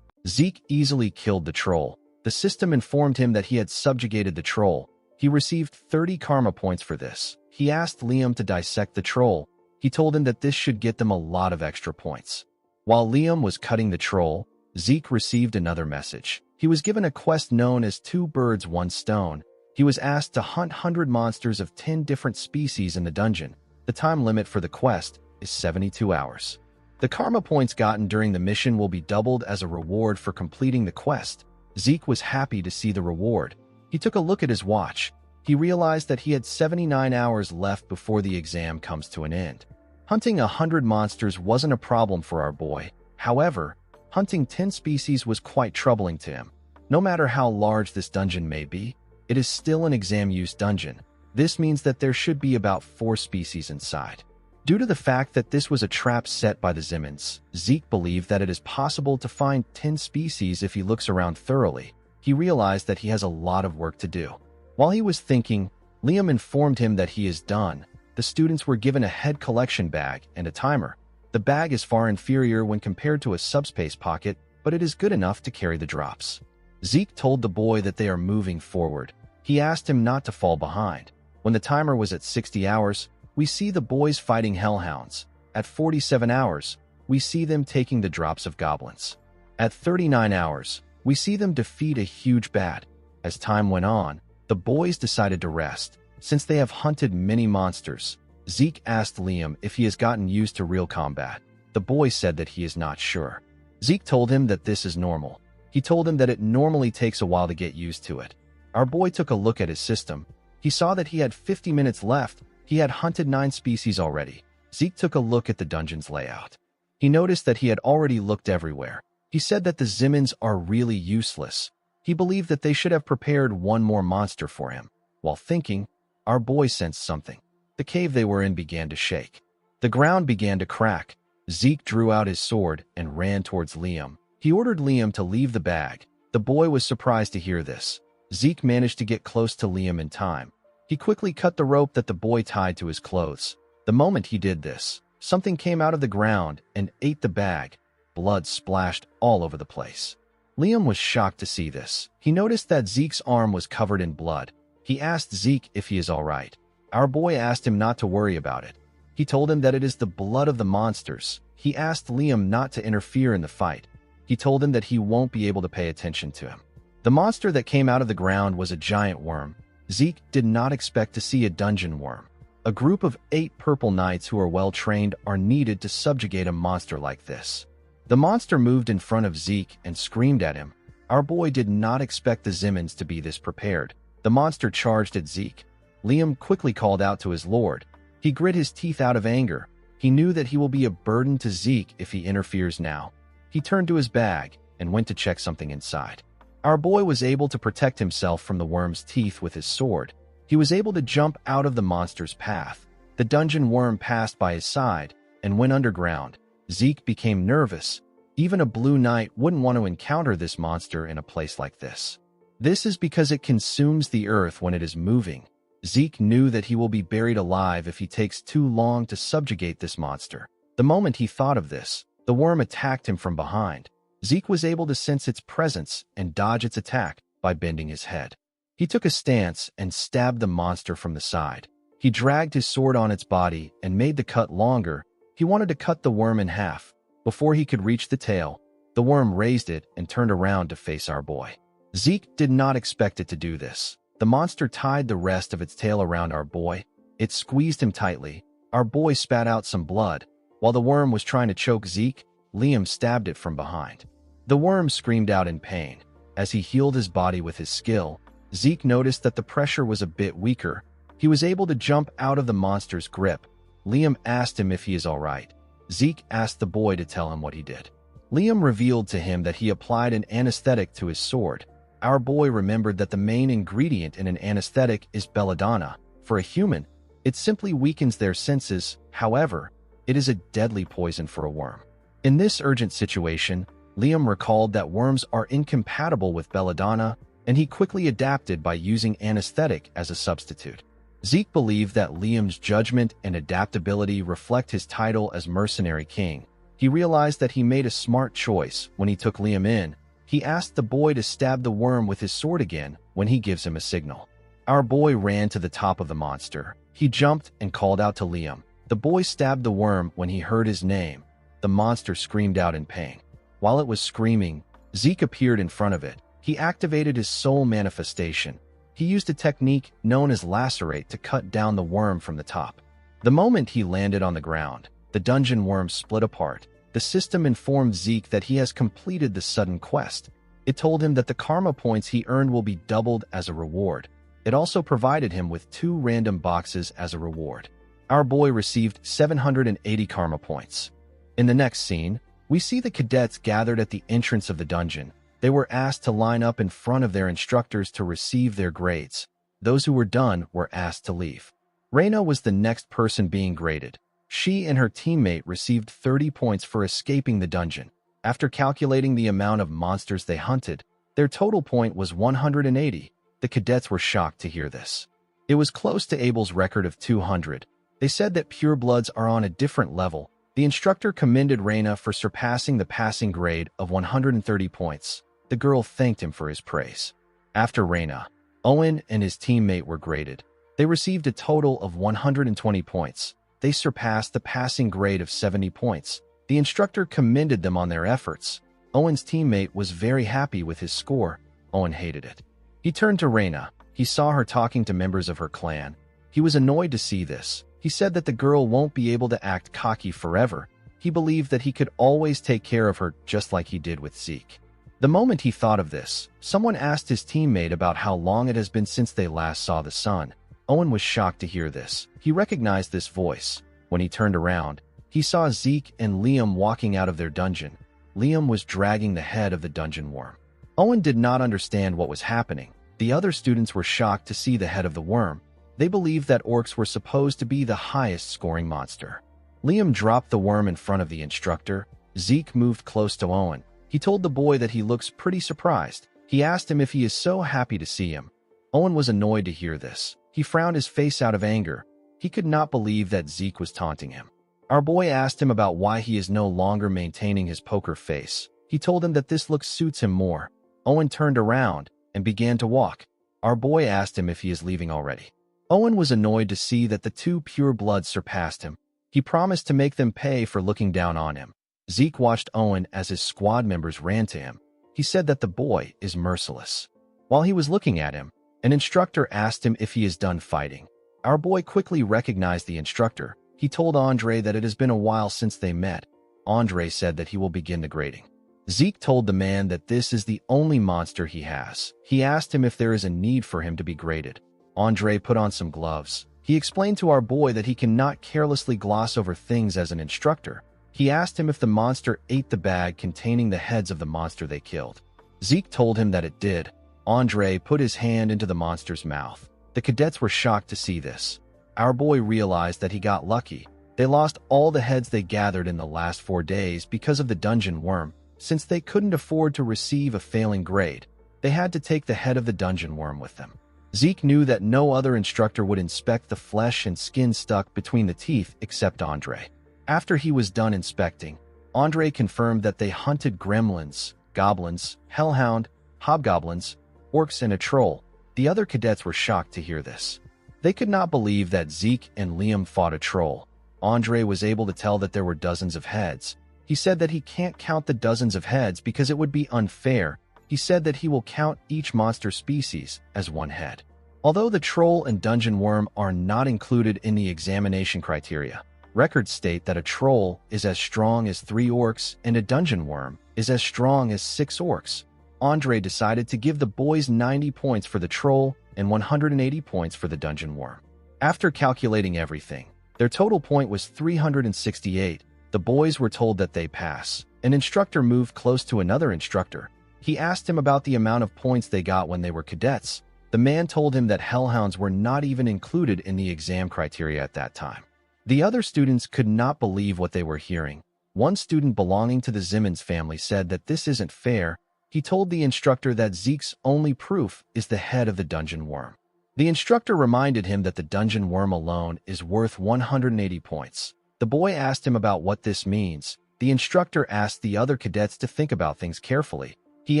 Zeke easily killed the troll. The system informed him that he had subjugated the troll. He received 30 karma points for this. He asked Liam to dissect the troll. He told him that this should get them a lot of extra points. While Liam was cutting the troll, Zeke received another message. He was given a quest known as 2 birds, 1 stone. He was asked to hunt 100 monsters of 10 different species in the dungeon. The time limit for the quest is 72 hours. The karma points gotten during the mission will be doubled as a reward for completing the quest. Zeke was happy to see the reward. He took a look at his watch. He realized that he had 79 hours left before the exam comes to an end. Hunting 100 monsters wasn't a problem for our boy. However, hunting 10 species was quite troubling to him. No matter how large this dungeon may be, it is still an exam-use dungeon. This means that there should be about 4 species inside. Due to the fact that this was a trap set by the Zimmons, Zeke believed that it is possible to find 10 species if he looks around thoroughly. He realized that he has a lot of work to do. While he was thinking, Liam informed him that he is done. The students were given a head collection bag and a timer. The bag is far inferior when compared to a subspace pocket, but it is good enough to carry the drops. Zeke told the boy that they are moving forward. He asked him not to fall behind. When the timer was at 60 hours, we see the boys fighting hellhounds. At 47 hours, we see them taking the drops of goblins. At 39 hours, we see them defeat a huge bat. As time went on, the boys decided to rest. Since they have hunted many monsters, Zeke asked Liam if he has gotten used to real combat. The boy said that he is not sure. Zeke told him that this is normal. He told him that it normally takes a while to get used to it. Our boy took a look at his system. He saw that he had 50 minutes left. He had hunted 9 species already. Zeke took a look at the dungeon's layout. He noticed that he had already looked everywhere. He said that the Zimmons are really useless. He believed that they should have prepared 1 more monster for him. While thinking, our boy sensed something. The cave they were in began to shake. The ground began to crack. Zeke drew out his sword and ran towards Liam. He ordered Liam to leave the bag. The boy was surprised to hear this. Zeke managed to get close to Liam in time. He quickly cut the rope that the boy tied to his clothes. The moment he did this, something came out of the ground and ate the bag. Blood splashed all over the place. Liam was shocked to see this. He noticed that Zeke's arm was covered in blood. He asked Zeke if he is all right. Our boy asked him not to worry about it. He told him that it is the blood of the monsters. He asked Liam not to interfere in the fight. He told him that he won't be able to pay attention to him. The monster that came out of the ground was a giant worm. Zeke did not expect to see a dungeon worm. A group of 8 purple knights who are well trained are needed to subjugate a monster like this. The monster moved in front of Zeke and screamed at him. Our boy did not expect the Zimmons to be this prepared. The monster charged at Zeke. Liam quickly called out to his lord. He grit his teeth out of anger. He knew that he will be a burden to Zeke if he interferes now. He turned to his bag and went to check something inside. Our boy was able to protect himself from the worm's teeth with his sword. He was able to jump out of the monster's path. The dungeon worm passed by his side and went underground. Zeke became nervous. Even a blue knight wouldn't want to encounter this monster in a place like this. This is because it consumes the earth when it is moving. Zeke knew that he will be buried alive if he takes too long to subjugate this monster. The moment he thought of this, the worm attacked him from behind. Zeke was able to sense its presence and dodge its attack by bending his head. He took a stance and stabbed the monster from the side. He dragged his sword on its body and made the cut longer. He wanted to cut the worm in half. Before he could reach the tail, the worm raised it and turned around to face our boy. Zeke did not expect it to do this. The monster tied the rest of its tail around our boy. It squeezed him tightly. Our boy spat out some blood. While the worm was trying to choke Zeke, Liam stabbed it from behind. The worm screamed out in pain. As he healed his body with his skill, Zeke noticed that the pressure was a bit weaker. He was able to jump out of the monster's grip. Liam asked him if he is all right. Zeke asked the boy to tell him what he did. Liam revealed to him that he applied an anesthetic to his sword. Our boy remembered that the main ingredient in an anesthetic is belladonna. For a human, it simply weakens their senses. However, it is a deadly poison for a worm. In this urgent situation, Liam recalled that worms are incompatible with belladonna, and he quickly adapted by using anesthetic as a substitute. Zeke believed that Liam's judgment and adaptability reflect his title as Mercenary King. He realized that he made a smart choice when he took Liam in. He asked the boy to stab the worm with his sword again when he gives him a signal. Our boy ran to the top of the monster. He jumped and called out to Liam. The boy stabbed the worm when he heard his name. the monster screamed out in pain. While it was screaming, Zeke appeared in front of it. He activated his soul manifestation. He used a technique known as lacerate to cut down the worm from the top. The moment he landed on the ground, the dungeon worm split apart. The system informed Zeke that he has completed the sudden quest. It told him that the karma points he earned will be doubled as a reward. It also provided him with 2 random boxes as a reward. Our boy received 780 karma points. In the next scene, we see the cadets gathered at the entrance of the dungeon. They were asked to line up in front of their instructors to receive their grades. Those who were done were asked to leave. Reina was the next person being graded. She and her teammate received 30 points for escaping the dungeon. After calculating the amount of monsters they hunted, their total point was 180. The cadets were shocked to hear this. It was close to Abel's record of 200. They said that purebloods are on a different level. The instructor commended Reina for surpassing the passing grade of 130 points. The girl thanked him for his praise. After Reina, Owen and his teammate were graded. They received a total of 120 points. They surpassed the passing grade of 70 points. The instructor commended them on their efforts. Owen's teammate was very happy with his score. Owen hated it. He turned to Reina. He saw her talking to members of her clan. He was annoyed to see this. He said that the girl won't be able to act cocky forever. He believed that he could always take care of her just like he did with Zeke. The moment he thought of this, someone asked his teammate about how long it has been since they last saw the sun. Owen was shocked to hear this. He recognized this voice. When he turned around, he saw Zeke and Liam walking out of their dungeon. Liam was dragging the head of the dungeon worm. Owen did not understand what was happening. The other students were shocked to see the head of the worm. They believed that orcs were supposed to be the highest scoring monster. Liam dropped the worm in front of the instructor. Zeke moved close to Owen. He told the boy that he looks pretty surprised. He asked him if he is so happy to see him. Owen was annoyed to hear this. He frowned his face out of anger. He could not believe that Zeke was taunting him. Our boy asked him about why he is no longer maintaining his poker face. He told him that this look suits him more. Owen turned around and began to walk. Our boy asked him if he is leaving already. Owen was annoyed to see that the 2 purebloods surpassed him. He promised to make them pay for looking down on him. Zeke watched Owen as his squad members ran to him. He said that the boy is merciless. While he was looking at him, an instructor asked him if he is done fighting. Our boy quickly recognized the instructor. He told Andre that it has been a while since they met. Andre said that he will begin the grading. Zeke told the man that this is the only monster he has. He asked him if there is a need for him to be graded. Andre put on some gloves. He explained to our boy that he cannot carelessly gloss over things as an instructor. He asked him if the monster ate the bag containing the heads of the monster they killed. Zeke told him that it did. Andre put his hand into the monster's mouth. The cadets were shocked to see this. Our boy realized that he got lucky. They lost all the heads they gathered in the last 4 days because of the dungeon worm. Since they couldn't afford to receive a failing grade, they had to take the head of the dungeon worm with them. Zeke knew that no other instructor would inspect the flesh and skin stuck between the teeth except Andre. After he was done inspecting, Andre confirmed that they hunted gremlins, goblins, hellhound, hobgoblins, orcs, and a troll. The other cadets were shocked to hear this. They could not believe that Zeke and Liam fought a troll. Andre was able to tell that there were dozens of heads. He said that he can't count the dozens of heads because it would be unfair. He said that he will count each monster species as 1 head. Although the troll and dungeon worm are not included in the examination criteria, records state that a troll is as strong as 3 orcs and a dungeon worm is as strong as 6 orcs. Andre decided to give the boys 90 points for the troll and 180 points for the dungeon worm. After calculating everything, their total point was 368. The boys were told that they pass. An instructor moved close to another instructor. He asked him about the amount of points they got when they were cadets. The man told him that hellhounds were not even included in the exam criteria at that time. The other students could not believe what they were hearing. One student belonging to the Zimmons family said that this isn't fair. He told the instructor that Zeke's only proof is the head of the dungeon worm. The instructor reminded him that the dungeon worm alone is worth 180 points. The boy asked him about what this means. The instructor asked the other cadets to think about things carefully. He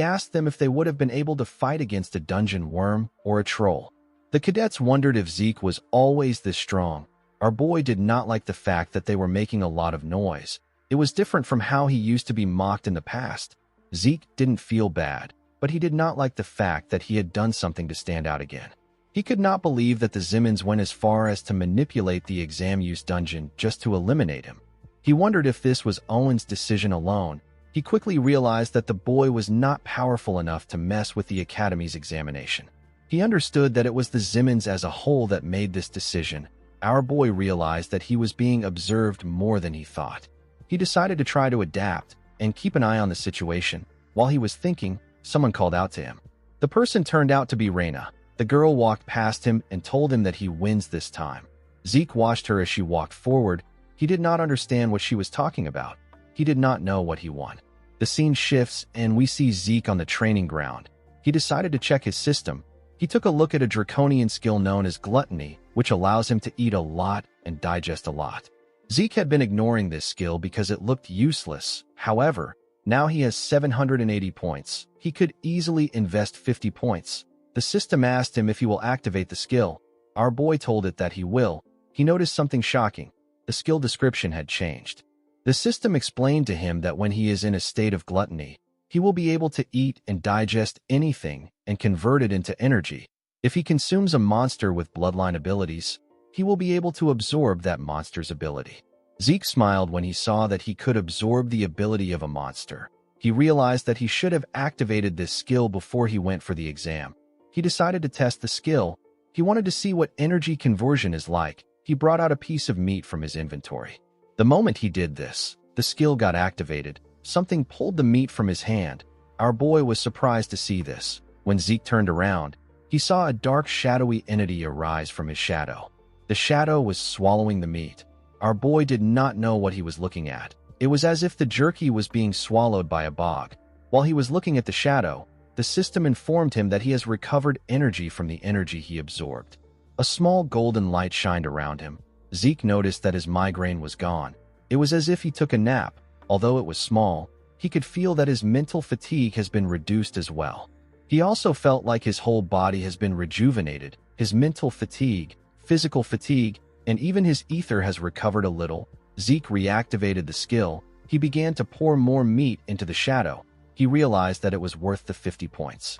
asked them if they would have been able to fight against a dungeon worm or a troll. The cadets wondered if Zeke was always this strong. Our boy did not like the fact that they were making a lot of noise. It was different from how he used to be mocked in the past. Zeke didn't feel bad, but he did not like the fact that he had done something to stand out again. He could not believe that the Zimmons went as far as to manipulate the exam use dungeon just to eliminate him. He wondered if this was Owen's decision alone. He quickly realized that the boy was not powerful enough to mess with the Academy's examination. He understood that it was the Zimmons as a whole that made this decision. Our boy realized that he was being observed more than he thought. He decided to try to adapt and keep an eye on the situation. While he was thinking, someone called out to him. The person turned out to be Reina. The girl walked past him and told him that he wins this time. Zeke watched her as she walked forward. He did not understand what she was talking about. He did not know what he won. The scene shifts and we see Zeke on the training ground. He decided to check his system. He took a look at a draconian skill known as gluttony, which allows him to eat a lot and digest a lot. Zeke had been ignoring this skill because it looked useless. However, now he has 780 points. He could easily invest 50 points. The system asked him if he will activate the skill. Our boy told it that he will. He noticed something shocking. The skill description had changed. The system explained to him that when he is in a state of gluttony, he will be able to eat and digest anything and convert it into energy. If he consumes a monster with bloodline abilities, he will be able to absorb that monster's ability. Zeke smiled when he saw that he could absorb the ability of a monster. He realized that he should have activated this skill before he went for the exam. He decided to test the skill. He wanted to see what energy conversion is like. He brought out a piece of meat from his inventory. The moment he did this, the skill got activated. Something pulled the meat from his hand. Our boy was surprised to see this. When Zeke turned around, he saw a dark, shadowy entity arise from his shadow. The shadow was swallowing the meat. Our boy did not know what he was looking at. It was as if the jerky was being swallowed by a bog. While he was looking at the shadow, the system informed him that he has recovered energy from the energy he absorbed. A small golden light shined around him. Zeke noticed that his migraine was gone. It was as if he took a nap. Although it was small, he could feel that his mental fatigue has been reduced as well. He also felt like his whole body has been rejuvenated. His mental fatigue, physical fatigue, and even his ether has recovered a little. Zeke reactivated the skill. He began to pour more meat into the shadow. He realized that it was worth the 50 points.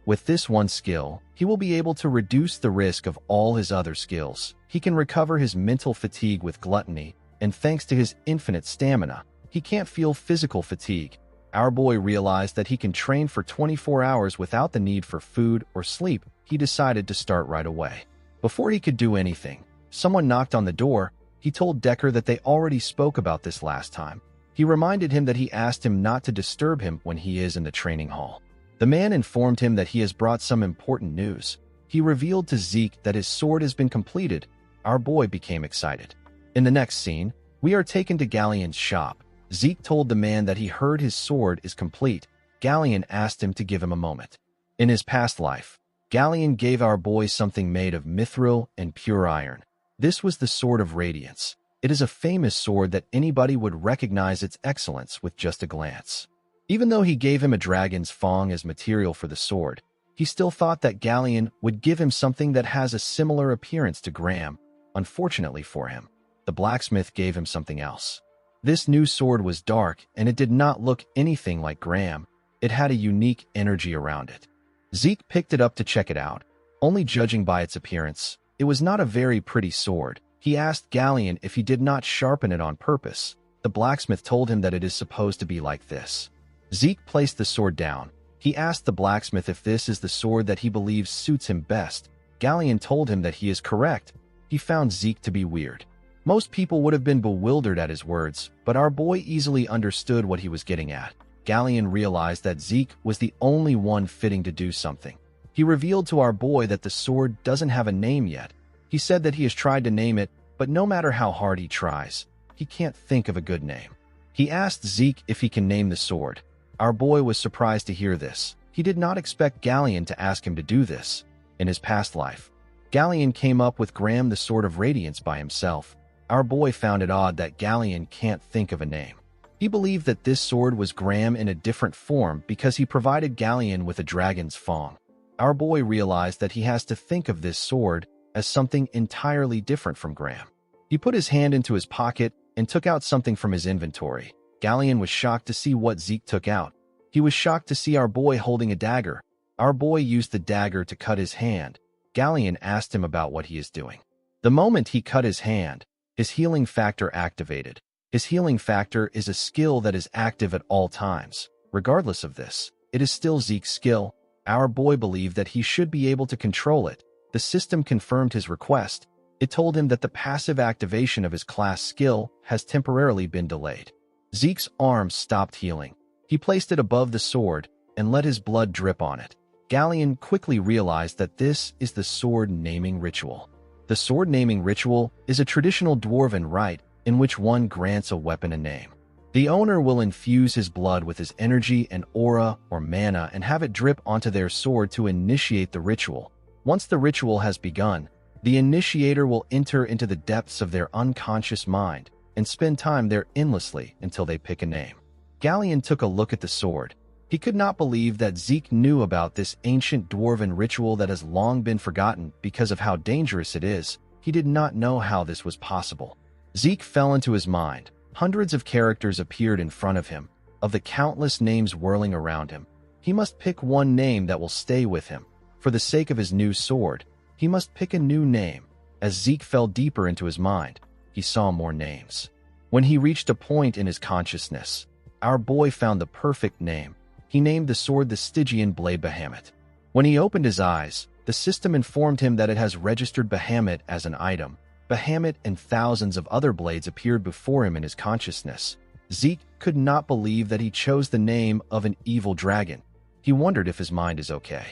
With this one skill, he will be able to reduce the risk of all his other skills. He can recover his mental fatigue with gluttony, and thanks to his infinite stamina, he can't feel physical fatigue. Our boy realized that he can train for 24 hours without the need for food or sleep. He decided to start right away. Before he could do anything, someone knocked on the door. He told Decker that they already spoke about this last time. He reminded him that he asked him not to disturb him when he is in the training hall. The man informed him that he has brought some important news. He revealed to Zeke that his sword has been completed. Our boy became excited. In the next scene, we are taken to Galleon's shop. Zeke told the man that he heard his sword is complete. Galleon asked him to give him a moment. In his past life, Galleon gave our boy something made of mithril and pure iron. This was the Sword of Radiance. It is a famous sword that anybody would recognize its excellence with just a glance. Even though he gave him a dragon's fang as material for the sword, he still thought that Galleon would give him something that has a similar appearance to Graham. Unfortunately for him, the blacksmith gave him something else. This new sword was dark and it did not look anything like Graham. It had a unique energy around it. Zeke picked it up to check it out. Only judging by its appearance, it was not a very pretty sword. He asked Galleon if he did not sharpen it on purpose. The blacksmith told him that it is supposed to be like this. Zeke placed the sword down. He asked the blacksmith if this is the sword that he believes suits him best. Galleon told him that he is correct. He found Zeke to be weird. Most people would have been bewildered at his words, but our boy easily understood what he was getting at. Galleon realized that Zeke was the only one fitting to do something. He revealed to our boy that the sword doesn't have a name yet. He said that he has tried to name it, but no matter how hard he tries, he can't think of a good name. He asked Zeke if he can name the sword. Our boy was surprised to hear this. He did not expect Galleon to ask him to do this. In his past life, Galleon came up with Graham the Sword of Radiance by himself. Our boy found it odd that Galleon can't think of a name. He believed that this sword was Graham in a different form because he provided Galleon with a dragon's fang. Our boy realized that he has to think of this sword as something entirely different from Graham. He put his hand into his pocket and took out something from his inventory. Galleon was shocked to see what Zeke took out. He was shocked to see our boy holding a dagger. Our boy used the dagger to cut his hand. Galleon asked him about what he is doing. The moment he cut his hand, his healing factor activated. His healing factor is a skill that is active at all times. Regardless of this, it is still Zeke's skill. Our boy believed that he should be able to control it. The system confirmed his request. It told him that the passive activation of his class skill has temporarily been delayed. Zeke's arm stopped healing. He placed it above the sword and let his blood drip on it. Galleon quickly realized that this is the sword naming ritual. The sword naming ritual is a traditional dwarven rite in which one grants a weapon a name. The owner will infuse his blood with his energy and aura or mana and have it drip onto their sword to initiate the ritual. Once the ritual has begun, the initiator will enter into the depths of their unconscious mind and spend time there endlessly until they pick a name. Galleon took a look at the sword. He could not believe that Zeke knew about this ancient dwarven ritual that has long been forgotten because of how dangerous it is. He did not know how this was possible. Zeke fell into his mind. Hundreds of characters appeared in front of him, of the countless names whirling around him. He must pick one name that will stay with him. For the sake of his new sword, he must pick a new name. As Zeke fell deeper into his mind, he saw more names. When he reached a point in his consciousness, our boy found the perfect name. He named the sword the Stygian Blade Bahamut. When he opened his eyes, the system informed him that it has registered Bahamut as an item. Bahamut and thousands of other blades appeared before him in his consciousness. Zeke could not believe that he chose the name of an evil dragon. He wondered if his mind is okay.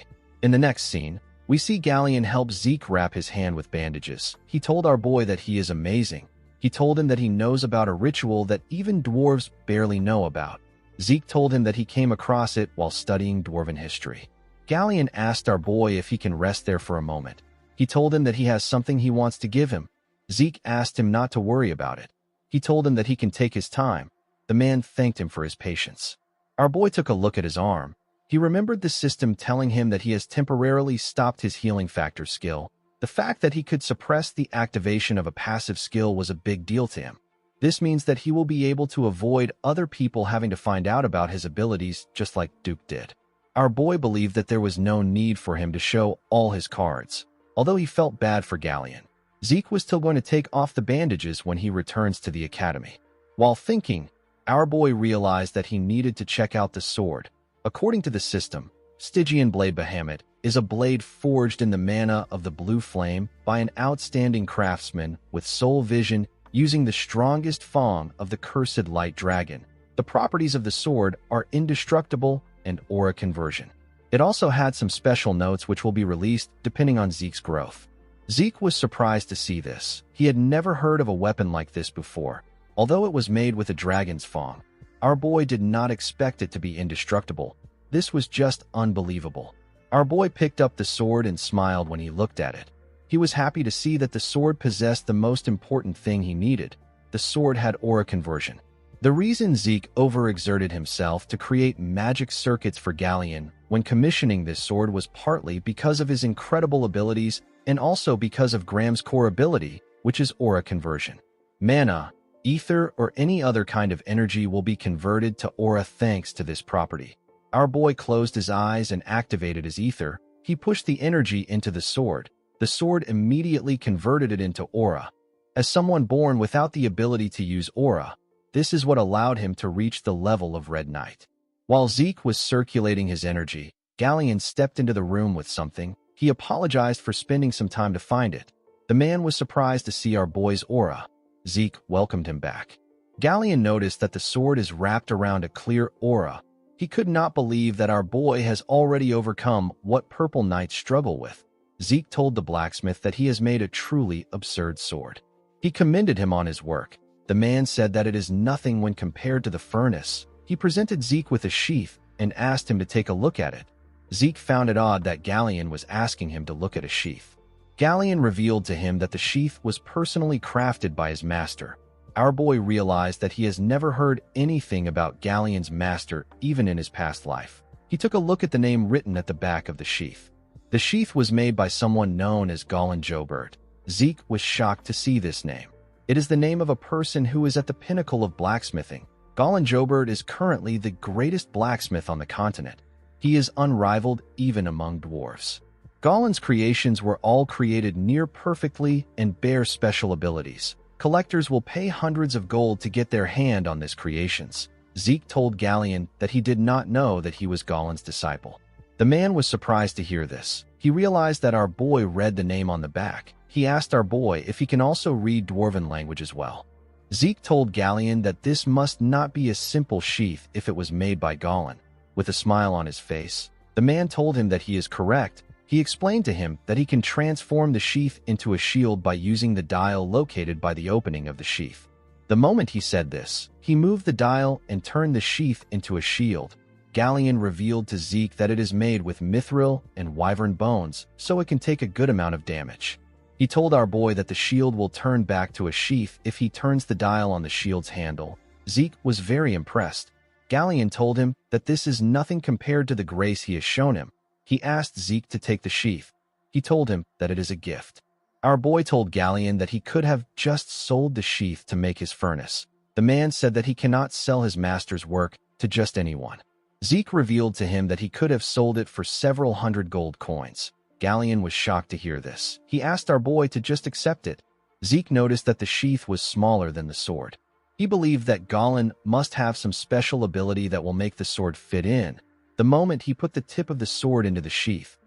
In the next scene, we see Galleon help Zeke wrap his hand with bandages. He told our boy that he is amazing. He told him that he knows about a ritual that even dwarves barely know about. Zeke told him that he came across it while studying dwarven history. Galleon asked our boy if he can rest there for a moment. He told him that he has something he wants to give him. Zeke asked him not to worry about it. He told him that he can take his time. The man thanked him for his patience. Our boy took a look at his arm. He remembered the system telling him that he has temporarily stopped his healing factor skill. The fact that he could suppress the activation of a passive skill was a big deal to him. This means that he will be able to avoid other people having to find out about his abilities just like Duke did. Our boy believed that there was no need for him to show all his cards, although he felt bad for Galleon. Zeke was still going to take off the bandages when he returns to the academy. While thinking, our boy realized that he needed to check out the sword. According to the system, Stygian Blade Bahamut is a blade forged in the mana of the blue flame by an outstanding craftsman with soul vision using the strongest fang of the cursed light dragon. The properties of the sword are indestructible and aura conversion. It also had some special notes which will be released depending on Zeke's growth. Zeke was surprised to see this. He had never heard of a weapon like this before. Although it was made with a dragon's fang, our boy did not expect it to be indestructible. This was just unbelievable. Our boy picked up the sword and smiled when he looked at it. He was happy to see that the sword possessed the most important thing he needed. The sword had aura conversion. The reason Zeke overexerted himself to create magic circuits for Galleon when commissioning this sword was partly because of his incredible abilities and also because of Graham's core ability, which is aura conversion. Mana, ether, or any other kind of energy will be converted to aura thanks to this property. Our boy closed his eyes and activated his ether. He pushed the energy into the sword. The sword immediately converted it into aura. As someone born without the ability to use aura, this is what allowed him to reach the level of Red Knight. While Zeke was circulating his energy, Galleon stepped into the room with something. He apologized for spending some time to find it. The man was surprised to see our boy's aura. Zeke welcomed him back. Galleon noticed that the sword is wrapped around a clear aura. He could not believe that our boy has already overcome what purple knights struggle with. Zeke told the blacksmith that he has made a truly absurd sword. He commended him on his work. The man said that it is nothing when compared to the furnace. He presented Zeke with a sheath and asked him to take a look at it. Zeke found it odd that Galleon was asking him to look at a sheath. Galleon revealed to him that the sheath was personally crafted by his master. Our boy realized that he has never heard anything about Galleon's master even in his past life. He took a look at the name written at the back of the sheath. The sheath was made by someone known as Golan Jobert. Zeke was shocked to see this name. It is the name of a person who is at the pinnacle of blacksmithing. Golan Jobert is currently the greatest blacksmith on the continent. He is unrivaled even among dwarves. Golan's creations were all created near perfectly and bear special abilities. Collectors will pay hundreds of gold to get their hand on these creations. Zeke told Galleon that he did not know that he was Golan's disciple. The man was surprised to hear this. He realized that our boy read the name on the back. He asked our boy if he can also read Dwarven language as well. Zeke told Galleon that this must not be a simple sheath if it was made by Golan. With a smile on his face, the man told him that he is correct. He explained to him that he can transform the sheath into a shield by using the dial located by the opening of the sheath. The moment he said this, he moved the dial and turned the sheath into a shield. Galleon revealed to Zeke that it is made with mithril and wyvern bones, so it can take a good amount of damage. He told our boy that the shield will turn back to a sheath if he turns the dial on the shield's handle. Zeke was very impressed. Galleon told him that this is nothing compared to the grace he has shown him. He asked Zeke to take the sheath. He told him that it is a gift. Our boy told Galleon that he could have just sold the sheath to make his furnace. The man said that he cannot sell his master's work to just anyone. Zeke revealed to him that he could have sold it for several hundred gold coins. Galleon was shocked to hear this. He asked our boy to just accept it. Zeke noticed that the sheath was smaller than the sword. He believed that Golan must have some special ability that will make the sword fit in. The moment he put the tip of the sword into the sheath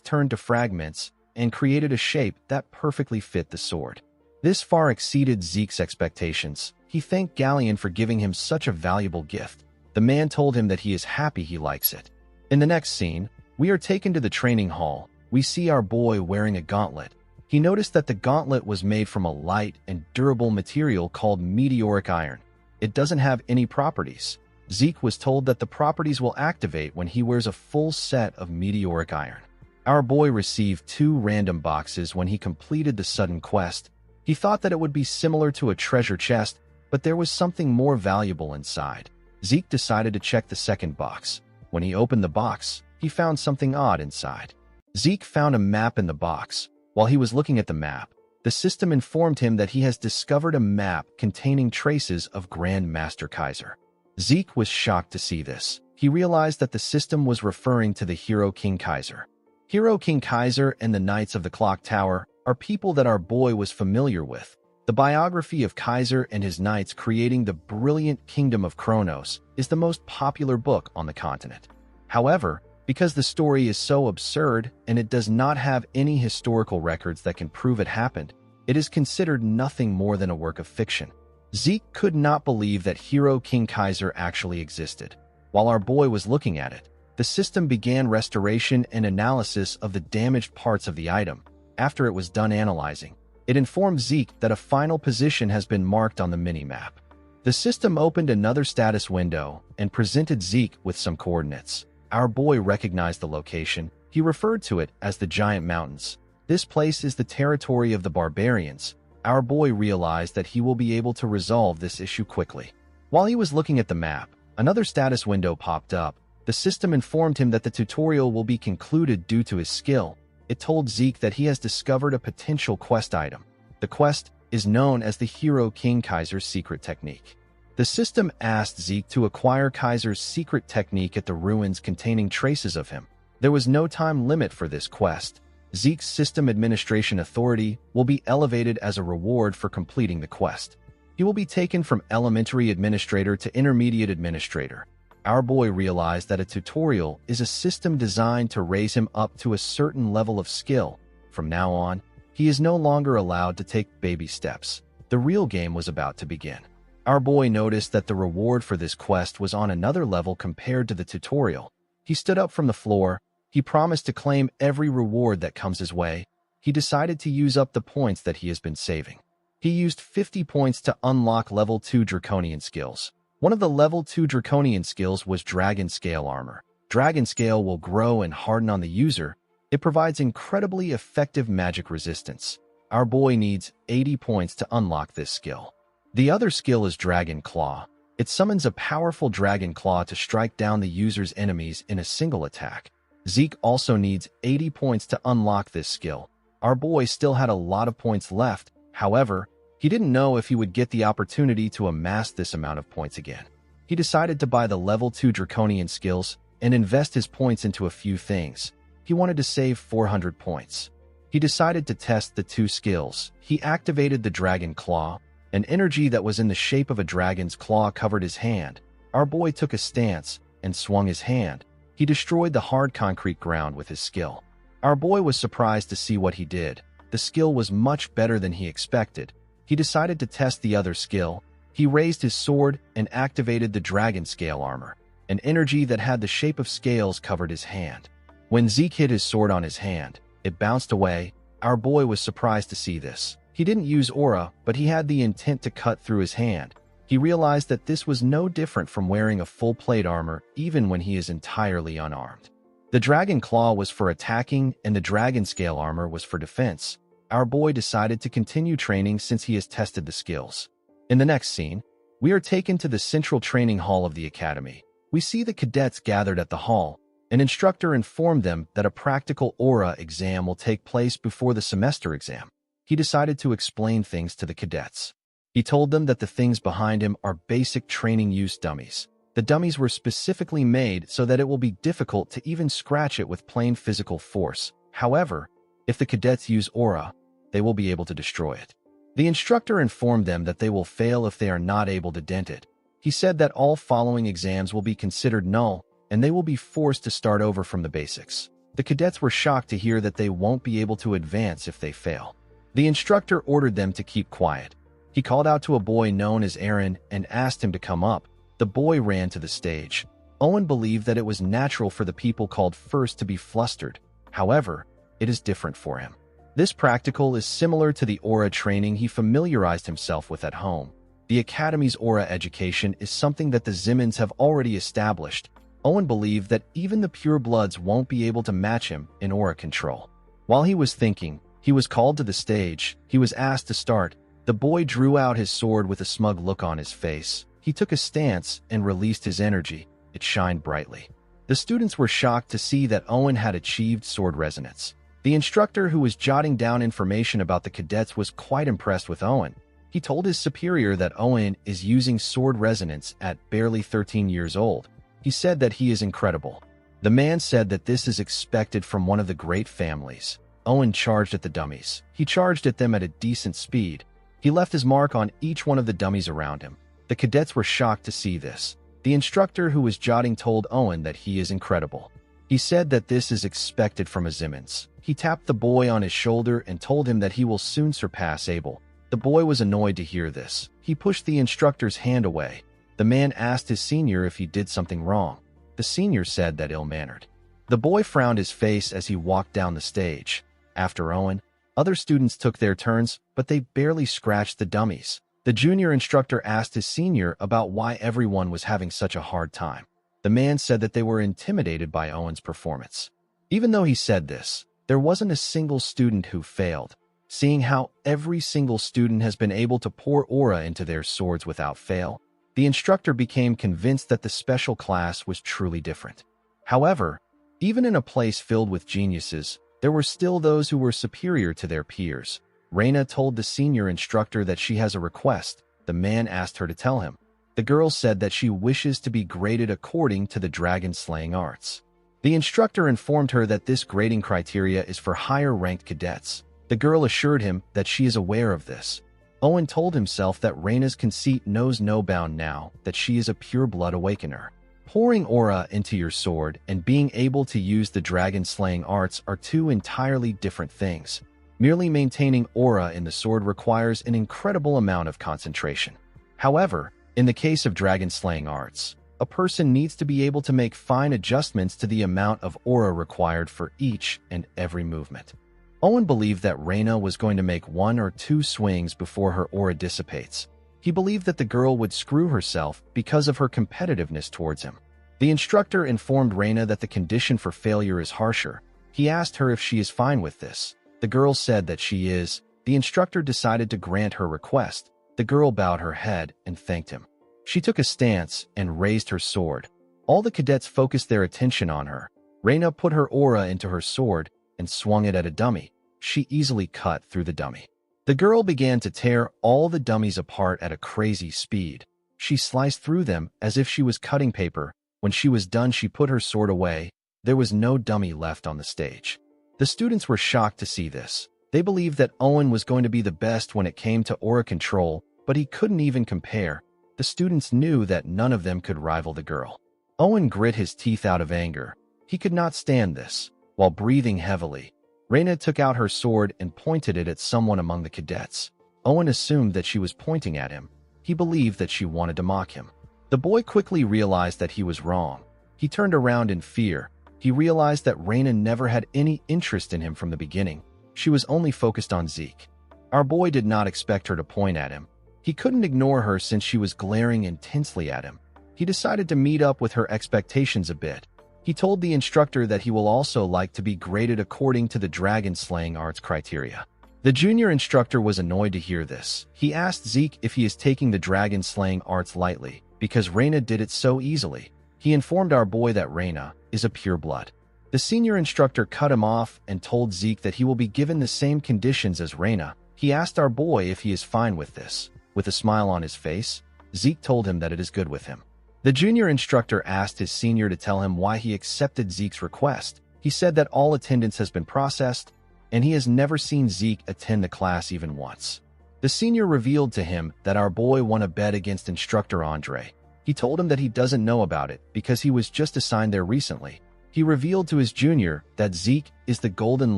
turned to fragments and created a shape that perfectly fit the sword. This far exceeded Zeke's expectations. He thanked Galleon for giving him such a valuable gift. The man told him that he is happy he likes it. In the next scene, we are taken to the training hall. We see our boy wearing a gauntlet. He noticed that the gauntlet was made from a light and durable material called meteoric iron. It doesn't have any properties. Zeke was told that the properties will activate when he wears a full set of meteoric iron. Our boy received 2 random boxes when he completed the sudden quest. He thought that it would be similar to a treasure chest, but there was something more valuable inside. Zeke decided to check the second box. When he opened the box, he found something odd inside. Zeke found a map in the box. While he was looking at the map, the system informed him that he has discovered a map containing traces of Grand Master Kaiser. Zeke was shocked to see this. He realized that the system was referring to the hero King Kaiser. Hero King Kaiser and the Knights of the Clock Tower are people that our boy was familiar with. The biography of Kaiser and his knights creating the brilliant Kingdom of Kronos is the most popular book on the continent. However, because the story is so absurd and it does not have any historical records that can prove it happened, it is considered nothing more than a work of fiction. Zeke could not believe that Hero King Kaiser actually existed. While our boy was looking at it, the system began restoration and analysis of the damaged parts of the item. After it was done analyzing, it informed Zeke that a final position has been marked on the mini-map. The system opened another status window and presented Zeke with some coordinates. Our boy recognized the location. He referred to it as the Giant Mountains. This place is the territory of the barbarians. Our boy realized that he will be able to resolve this issue quickly. While he was looking at the map, another status window popped up. The system informed him that the tutorial will be concluded due to his skill. It told Zeke that he has discovered a potential quest item. The quest is known as the Hero King Kaiser's secret technique. The system asked Zeke to acquire Kaiser's secret technique at the ruins containing traces of him. There was no time limit for this quest. Zeke's system administration authority will be elevated as a reward for completing the quest. He will be taken from elementary administrator to intermediate administrator. Our boy realized that a tutorial is a system designed to raise him up to a certain level of skill. From now on, he is no longer allowed to take baby steps. The real game was about to begin. Our boy noticed that the reward for this quest was on another level compared to the tutorial. He stood up from the floor. He promised to claim every reward that comes his way. He decided to use up the points that he has been saving. He used 50 points to unlock level 2 Draconian skills. One of the level 2 Draconian skills was Dragon Scale Armor. Dragon Scale will grow and harden on the user. It provides incredibly effective magic resistance. Our boy needs 80 points to unlock this skill. The other skill is Dragon Claw. It summons a powerful Dragon Claw to strike down the user's enemies in a single attack. Zeke also needs 80 points to unlock this skill. Our boy still had a lot of points left. However, He didn't know if he would get the opportunity to amass this amount of points again. He decided to buy the level 2 Draconian skills and invest his points into a few things. He wanted to save 400 points. He decided to test the 2 skills. He activated the Dragon Claw. An energy that was in the shape of a dragon's claw covered his hand. Our boy took a stance and swung his hand. He destroyed the hard concrete ground with his skill. Our boy was surprised to see what he did. The skill was much better than he expected. He decided to test the other skill. He raised his sword and activated the dragon scale armor. An energy that had the shape of scales covered his hand. When Zeke hit his sword on his hand, it bounced away. Our boy was surprised to see this. He didn't use aura, but he had the intent to cut through his hand. He realized that this was no different from wearing a full plate armor even when he is entirely unarmed. The dragon claw was for attacking and the dragon scale armor was for defense. Our boy decided to continue training since he has tested the skills. In the next scene, we are taken to the central training hall of the academy. We see the cadets gathered at the hall. An instructor informed them that a practical aura exam will take place before the semester exam. He decided to explain things to the cadets. He told them that the things behind him are basic training use dummies. The dummies were specifically made so that it will be difficult to even scratch it with plain physical force. However, if the cadets use aura, they will be able to destroy it. The instructor informed them that they will fail if they are not able to dent it. He said that all following exams will be considered null, and they will be forced to start over from the basics. The cadets were shocked to hear that they won't be able to advance if they fail. The instructor ordered them to keep quiet. He called out to a boy known as Aaron and asked him to come up. The boy ran to the stage. Owen believed that it was natural for the people called first to be flustered. However, it is different for him. This practical is similar to the aura training he familiarized himself with at home. The Academy's aura education is something that the Zimmons have already established. Owen believed that even the purebloods won't be able to match him in aura control. While he was thinking, he was called to the stage. He was asked to start. The boy drew out his sword with a smug look on his face. He took a stance and released his energy. It shined brightly. The students were shocked to see that Owen had achieved sword resonance. The instructor who was jotting down information about the cadets was quite impressed with Owen. He told his superior that Owen is using sword resonance at barely 13 years old. He said that he is incredible. The man said that this is expected from one of the great families. Owen charged at the dummies. He charged at them at a decent speed. He left his mark on each one of the dummies around him. The cadets were shocked to see this. The instructor who was jotting told Owen that he is incredible. He said that this is expected from a Zimmons. He tapped the boy on his shoulder and told him that he will soon surpass Abel. The boy was annoyed to hear this. He pushed the instructor's hand away. The man asked his senior if he did something wrong. The senior said that ill-mannered. The boy frowned his face as he walked down the stage. After Owen, other students took their turns, but they barely scratched the dummies. The junior instructor asked his senior about why everyone was having such a hard time. The man said that they were intimidated by Owen's performance. Even though he said this, there wasn't a single student who failed. Seeing how every single student has been able to pour aura into their swords without fail, the instructor became convinced that the special class was truly different. However, even in a place filled with geniuses, there were still those who were superior to their peers. Reina told the senior instructor that she has a request. The man asked her to tell him. The girl said that she wishes to be graded according to the dragon-slaying arts. The instructor informed her that this grading criteria is for higher-ranked cadets. The girl assured him that she is aware of this. Owen told himself that Reina's conceit knows no bound now that she is a pure-blood awakener. Pouring aura into your sword and being able to use the dragon-slaying arts are two entirely different things. Merely maintaining aura in the sword requires an incredible amount of concentration. However, in the case of dragon-slaying arts, a person needs to be able to make fine adjustments to the amount of aura required for each and every movement. Owen believed that Reina was going to make 1 or 2 swings before her aura dissipates. He believed that the girl would screw herself because of her competitiveness towards him. The instructor informed Reina that the condition for failure is harsher. He asked her if she is fine with this. The girl said that she is. The instructor decided to grant her request. The girl bowed her head and thanked him. She took a stance and raised her sword. All the cadets focused their attention on her. Reina put her aura into her sword and swung it at a dummy. She easily cut through the dummy. The girl began to tear all the dummies apart at a crazy speed. She sliced through them as if she was cutting paper. When she was done, she put her sword away. There was no dummy left on the stage. The students were shocked to see this. They believed that Owen was going to be the best when it came to aura control, but he couldn't even compare. The students knew that none of them could rival the girl. Owen grit his teeth out of anger. He could not stand this. While breathing heavily, Reina took out her sword and pointed it at someone among the cadets. Owen assumed that she was pointing at him. He believed that she wanted to mock him. The boy quickly realized that he was wrong. He turned around in fear. He realized that Reina never had any interest in him from the beginning. She was only focused on Zeke. Our boy did not expect her to point at him. He couldn't ignore her since she was glaring intensely at him. He decided to meet up with her expectations a bit. He told the instructor that he will also like to be graded according to the dragon-slaying arts criteria. The junior instructor was annoyed to hear this. He asked Zeke if he is taking the dragon-slaying arts lightly, because Reina did it so easily. He informed our boy that Reina is a pure blood. The senior instructor cut him off and told Zeke that he will be given the same conditions as Reina. He asked our boy if he is fine with this. With a smile on his face, Zeke told him that it is good with him. The junior instructor asked his senior to tell him why he accepted Zeke's request. He said that all attendance has been processed, and he has never seen Zeke attend the class even once. The senior revealed to him that our boy won a bet against instructor Andre. He told him that he doesn't know about it because he was just assigned there recently. He revealed to his junior that Zeke is the Golden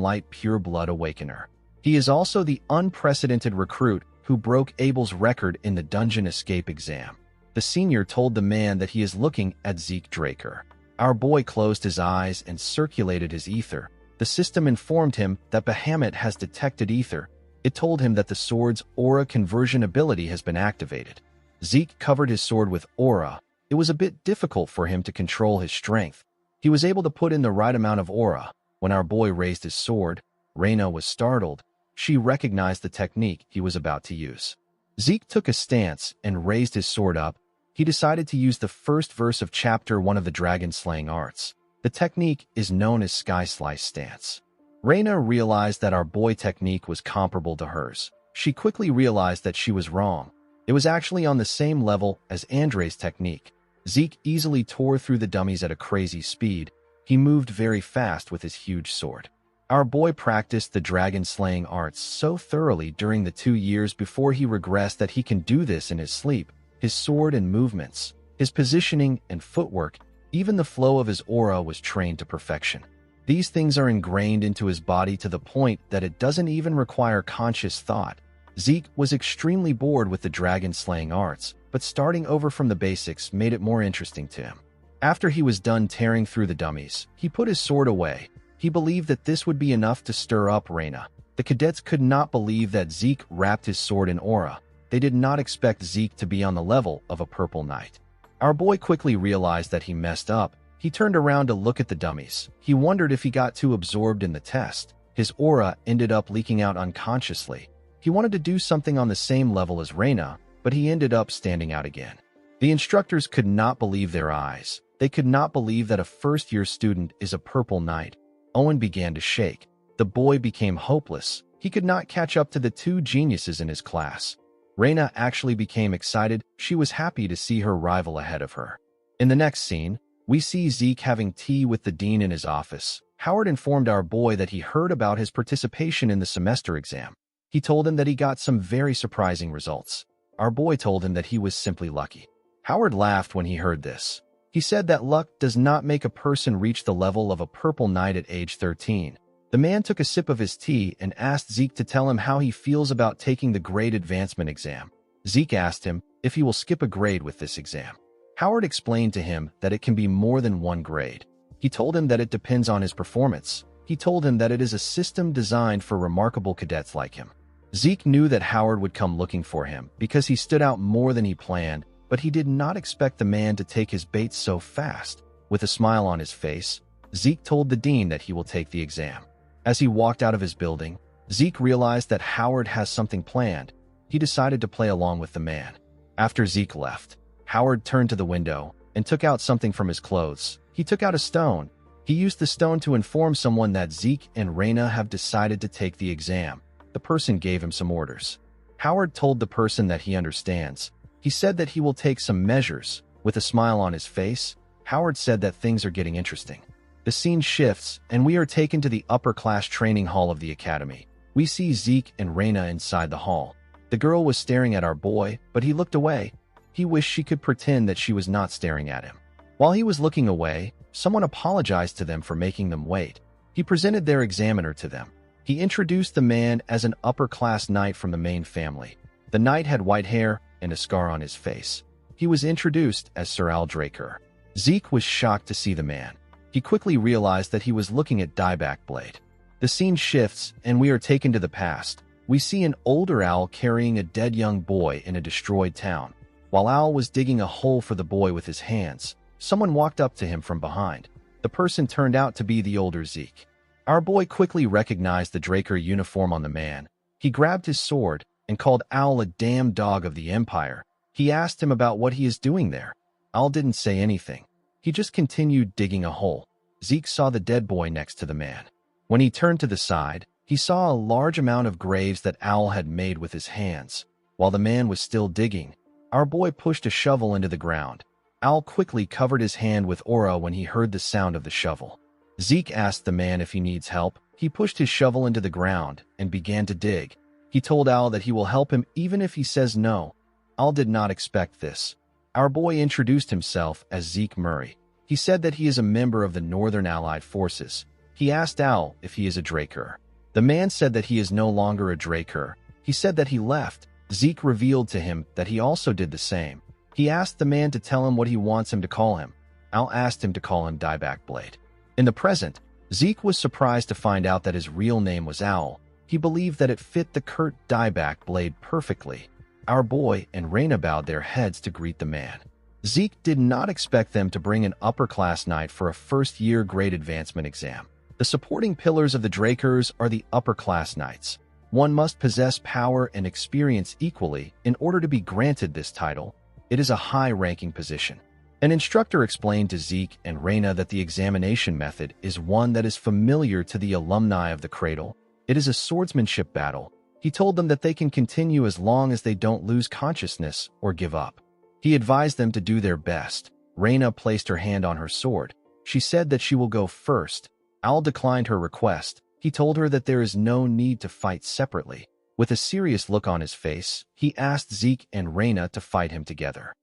Light Pure Blood Awakener. He is also the unprecedented recruit who broke Abel's record in the dungeon escape exam. The senior told the man that he is looking at Zeke Draker. Our boy closed his eyes and circulated his ether. The system informed him that Bahamut has detected ether. It told him that the sword's aura conversion ability has been activated. Zeke covered his sword with aura. It was a bit difficult for him to control his strength. He was able to put in the right amount of aura. When our boy raised his sword, Reina was startled. She recognized the technique he was about to use. Zeke took a stance and raised his sword up. He decided to use the first verse of Chapter 1 of the Dragon-Slaying Arts. The technique is known as Sky Slice Stance. Reina realized that our boy technique was comparable to hers. She quickly realized that she was wrong. It was actually on the same level as Andre's technique. Zeke easily tore through the dummies at a crazy speed. He moved very fast with his huge sword. Our boy practiced the dragon-slaying arts so thoroughly during the 2 years before he regressed that he can do this in his sleep. His sword and movements, his positioning and footwork, even the flow of his aura was trained to perfection. These things are ingrained into his body to the point that it doesn't even require conscious thought. Zeke was extremely bored with the dragon-slaying arts, but starting over from the basics made it more interesting to him. After he was done tearing through the dummies, he put his sword away. He believed that this would be enough to stir up Reina. The cadets could not believe that Zeke wrapped his sword in aura. They did not expect Zeke to be on the level of a purple knight. Our boy quickly realized that he messed up. He turned around to look at the dummies. He wondered if he got too absorbed in the test. His aura ended up leaking out unconsciously. He wanted to do something on the same level as Reina, but he ended up standing out again. The instructors could not believe their eyes. They could not believe that a first-year student is a purple knight. Owen began to shake. The boy became hopeless. He could not catch up to the 2 geniuses in his class. Reina actually became excited. She was happy to see her rival ahead of her. In the next scene, we see Zeke having tea with the dean in his office. Howard informed our boy that he heard about his participation in the semester exam. He told him that he got some very surprising results. Our boy told him that he was simply lucky. Howard laughed when he heard this. He said that luck does not make a person reach the level of a purple knight at age 13. The man took a sip of his tea and asked Zeke to tell him how he feels about taking the grade advancement exam. Zeke asked him if he will skip a grade with this exam. Howard explained to him that it can be more than 1 grade. He told him that it depends on his performance. He told him that it is a system designed for remarkable cadets like him. Zeke knew that Howard would come looking for him because he stood out more than he planned, but he did not expect the man to take his bait so fast. With a smile on his face, Zeke told the dean that he will take the exam. As he walked out of his building, Zeke realized that Howard has something planned. He decided to play along with the man. After Zeke left, Howard turned to the window and took out something from his clothes. He took out a stone. He used the stone to inform someone that Zeke and Reina have decided to take the exam. The person gave him some orders. Howard told the person that he understands. He said that he will take some measures. With a smile on his face, Howard said that things are getting interesting. The scene shifts, and we are taken to the upper-class training hall of the academy. We see Zeke and Raina inside the hall. The girl was staring at our boy, but he looked away. He wished she could pretend that she was not staring at him. While he was looking away, someone apologized to them for making them wait. He presented their examiner to them. He introduced the man as an upper-class knight from the main family. The knight had white hair and a scar on his face. He was introduced as Sir Al Draker. Zeke was shocked to see the man. He quickly realized that he was looking at Dieback Blade. The scene shifts, and we are taken to the past. We see an older Al carrying a dead young boy in a destroyed town. While Al was digging a hole for the boy with his hands, someone walked up to him from behind. The person turned out to be the older Zeke. Our boy quickly recognized the Draker uniform on the man. He grabbed his sword and called Al a damn dog of the Empire. He asked him about what he is doing there. Al didn't say anything. He just continued digging a hole. Zeke saw the dead boy next to the man. When he turned to the side, he saw a large amount of graves that Al had made with his hands. While the man was still digging, our boy pushed a shovel into the ground. Al quickly covered his hand with aura when he heard the sound of the shovel. Zeke asked the man if he needs help. He pushed his shovel into the ground and began to dig. He told Al that he will help him even if he says no. Al did not expect this. Our boy introduced himself as Zeke Murray. He said that he is a member of the Northern Allied Forces. He asked Al if he is a Draker. The man said that he is no longer a Draker. He said that he left. Zeke revealed to him that he also did the same. He asked the man to tell him what he wants him to call him. Al asked him to call him Dieback Blade. In the present, Zeke was surprised to find out that his real name was Owl. He believed that it fit the Kurt Dieback Blade perfectly. Our boy and Raina bowed their heads to greet the man. Zeke did not expect them to bring an upper-class knight for a first-year grade advancement exam. The supporting pillars of the Drakers are the upper-class knights. One must possess power and experience equally in order to be granted this title. It is a high-ranking position. An instructor explained to Zeke and Raina that the examination method is one that is familiar to the alumni of the Cradle. It is a swordsmanship battle. He told them that they can continue as long as they don't lose consciousness or give up. He advised them to do their best. Raina placed her hand on her sword. She said that she will go first. Al declined her request. He told her that there is no need to fight separately. With a serious look on his face, he asked Zeke and Raina to fight him together.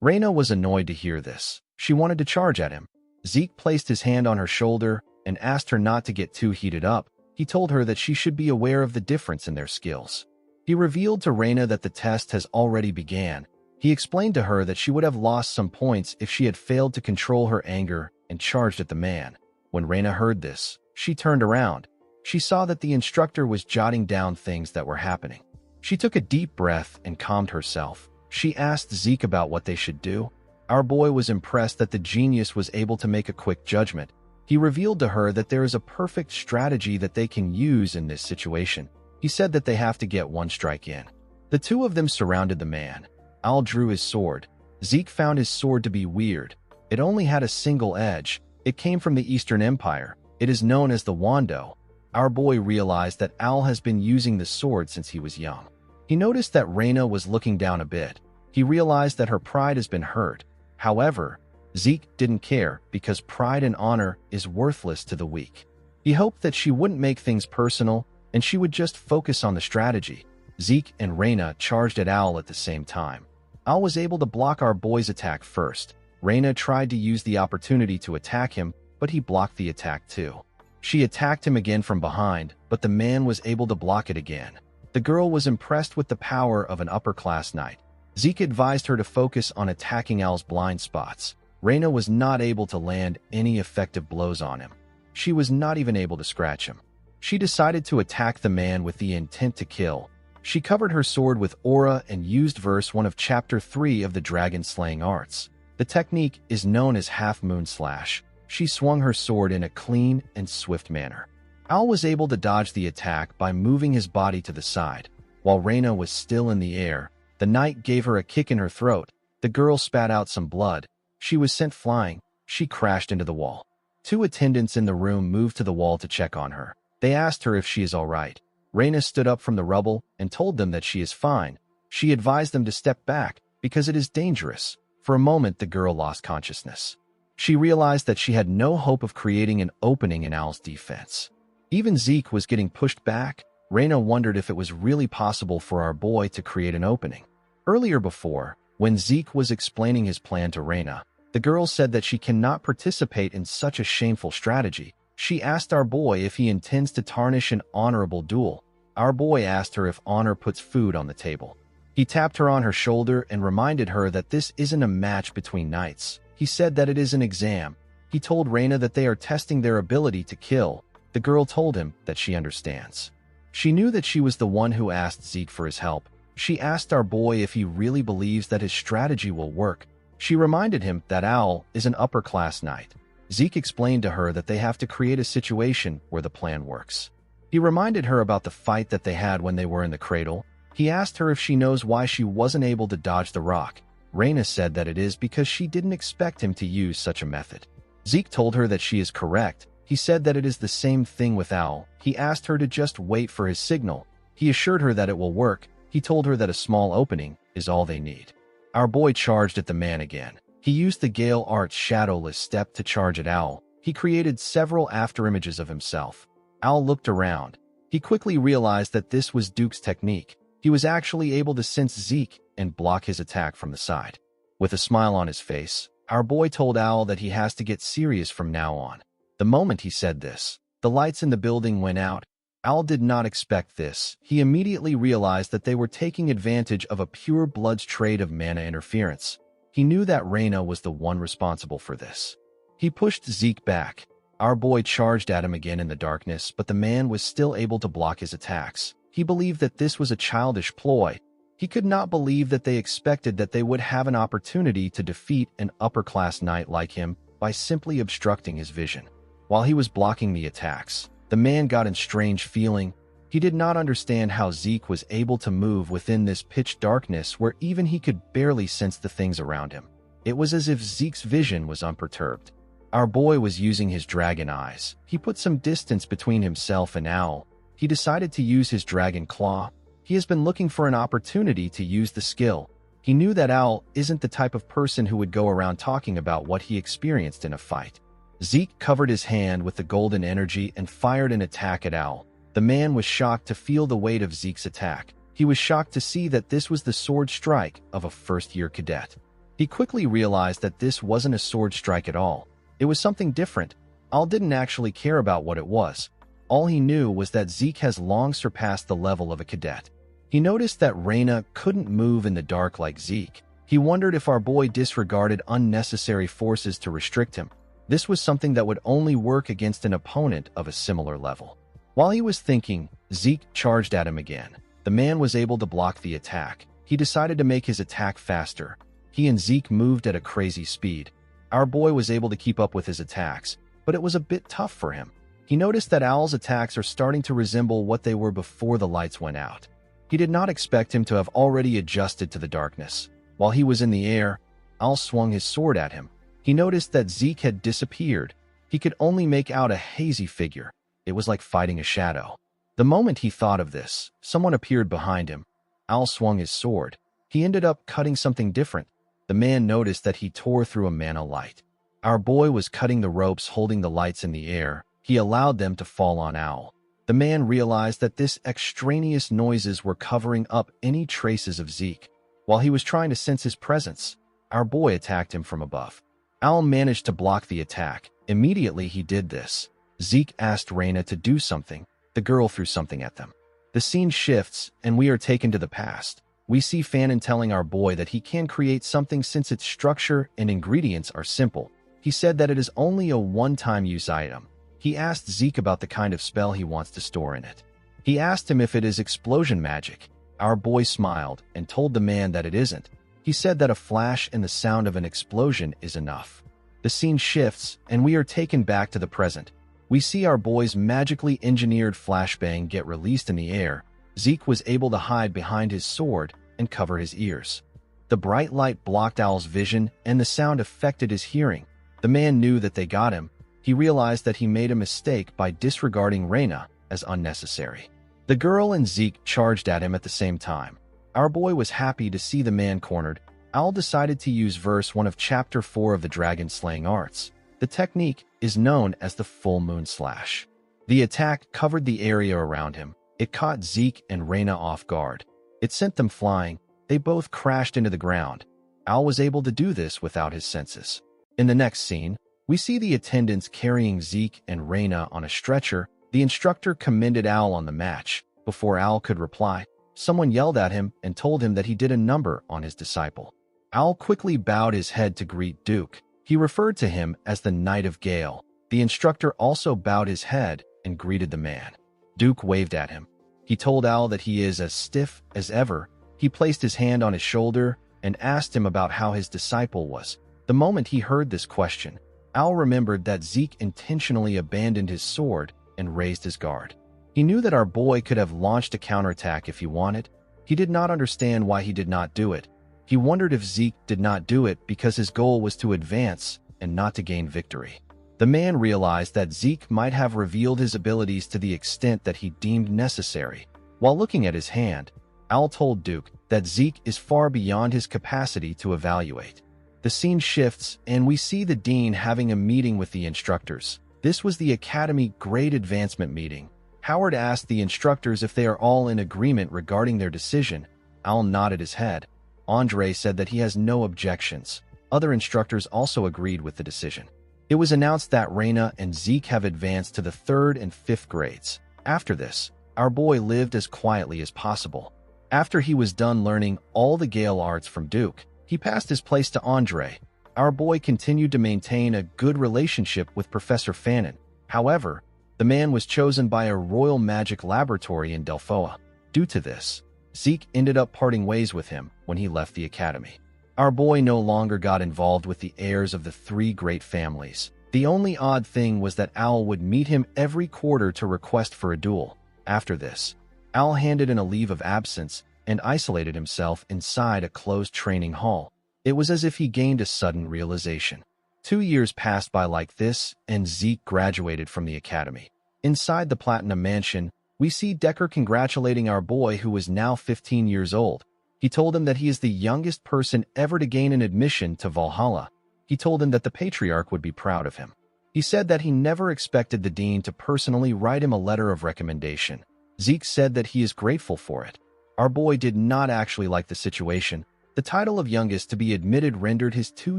Raina was annoyed to hear this. She wanted to charge at him. Zeke placed his hand on her shoulder and asked her not to get too heated up. He told her that she should be aware of the difference in their skills. He revealed to Raina that the test has already began. He explained to her that she would have lost some points if she had failed to control her anger and charged at the man. When Raina heard this, she turned around. She saw that the instructor was jotting down things that were happening. She took a deep breath and calmed herself. She asked Zeke about what they should do. Our boy was impressed that the genius was able to make a quick judgment. He revealed to her that there is a perfect strategy that they can use in this situation. He said that they have to get one strike in. The two of them surrounded the man. Al drew his sword. Zeke found his sword to be weird. It only had a single edge. It came from the Eastern Empire. It is known as the Wando. Our boy realized that Al has been using the sword since he was young. He noticed that Raina was looking down a bit. He realized that her pride has been hurt. However, Zeke didn't care because pride and honor is worthless to the weak. He hoped that she wouldn't make things personal and she would just focus on the strategy. Zeke and Raina charged at Al at the same time. Al was able to block our boy's attack first. Raina tried to use the opportunity to attack him, but he blocked the attack too. She attacked him again from behind, but the man was able to block it again. The girl was impressed with the power of an upper-class knight. Zeke advised her to focus on attacking Al's blind spots. Raina was not able to land any effective blows on him. She was not even able to scratch him. She decided to attack the man with the intent to kill. She covered her sword with aura and used verse 1 of Chapter 3 of the Dragon-Slaying Arts. The technique is known as Half-Moon Slash. She swung her sword in a clean and swift manner. Al was able to dodge the attack by moving his body to the side. While Raina was still in the air, the knight gave her a kick in her throat. The girl spat out some blood. She was sent flying. She crashed into the wall. Two attendants in the room moved to the wall to check on her. They asked her if she is all right. Reina stood up from the rubble and told them that she is fine. She advised them to step back because it is dangerous. For a moment, the girl lost consciousness. She realized that she had no hope of creating an opening in Owl's defense. Even Zeke was getting pushed back. Reina wondered if it was really possible for our boy to create an opening. Earlier before, when Zeke was explaining his plan to Reina, the girl said that she cannot participate in such a shameful strategy. She asked our boy if he intends to tarnish an honorable duel. Our boy asked her if honor puts food on the table. He tapped her on her shoulder and reminded her that this isn't a match between knights. He said that it is an exam. He told Reina that they are testing their ability to kill. The girl told him that she understands. She knew that she was the one who asked Zeke for his help. She asked our boy if he really believes that his strategy will work. She reminded him that Owl is an upper-class knight. Zeke explained to her that they have to create a situation where the plan works. He reminded her about the fight that they had when they were in the cradle. He asked her if she knows why she wasn't able to dodge the rock. Reina said that it is because she didn't expect him to use such a method. Zeke told her that she is correct. He said that it is the same thing with Owl. He asked her to just wait for his signal. He assured her that it will work. He told her that a small opening is all they need. Our boy charged at the man again. He used the Gale Art's shadowless step to charge at Owl. He created several afterimages of himself. Owl looked around. He quickly realized that this was Duke's technique. He was actually able to sense Zeke and block his attack from the side. With a smile on his face, our boy told Owl that he has to get serious from now on. The moment he said this, the lights in the building went out. Owl did not expect this. He immediately realized that they were taking advantage of a pure blood's trade of mana interference. He knew that Reina was the one responsible for this. He pushed Zeke back. Our boy charged at him again in the darkness, but the man was still able to block his attacks. He believed that this was a childish ploy. He could not believe that they expected that they would have an opportunity to defeat an upper-class knight like him by simply obstructing his vision. While he was blocking the attacks, the man got a strange feeling. He did not understand how Zeke was able to move within this pitch darkness where even he could barely sense the things around him. It was as if Zeke's vision was unperturbed. Our boy was using his dragon eyes. He put some distance between himself and Owl. He decided to use his dragon claw. He has been looking for an opportunity to use the skill. He knew that Owl isn't the type of person who would go around talking about what he experienced in a fight. Zeke covered his hand with the golden energy and fired an attack at Owl. The man was shocked to feel the weight of Zeke's attack. He was shocked to see that this was the sword strike of a first-year cadet. He quickly realized that this wasn't a sword strike at all. It was something different. Owl didn't actually care about what it was. All he knew was that Zeke has long surpassed the level of a cadet. He noticed that Reina couldn't move in the dark like Zeke. He wondered if our boy disregarded unnecessary forces to restrict him. This was something that would only work against an opponent of a similar level. While he was thinking, Zeke charged at him again. The man was able to block the attack. He decided to make his attack faster. He and Zeke moved at a crazy speed. Our boy was able to keep up with his attacks, but it was a bit tough for him. He noticed that Owl's attacks are starting to resemble what they were before the lights went out. He did not expect him to have already adjusted to the darkness. While he was in the air, Owl swung his sword at him. He noticed that Zeke had disappeared. He could only make out a hazy figure. It was like fighting a shadow. The moment he thought of this, someone appeared behind him. Owl swung his sword. He ended up cutting something different. The man noticed that he tore through a mana light. Our boy was cutting the ropes holding the lights in the air. He allowed them to fall on Owl. The man realized that this extraneous noises were covering up any traces of Zeke. While he was trying to sense his presence, our boy attacked him from above. Owl managed to block the attack. Immediately he did this. Zeke asked Reina to do something. The girl threw something at them. The scene shifts, and we are taken to the past. We see Fanon telling our boy that he can create something since its structure and ingredients are simple. He said that it is only a one-time use item. He asked Zeke about the kind of spell he wants to store in it. He asked him if it is explosion magic. Our boy smiled and told the man that it isn't. He said that a flash and the sound of an explosion is enough. The scene shifts, and we are taken back to the present. We see our boy's magically engineered flashbang get released in the air. Zeke was able to hide behind his sword and cover his ears. The bright light blocked Owl's vision, and the sound affected his hearing. The man knew that they got him. He realized that he made a mistake by disregarding Reina as unnecessary. The girl and Zeke charged at him at the same time. Our boy was happy to see the man cornered. Al decided to use verse 1 of chapter 4 of the dragon slaying arts. The technique is known as the full moon slash. The attack covered the area around him. It caught Zeke and Reyna off guard. It sent them flying. They both crashed into the ground. Al was able to do this without his senses. In the next scene, we see the attendants carrying Zeke and Reyna on a stretcher. The instructor commended Al on the match. Before Al could reply, someone yelled at him and told him that he did a number on his disciple. Al quickly bowed his head to greet Duke. He referred to him as the Knight of Gale. The instructor also bowed his head and greeted the man. Duke waved at him. He told Al that he is as stiff as ever. He placed his hand on his shoulder and asked him about how his disciple was. The moment he heard this question, Al remembered that Zeke intentionally abandoned his sword and raised his guard. He knew that our boy could have launched a counterattack if he wanted. He did not understand why he did not do it. He wondered if Zeke did not do it because his goal was to advance and not to gain victory. The man realized that Zeke might have revealed his abilities to the extent that he deemed necessary. While looking at his hand, Al told Duke that Zeke is far beyond his capacity to evaluate. The scene shifts, and we see the dean having a meeting with the instructors. This was the Academy Grade Advancement meeting. Howard asked the instructors if they are all in agreement regarding their decision. Al nodded his head. Andre said that he has no objections. Other instructors also agreed with the decision. It was announced that Reyna and Zeke have advanced to the 3rd and 5th grades. After this, our boy lived as quietly as possible. After he was done learning all the Gale arts from Duke, he passed his place to Andre. Our boy continued to maintain a good relationship with Professor Fannin. However, the man was chosen by a royal magic laboratory in Delphoa. Due to this, Zeke ended up parting ways with him when he left the academy. Our boy no longer got involved with the heirs of the 3 great families. The only odd thing was that Al would meet him every quarter to request for a duel. After this, Al handed in a leave of absence and isolated himself inside a closed training hall. It was as if he gained a sudden realization. 2 years passed by like this, and Zeke graduated from the academy. Inside the Platinum Mansion, we see Decker congratulating our boy, who is now 15 years old. He told him that he is the youngest person ever to gain an admission to Valhalla. He told him that the Patriarch would be proud of him. He said that he never expected the dean to personally write him a letter of recommendation. Zeke said that he is grateful for it. Our boy did not actually like the situation. The title of youngest to be admitted rendered his 2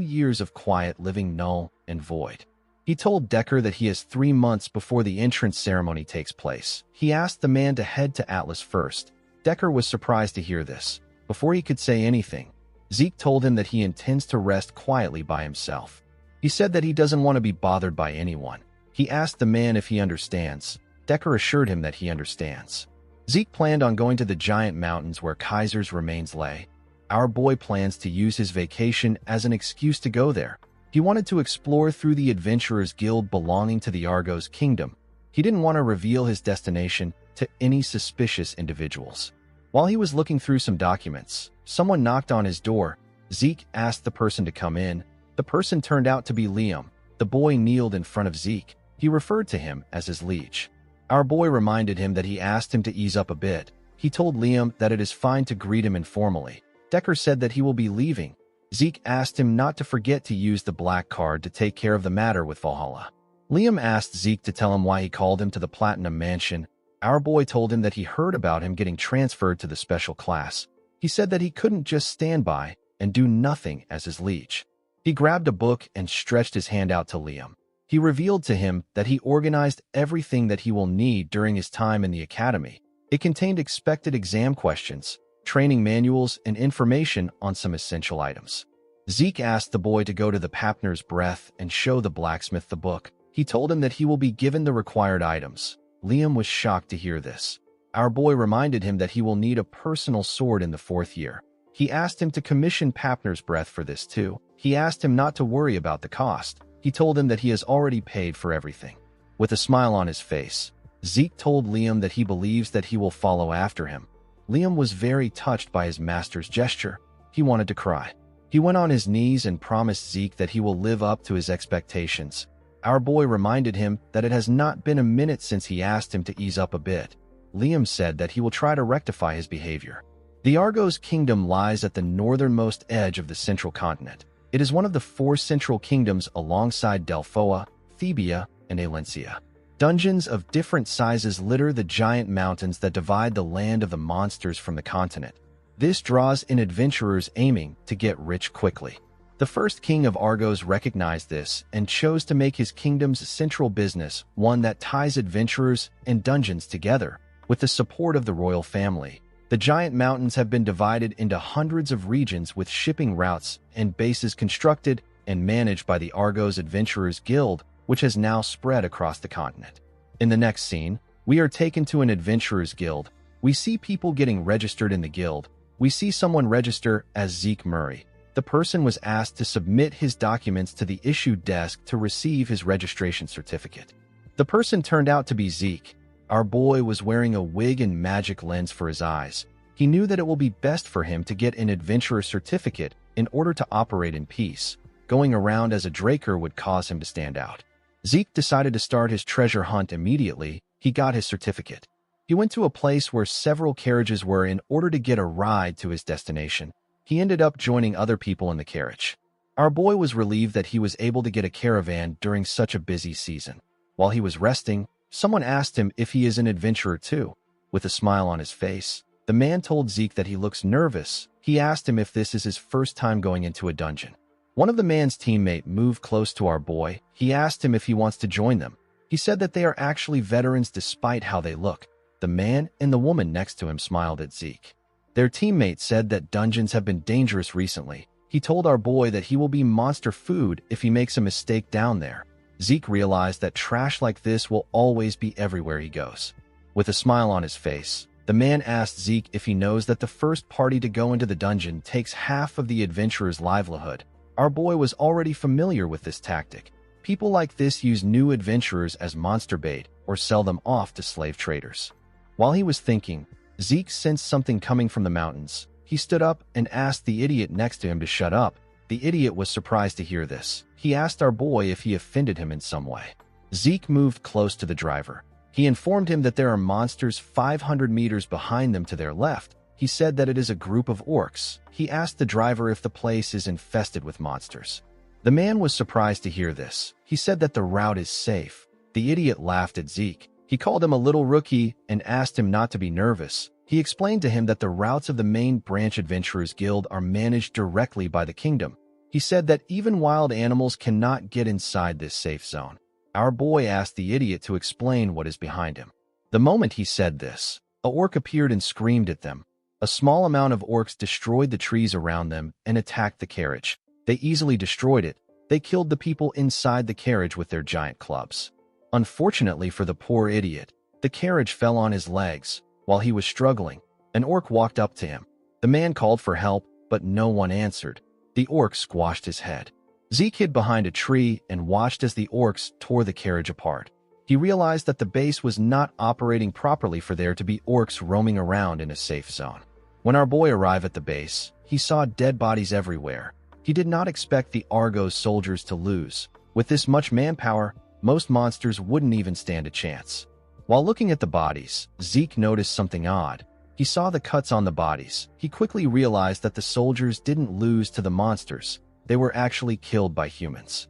years of quiet living null and void. He told Decker that he has 3 months before the entrance ceremony takes place. He asked the man to head to Atlas first. Decker was surprised to hear this. Before he could say anything, Zeke told him that he intends to rest quietly by himself. He said that he doesn't want to be bothered by anyone. He asked the man if he understands. Decker assured him that he understands. Zeke planned on going to the giant mountains where Kaiser's remains lay. Our boy plans to use his vacation as an excuse to go there. He wanted to explore through the Adventurers Guild belonging to the Argos Kingdom. He didn't want to reveal his destination to any suspicious individuals. While he was looking through some documents, someone knocked on his door. Zeke asked the person to come in. The person turned out to be Liam. The boy kneeled in front of Zeke. He referred to him as his liege. Our boy reminded him that he asked him to ease up a bit. He told Liam that it is fine to greet him informally. Decker said that he will be leaving. Zeke asked him not to forget to use the black card to take care of the matter with Valhalla. Liam asked Zeke to tell him why he called him to the Platinum Mansion. Our boy told him that he heard about him getting transferred to the special class. He said that he couldn't just stand by and do nothing as his liege. He grabbed a book and stretched his hand out to Liam. He revealed to him that he organized everything that he will need during his time in the academy. It contained expected exam questions, training manuals, and information on some essential items. Zeke asked the boy to go to the Papner's Breath and show the blacksmith the book. He told him that he will be given the required items. Liam was shocked to hear this. Our boy reminded him that he will need a personal sword in the 4th year. He asked him to commission Papner's Breath for this too. He asked him not to worry about the cost. He told him that he has already paid for everything. With a smile on his face, Zeke told Liam that he believes that he will follow after him. Liam was very touched by his master's gesture. He wanted to cry. He went on his knees and promised Zeke that he will live up to his expectations. Our boy reminded him that it has not been a minute since he asked him to ease up a bit. Liam said that he will try to rectify his behavior. The Argos kingdom lies at the northernmost edge of the central continent. It is one of the 4 central kingdoms alongside Delphoa, Thebia, and Alencia. Dungeons of different sizes litter the giant mountains that divide the land of the monsters from the continent. This draws in adventurers aiming to get rich quickly. The first king of Argos recognized this and chose to make his kingdom's central business one that ties adventurers and dungeons together. With the support of the royal family, the giant mountains have been divided into hundreds of regions with shipping routes and bases constructed and managed by the Argos Adventurers Guild, which has now spread across the continent. In the next scene, we are taken to an adventurers guild. We see people getting registered in the guild. We see someone register as Zeke Murray. The person was asked to submit his documents to the issue desk to receive his registration certificate. The person turned out to be Zeke. Our boy was wearing a wig and magic lens for his eyes. He knew that it will be best for him to get an adventurer certificate in order to operate in peace. Going around as a Draker would cause him to stand out. Zeke decided to start his treasure hunt immediately. He got his certificate. He went to a place where several carriages were in order to get a ride to his destination. He ended up joining other people in the carriage. Our boy was relieved that he was able to get a caravan during such a busy season. While he was resting, someone asked him if he is an adventurer too. With a smile on his face, the man told Zeke that he looks nervous. He asked him if this is his first time going into a dungeon. One of the man's teammate moved close to our boy. He asked him if he wants to join them. He said that they are actually veterans despite how they look. The man and the woman next to him smiled at Zeke. Their teammate said that dungeons have been dangerous recently. He told our boy that he will be monster food if he makes a mistake down there. Zeke realized that trash like this will always be everywhere he goes. With a smile on his face, the man asked Zeke if he knows that the first party to go into the dungeon takes half of the adventurer's livelihood. Our boy was already familiar with this tactic. People like this use new adventurers as monster bait or sell them off to slave traders. While he was thinking, Zeke sensed something coming from the mountains. He stood up and asked the idiot next to him to shut up. The idiot was surprised to hear this. He asked our boy if he offended him in some way. Zeke moved close to the driver. He informed him that there are monsters 500 meters behind them to their left. He said that it is a group of orcs. He asked the driver if the place is infested with monsters. The man was surprised to hear this. He said that the route is safe. The idiot laughed at Zeke. He called him a little rookie and asked him not to be nervous. He explained to him that the routes of the main branch Adventurers Guild are managed directly by the kingdom. He said that even wild animals cannot get inside this safe zone. Our boy asked the idiot to explain what is behind him. The moment he said this, a orc appeared and screamed at them. A small amount of orcs destroyed the trees around them and attacked the carriage. They easily destroyed it. They killed the people inside the carriage with their giant clubs. Unfortunately for the poor idiot, the carriage fell on his legs. While he was struggling, an orc walked up to him. The man called for help, but no one answered. The orc squashed his head. Zeke hid behind a tree and watched as the orcs tore the carriage apart. He realized that the base was not operating properly for there to be orcs roaming around in a safe zone. When our boy arrived at the base, he saw dead bodies everywhere. He did not expect the Argos soldiers to lose. With this much manpower, most monsters wouldn't even stand a chance. While looking at the bodies, Zeke noticed something odd. He saw the cuts on the bodies. He quickly realized that the soldiers didn't lose to the monsters. They were actually killed by humans.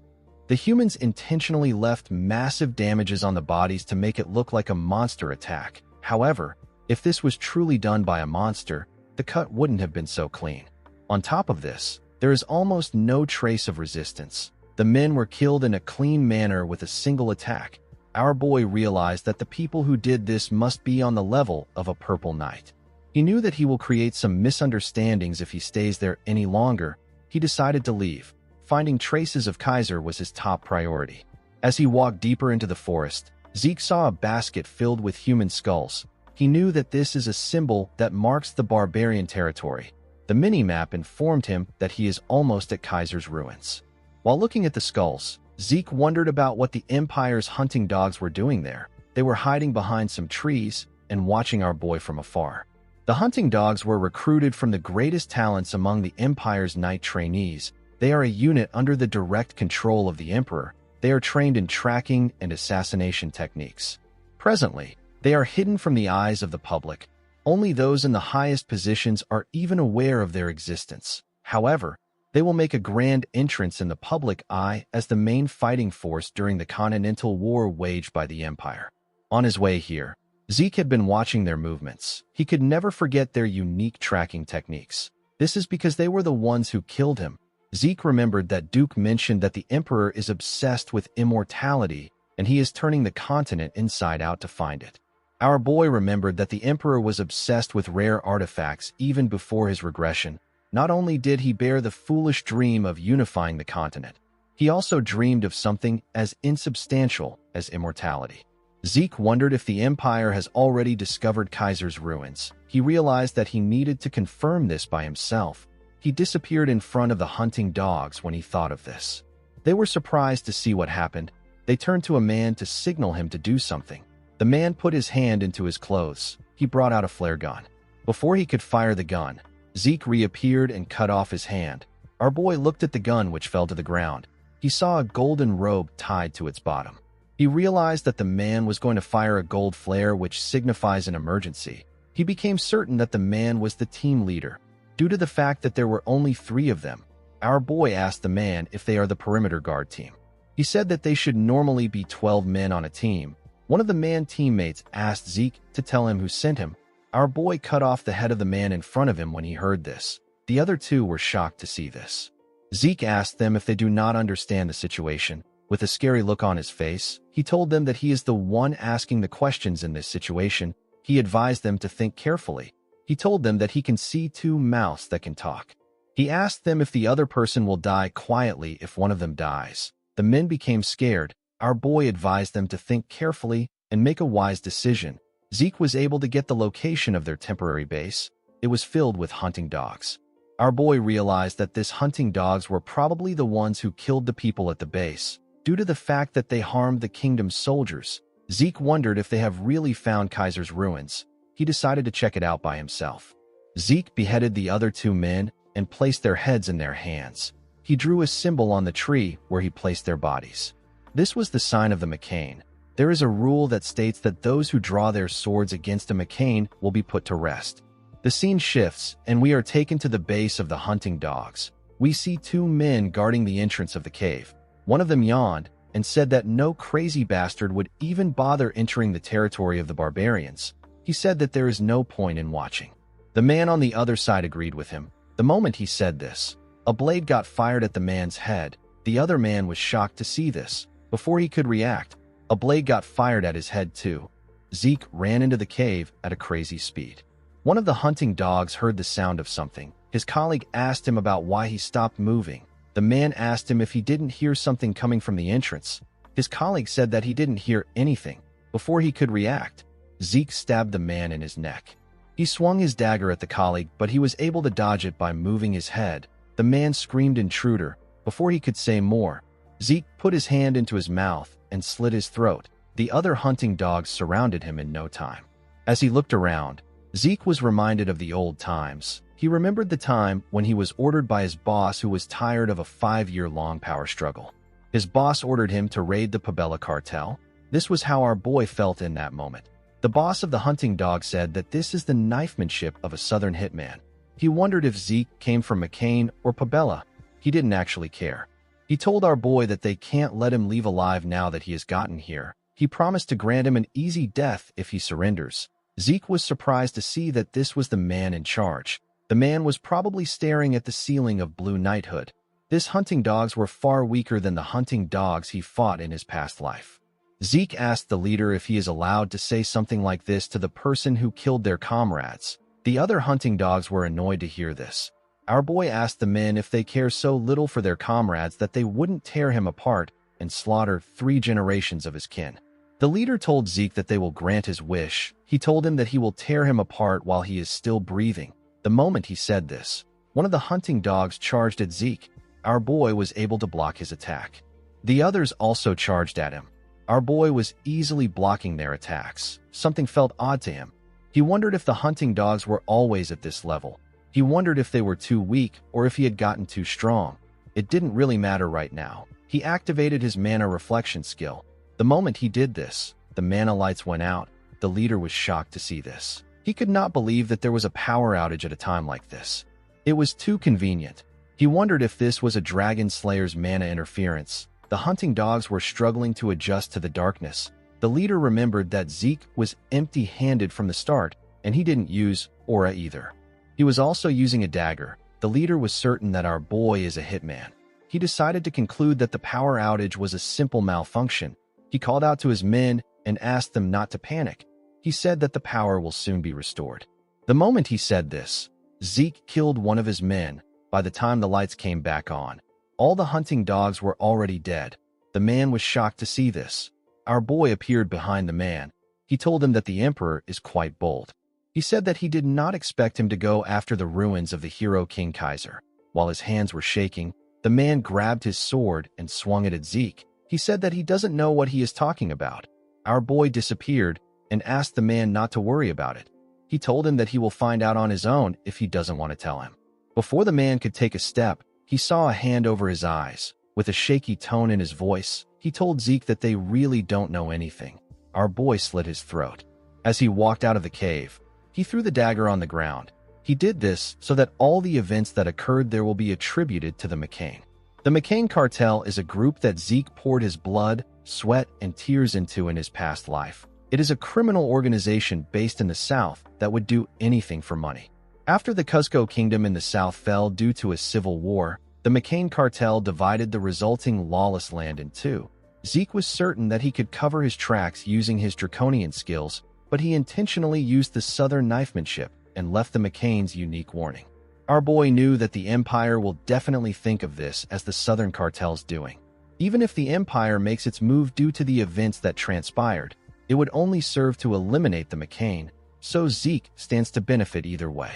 The humans intentionally left massive damages on the bodies to make it look like a monster attack. However, if this was truly done by a monster, the cut wouldn't have been so clean. On top of this, there is almost no trace of resistance. The men were killed in a clean manner with a single attack. Our boy realized that the people who did this must be on the level of a purple knight. He knew that he will create some misunderstandings if he stays there any longer. He decided to leave. Finding traces of Kaiser was his top priority. As he walked deeper into the forest, Zeke saw a basket filled with human skulls. He knew that this is a symbol that marks the barbarian territory. The mini-map informed him that he is almost at Kaiser's ruins. While looking at the skulls, Zeke wondered about what the Empire's hunting dogs were doing there. They were hiding behind some trees and watching our boy from afar. The hunting dogs were recruited from the greatest talents among the Empire's knight trainees. They are a unit under the direct control of the Emperor. They are trained in tracking and assassination techniques. Presently, They are hidden from the eyes of the public. Only those in the highest positions are even aware of their existence. However, they will make a grand entrance in the public eye as the main fighting force during the Continental War waged by the Empire. On his way here, Zeke had been watching their movements. He could never forget their unique tracking techniques. This is because they were the ones who killed him. Zeke remembered that Duke mentioned that the Emperor is obsessed with immortality, and he is turning the continent inside out to find it. Our boy remembered that the Emperor was obsessed with rare artifacts even before his regression. Not only did he bear the foolish dream of unifying the continent, he also dreamed of something as insubstantial as immortality. Zeke wondered if the Empire has already discovered Kaiser's ruins. He realized that he needed to confirm this by himself. He disappeared in front of the hunting dogs when he thought of this. They were surprised to see what happened. They turned to a man to signal him to do something. The man put his hand into his clothes. He brought out a flare gun. Before he could fire the gun, Zeke reappeared and cut off his hand. Our boy looked at the gun, which fell to the ground. He saw a golden robe tied to its bottom. He realized that the man was going to fire a gold flare, which signifies an emergency. He became certain that the man was the team leader. Due to the fact that there were only 3 of them, our boy asked the man if they are the perimeter guard team. He said that they should normally be 12 men on a team. One of the man teammates asked Zeke to tell him who sent him. Our boy cut off the head of the man in front of him when he heard this. The other 2 were shocked to see this. Zeke asked them if they do not understand the situation. With a scary look on his face, he told them that he is the one asking the questions in this situation. He advised them to think carefully. He told them that he can see 2 mouths that can talk. He asked them if the other person will die quietly if one of them dies. The men became scared. Our boy advised them to think carefully and make a wise decision. Zeke was able to get the location of their temporary base. It was filled with hunting dogs. Our boy realized that these hunting dogs were probably the ones who killed the people at the base. Due to the fact that they harmed the kingdom's soldiers, Zeke wondered if they have really found Kaiser's ruins. He decided to check it out by himself. Zeke beheaded the other 2 men and placed their heads in their hands. He drew a symbol on the tree where he placed their bodies. This was the sign of the McCain. There is a rule that states that those who draw their swords against a McCain will be put to rest. The scene shifts, and we are taken to the base of the hunting dogs. We see 2 men guarding the entrance of the cave. One of them yawned and said that no crazy bastard would even bother entering the territory of the barbarians. He said that there is no point in watching. The man on the other side agreed with him. The moment he said this, a blade got fired at the man's head. The other man was shocked to see this. Before he could react, a blade got fired at his head too. Zeke ran into the cave at a crazy speed. One of the hunting dogs heard the sound of something. His colleague asked him about why he stopped moving. The man asked him if he didn't hear something coming from the entrance. His colleague said that he didn't hear anything. Before he could react, Zeke stabbed the man in his neck. He swung his dagger at the colleague, but he was able to dodge it by moving his head. The man screamed intruder. Before he could say more, Zeke put his hand into his mouth and slit his throat. The other hunting dogs surrounded him in no time. As he looked around, Zeke was reminded of the old times. He remembered the time when he was ordered by his boss, who was tired of a 5-year-long power struggle. His boss ordered him to raid the Pabella cartel. This was how our boy felt in that moment. The boss of the hunting dog said that this is the knifemanship of a southern hitman. He wondered if Zeke came from McCain or Pabella. He didn't actually care. He told our boy that they can't let him leave alive now that he has gotten here. He promised to grant him an easy death if he surrenders. Zeke was surprised to see that this was the man in charge. The man was probably staring at the ceiling of Blue Knighthood. These hunting dogs were far weaker than the hunting dogs he fought in his past life. Zeke asked the leader if he is allowed to say something like this to the person who killed their comrades. The other hunting dogs were annoyed to hear this. Our boy asked the men if they care so little for their comrades that they wouldn't tear him apart and slaughter 3 generations of his kin. The leader told Zeke that they will grant his wish. He told him that he will tear him apart while he is still breathing. The moment he said this, one of the hunting dogs charged at Zeke. Our boy was able to block his attack. The others also charged at him. Our boy was easily blocking their attacks. Something felt odd to him. He wondered if the hunting dogs were always at this level. He wondered if they were too weak or if he had gotten too strong. It didn't really matter right now. He activated his mana reflection skill. The moment he did this, the mana lights went out. the leader was shocked to see this. He could not believe that there was a power outage at a time like this. It was too convenient. He wondered if this was a dragon slayer's mana interference. The hunting dogs were struggling to adjust to the darkness. The leader remembered that Zeke was empty-handed from the start, and he didn't use aura either. He was also using a dagger. The leader was certain that our boy is a hitman. He decided to conclude that the power outage was a simple malfunction. He called out to his men and asked them not to panic. He said that the power will soon be restored. The moment he said this, Zeke killed one of his men. By the time the lights came back on, all the hunting dogs were already dead. The man was shocked to see this. Our boy appeared behind the man. He told him that the Emperor is quite bold. He said that he did not expect him to go after the ruins of the hero King Kaiser. While his hands were shaking, the man grabbed his sword and swung it at Zeke. He said that he doesn't know what he is talking about. Our boy disappeared and asked the man not to worry about it. He told him that he will find out on his own if he doesn't want to tell him. Before the man could take a step, he saw a hand over his eyes. With a shaky tone in his voice, he told Zeke that they really don't know anything. Our boy slit his throat. As he walked out of the cave, he threw the dagger on the ground. He did this so that all the events that occurred there will be attributed to the McCain. The McCain cartel is a group that Zeke poured his blood, sweat, and tears into in his past life. It is a criminal organization based in the South that would do anything for money. After the Cuzco Kingdom in the South fell due to a civil war, the McCain cartel divided the resulting lawless land in two. Zeke was certain that he could cover his tracks using his draconian skills, but he intentionally used the southern knifemanship and left the McCain's unique warning. Our boy knew that the Empire will definitely think of this as the Southern Cartel's doing. Even if the Empire makes its move due to the events that transpired, it would only serve to eliminate the McCain, so Zeke stands to benefit either way.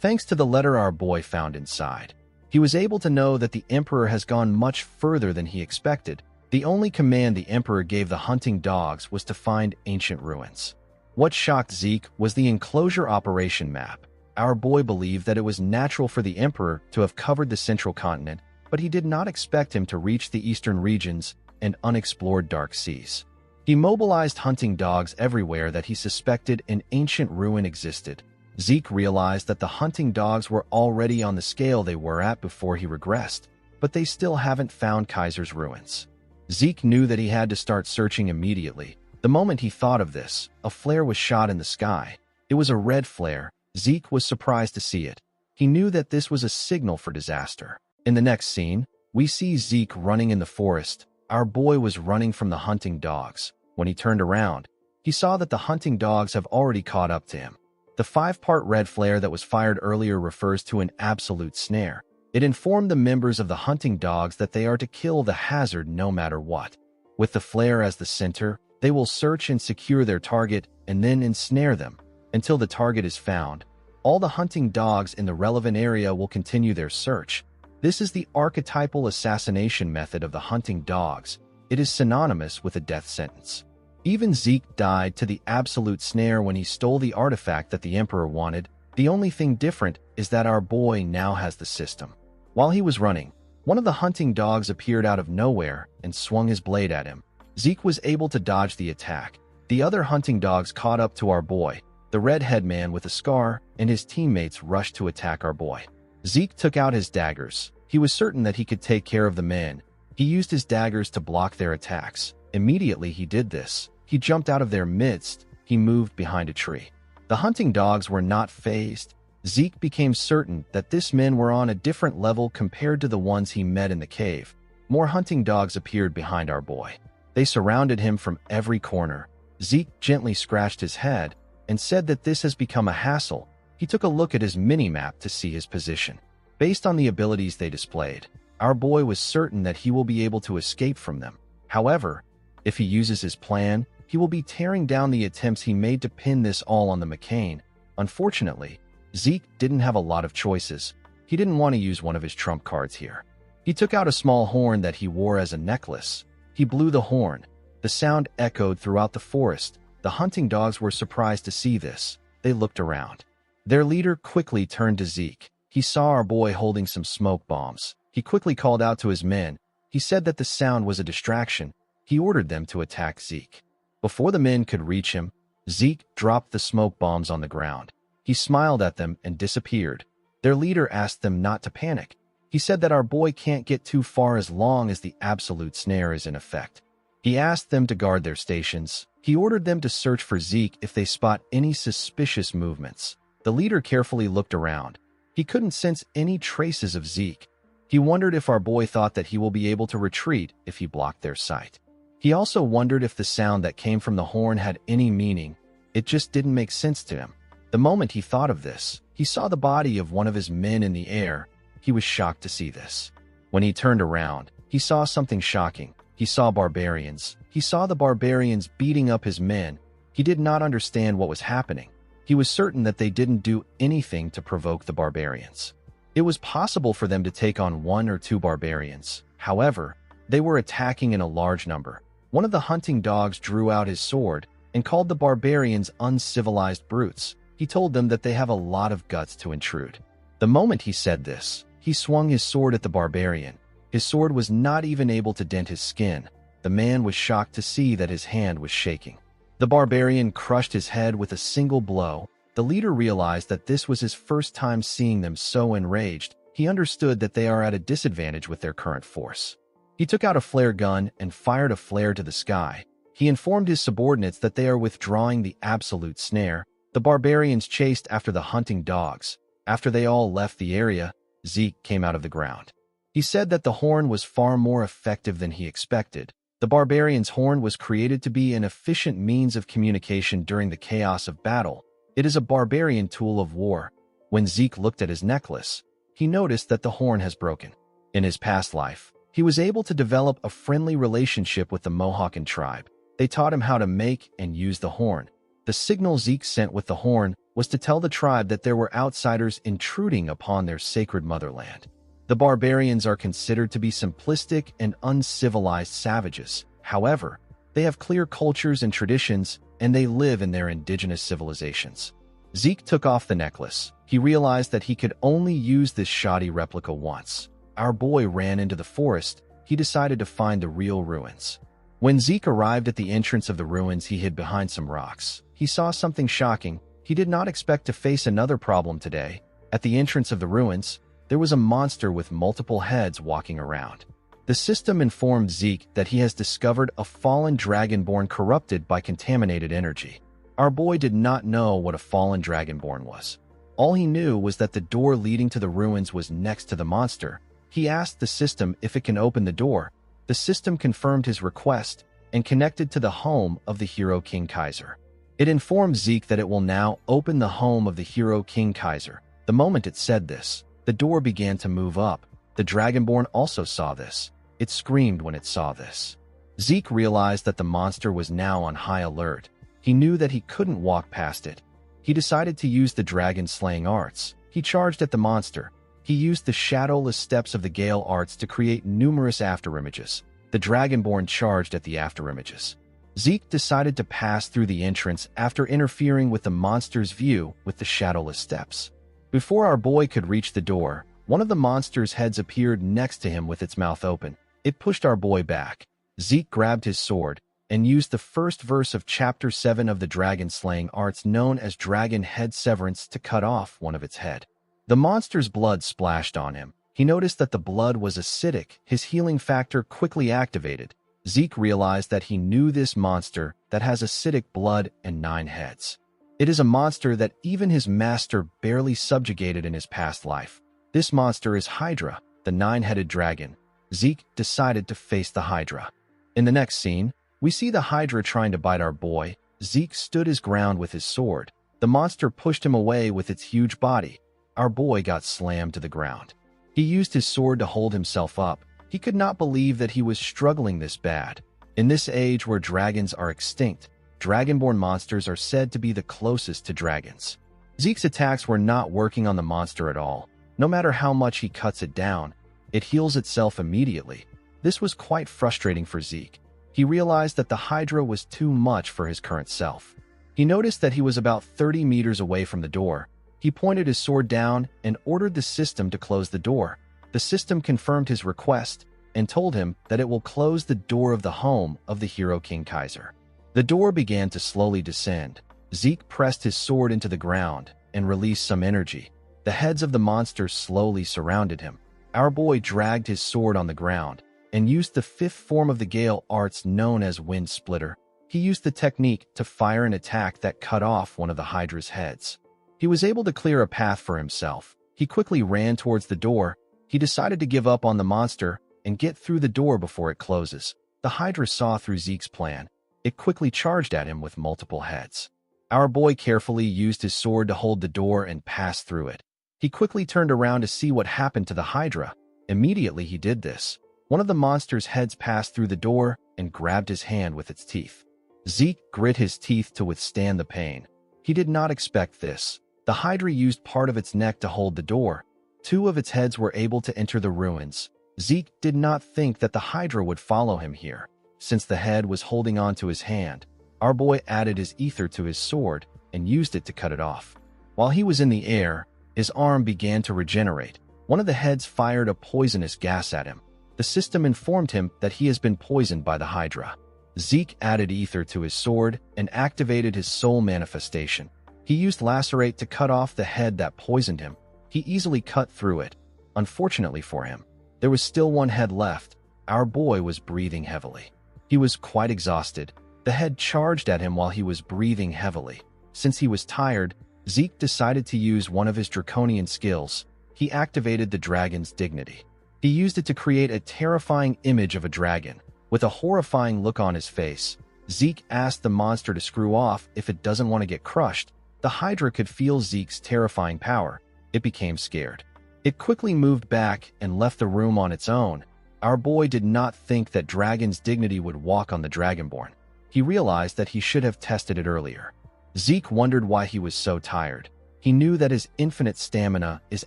Thanks to the letter our boy found inside, he was able to know that the Emperor has gone much further than he expected. The only command the Emperor gave the hunting dogs was to find ancient ruins. What shocked Zeke was the enclosure operation map. Our boy believed that it was natural for the Emperor to have covered the central continent, but he did not expect him to reach the eastern regions and unexplored dark seas. He mobilized hunting dogs everywhere that he suspected an ancient ruin existed. Zeke realized that the hunting dogs were already on the scale they were at before he regressed, but they still haven't found Kaiser's ruins. Zeke knew that he had to start searching immediately. The moment he thought of this, a flare was shot in the sky. It was a red flare. Zeke was surprised to see it. He knew that this was a signal for disaster. In the next scene, we see Zeke running in the forest. Our boy was running from the hunting dogs. When he turned around, he saw that the hunting dogs have already caught up to him. The 5-part red flare that was fired earlier refers to an absolute snare. It informed the members of the hunting dogs that they are to kill the hazard no matter what. With the flare as the center, they will search and secure their target and then ensnare them. Until the target is found, all the hunting dogs in the relevant area will continue their search. This is the archetypal assassination method of the hunting dogs. It is synonymous with a death sentence. Even Zeke died to the absolute snare when he stole the artifact that the Emperor wanted. The only thing different is that our boy now has the system. While he was running, one of the hunting dogs appeared out of nowhere and swung his blade at him. Zeke was able to dodge the attack. The other hunting dogs caught up to our boy. The red-head man with a scar and his teammates rushed to attack our boy. Zeke took out his daggers. He was certain that he could take care of the men. He used his daggers to block their attacks. Immediately he did this, he jumped out of their midst. He moved behind a tree. The hunting dogs were not fazed. Zeke became certain that these men were on a different level compared to the ones he met in the cave. More hunting dogs appeared behind our boy. They surrounded him from every corner. Zeke gently scratched his head and said that this has become a hassle. He took a look at his mini-map to see his position. Based on the abilities they displayed, our boy was certain that he will be able to escape from them. However, if he uses his plan, he will be tearing down the attempts he made to pin this all on the McCain. Unfortunately, Zeke didn't have a lot of choices. He didn't want to use one of his trump cards here. He took out a small horn that he wore as a necklace. He blew the horn. The sound echoed throughout the forest. The hunting dogs were surprised to see this. They looked around. Their leader quickly turned to Zeke. He saw our boy holding some smoke bombs. He quickly called out to his men. He said that the sound was a distraction. He ordered them to attack Zeke. Before the men could reach him, Zeke dropped the smoke bombs on the ground. He smiled at them and disappeared. Their leader asked them not to panic. He said that our boy can't get too far as long as the absolute snare is in effect. He asked them to guard their stations. He ordered them to search for Zeke if they spot any suspicious movements. The leader carefully looked around. He couldn't sense any traces of Zeke. He wondered if our boy thought that he will be able to retreat if he blocked their sight. He also wondered if the sound that came from the horn had any meaning. It just didn't make sense to him. The moment he thought of this, he saw the body of one of his men in the air. He was shocked to see this. When he turned around, he saw something shocking. He saw barbarians. He saw the barbarians beating up his men. He did not understand what was happening. He was certain that they didn't do anything to provoke the barbarians. It was possible for them to take on 1 or 2 barbarians. However, they were attacking in a large number. One of the hunting dogs drew out his sword and called the barbarians uncivilized brutes. He told them that they have a lot of guts to intrude. The moment he said this, he swung his sword at the barbarian. His sword was not even able to dent his skin. The man was shocked to see that his hand was shaking. The barbarian crushed his head with a single blow. The leader realized that this was his first time seeing them so enraged. He understood that they are at a disadvantage with their current force. He took out a flare gun and fired a flare to the sky. He informed his subordinates that they are withdrawing the absolute snare. The barbarians chased after the hunting dogs. After they all left the area, Zeke came out of the ground. He said that the horn was far more effective than he expected. The barbarian's horn was created to be an efficient means of communication during the chaos of battle. It is a barbarian tool of war. When Zeke looked at his necklace, he noticed that the horn has broken. In his past life, he was able to develop a friendly relationship with the Mohawken tribe. They taught him how to make and use the horn. The signal Zeke sent with the horn was to tell the tribe that there were outsiders intruding upon their sacred motherland. The barbarians are considered to be simplistic and uncivilized savages. However, they have clear cultures and traditions, and they live in their indigenous civilizations. Zeke took off the necklace. He realized that he could only use this shoddy replica once. Our boy ran into the forest. He decided to find the real ruins. When Zeke arrived at the entrance of the ruins, he hid behind some rocks. He saw something shocking. He did not expect to face another problem today. At the entrance of the ruins, there was a monster with multiple heads walking around. The system informed Zeke that he has discovered a fallen dragonborn corrupted by contaminated energy. Our boy did not know what a fallen dragonborn was. All he knew was that the door leading to the ruins was next to the monster. He asked the system if it can open the door. The system confirmed his request and connected to the home of the hero King Kaiser. It informed Zeke that it will now open the home of the hero King Kaiser. The moment it said this, the door began to move up. The Dragonborn also saw this. It screamed when it saw this. Zeke realized that the monster was now on high alert. He knew that he couldn't walk past it. He decided to use the dragon-slaying arts. He charged at the monster. He used the shadowless steps of the Gale arts to create numerous afterimages. The Dragonborn charged at the afterimages. Zeke decided to pass through the entrance after interfering with the monster's view with the shadowless steps. Before our boy could reach the door, one of the monster's heads appeared next to him with its mouth open. It pushed our boy back. Zeke grabbed his sword and used the first verse of Chapter 7 of the dragon-slaying arts known as Dragon Head Severance to cut off one of its head. The monster's blood splashed on him. He noticed that the blood was acidic. His healing factor quickly activated. Zeke realized that he knew this monster that has acidic blood and 9 heads. It is a monster that even his master barely subjugated in his past life. This monster is Hydra, the 9-headed dragon. Zeke decided to face the Hydra. In the next scene, we see the Hydra trying to bite our boy. Zeke stood his ground with his sword. The monster pushed him away with its huge body. Our boy got slammed to the ground. He used his sword to hold himself up. He could not believe that he was struggling this bad. In this age where dragons are extinct, dragonborn monsters are said to be the closest to dragons. Zeke's attacks were not working on the monster at all. No matter how much he cuts it down, it heals itself immediately. This was quite frustrating for Zeke. He realized that the Hydra was too much for his current self. He noticed that he was about 30 meters away from the door. He pointed his sword down and ordered the system to close the door. The system confirmed his request and told him that it will close the door of the home of the hero King Kaiser. The door began to slowly descend. Zeke pressed his sword into the ground and released some energy. The heads of the monsters slowly surrounded him. Our boy dragged his sword on the ground and used the fifth form of the Gale arts known as Wind Splitter. He used the technique to fire an attack that cut off one of the Hydra's heads. He was able to clear a path for himself. He quickly ran towards the door. He decided to give up on the monster and get through the door before it closes. The Hydra saw through Zeke's plan. It quickly charged at him with multiple heads. Our boy carefully used his sword to hold the door and pass through it. He quickly turned around to see what happened to the Hydra. Immediately he did this. One of the monster's heads passed through the door and grabbed his hand with its teeth. Zeke grit his teeth to withstand the pain. He did not expect this. The Hydra used part of its neck to hold the door. Two of its heads were able to enter the ruins. Zeke did not think that the Hydra would follow him here. Since the head was holding on to his hand, our boy added his ether to his sword and used it to cut it off. While he was in the air, his arm began to regenerate. One of the heads fired a poisonous gas at him. The system informed him that he has been poisoned by the Hydra. Zeke added ether to his sword and activated his soul manifestation. He used Lacerate to cut off the head that poisoned him. He easily cut through it. Unfortunately for him, there was still one head left. Our boy was breathing heavily. He was quite exhausted. The head charged at him while he was breathing heavily. Since he was tired, Zeke decided to use one of his draconian skills. He activated the dragon's dignity. He used it to create a terrifying image of a dragon. With a horrifying look on his face, Zeke asked the monster to screw off if it doesn't want to get crushed. The Hydra could feel Zeke's terrifying power. It became scared. It quickly moved back and left the room on its own. Our boy did not think that dragon's dignity would walk on the Dragonborn. He realized that he should have tested it earlier. Zeke wondered why he was so tired. He knew that his infinite stamina is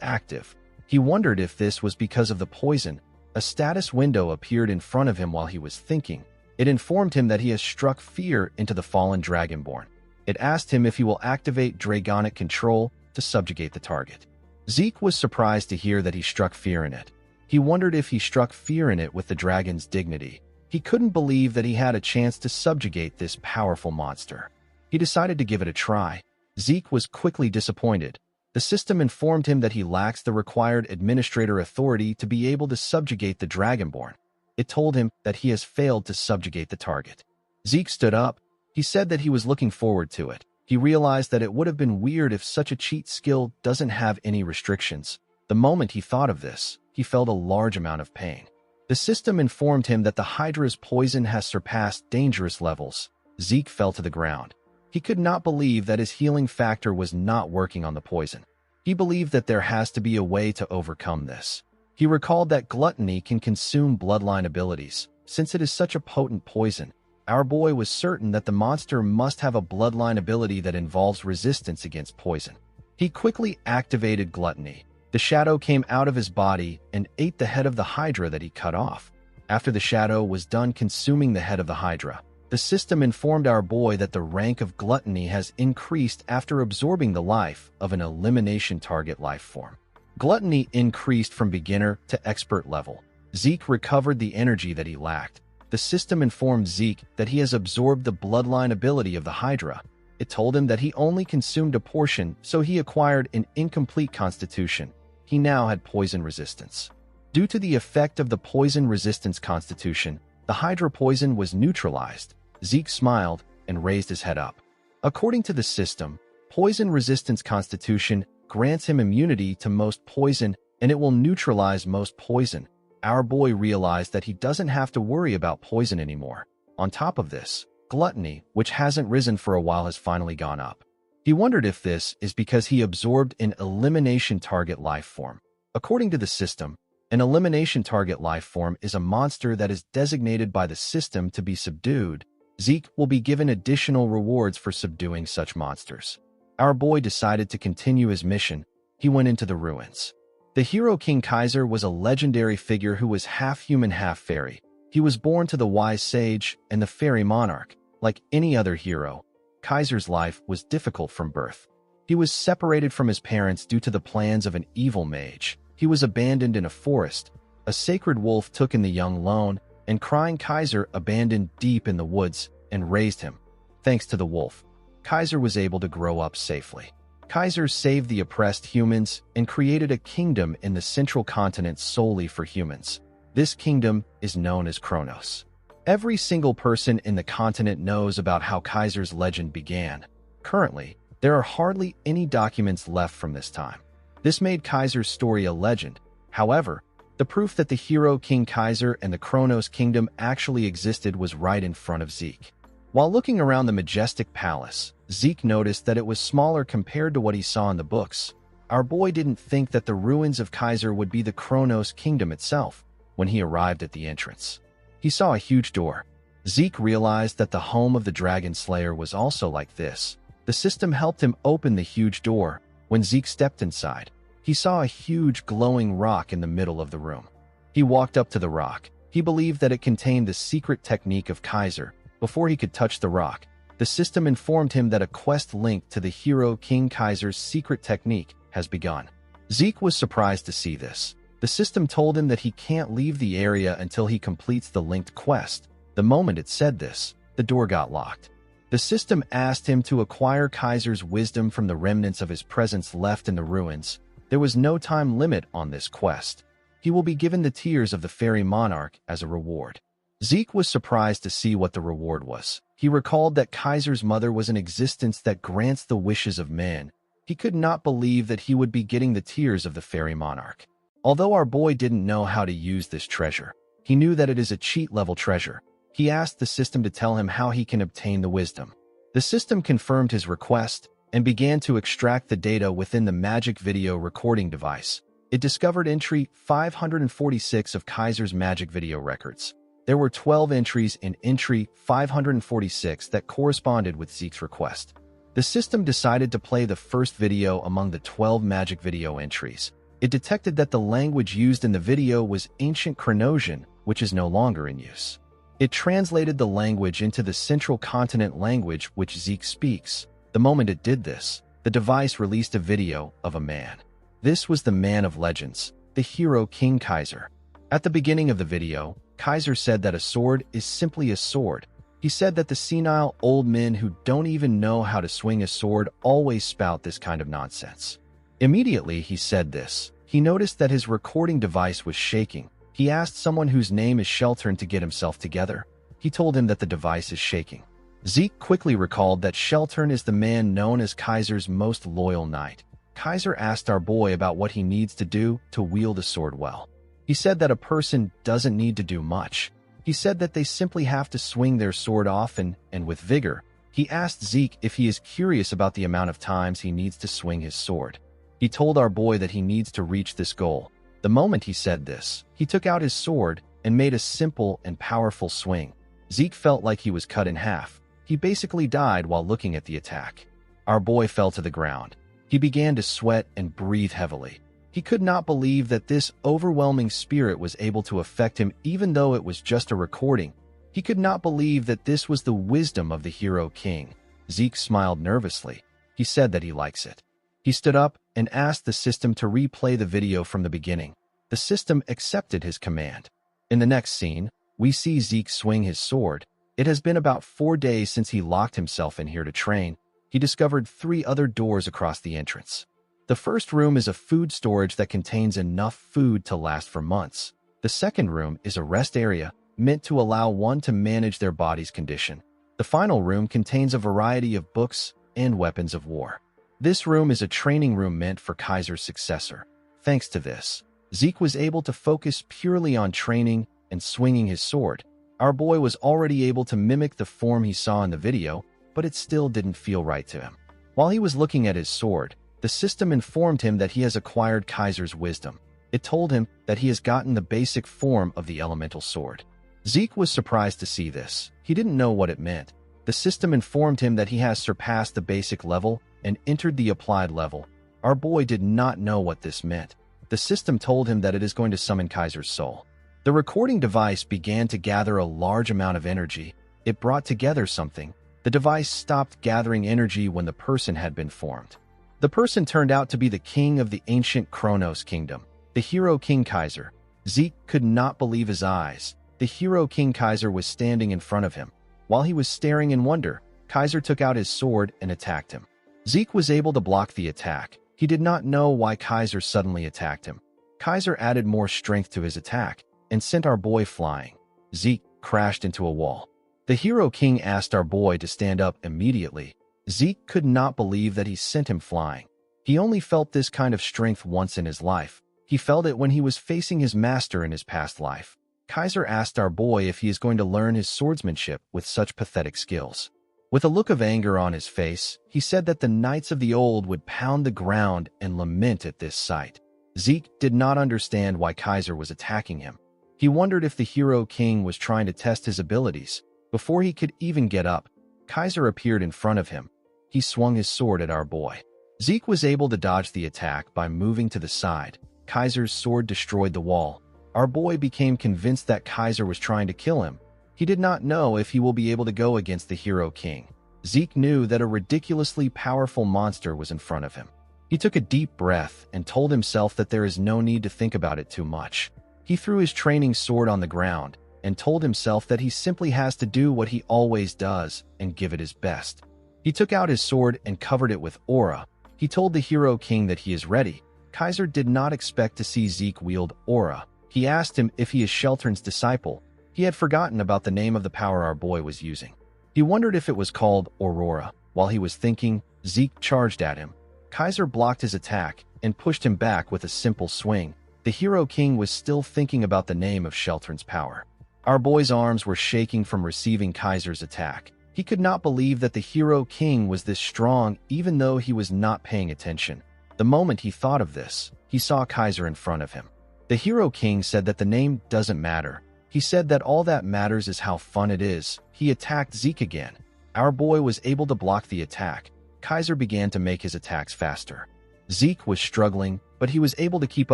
active. He wondered if this was because of the poison. A status window appeared in front of him while he was thinking. It informed him that he has struck fear into the fallen Dragonborn. It asked him if he will activate Dragonic control to subjugate the target. Zeke was surprised to hear that he struck fear in it. He wondered if he struck fear in it with the dragon's dignity. He couldn't believe that he had a chance to subjugate this powerful monster. He decided to give it a try. Zeke was quickly disappointed. The system informed him that he lacks the required administrator authority to be able to subjugate the Dragonborn. It told him that he has failed to subjugate the target. Zeke stood up. He said that he was looking forward to it. He realized that it would have been weird if such a cheat skill doesn't have any restrictions. The moment he thought of this, he felt a large amount of pain. The system informed him that the Hydra's poison has surpassed dangerous levels. Zeke fell to the ground. He could not believe that his healing factor was not working on the poison. He believed that there has to be a way to overcome this. He recalled that gluttony can consume bloodline abilities. Since it is such a potent poison, our boy was certain that the monster must have a bloodline ability that involves resistance against poison. He quickly activated gluttony. The shadow came out of his body and ate the head of the Hydra that he cut off. After the shadow was done consuming the head of the Hydra, the system informed our boy that the rank of gluttony has increased after absorbing the life of an elimination target life form. Gluttony increased from beginner to expert level. Zeke recovered the energy that he lacked. The system informed Zeke that he has absorbed the bloodline ability of the Hydra. It told him that he only consumed a portion, so he acquired an incomplete constitution. He now had poison resistance. Due to the effect of the poison resistance constitution, the Hydra poison was neutralized. Zeke smiled and raised his head up. According to the system, poison resistance constitution grants him immunity to most poison, and it will neutralize most poison. Our boy realized that he doesn't have to worry about poison anymore. On top of this, gluttony, which hasn't risen for a while, has finally gone up. He wondered if this is because he absorbed an elimination target life form. According to the system, an elimination target life form is a monster that is designated by the system to be subdued. Zeke will be given additional rewards for subduing such monsters. Our boy decided to continue his mission. He went into the ruins. The hero King Kaiser was a legendary figure who was half human, half fairy. He was born to the wise sage and the fairy monarch. Like any other hero, Kaiser's life was difficult from birth. He was separated from his parents due to the plans of an evil mage. He was abandoned in a forest. A sacred wolf took in the young lone, and crying Kaiser abandoned deep in the woods and raised him. Thanks to the wolf, Kaiser was able to grow up safely. Kaiser saved the oppressed humans and created a kingdom in the central continent solely for humans. This kingdom is known as Kronos. Every single person in the continent knows about how Kaiser's legend began. Currently, there are hardly any documents left from this time. This made Kaiser's story a legend. However, the proof that the hero King Kaiser and the Kronos kingdom actually existed was right in front of Zeke. While looking around the majestic palace, Zeke noticed that it was smaller compared to what he saw in the books. Our boy didn't think that the ruins of Kaiser would be the Kronos kingdom itself when he arrived at the entrance. He saw a huge door. Zeke realized that the home of the Dragon Slayer was also like this. The system helped him open the huge door. When Zeke stepped inside, he saw a huge glowing rock in the middle of the room. He walked up to the rock. He believed that it contained the secret technique of Kaiser. Before he could touch the rock, the system informed him that a quest linked to the hero King Kaiser's secret technique has begun. Zeke was surprised to see this. The system told him that he can't leave the area until he completes the linked quest. The moment it said this, the door got locked. The system asked him to acquire Kaiser's wisdom from the remnants of his presence left in the ruins. There was no time limit on this quest. He will be given the tears of the fairy monarch as a reward. Zeke was surprised to see what the reward was. He recalled that Kaiser's mother was an existence that grants the wishes of men. He could not believe that he would be getting the tears of the fairy monarch. Although our boy didn't know how to use this treasure, he knew that it is a cheat-level treasure. He asked the system to tell him how he can obtain the wisdom. The system confirmed his request and began to extract the data within the magic video recording device. It discovered entry 546 of Kaiser's magic video records. There were 12 entries in entry 546 that corresponded with Zeke's request. The system decided to play the first video among the 12 magic video entries. It detected that the language used in the video was ancient Kronosian, which is no longer in use. It translated the language into the central continent language which Zeke speaks. The moment it did this, the device released a video of a man. This was the man of legends, the hero King Kaiser. At the beginning of the video, Kaiser said that a sword is simply a sword. He said that the senile old men who don't even know how to swing a sword always spout this kind of nonsense. Immediately he said this. He noticed that his recording device was shaking. He asked someone whose name is Sheltern to get himself together. He told him that the device is shaking. Zeke quickly recalled that Sheltern is the man known as Kaiser's most loyal knight. Kaiser asked our boy about what he needs to do to wield a sword well. He said that a person doesn't need to do much. He said that they simply have to swing their sword often and with vigor. He asked Zeke if he is curious about the amount of times he needs to swing his sword. He told our boy that he needs to reach this goal. The moment he said this, he took out his sword and made a simple and powerful swing. Zeke felt like he was cut in half. He basically died while looking at the attack. Our boy fell to the ground. He began to sweat and breathe heavily. He could not believe that this overwhelming spirit was able to affect him even though it was just a recording. He could not believe that this was the wisdom of the hero king. Zeke smiled nervously. He said that he likes it. He stood up and asked the system to replay the video from the beginning. The system accepted his command. In the next scene, we see Zeke swing his sword. It has been about 4 days since he locked himself in here to train. He discovered 3 other doors across the entrance. The first room is a food storage that contains enough food to last for months. The second room is a rest area meant to allow one to manage their body's condition. The final room contains a variety of books and weapons of war. This room is a training room meant for Kaiser's successor. Thanks to this, Zeke was able to focus purely on training and swinging his sword. Our boy was already able to mimic the form he saw in the video, but it still didn't feel right to him. While he was looking at his sword, the system informed him that he has acquired Kaiser's wisdom. It told him that he has gotten the basic form of the elemental sword. Zeke was surprised to see this. He didn't know what it meant. The system informed him that he has surpassed the basic level and entered the applied level. Our boy did not know what this meant. The system told him that it is going to summon Kaiser's soul. The recording device began to gather a large amount of energy. It brought together something. The device stopped gathering energy when the person had been formed. The person turned out to be the king of the ancient Kronos kingdom, the hero King Kaiser. Zeke could not believe his eyes. The hero King Kaiser was standing in front of him. While he was staring in wonder, Kaiser took out his sword and attacked him. Zeke was able to block the attack. He did not know why Kaiser suddenly attacked him. Kaiser added more strength to his attack and sent our boy flying. Zeke crashed into a wall. The Hero King asked our boy to stand up immediately. Zeke could not believe that he sent him flying. He only felt this kind of strength once in his life. He felt it when he was facing his master in his past life. Kaiser asked our boy if he is going to learn his swordsmanship with such pathetic skills. With a look of anger on his face, he said that the knights of the old would pound the ground and lament at this sight. Zeke did not understand why Kaiser was attacking him. He wondered if the Hero King was trying to test his abilities. Before he could even get up, Kaiser appeared in front of him. He swung his sword at our boy. Zeke was able to dodge the attack by moving to the side. Kaiser's sword destroyed the wall. Our boy became convinced that Kaiser was trying to kill him. He did not know if he will be able to go against the Hero King. Zeke knew that a ridiculously powerful monster was in front of him. He took a deep breath and told himself that there is no need to think about it too much. He threw his training sword on the ground and told himself that he simply has to do what he always does and give it his best. He took out his sword and covered it with aura. He told the Hero King that he is ready. Kaiser did not expect to see Zeke wield aura. He asked him if he is Sheltern's disciple. He had forgotten about the name of the power our boy was using. He wondered if it was called Aurora. While he was thinking, Zeke charged at him. Kaiser blocked his attack and pushed him back with a simple swing. The Hero King was still thinking about the name of Sheltern's power. Our boy's arms were shaking from receiving Kaiser's attack. He could not believe that the Hero King was this strong even though he was not paying attention. The moment he thought of this, he saw Kaiser in front of him. The Hero King said that the name doesn't matter. He said that all that matters is how fun it is. He attacked Zeke again. Our boy was able to block the attack. Kaiser began to make his attacks faster. Zeke was struggling, but he was able to keep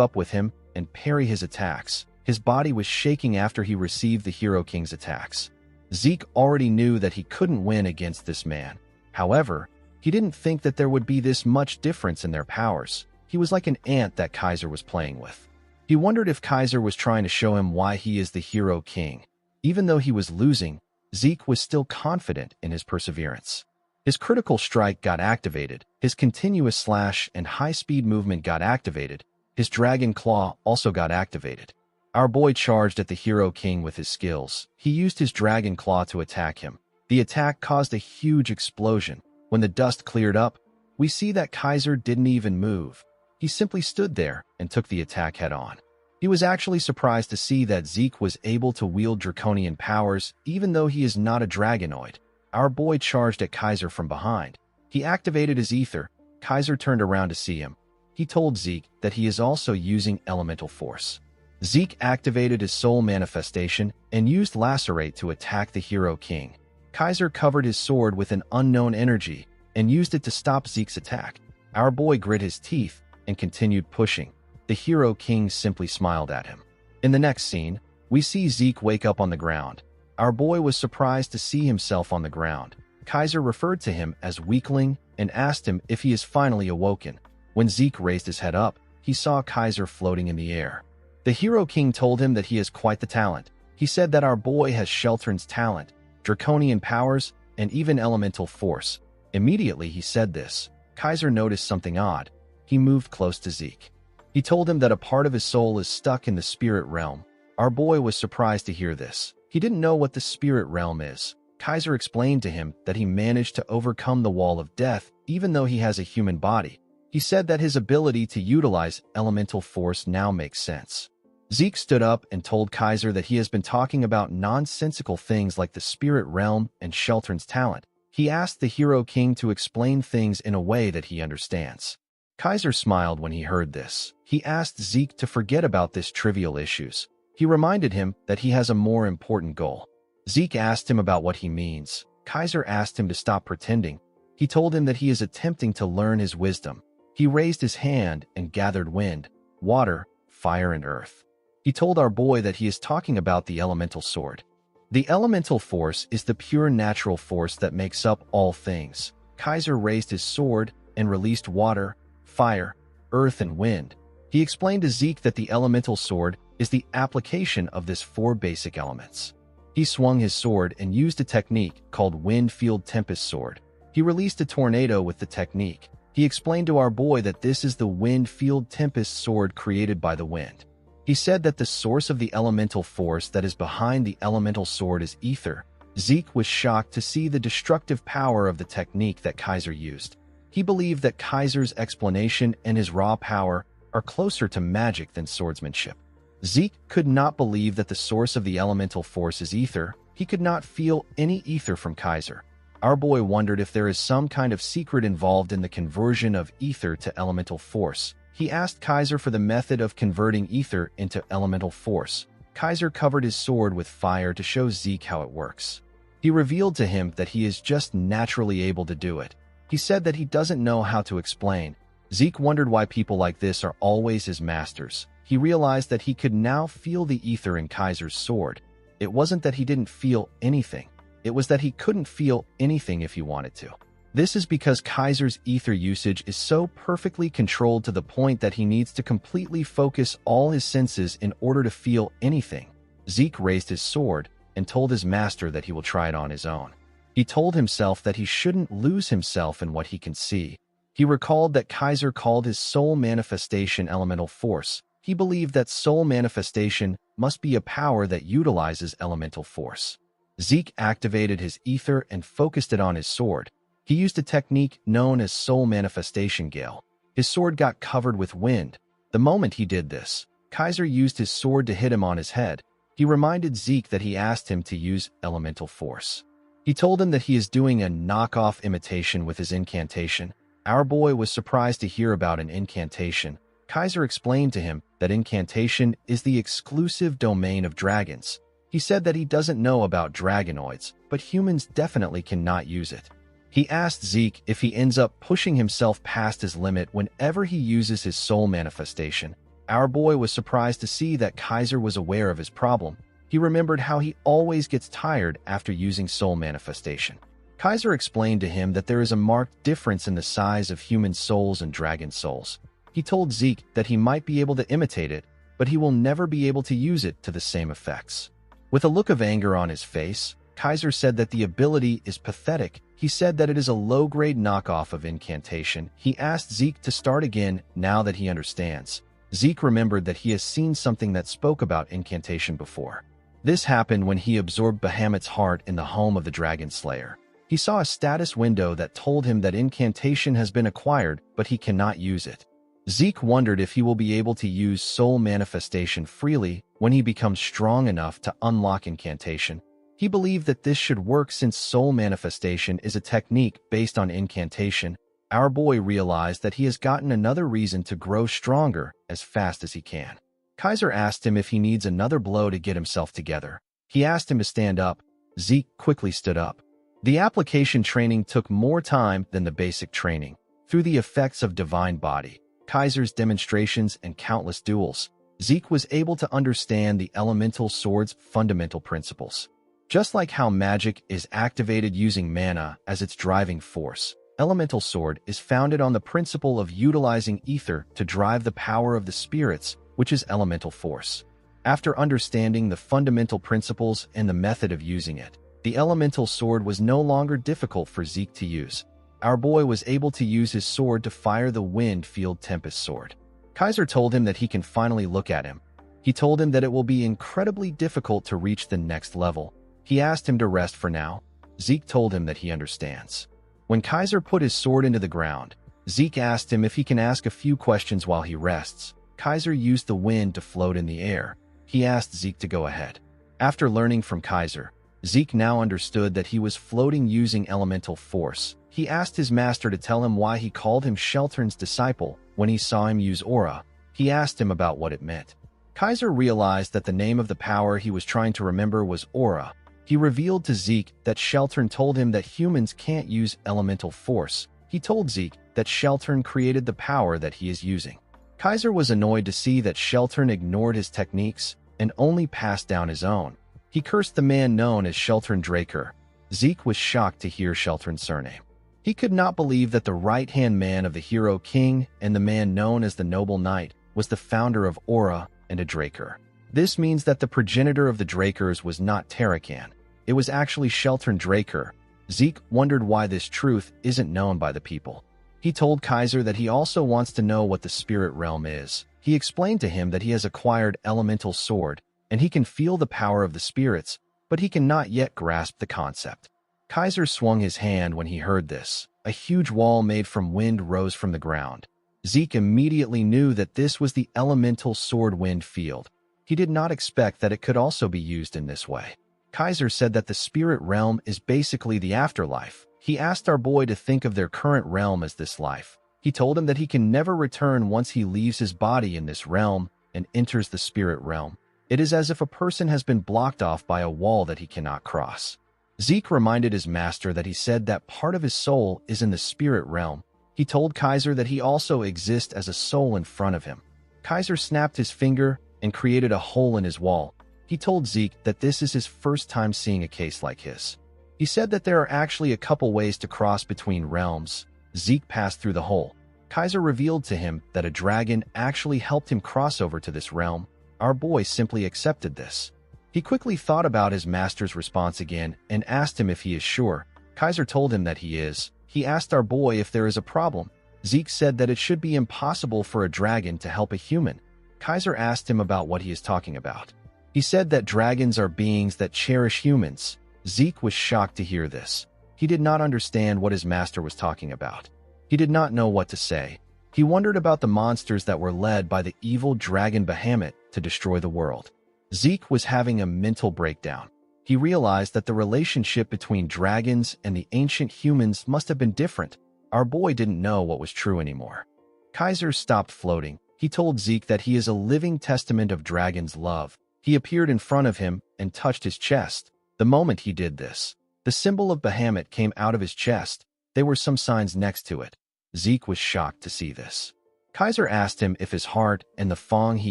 up with him and parry his attacks. His body was shaking after he received the Hero King's attacks. Zeke already knew that he couldn't win against this man. However, he didn't think that there would be this much difference in their powers. He was like an ant that Kaiser was playing with. He wondered if Kaiser was trying to show him why he is the Hero King. Even though he was losing, Zeke was still confident in his perseverance. His critical strike got activated. His continuous slash and high-speed movement got activated. His dragon claw also got activated. Our boy charged at the Hero King with his skills. He used his dragon claw to attack him. The attack caused a huge explosion. When the dust cleared up, we see that Kaiser didn't even move. He simply stood there and took the attack head-on. He was actually surprised to see that Zeke was able to wield draconian powers even though he is not a dragonoid. Our boy charged at Kaiser from behind. He activated his ether. Kaiser turned around to see him. He told Zeke that he is also using elemental force. Zeke activated his soul manifestation and used Lacerate to attack the Hero King. Kaiser covered his sword with an unknown energy and used it to stop Zeke's attack. Our boy grit his teeth and continued pushing. The Hero King simply smiled at him. In the next scene, we see Zeke wake up on the ground. Our boy was surprised to see himself on the ground. Kaiser referred to him as weakling and asked him if he is finally awoken. When Zeke raised his head up, he saw Kaiser floating in the air. The Hero King told him that he has quite the talent. He said that our boy has Sheltern's talent, draconian powers, and even elemental force. Immediately he said this, Kaiser noticed something odd. He moved close to Zeke. He told him that a part of his soul is stuck in the spirit realm. Our boy was surprised to hear this. He didn't know what the spirit realm is. Kaiser explained to him that he managed to overcome the wall of death even though he has a human body. He said that his ability to utilize elemental force now makes sense. Zeke stood up and told Kaiser that he has been talking about nonsensical things like the spirit realm and Sheltern's talent. He asked the Hero King to explain things in a way that he understands. Kaiser smiled when he heard this. He asked Zeke to forget about these trivial issues. He reminded him that he has a more important goal. Zeke asked him about what he means. Kaiser asked him to stop pretending. He told him that he is attempting to learn his wisdom. He raised his hand and gathered wind, water, fire, and earth. He told our boy that he is talking about the elemental sword. The elemental force is the pure natural force that makes up all things. Kaiser raised his sword and released water, fire, earth, and wind. He explained to Zeke that the elemental sword is the application of these four basic elements. He swung his sword and used a technique called Wind Field Tempest Sword. He released a tornado with the technique. He explained to our boy that this is the Wind Field Tempest Sword created by the wind. He said that the source of the elemental force that is behind the elemental sword is ether. Zeke was shocked to see the destructive power of the technique that Kaiser used. He believed that Kaiser's explanation and his raw power are closer to magic than swordsmanship. Zeke could not believe that the source of the elemental force is ether. He could not feel any ether from Kaiser. Our boy wondered if there is some kind of secret involved in the conversion of ether to elemental force. He asked Kaiser for the method of converting ether into elemental force. Kaiser covered his sword with fire to show Zeke how it works. He revealed to him that he is just naturally able to do it. He said that he doesn't know how to explain. Zeke wondered why people like this are always his masters. He realized that he could now feel the ether in Kaiser's sword. It wasn't that he didn't feel anything. It was that he couldn't feel anything if he wanted to. This is because Kaiser's ether usage is so perfectly controlled to the point that he needs to completely focus all his senses in order to feel anything. Zeke raised his sword and told his master that he will try it on his own. He told himself that he shouldn't lose himself in what he can see. He recalled that Kaiser called his soul manifestation elemental force. He believed that soul manifestation must be a power that utilizes elemental force. Zeke activated his ether and focused it on his sword. He used a technique known as soul manifestation gale. His sword got covered with wind. The moment he did this, Kaiser used his sword to hit him on his head. He reminded Zeke that he asked him to use elemental force. He told him that he is doing a knockoff imitation with his incantation. Our boy was surprised to hear about an incantation. Kaiser explained to him that incantation is the exclusive domain of dragons. He said that he doesn't know about dragonoids, but humans definitely cannot use it. He asked Zeke if he ends up pushing himself past his limit whenever he uses his soul manifestation. Our boy was surprised to see that Kaiser was aware of his problem. He remembered how he always gets tired after using soul manifestation. Kaiser explained to him that there is a marked difference in the size of human souls and dragon souls. He told Zeke that he might be able to imitate it, but he will never be able to use it to the same effects. With a look of anger on his face, Kaiser said that the ability is pathetic. He said that it is a low-grade knockoff of incantation. He asked Zeke to start again now that he understands. Zeke remembered that he has seen something that spoke about incantation before. This happened when he absorbed Bahamut's heart in the home of the Dragon Slayer. He saw a status window that told him that incantation has been acquired, but he cannot use it. Zeke wondered if he will be able to use soul manifestation freely when he becomes strong enough to unlock incantation. He believed that this should work since soul manifestation is a technique based on incantation. Our boy realized that he has gotten another reason to grow stronger as fast as he can. Kaiser asked him if he needs another blow to get himself together. He asked him to stand up. Zeke quickly stood up. The application training took more time than the basic training. Through the effects of Divine Body, Kaiser's demonstrations, and countless duels, Zeke was able to understand the elemental sword's fundamental principles. Just like how magic is activated using mana as its driving force, elemental sword is founded on the principle of utilizing ether to drive the power of the spirits, which is elemental force. After understanding the fundamental principles and the method of using it, the elemental sword was no longer difficult for Zeke to use. Our boy was able to use his sword to fire the Wind Field Tempest Sword. Kaiser told him that he can finally look at him. He told him that it will be incredibly difficult to reach the next level. He asked him to rest for now. Zeke told him that he understands. When Kaiser put his sword into the ground, Zeke asked him if he can ask a few questions while he rests. Kaiser used the wind to float in the air. He asked Zeke to go ahead. After learning from Kaiser, Zeke now understood that he was floating using elemental force. He asked his master to tell him why he called him Sheltern's disciple when he saw him use aura. He asked him about what it meant. Kaiser realized that the name of the power he was trying to remember was aura. He revealed to Zeke that Sheltern told him that humans can't use elemental force. He told Zeke that Sheltern created the power that he is using. Kaiser was annoyed to see that Sheltern ignored his techniques and only passed down his own. He cursed the man known as Sheltern Draker. Zeke was shocked to hear Sheltern's surname. He could not believe that the right-hand man of the hero king and the man known as the noble knight was the founder of Aura and a Draker. This means that the progenitor of the Drakers was not Tarakan. It was actually Sheltern Draker. Zeke wondered why this truth isn't known by the people. He told Kaiser that he also wants to know what the spirit realm is. He explained to him that he has acquired elemental sword, and he can feel the power of the spirits, but he cannot yet grasp the concept. Kaiser swung his hand when he heard this. A huge wall made from wind rose from the ground. Zeke immediately knew that this was the elemental sword wind field. He did not expect that it could also be used in this way. Kaiser said that the spirit realm is basically the afterlife. He asked our boy to think of their current realm as this life. He told him that he can never return once he leaves his body in this realm and enters the spirit realm. It is as if a person has been blocked off by a wall that he cannot cross. Zeke reminded his master that he said that part of his soul is in the spirit realm. He told Kaiser that he also exists as a soul in front of him. Kaiser snapped his finger and created a hole in his wall. He told Zeke that this is his first time seeing a case like his. He said that there are actually a couple ways to cross between realms. Zeke passed through the hole. Kaiser revealed to him that a dragon actually helped him cross over to this realm. Our boy simply accepted this. He quickly thought about his master's response again and asked him if he is sure. Kaiser told him that he is. He asked our boy if there is a problem. Zeke said that it should be impossible for a dragon to help a human. Kaiser asked him about what he is talking about. He said that dragons are beings that cherish humans. Zeke was shocked to hear this. He did not understand what his master was talking about. He did not know what to say. He wondered about the monsters that were led by the evil dragon Bahamut to destroy the world. Zeke was having a mental breakdown. He realized that the relationship between dragons and the ancient humans must have been different. Our boy didn't know what was true anymore. Kaiser stopped floating. He told Zeke that he is a living testament of dragon's love. He appeared in front of him and touched his chest. The moment he did this, the symbol of Bahamut came out of his chest. There were some signs next to it. Zeke was shocked to see this. Kaiser asked him if his heart and the fang he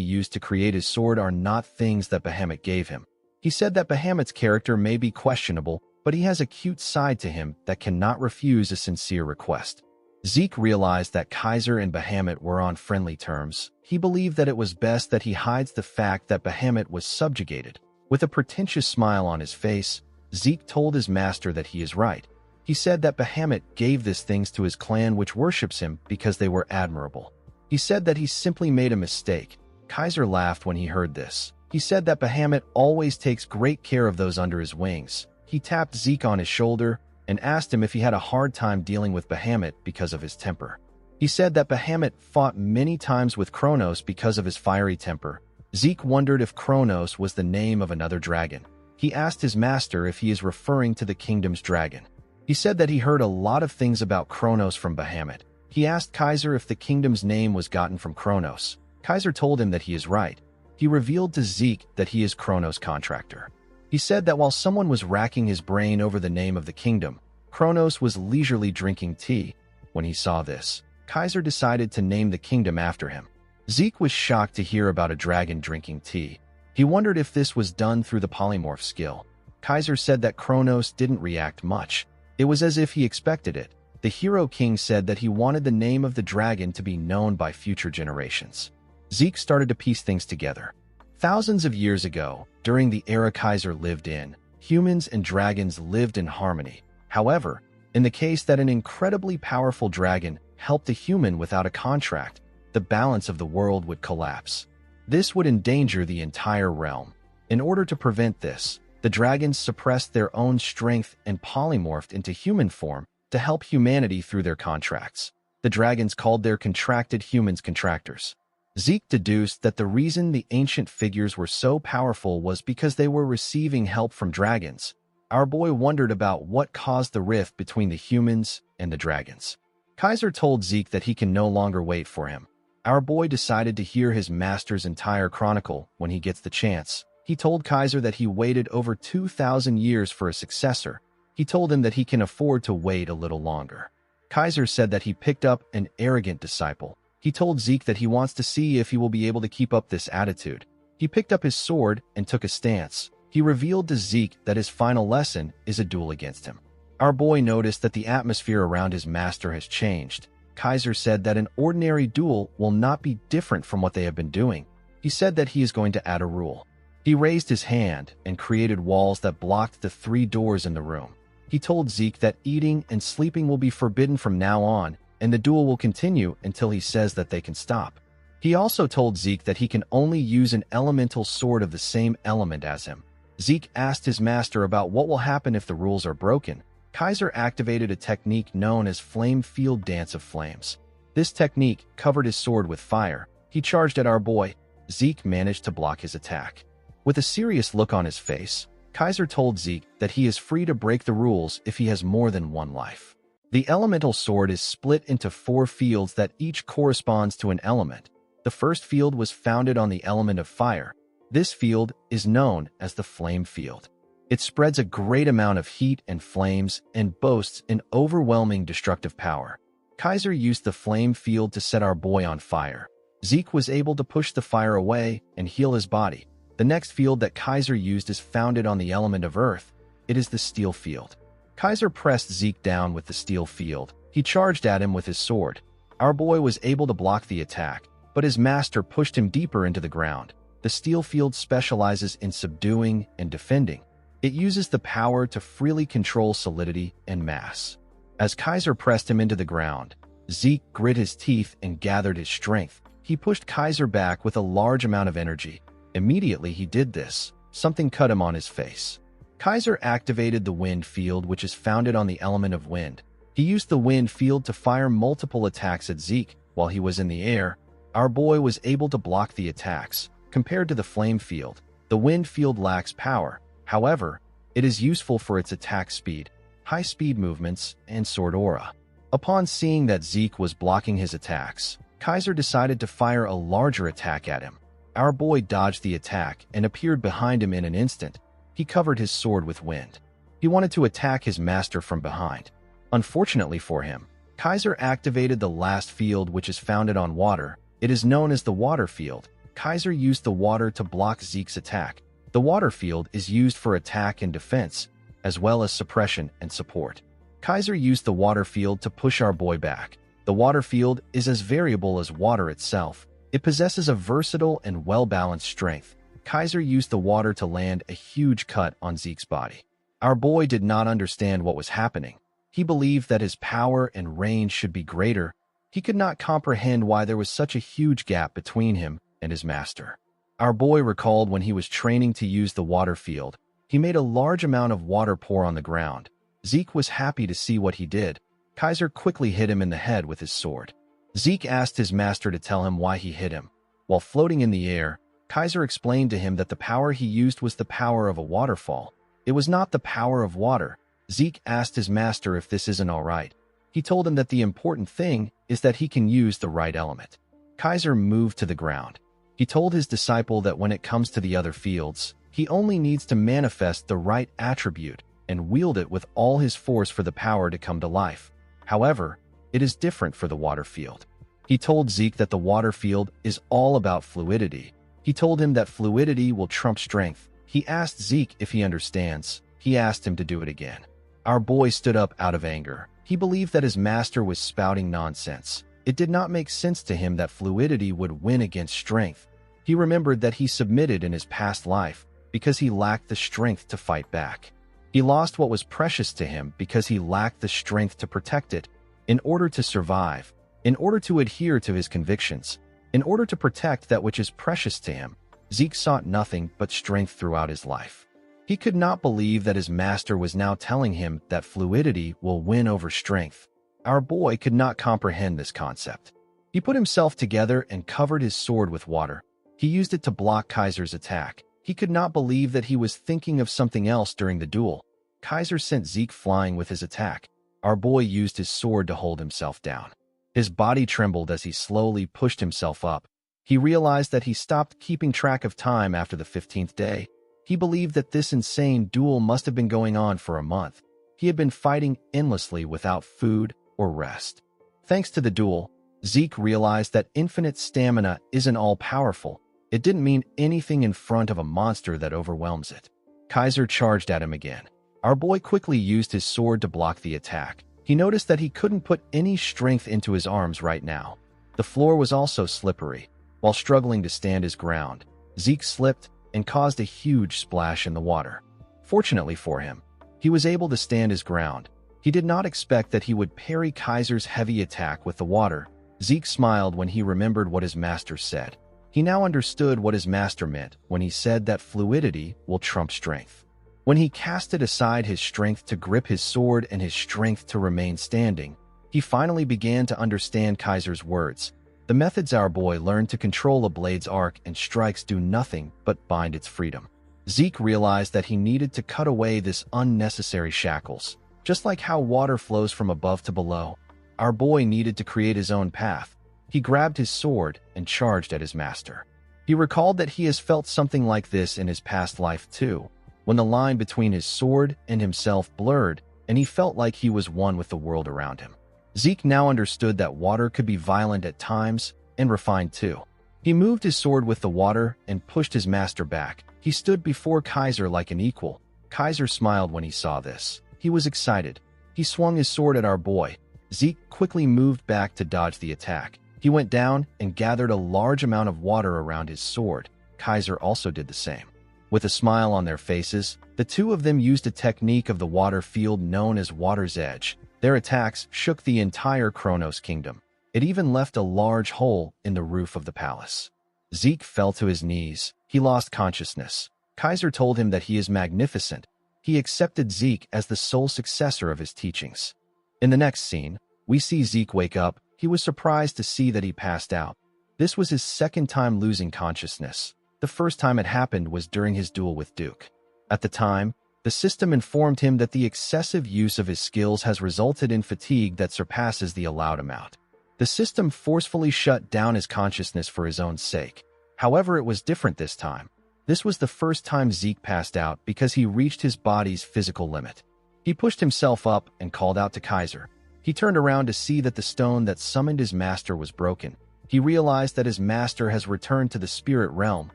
used to create his sword are not things that Bahamut gave him. He said that Bahamut's character may be questionable, but he has a cute side to him that cannot refuse a sincere request. Zeke realized that Kaiser and Bahamut were on friendly terms. He believed that it was best that he hides the fact that Bahamut was subjugated. With a pretentious smile on his face, Zeke told his master that he is right. He said that Bahamut gave these things to his clan which worships him because they were admirable. He said that he simply made a mistake. Kaiser laughed when he heard this. He said that Bahamut always takes great care of those under his wings. He tapped Zeke on his shoulder and asked him if he had a hard time dealing with Bahamut because of his temper. He said that Bahamut fought many times with Kronos because of his fiery temper. Zeke wondered if Kronos was the name of another dragon. He asked his master if he is referring to the kingdom's dragon. He said that he heard a lot of things about Kronos from Bahamut. He asked Kaiser if the kingdom's name was gotten from Kronos. Kaiser told him that he is right. He revealed to Zeke that he is Kronos' contractor. He said that while someone was racking his brain over the name of the kingdom, Kronos was leisurely drinking tea. When he saw this, Kaiser decided to name the kingdom after him. Zeke was shocked to hear about a dragon drinking tea. He wondered if this was done through the polymorph skill. Kaiser said that Kronos didn't react much. It was as if he expected it. The Hero King said that he wanted the name of the dragon to be known by future generations. Zeke started to piece things together. Thousands of years ago, during the era Kaiser lived in, humans and dragons lived in harmony. However, in the case that an incredibly powerful dragon helped a human without a contract, the balance of the world would collapse. This would endanger the entire realm. In order to prevent this, the dragons suppressed their own strength and polymorphed into human form to help humanity through their contracts. The dragons called their contracted humans contractors. Zeke deduced that the reason the ancient figures were so powerful was because they were receiving help from dragons. Our boy wondered about what caused the rift between the humans and the dragons. Kaiser told Zeke that he can no longer wait for him. Our boy decided to hear his master's entire chronicle when he gets the chance. He told Kaiser that he waited over 2,000 years for a successor. He told him that he can afford to wait a little longer. Kaiser said that he picked up an arrogant disciple. He told Zeke that he wants to see if he will be able to keep up this attitude. He picked up his sword and took a stance. He revealed to Zeke that his final lesson is a duel against him. Our boy noticed that the atmosphere around his master has changed. Kaiser said that an ordinary duel will not be different from what they have been doing. He said that he is going to add a rule. He raised his hand and created walls that blocked the 3 doors in the room. He told Zeke that eating and sleeping will be forbidden from now on, and the duel will continue until he says that they can stop. He also told Zeke that he can only use an elemental sword of the same element as him. Zeke asked his master about what will happen if the rules are broken. Kaiser activated a technique known as Flame Field Dance of Flames. This technique covered his sword with fire. He charged at our boy. Zeke managed to block his attack. With a serious look on his face, Kaiser told Zeke that he is free to break the rules if he has more than 1 life. The elemental sword is split into 4 fields that each corresponds to an element. The first field was founded on the element of fire. This field is known as the flame field. It spreads a great amount of heat and flames and boasts an overwhelming destructive power. Kaiser used the flame field to set our boy on fire. Zeke was able to push the fire away and heal his body. The next field that Kaiser used is founded on the element of earth. It is the steel field. Kaiser pressed Zeke down with the steel field. He charged at him with his sword. Our boy was able to block the attack, but his master pushed him deeper into the ground. The steel field specializes in subduing and defending. It uses the power to freely control solidity and mass. As Kaiser pressed him into the ground, Zeke grit his teeth and gathered his strength. He pushed Kaiser back with a large amount of energy. Immediately he did this, something cut him on his face. Kaiser activated the wind field, which is founded on the element of wind. He used the wind field to fire multiple attacks at Zeke. While he was in the air, our boy was able to block the attacks. Compared to the flame field, the wind field lacks power. However, it is useful for its attack speed, high-speed movements, and sword aura. Upon seeing that Zeke was blocking his attacks, Kaiser decided to fire a larger attack at him. Our boy dodged the attack and appeared behind him in an instant. He covered his sword with wind. He wanted to attack his master from behind. Unfortunately for him, Kaiser activated the last field, which is founded on water. It is known as the water field. Kaiser used the water to block Zeke's attack. The water field is used for attack and defense, as well as suppression and support. Kaiser used the water field to push our boy back. The water field is as variable as water itself. It possesses a versatile and well-balanced strength. Kaiser used the water to land a huge cut on Zeke's body. Our boy did not understand what was happening. He believed that his power and range should be greater. He could not comprehend why there was such a huge gap between him and his master. Our boy recalled when he was training to use the water field. He made a large amount of water pour on the ground. Zeke was happy to see what he did. Kaiser quickly hit him in the head with his sword. Zeke asked his master to tell him why he hit him. While floating in the air, Kaiser explained to him that the power he used was the power of a waterfall. It was not the power of water. Zeke asked his master if this isn't all right. He told him that the important thing is that he can use the right element. Kaiser moved to the ground. He told his disciple that when it comes to the other fields, he only needs to manifest the right attribute and wield it with all his force for the power to come to life. However, it is different for the water field. He told Zeke that the water field is all about fluidity. He told him that fluidity will trump strength. He asked Zeke if he understands. He asked him to do it again. Our boy stood up out of anger. He believed that his master was spouting nonsense. It did not make sense to him that fluidity would win against strength. He remembered that he submitted in his past life because he lacked the strength to fight back. He lost what was precious to him because he lacked the strength to protect it. In order to survive, in order to adhere to his convictions, in order to protect that which is precious to him, Zeke sought nothing but strength throughout his life. He could not believe that his master was now telling him that fluidity will win over strength. Our boy could not comprehend this concept. He put himself together and covered his sword with water. He used it to block Kaiser's attack. He could not believe that he was thinking of something else during the duel. Kaiser sent Zeke flying with his attack. Our boy used his sword to hold himself down. His body trembled as he slowly pushed himself up. He realized that he stopped keeping track of time after the 15th day. He believed that this insane duel must have been going on for a month. He had been fighting endlessly without food or rest. Thanks to the duel, Zeke realized that infinite stamina isn't all-powerful. It didn't mean anything in front of a monster that overwhelms it. Kaiser charged at him again. Our boy quickly used his sword to block the attack. He noticed that he couldn't put any strength into his arms right now. The floor was also slippery. While struggling to stand his ground, Zeke slipped and caused a huge splash in the water. Fortunately for him, he was able to stand his ground. He did not expect that he would parry Kaiser's heavy attack with the water. Zeke smiled when he remembered what his master said. He now understood what his master meant when he said that fluidity will trump strength. When he casted aside his strength to grip his sword and his strength to remain standing, he finally began to understand Kaiser's words. The methods our boy learned to control a blade's arc and strikes do nothing but bind its freedom. Zeke realized that he needed to cut away this unnecessary shackles. Just like how water flows from above to below, our boy needed to create his own path. He grabbed his sword and charged at his master. He recalled that he has felt something like this in his past life too, when the line between his sword and himself blurred and he felt like he was one with the world around him. Zeke now understood that water could be violent at times and refined too. He moved his sword with the water and pushed his master back. He stood before Kaiser like an equal. Kaiser smiled when he saw this. He was excited. He swung his sword at our boy. Zeke quickly moved back to dodge the attack. He went down and gathered a large amount of water around his sword. Kaiser also did the same. With a smile on their faces, the two of them used a technique of the water field known as Water's Edge. Their attacks shook the entire Kronos kingdom. It even left a large hole in the roof of the palace. Zeke fell to his knees. He lost consciousness. Kaiser told him that he is magnificent. He accepted Zeke as the sole successor of his teachings. In the next scene, we see Zeke wake up. He was surprised to see that he passed out. This was his second time losing consciousness. The first time it happened was during his duel with Duke. At the time, the system informed him that the excessive use of his skills has resulted in fatigue that surpasses the allowed amount. The system forcefully shut down his consciousness for his own sake. However, it was different this time. This was the first time Zeke passed out because he reached his body's physical limit. He pushed himself up and called out to Kaiser. He turned around to see that the stone that summoned his master was broken. He realized that his master has returned to the spirit realm.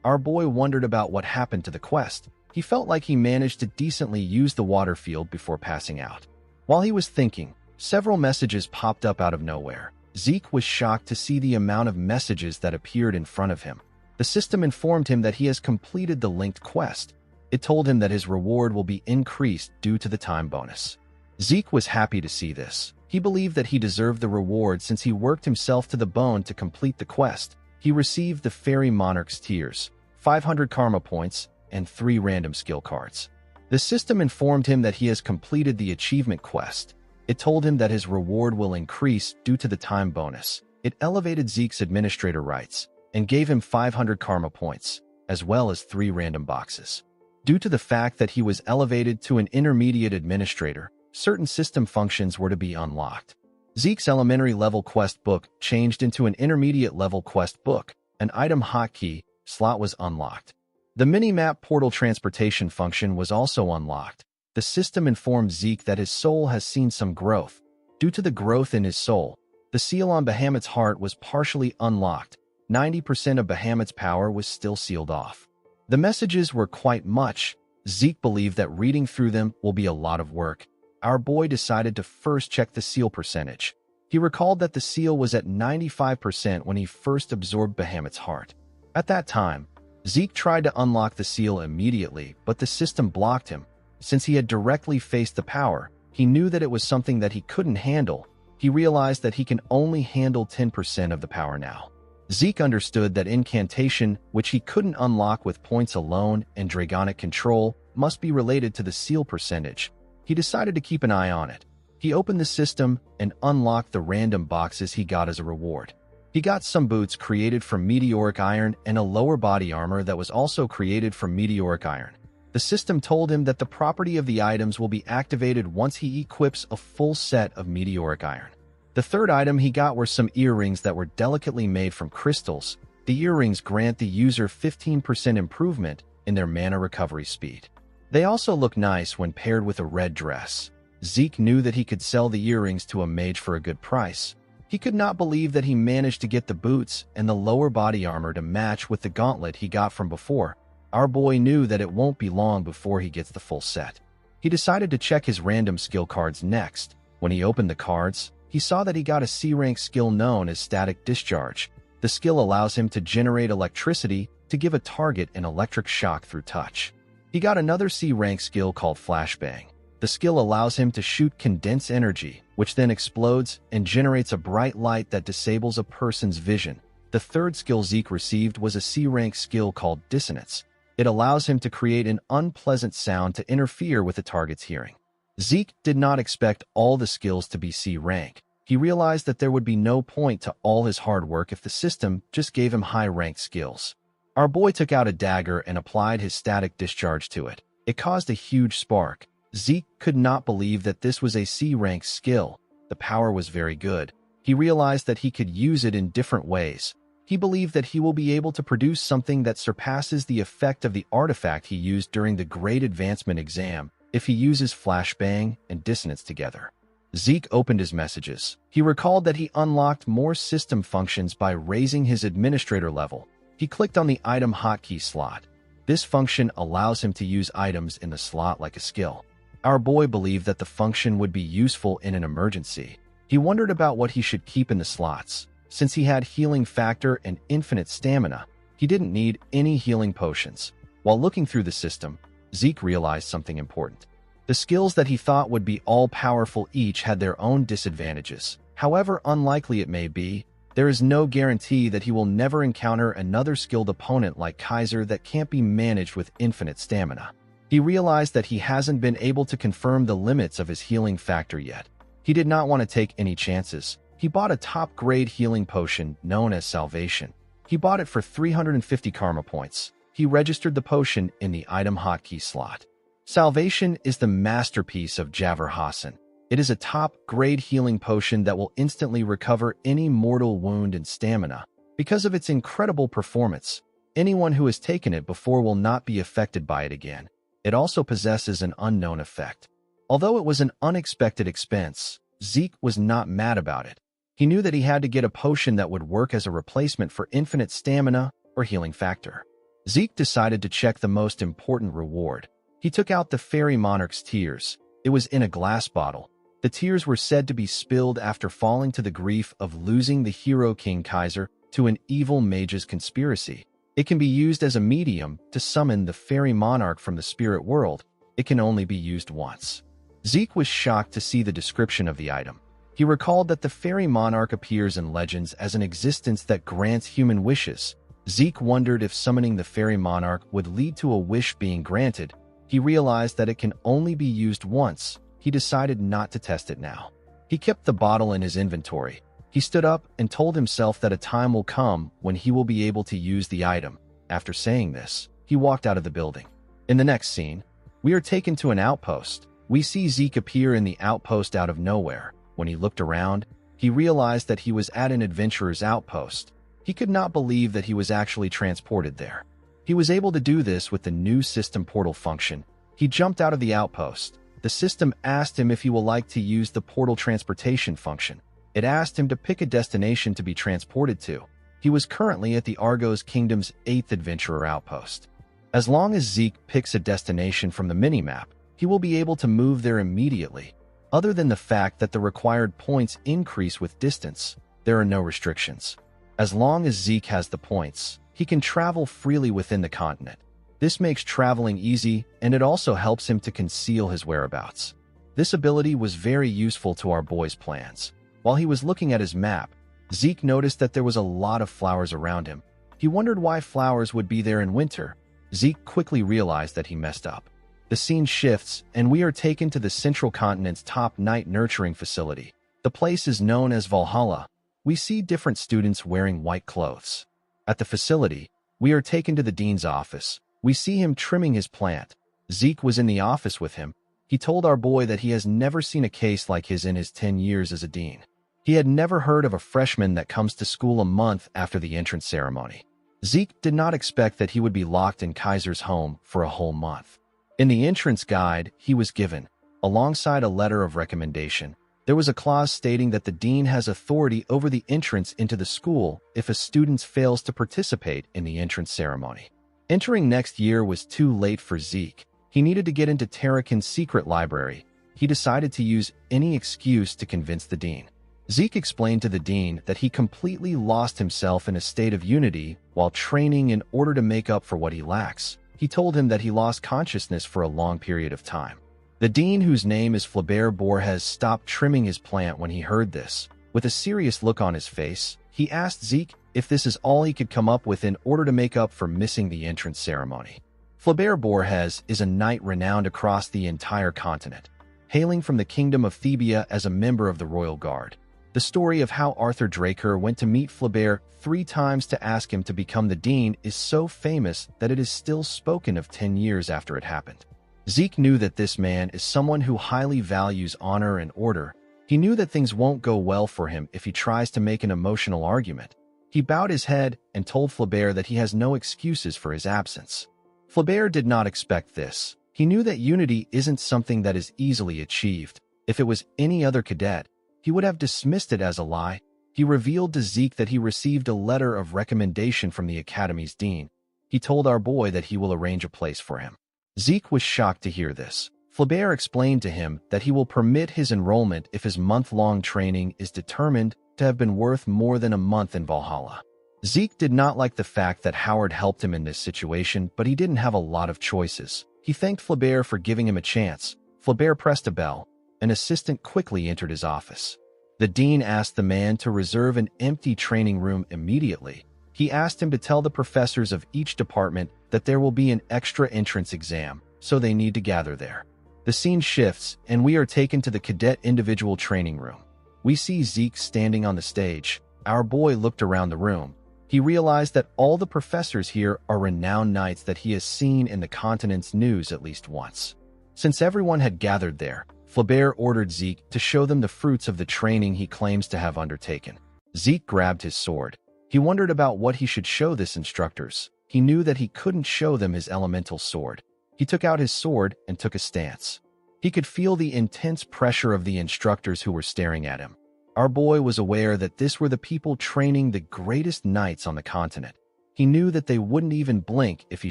Our boy wondered about what happened to the quest. He felt like he managed to decently use the water field before passing out. While he was thinking, several messages popped up out of nowhere. Zeke was shocked to see the amount of messages that appeared in front of him. The system informed him that he has completed the linked quest. It told him that his reward will be increased due to the time bonus. Zeke was happy to see this. He believed that he deserved the reward since he worked himself to the bone to complete the quest. He received the Fairy Monarch's Tears, 500 karma points, and 3 random skill cards. The system informed him that he has completed the achievement quest. It told him that his reward will increase due to the time bonus. It elevated Zeke's administrator rights and gave him 500 karma points, as well as 3 random boxes. Due to the fact that he was elevated to an intermediate administrator, certain system functions were to be unlocked. Zeke's elementary level quest book changed into an intermediate level quest book. An item hotkey slot was unlocked. The mini-map portal transportation function was also unlocked. The system informed Zeke that his soul has seen some growth. Due to the growth in his soul, the seal on Bahamut's heart was partially unlocked. 90% of Bahamut's power was still sealed off. The messages were quite much. Zeke believed that reading through them will be a lot of work. Our boy decided to first check the seal percentage. He recalled that the seal was at 95% when he first absorbed Bahamut's heart. At that time, Zeke tried to unlock the seal immediately, but the system blocked him. Since he had directly faced the power, he knew that it was something that he couldn't handle. He realized that he can only handle 10% of the power now. Zeke understood that incantation, which he couldn't unlock with points alone, and dragonic control must be related to the seal percentage. He decided to keep an eye on it. He opened the system and unlocked the random boxes he got as a reward. He got some boots created from meteoric iron and a lower body armor that was also created from meteoric iron. The system told him that the property of the items will be activated once he equips a full set of meteoric iron. The third item he got were some earrings that were delicately made from crystals. The earrings grant the user 15% improvement in their mana recovery speed. They also look nice when paired with a red dress. Zeke knew that he could sell the earrings to a mage for a good price. He could not believe that he managed to get the boots and the lower body armor to match with the gauntlet he got from before. Our boy knew that it won't be long before he gets the full set. He decided to check his random skill cards next. When he opened the cards, he saw that he got a C-rank skill known as Static Discharge. The skill allows him to generate electricity to give a target an electric shock through touch. He got another C-rank skill called Flashbang. The skill allows him to shoot condensed energy, which then explodes and generates a bright light that disables a person's vision. The third skill Zeke received was a C-rank skill called Dissonance. It allows him to create an unpleasant sound to interfere with the target's hearing. Zeke did not expect all the skills to be C-rank. He realized that there would be no point to all his hard work if the system just gave him high-ranked skills. Our boy took out a dagger and applied his static discharge to it. It caused a huge spark. Zeke could not believe that this was a C-rank skill. The power was very good. He realized that he could use it in different ways. He believed that he will be able to produce something that surpasses the effect of the artifact he used during the Great Advancement exam if he uses Flashbang and Dissonance together. Zeke opened his messages. He recalled that he unlocked more system functions by raising his administrator level. He clicked on the item hotkey slot. This function allows him to use items in the slot like a skill. Our boy believed that the function would be useful in an emergency. He wondered about what he should keep in the slots. Since he had healing factor and infinite stamina, he didn't need any healing potions. While looking through the system, Zeke realized something important. The skills that he thought would be all-powerful each had their own disadvantages. However unlikely it may be, there is no guarantee that he will never encounter another skilled opponent like Kaiser that can't be managed with infinite stamina. He realized that he hasn't been able to confirm the limits of his healing factor yet. He did not want to take any chances. He bought a top-grade healing potion known as Salvation. He bought it for 350 karma points. He registered the potion in the item hotkey slot. Salvation is the masterpiece of Javor Hassan. It is a top-grade healing potion that will instantly recover any mortal wound and stamina. Because of its incredible performance, anyone who has taken it before will not be affected by it again. It also possesses an unknown effect. Although it was an unexpected expense, Zeke was not mad about it. He knew that he had to get a potion that would work as a replacement for infinite stamina or healing factor. Zeke decided to check the most important reward. He took out the Fairy Monarch's tears. It was in a glass bottle. The tears were said to be spilled after falling to the grief of losing the hero King Kaiser to an evil mage's conspiracy. It can be used as a medium to summon the Fairy Monarch from the spirit world. It can only be used once. Zeke was shocked to see the description of the item. He recalled that the Fairy Monarch appears in legends as an existence that grants human wishes. Zeke wondered if summoning the Fairy Monarch would lead to a wish being granted. He realized that it can only be used once. He decided not to test it now. He kept the bottle in his inventory. He stood up and told himself that a time will come when he will be able to use the item. After saying this, he walked out of the building. In the next scene, we are taken to an outpost. We see Zeke appear in the outpost out of nowhere. When he looked around, he realized that he was at an adventurer's outpost. He could not believe that he was actually transported there. He was able to do this with the new system portal function. He jumped out of the outpost. The system asked him if he would like to use the portal transportation function. It asked him to pick a destination to be transported to. He was currently at the Argos Kingdom's 8th adventurer outpost. As long as Zeke picks a destination from the minimap, he will be able to move there immediately. Other than the fact that the required points increase with distance, there are no restrictions. As long as Zeke has the points, he can travel freely within the continent. This makes traveling easy, and it also helps him to conceal his whereabouts. This ability was very useful to our boy's plans. While he was looking at his map, Zeke noticed that there was a lot of flowers around him. He wondered why flowers would be there in winter. Zeke quickly realized that he messed up. The scene shifts, and we are taken to the Central Continent's top night nurturing facility. The place is known as Valhalla. We see different students wearing white clothes. At the facility, we are taken to the dean's office. We see him trimming his plant. Zeke was in the office with him. He told our boy that he has never seen a case like his in his 10 years as a dean. He had never heard of a freshman that comes to school a month after the entrance ceremony. Zeke did not expect that he would be locked in Kaiser's home for a whole month. In the entrance guide he was given, alongside a letter of recommendation, there was a clause stating that the dean has authority over the entrance into the school if a student fails to participate in the entrance ceremony. Entering next year was too late for Zeke. He needed to get into Terrakin's secret library. He decided to use any excuse to convince the dean. Zeke explained to the dean that he completely lost himself in a state of unity while training in order to make up for what he lacks. He told him that he lost consciousness for a long period of time. The dean, whose name is Flaubert Borges, stopped trimming his plant when he heard this. With a serious look on his face, he asked Zeke if this is all he could come up with in order to make up for missing the entrance ceremony. Flaubert Borges is a knight renowned across the entire continent, hailing from the kingdom of Thebia as a member of the royal guard. The story of how Arthur Draker went to meet Flaubert 3 times to ask him to become the dean is so famous that it is still spoken of 10 years after it happened. Zeke knew that this man is someone who highly values honor and order. He knew that things won't go well for him if he tries to make an emotional argument. He bowed his head and told Flaubert that he has no excuses for his absence. Flaubert did not expect this. He knew that unity isn't something that is easily achieved. If it was any other cadet, he would have dismissed it as a lie. He revealed to Zeke that he received a letter of recommendation from the academy's dean. He told our boy that he will arrange a place for him. Zeke was shocked to hear this. Flaubert explained to him that he will permit his enrollment if his month-long training is determined to have been worth more than a month in Valhalla. Zeke did not like the fact that Howard helped him in this situation, but he didn't have a lot of choices. He thanked Flaubert for giving him a chance. Flaubert pressed a bell. An assistant quickly entered his office. The dean asked the man to reserve an empty training room immediately. He asked him to tell the professors of each department that there will be an extra entrance exam, so they need to gather there. The scene shifts, and we are taken to the cadet individual training room. We see Zeke standing on the stage. Our boy looked around the room. He realized that all the professors here are renowned knights that he has seen in the continent's news at least once. Since everyone had gathered there, Flaubert ordered Zeke to show them the fruits of the training he claims to have undertaken. Zeke grabbed his sword. He wondered about what he should show this instructors. He knew that he couldn't show them his elemental sword. He took out his sword and took a stance. He could feel the intense pressure of the instructors who were staring at him. Our boy was aware that this were the people training the greatest knights on the continent. He knew that they wouldn't even blink if he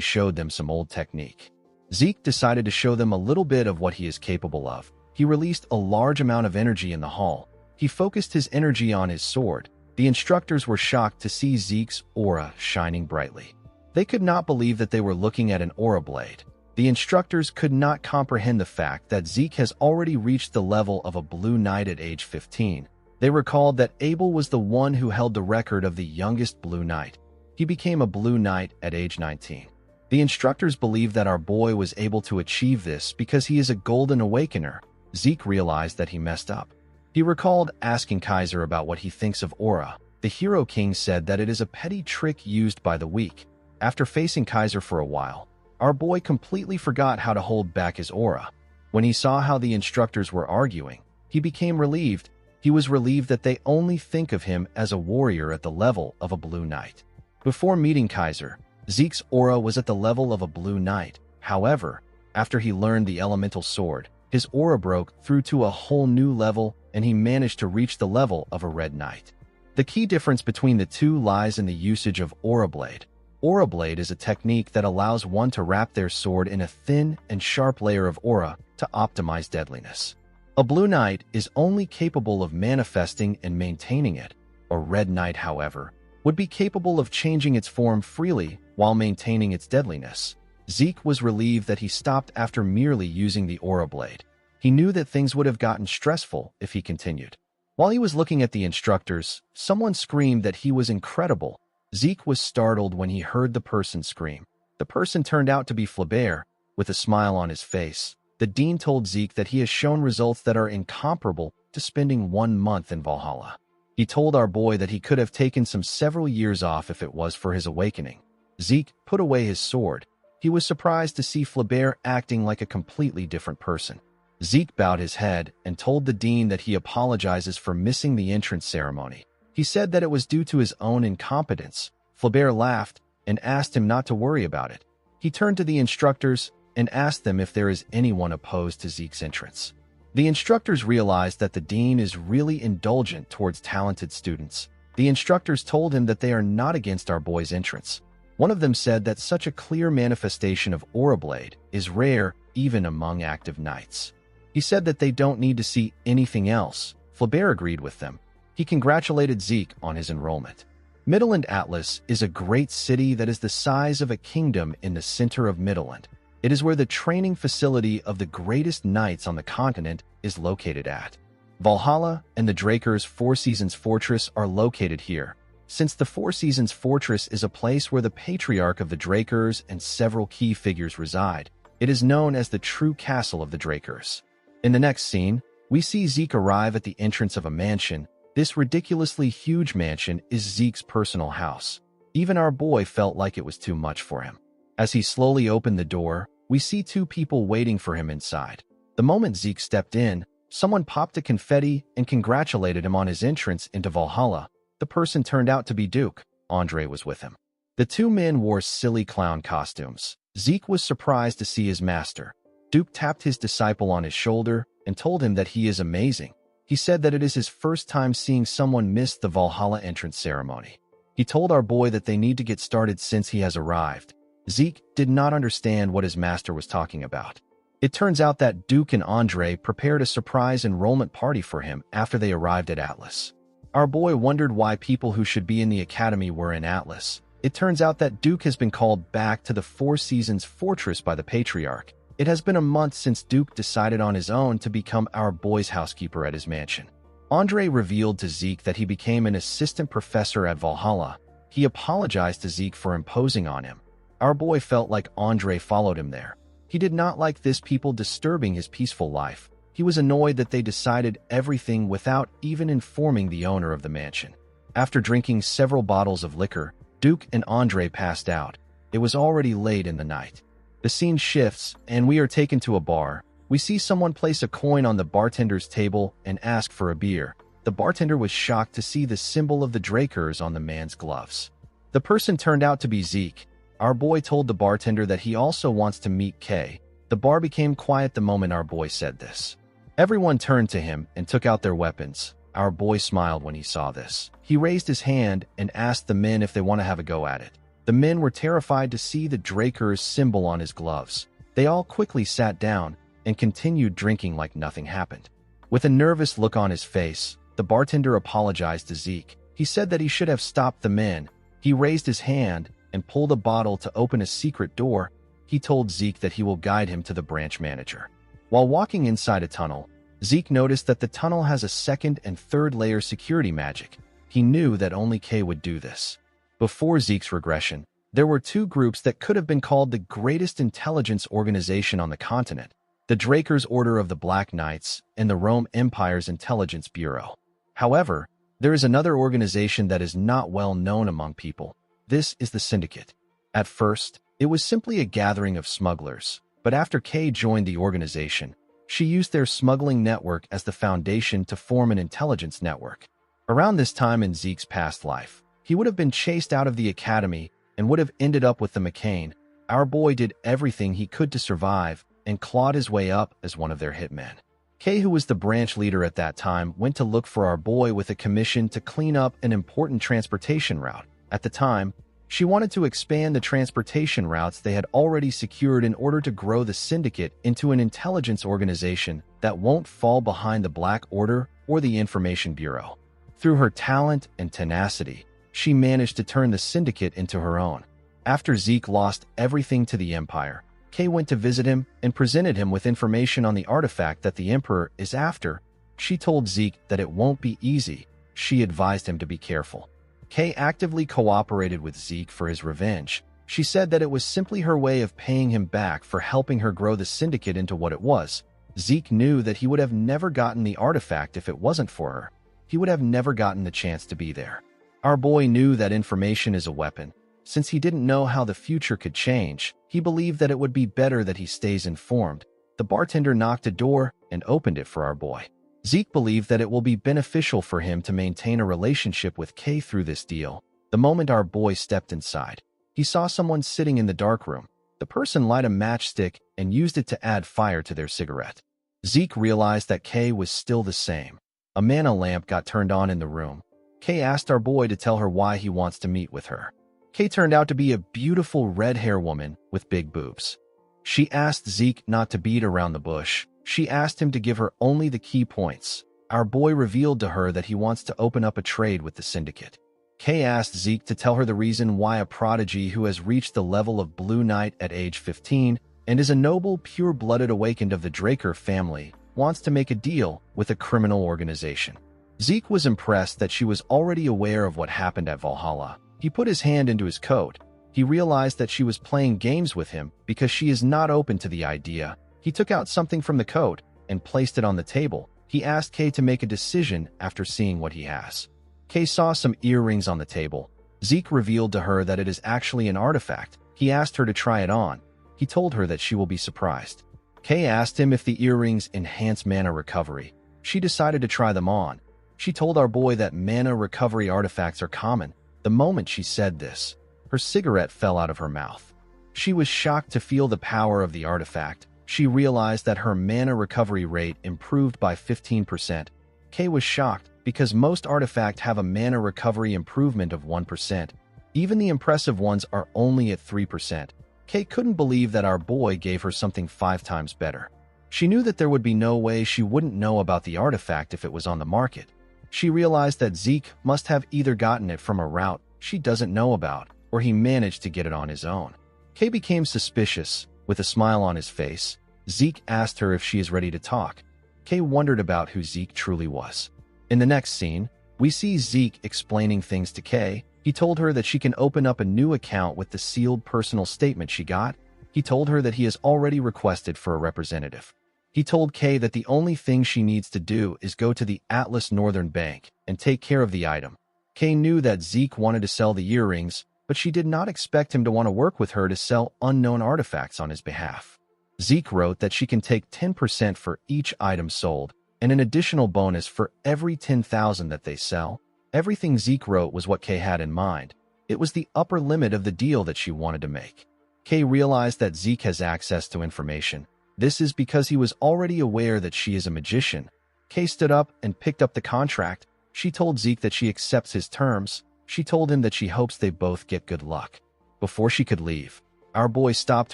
showed them some old technique. Zeke decided to show them a little bit of what he is capable of. He released a large amount of energy in the hall. He focused his energy on his sword. The instructors were shocked to see Zeke's aura shining brightly. They could not believe that they were looking at an aura blade. The instructors could not comprehend the fact that Zeke has already reached the level of a Blue Knight at age 15. They recalled that Abel was the one who held the record of the youngest Blue Knight. He became a Blue Knight at age 19. The instructors believed that our boy was able to achieve this because he is a Golden Awakener. Zeke realized that he messed up. He recalled asking Kaiser about what he thinks of aura. The Hero King said that it is a petty trick used by the weak. After facing Kaiser for a while, our boy completely forgot how to hold back his aura. When he saw how the instructors were arguing, he became relieved. He was relieved that they only think of him as a warrior at the level of a Blue Knight. Before meeting Kaiser, Zeke's aura was at the level of a Blue Knight. However, after he learned the elemental sword, his aura broke through to a whole new level, and he managed to reach the level of a Red Knight. The key difference between the two lies in the usage of Aura Blade. Aura Blade is a technique that allows one to wrap their sword in a thin and sharp layer of aura to optimize deadliness. A Blue Knight is only capable of manifesting and maintaining it. A Red Knight, however, would be capable of changing its form freely while maintaining its deadliness. Zeke was relieved that he stopped after merely using the Aura Blade. He knew that things would have gotten stressful if he continued. While he was looking at the instructors, someone screamed that he was incredible. Zeke was startled when he heard the person scream. The person turned out to be Flaubert. With a smile on his face, the dean told Zeke that he has shown results that are incomparable to spending 1 month in Valhalla. He told our boy that he could have taken several years off if it was for his awakening. Zeke put away his sword. He was surprised to see Flaubert acting like a completely different person. Zeke bowed his head and told the dean that he apologizes for missing the entrance ceremony. He said that it was due to his own incompetence. Flaubert laughed and asked him not to worry about it. He turned to the instructors and asked them if there is anyone opposed to Zeke's entrance. The instructors realized that the dean is really indulgent towards talented students. The instructors told him that they are not against our boy's entrance. One of them said that such a clear manifestation of Aura Blade is rare even among active knights. He said that they don't need to see anything else. Flaubert agreed with them. He congratulated Zeke on his enrollment. Midland Atlas is a great city that is the size of a kingdom in the center of Midland. It is where the training facility of the greatest knights on the continent is located at. Valhalla and the Drakers' Four Seasons Fortress are located here. Since the Four Seasons Fortress is a place where the patriarch of the Drakers and several key figures reside, it is known as the true castle of the Drakers. In the next scene, we see Zeke arrive at the entrance of a mansion. This ridiculously huge mansion is Zeke's personal house. Even our boy felt like it was too much for him. As he slowly opened the door, we see two people waiting for him inside. The moment Zeke stepped in, someone popped a confetti and congratulated him on his entrance into Valhalla. The person turned out to be Duke. Andre was with him. The two men wore silly clown costumes. Zeke was surprised to see his master. Duke tapped his disciple on his shoulder and told him that he is amazing. He said that it is his first time seeing someone miss the Valhalla entrance ceremony. He told our boy that they need to get started since he has arrived. Zeke did not understand what his master was talking about. It turns out that Duke and Andre prepared a surprise enrollment party for him after they arrived at Atlas. Our boy wondered why people who should be in the academy were in Atlas. It turns out that Duke has been called back to the Four Seasons Fortress by the Patriarch. It has been a month since Duke decided on his own to become our boy's housekeeper at his mansion. Andre revealed to Zeke that he became an assistant professor at Valhalla. He apologized to Zeke for imposing on him. Our boy felt like Andre followed him there. He did not like this people disturbing his peaceful life. He was annoyed that they decided everything without even informing the owner of the mansion. After drinking several bottles of liquor, Duke and Andre passed out. It was already late in the night. The scene shifts, and we are taken to a bar. We see someone place a coin on the bartender's table and ask for a beer. The bartender was shocked to see the symbol of the Drakers on the man's gloves. The person turned out to be Zeke. Our boy told the bartender that he also wants to meet Kay. The bar became quiet the moment our boy said this. Everyone turned to him and took out their weapons. Our boy smiled when he saw this. He raised his hand and asked the men if they want to have a go at it. The men were terrified to see the Drakers' symbol on his gloves. They all quickly sat down and continued drinking like nothing happened. With a nervous look on his face, the bartender apologized to Zeke. He said that he should have stopped the men. He raised his hand and pulled a bottle to open a secret door. He told Zeke that he will guide him to the branch manager. While walking inside a tunnel, Zeke noticed that the tunnel has a second and third layer security magic. He knew that only Kay would do this. Before Zeke's regression, there were two groups that could have been called the greatest intelligence organization on the continent: the Drakers' Order of the Black Knights and the Rome Empire's Intelligence Bureau. However, there is another organization that is not well known among people. This is the Syndicate. At first, it was simply a gathering of smugglers, but after Kay joined the organization, she used their smuggling network as the foundation to form an intelligence network. Around this time in Zeke's past life, he would have been chased out of the academy and would have ended up with the McCain. Our boy did everything he could to survive and clawed his way up as one of their hitmen. Kay, who was the branch leader at that time, went to look for our boy with a commission to clean up an important transportation route. At the time, she wanted to expand the transportation routes they had already secured in order to grow the Syndicate into an intelligence organization that won't fall behind the Black Order or the Information Bureau. Through her talent and tenacity, she managed to turn the Syndicate into her own. After Zeke lost everything to the Empire, Kay went to visit him and presented him with information on the artifact that the Emperor is after. She told Zeke that it won't be easy. She advised him to be careful. Kay actively cooperated with Zeke for his revenge. She said that it was simply her way of paying him back for helping her grow the Syndicate into what it was. Zeke knew that he would have never gotten the artifact if it wasn't for her. He would have never gotten the chance to be there. Our boy knew that information is a weapon. Since he didn't know how the future could change, he believed that it would be better that he stays informed. The bartender knocked a door and opened it for our boy. Zeke believed that it will be beneficial for him to maintain a relationship with Kay through this deal. The moment our boy stepped inside, he saw someone sitting in the dark room. The person lit a matchstick and used it to add fire to their cigarette. Zeke realized that Kay was still the same. A mana lamp got turned on in the room. Kay asked our boy to tell her why he wants to meet with her. Kay turned out to be a beautiful red-hair woman with big boobs. She asked Zeke not to beat around the bush. She asked him to give her only the key points. Our boy revealed to her that he wants to open up a trade with the syndicate. Kay asked Zeke to tell her the reason why a prodigy who has reached the level of Blue Knight at age 15 and is a noble, pure-blooded awakened of the Draker family wants to make a deal with a criminal organization. Zeke was impressed that she was already aware of what happened at Valhalla. He put his hand into his coat. He realized that she was playing games with him because she is not open to the idea. He took out something from the coat and placed it on the table. He asked Kay to make a decision after seeing what he has. Kay saw some earrings on the table. Zeke revealed to her that it is actually an artifact. He asked her to try it on. He told her that she will be surprised. Kay asked him if the earrings enhance mana recovery. She decided to try them on. She told our boy that mana recovery artifacts are common. The moment she said this, her cigarette fell out of her mouth. She was shocked to feel the power of the artifact. She realized that her mana recovery rate improved by 15%. Kay was shocked because most artifacts have a mana recovery improvement of 1%. Even the impressive ones are only at 3%. Kay couldn't believe that our boy gave her something 5 times better. She knew that there would be no way she wouldn't know about the artifact if it was on the market. She realized that Zeke must have either gotten it from a route she doesn't know about, or he managed to get it on his own. Kay became suspicious. With a smile on his face, Zeke asked her if she is ready to talk. Kay wondered about who Zeke truly was. In the next scene, we see Zeke explaining things to Kay. He told her that she can open up a new account with the sealed personal statement she got. He told her that he has already requested for a representative. He told Kay that the only thing she needs to do is go to the Atlas Northern Bank and take care of the item. Kay knew that Zeke wanted to sell the earrings, but she did not expect him to want to work with her to sell unknown artifacts on his behalf. Zeke wrote that she can take 10% for each item sold, and an additional bonus for every 10,000 that they sell. Everything Zeke wrote was what Kay had in mind. It was the upper limit of the deal that she wanted to make. Kay realized that Zeke has access to information. This is because he was already aware that she is a magician. Kay stood up and picked up the contract. She told Zeke that she accepts his terms. She told him that she hopes they both get good luck. Before she could leave, our boy stopped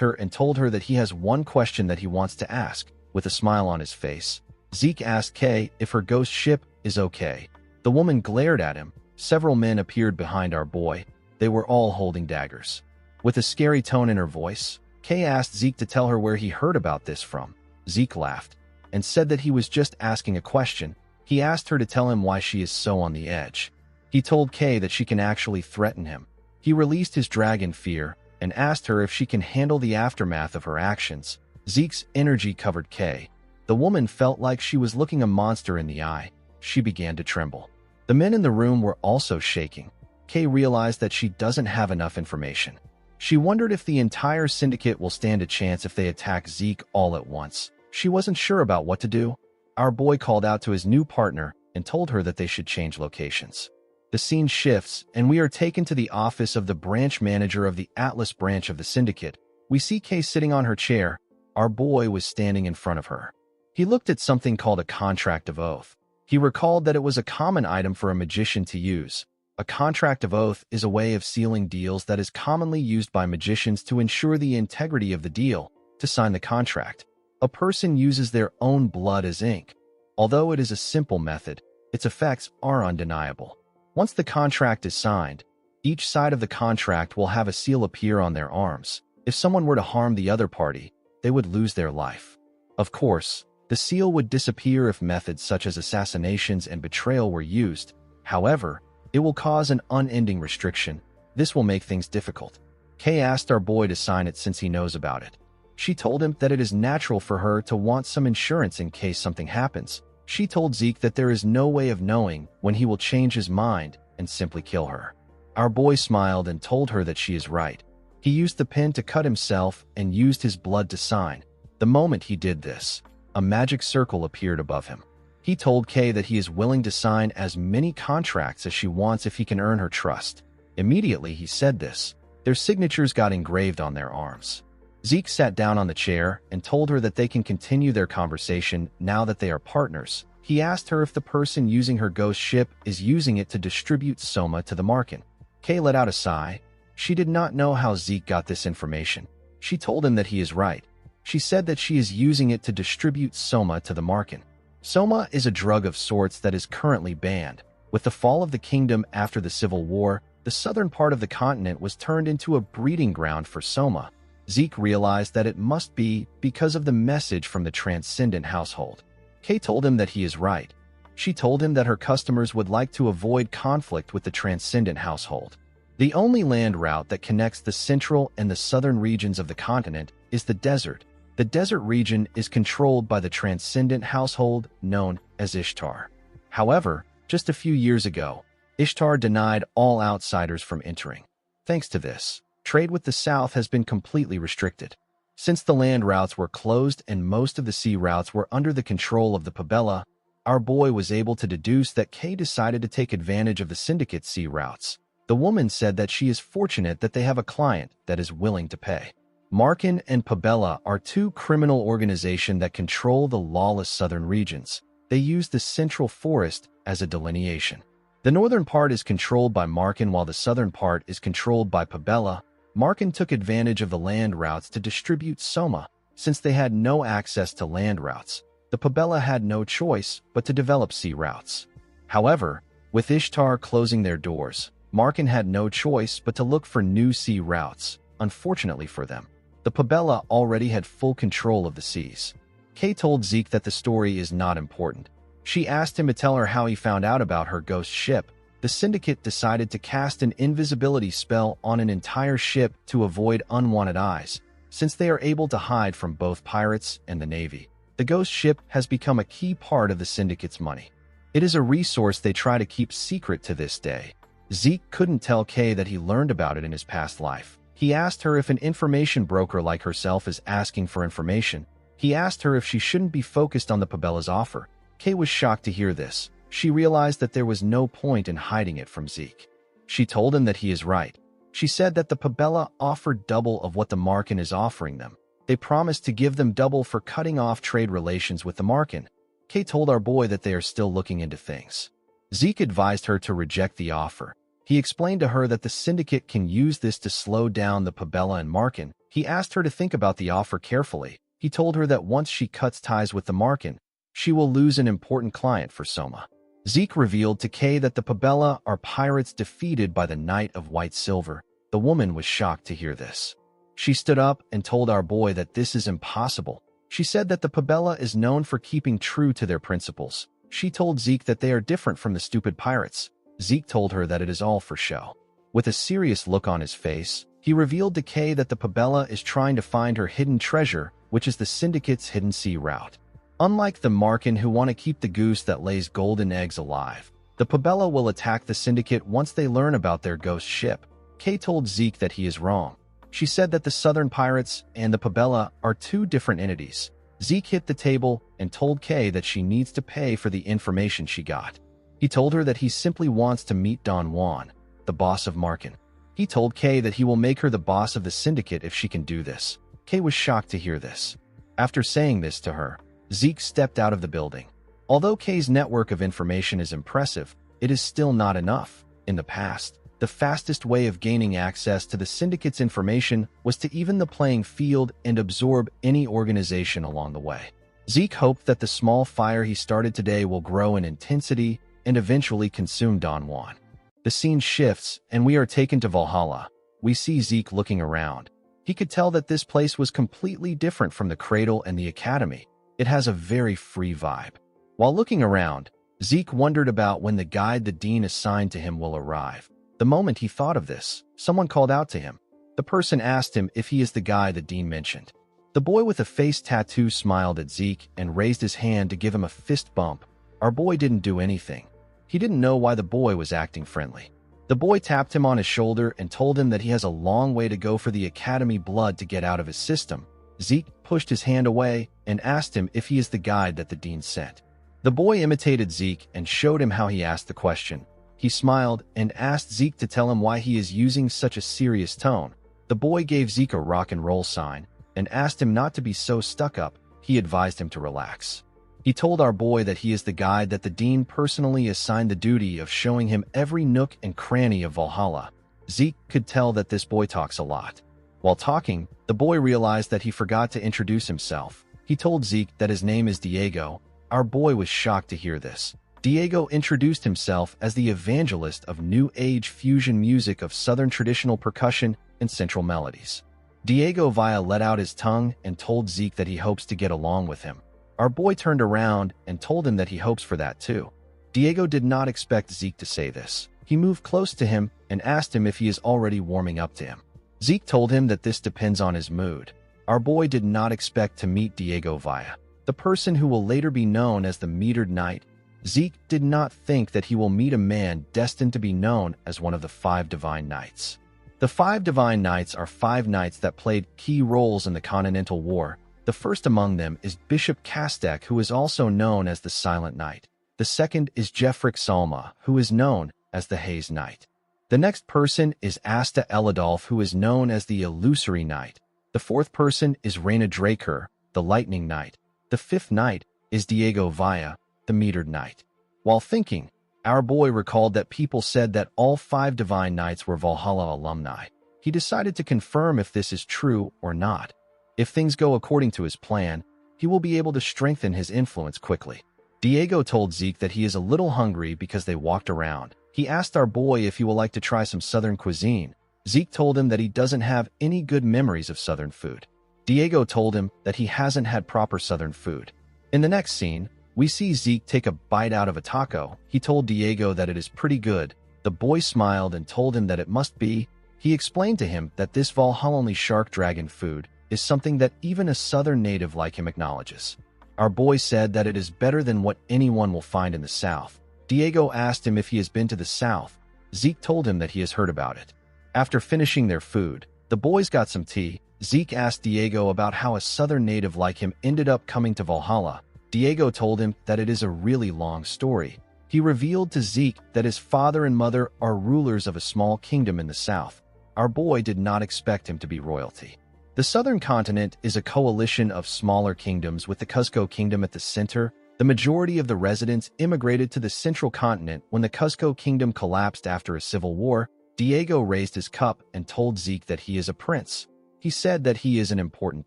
her and told her that he has one question that he wants to ask. With a smile on his face, Zeke asked Kay if her ghost ship is okay. The woman glared at him. Several men appeared behind our boy. They were all holding daggers. With a scary tone in her voice, Kay asked Zeke to tell her where he heard about this from. Zeke laughed and said that he was just asking a question. He asked her to tell him why she is so on the edge. He told Kay that she can actually threaten him. He released his dragon fear and asked her if she can handle the aftermath of her actions. Zeke's energy covered Kay. The woman felt like she was looking a monster in the eye. She began to tremble. The men in the room were also shaking. Kay realized that she doesn't have enough information. She wondered if the entire syndicate will stand a chance if they attack Zeke all at once. She wasn't sure about what to do. Our boy called out to his new partner and told her that they should change locations. The scene shifts, and we are taken to the office of the branch manager of the Atlas branch of the syndicate. We see Kay sitting on her chair. Our boy was standing in front of her. He looked at something called a contract of oath. He recalled that it was a common item for a magician to use. A contract of oath is a way of sealing deals that is commonly used by magicians to ensure the integrity of the deal. To sign the contract, a person uses their own blood as ink. Although it is a simple method, its effects are undeniable. Once the contract is signed, each side of the contract will have a seal appear on their arms. If someone were to harm the other party, they would lose their life. Of course, the seal would disappear if methods such as assassinations and betrayal were used. However, it will cause an unending restriction. This will make things difficult. Kay asked our boy to sign it since he knows about it. She told him that it is natural for her to want some insurance in case something happens. She told Zeke that there is no way of knowing when he will change his mind and simply kill her. Our boy smiled and told her that she is right. He used the pen to cut himself and used his blood to sign. The moment he did this, a magic circle appeared above him. He told Kay that he is willing to sign as many contracts as she wants if he can earn her trust. Immediately he said this, their signatures got engraved on their arms. Zeke sat down on the chair and told her that they can continue their conversation now that they are partners. He asked her if the person using her ghost ship is using it to distribute Soma to the Marken. Kay let out a sigh. She did not know how Zeke got this information. She told him that he is right. She said that she is using it to distribute Soma to the Marken. Soma is a drug of sorts that is currently banned. With the fall of the kingdom after the Civil War, the southern part of the continent was turned into a breeding ground for Soma. Zeke realized that it must be because of the message from the Transcendent household. Kay told him that he is right. She told him that her customers would like to avoid conflict with the Transcendent household. The only land route that connects the central and the southern regions of the continent is the desert. The desert region is controlled by the Transcendent household known as Ishtar. However, just a few years ago, Ishtar denied all outsiders from entering. Thanks to this, trade with the south has been completely restricted. Since the land routes were closed and most of the sea routes were under the control of the Pabella, our boy was able to deduce that Kay decided to take advantage of the syndicate's sea routes. The woman said that she is fortunate that they have a client that is willing to pay. Markin and Pabella are two criminal organizations that control the lawless southern regions. They use the central forest as a delineation. The northern part is controlled by Markin while the southern part is controlled by Pabella. Markin took advantage of the land routes to distribute Soma. Since they had no access to land routes, the Pabella had no choice but to develop sea routes. However, with Ishtar closing their doors, Markin had no choice but to look for new sea routes. Unfortunately for them, the Pabella already had full control of the seas. Kay told Zeke that the story is not important. She asked him to tell her how he found out about her ghost ship. The syndicate decided to cast an invisibility spell on an entire ship to avoid unwanted eyes, since they are able to hide from both pirates and the Navy. The ghost ship has become a key part of the syndicate's money. It is a resource they try to keep secret to this day. Zeke couldn't tell Kay that he learned about it in his past life. He asked her if an information broker like herself is asking for information. He asked her if she shouldn't be focused on the Pabella's offer. Kay was shocked to hear this. She realized that there was no point in hiding it from Zeke. She told him that he is right. She said that the Pabella offered double of what the Markin is offering them. They promised to give them double for cutting off trade relations with the Markin. Kay told our boy that they are still looking into things. Zeke advised her to reject the offer. He explained to her that the syndicate can use this to slow down the Pabella and Markin. He asked her to think about the offer carefully. He told her that once she cuts ties with the Markin, she will lose an important client for Soma. Zeke revealed to Kay that the Pabella are pirates defeated by the Knight of White Silver. The woman was shocked to hear this. She stood up and told our boy that this is impossible. She said that the Pabella is known for keeping true to their principles. She told Zeke that they are different from the stupid pirates. Zeke told her that it is all for show. With a serious look on his face, he revealed to Kay that the Pabella is trying to find her hidden treasure, which is the syndicate's hidden sea route. Unlike the Markin who want to keep the goose that lays golden eggs alive, the Pabella will attack the syndicate once they learn about their ghost ship. Kay told Zeke that he is wrong. She said that the Southern Pirates and the Pabella are two different entities. Zeke hit the table and told Kay that she needs to pay for the information she got. He told her that he simply wants to meet Don Juan, the boss of Markin. He told Kay that he will make her the boss of the syndicate if she can do this. Kay was shocked to hear this. After saying this to her, Zeke stepped out of the building. Although Kay's network of information is impressive, it is still not enough. In the past, the fastest way of gaining access to the syndicate's information was to even the playing field and absorb any organization along the way. Zeke hoped that the small fire he started today will grow in intensity and eventually consume Don Juan. The scene shifts, and we are taken to Valhalla. We see Zeke looking around. He could tell that this place was completely different from the Cradle and the Academy. It has a very free vibe. While looking around, Zeke wondered about when the guide the dean assigned to him will arrive. The moment he thought of this, someone called out to him. The person asked him if he is the guy the dean mentioned. The boy with a face tattoo smiled at Zeke and raised his hand to give him a fist bump. Our boy didn't do anything. He didn't know why the boy was acting friendly. The boy tapped him on his shoulder and told him that he has a long way to go for the Academy blood to get out of his system. Zeke pushed his hand away and asked him if he is the guide that the dean sent. The boy imitated Zeke and showed him how he asked the question. He smiled and asked Zeke to tell him why he is using such a serious tone. The boy gave Zeke a rock and roll sign and asked him not to be so stuck up. He advised him to relax. He told our boy that he is the guide that the dean personally assigned the duty of showing him every nook and cranny of Valhalla. Zeke could tell that this boy talks a lot. While talking, the boy realized that he forgot to introduce himself. He told Zeke that his name is Diego. Our boy was shocked to hear this. Diego introduced himself as the evangelist of New Age fusion music of Southern traditional percussion and central melodies. Diego Villa let out his tongue and told Zeke that he hopes to get along with him. Our boy turned around and told him that he hopes for that too. Diego did not expect Zeke to say this. He moved close to him and asked him if he is already warming up to him. Zeke told him that this depends on his mood. Our boy did not expect to meet Diego Villa, the person who will later be known as the Metered Knight. Zeke did not think that he will meet a man destined to be known as one of the 5 Divine Knights. The 5 Divine Knights are 5 knights that played key roles in the Continental War. The first among them is Bishop Kastek, who is also known as the Silent Knight. The second is Jeffrick Salma, who is known as the Haze Knight. The next person is Asta Eladolf, who is known as the Illusory Knight. The fourth person is Reyna Draker, the Lightning Knight. The fifth knight is Diego Villa, the Metered Knight. While thinking, our boy recalled that people said that all 5 Divine Knights were Valhalla alumni. He decided to confirm if this is true or not. If things go according to his plan, he will be able to strengthen his influence quickly. Diego told Zeke that he is a little hungry because they walked around. He asked our boy if he will like to try some Southern cuisine. Zeke told him that he doesn't have any good memories of Southern food. Diego told him that he hasn't had proper Southern food. In the next scene, we see Zeke take a bite out of a taco. He told Diego that it is pretty good. The boy smiled and told him that it must be. He explained to him that this Valhalla shark dragon food is something that even a Southern native like him acknowledges. Our boy said that it is better than what anyone will find in the South. Diego asked him if he has been to the South. Zeke told him that he has heard about it. After finishing their food, the boys got some tea. Zeke asked Diego about how a Southern native like him ended up coming to Valhalla. Diego told him that it is a really long story. He revealed to Zeke that his father and mother are rulers of a small kingdom in the South. Our boy did not expect him to be royalty. The Southern continent is a coalition of smaller kingdoms with the Cuzco Kingdom at the center. The majority of the residents immigrated to the central continent when the Cuzco Kingdom collapsed after a civil war. Diego raised his cup and told Zeke that he is a prince. He said that he is an important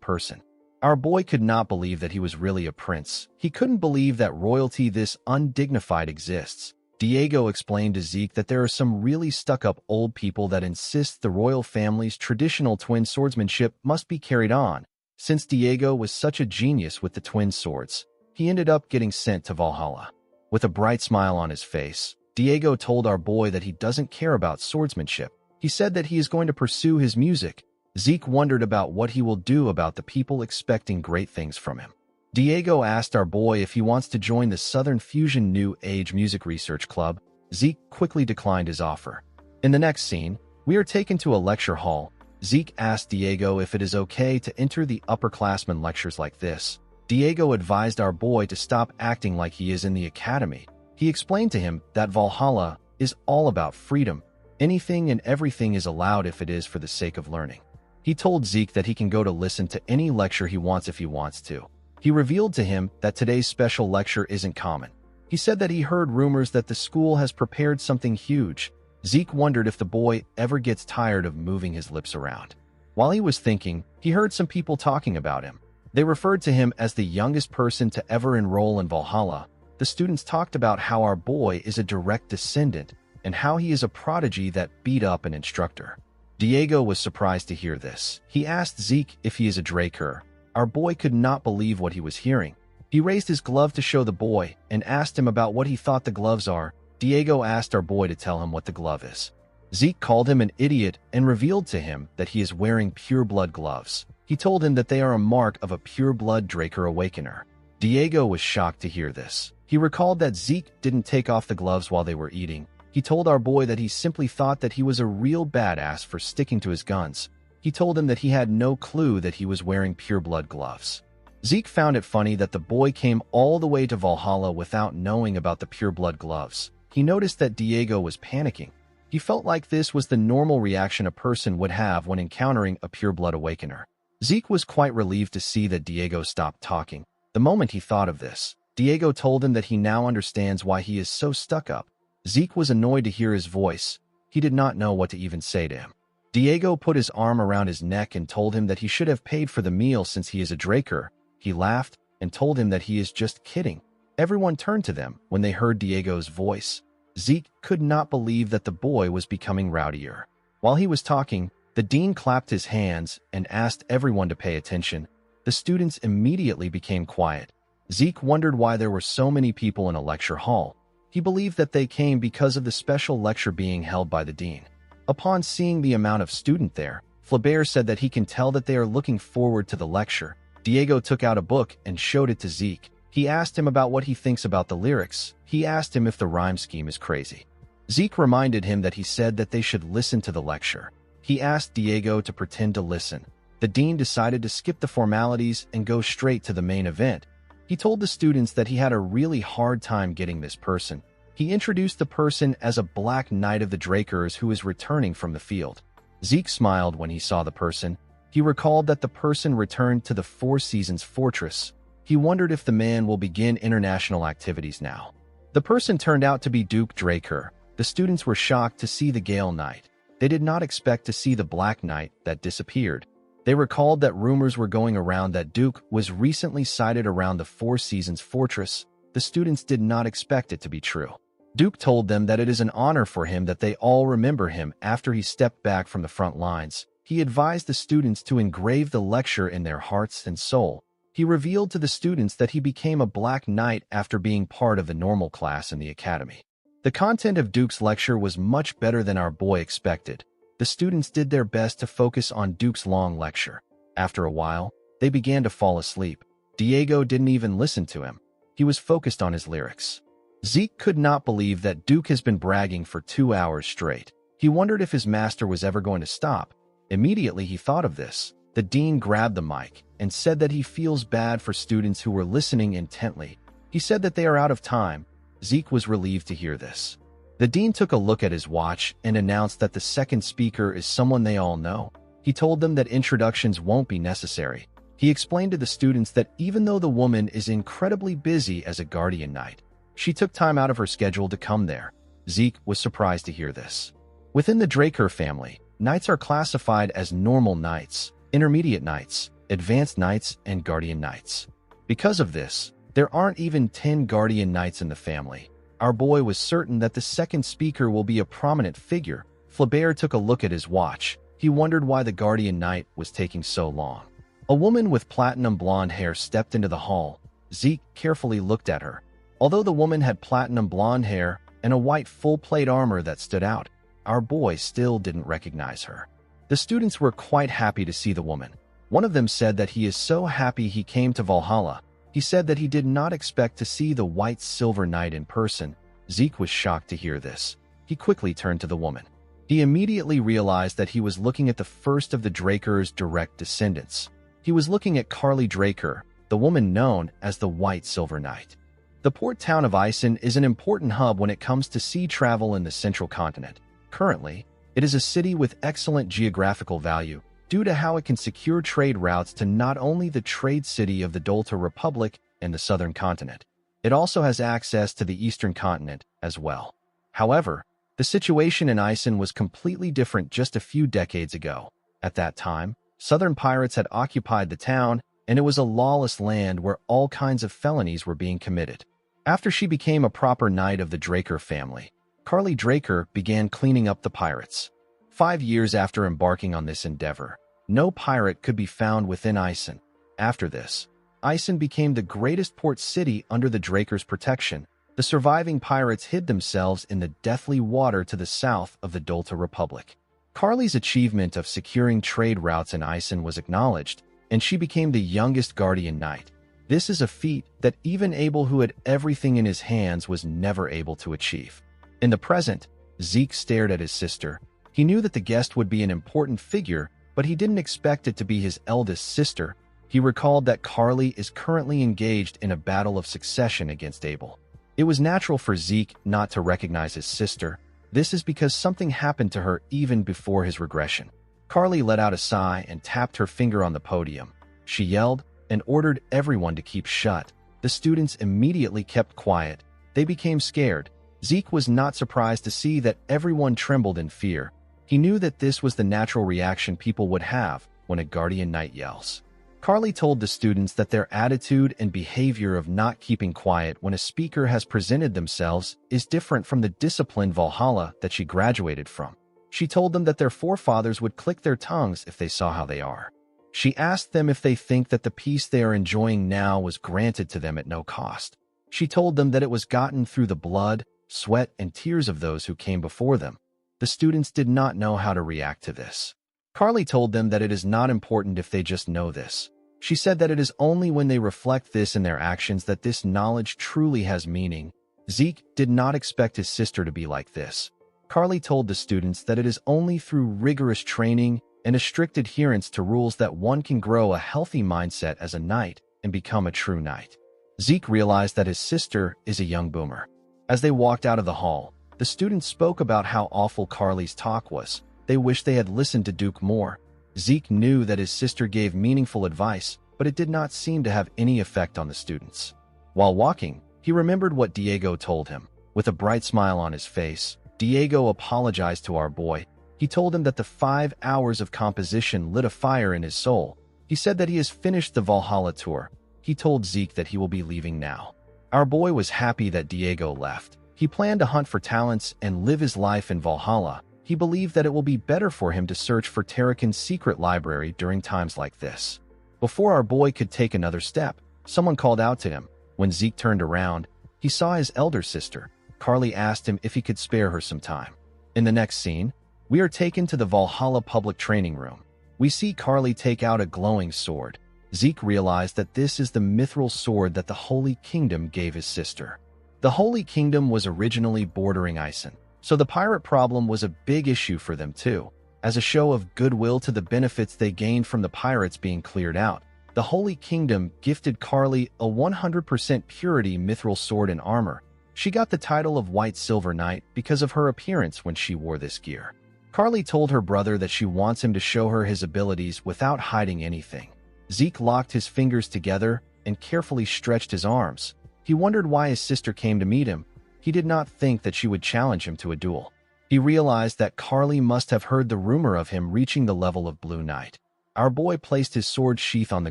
person. Our boy could not believe that he was really a prince. He couldn't believe that royalty this undignified exists. Diego explained to Zeke that there are some really stuck-up old people that insist the royal family's traditional twin swordsmanship must be carried on. Since Diego was such a genius with the twin swords, he ended up getting sent to Valhalla. With a bright smile on his face, Diego told our boy that he doesn't care about swordsmanship. He said that he is going to pursue his music. Zeke wondered about what he will do about the people expecting great things from him. Diego asked our boy if he wants to join the Southern Fusion New Age Music Research Club. Zeke quickly declined his offer. In the next scene, we are taken to a lecture hall. Zeke asked Diego if it is okay to enter the upperclassmen lectures like this. Diego advised our boy to stop acting like he is in the academy. He explained to him that Valhalla is all about freedom. Anything and everything is allowed if it is for the sake of learning. He told Zeke that he can go to listen to any lecture he wants if he wants to. He revealed to him that today's special lecture isn't common. He said that he heard rumors that the school has prepared something huge. Zeke wondered if the boy ever gets tired of moving his lips around. While he was thinking, he heard some people talking about him. They referred to him as the youngest person to ever enroll in Valhalla. The students talked about how our boy is a direct descendant and how he is a prodigy that beat up an instructor. Diego was surprised to hear this. He asked Zeke if he is a Draker. Our boy could not believe what he was hearing. He raised his glove to show the boy and asked him about what he thought the gloves are. Diego asked our boy to tell him what the glove is. Zeke called him an idiot and revealed to him that he is wearing pure-blood gloves. He told him that they are a mark of a pure-blood Draker Awakener. Diego was shocked to hear this. He recalled that Zeke didn't take off the gloves while they were eating. He told our boy that he simply thought that he was a real badass for sticking to his guns. He told him that he had no clue that he was wearing pure-blood gloves. Zeke found it funny that the boy came all the way to Valhalla without knowing about the pure-blood gloves. He noticed that Diego was panicking. He felt like this was the normal reaction a person would have when encountering a pure-blood awakener. Zeke was quite relieved to see that Diego stopped talking. The moment he thought of this, Diego told him that he now understands why he is so stuck up. Zeke was annoyed to hear his voice. He did not know what to even say to him. Diego put his arm around his neck and told him that he should have paid for the meal since he is a Draker. He laughed and told him that he is just kidding. Everyone turned to them when they heard Diego's voice. Zeke could not believe that the boy was becoming rowdier. While he was talking, the dean clapped his hands and asked everyone to pay attention. The students immediately became quiet. Zeke wondered why there were so many people in a lecture hall. He believed that they came because of the special lecture being held by the dean. Upon seeing the amount of student there, Flaubert said that he can tell that they are looking forward to the lecture. Diego took out a book and showed it to Zeke. He asked him about what he thinks about the lyrics. He asked him if the rhyme scheme is crazy. Zeke reminded him that he said that they should listen to the lecture. He asked Diego to pretend to listen. The dean decided to skip the formalities and go straight to the main event. He told the students that he had a really hard time getting this person. He introduced the person as a Black Knight of the Drakers who is returning from the field. Zeke smiled when he saw the person. He recalled that the person returned to the Four Seasons Fortress. He wondered if the man will begin international activities now. The person turned out to be Duke Draker. The students were shocked to see the Gale Knight. They did not expect to see the Black Knight that disappeared. They recalled that rumors were going around that Duke was recently sighted around the Four Seasons Fortress. The students did not expect it to be true. Duke told them that it is an honor for him that they all remember him after he stepped back from the front lines. He advised the students to engrave the lecture in their hearts and soul. He revealed to the students that he became a Black Knight after being part of the normal class in the academy. The content of Duke's lecture was much better than our boy expected. The students did their best to focus on Duke's long lecture. After a while, they began to fall asleep. Diego didn't even listen to him. He was focused on his lyrics. Zeke could not believe that Duke has been bragging for 2 hours straight. He wondered if his master was ever going to stop. Immediately he thought of this. The dean grabbed the mic and said that he feels bad for students who were listening intently. He said that they are out of time. Zeke was relieved to hear this. The dean took a look at his watch and announced that the second speaker is someone they all know. He told them that introductions won't be necessary. He explained to the students that even though the woman is incredibly busy as a guardian knight, she took time out of her schedule to come there. Zeke was surprised to hear this. Within the Draker family, knights are classified as normal knights, intermediate knights, advanced knights, and guardian knights. Because of this, there aren't even 10 guardian knights in the family. Our boy was certain that the second speaker will be a prominent figure. Flaubert took a look at his watch. He wondered why the guardian knight was taking so long. A woman with platinum blonde hair stepped into the hall. Zeke carefully looked at her. Although the woman had platinum blonde hair and a white full-plate armor that stood out, our boy still didn't recognize her. The students were quite happy to see the woman. One of them said that he is so happy he came to Valhalla. He said that he did not expect to see the White Silver Knight in person. Zeke was shocked to hear this. He quickly turned to the woman. He immediately realized that he was looking at the first of the Draker's direct descendants. He was looking at Carly Draker, the woman known as the White Silver Knight. The port town of Isen is an important hub when it comes to sea travel in the central continent. Currently, it is a city with excellent geographical value due to how it can secure trade routes to not only the trade city of the Dolta Republic and the southern continent. It also has access to the eastern continent as well. However, the situation in Isen was completely different just a few decades ago. At that time, southern pirates had occupied the town, and it was a lawless land where all kinds of felonies were being committed. After she became a proper knight of the Draker family, Carly Draker began cleaning up the pirates. 5 years after embarking on this endeavor, no pirate could be found within Isen. After this, Isen became the greatest port city under the Draker's protection. The surviving pirates hid themselves in the deathly water to the south of the Dolta Republic. Carly's achievement of securing trade routes in Isen was acknowledged, and she became the youngest guardian knight. This is a feat that even Abel, who had everything in his hands, was never able to achieve. In the present, Zeke stared at his sister. He knew that the guest would be an important figure, but he didn't expect it to be his eldest sister. He recalled that Carly is currently engaged in a battle of succession against Abel. It was natural for Zeke not to recognize his sister. This is because something happened to her even before his regression. Carly let out a sigh and tapped her finger on the podium. She yelled and ordered everyone to keep shut. The students immediately kept quiet. They became scared. Zeke was not surprised to see that everyone trembled in fear. He knew that this was the natural reaction people would have when a guardian knight yells. Carly told the students that their attitude and behavior of not keeping quiet when a speaker has presented themselves is different from the disciplined Valhalla that she graduated from. She told them that their forefathers would click their tongues if they saw how they are. She asked them if they think that the peace they are enjoying now was granted to them at no cost. She told them that it was gotten through the blood, sweat, and tears of those who came before them. The students did not know how to react to this. Carly told them that it is not important if they just know this. She said that it is only when they reflect this in their actions that this knowledge truly has meaning. Zeke did not expect his sister to be like this. Carly told the students that it is only through rigorous training and a strict adherence to rules that one can grow a healthy mindset as a knight and become a true knight. Zeke realized that his sister is a young boomer. As they walked out of the hall, the students spoke about how awful Carly's talk was. They wished they had listened to Duke more. Zeke knew that his sister gave meaningful advice, but it did not seem to have any effect on the students. While walking, he remembered what Diego told him. With a bright smile on his face, Diego apologized to our boy. He told him that the 5 hours of composition lit a fire in his soul. He said that he has finished the Valhalla tour. He told Zeke that he will be leaving now. Our boy was happy that Diego left. He planned to hunt for talents and live his life in Valhalla. He believed that it will be better for him to search for Tarakan's secret library during times like this. Before our boy could take another step, someone called out to him. When Zeke turned around, he saw his elder sister. Carly asked him if he could spare her some time. In the next scene, we are taken to the Valhalla public training room. We see Carly take out a glowing sword. Zeke realized that this is the mithril sword that the Holy Kingdom gave his sister. The Holy Kingdom was originally bordering Isen, so the pirate problem was a big issue for them too. As a show of goodwill to the benefits they gained from the pirates being cleared out, the Holy Kingdom gifted Carly a 100% purity mithril sword and armor. She got the title of White Silver Knight because of her appearance when she wore this gear. Carly told her brother that she wants him to show her his abilities without hiding anything. Zeke locked his fingers together and carefully stretched his arms. He wondered why his sister came to meet him. He did not think that she would challenge him to a duel. He realized that Carly must have heard the rumor of him reaching the level of Blue Knight. Our boy placed his sword sheath on the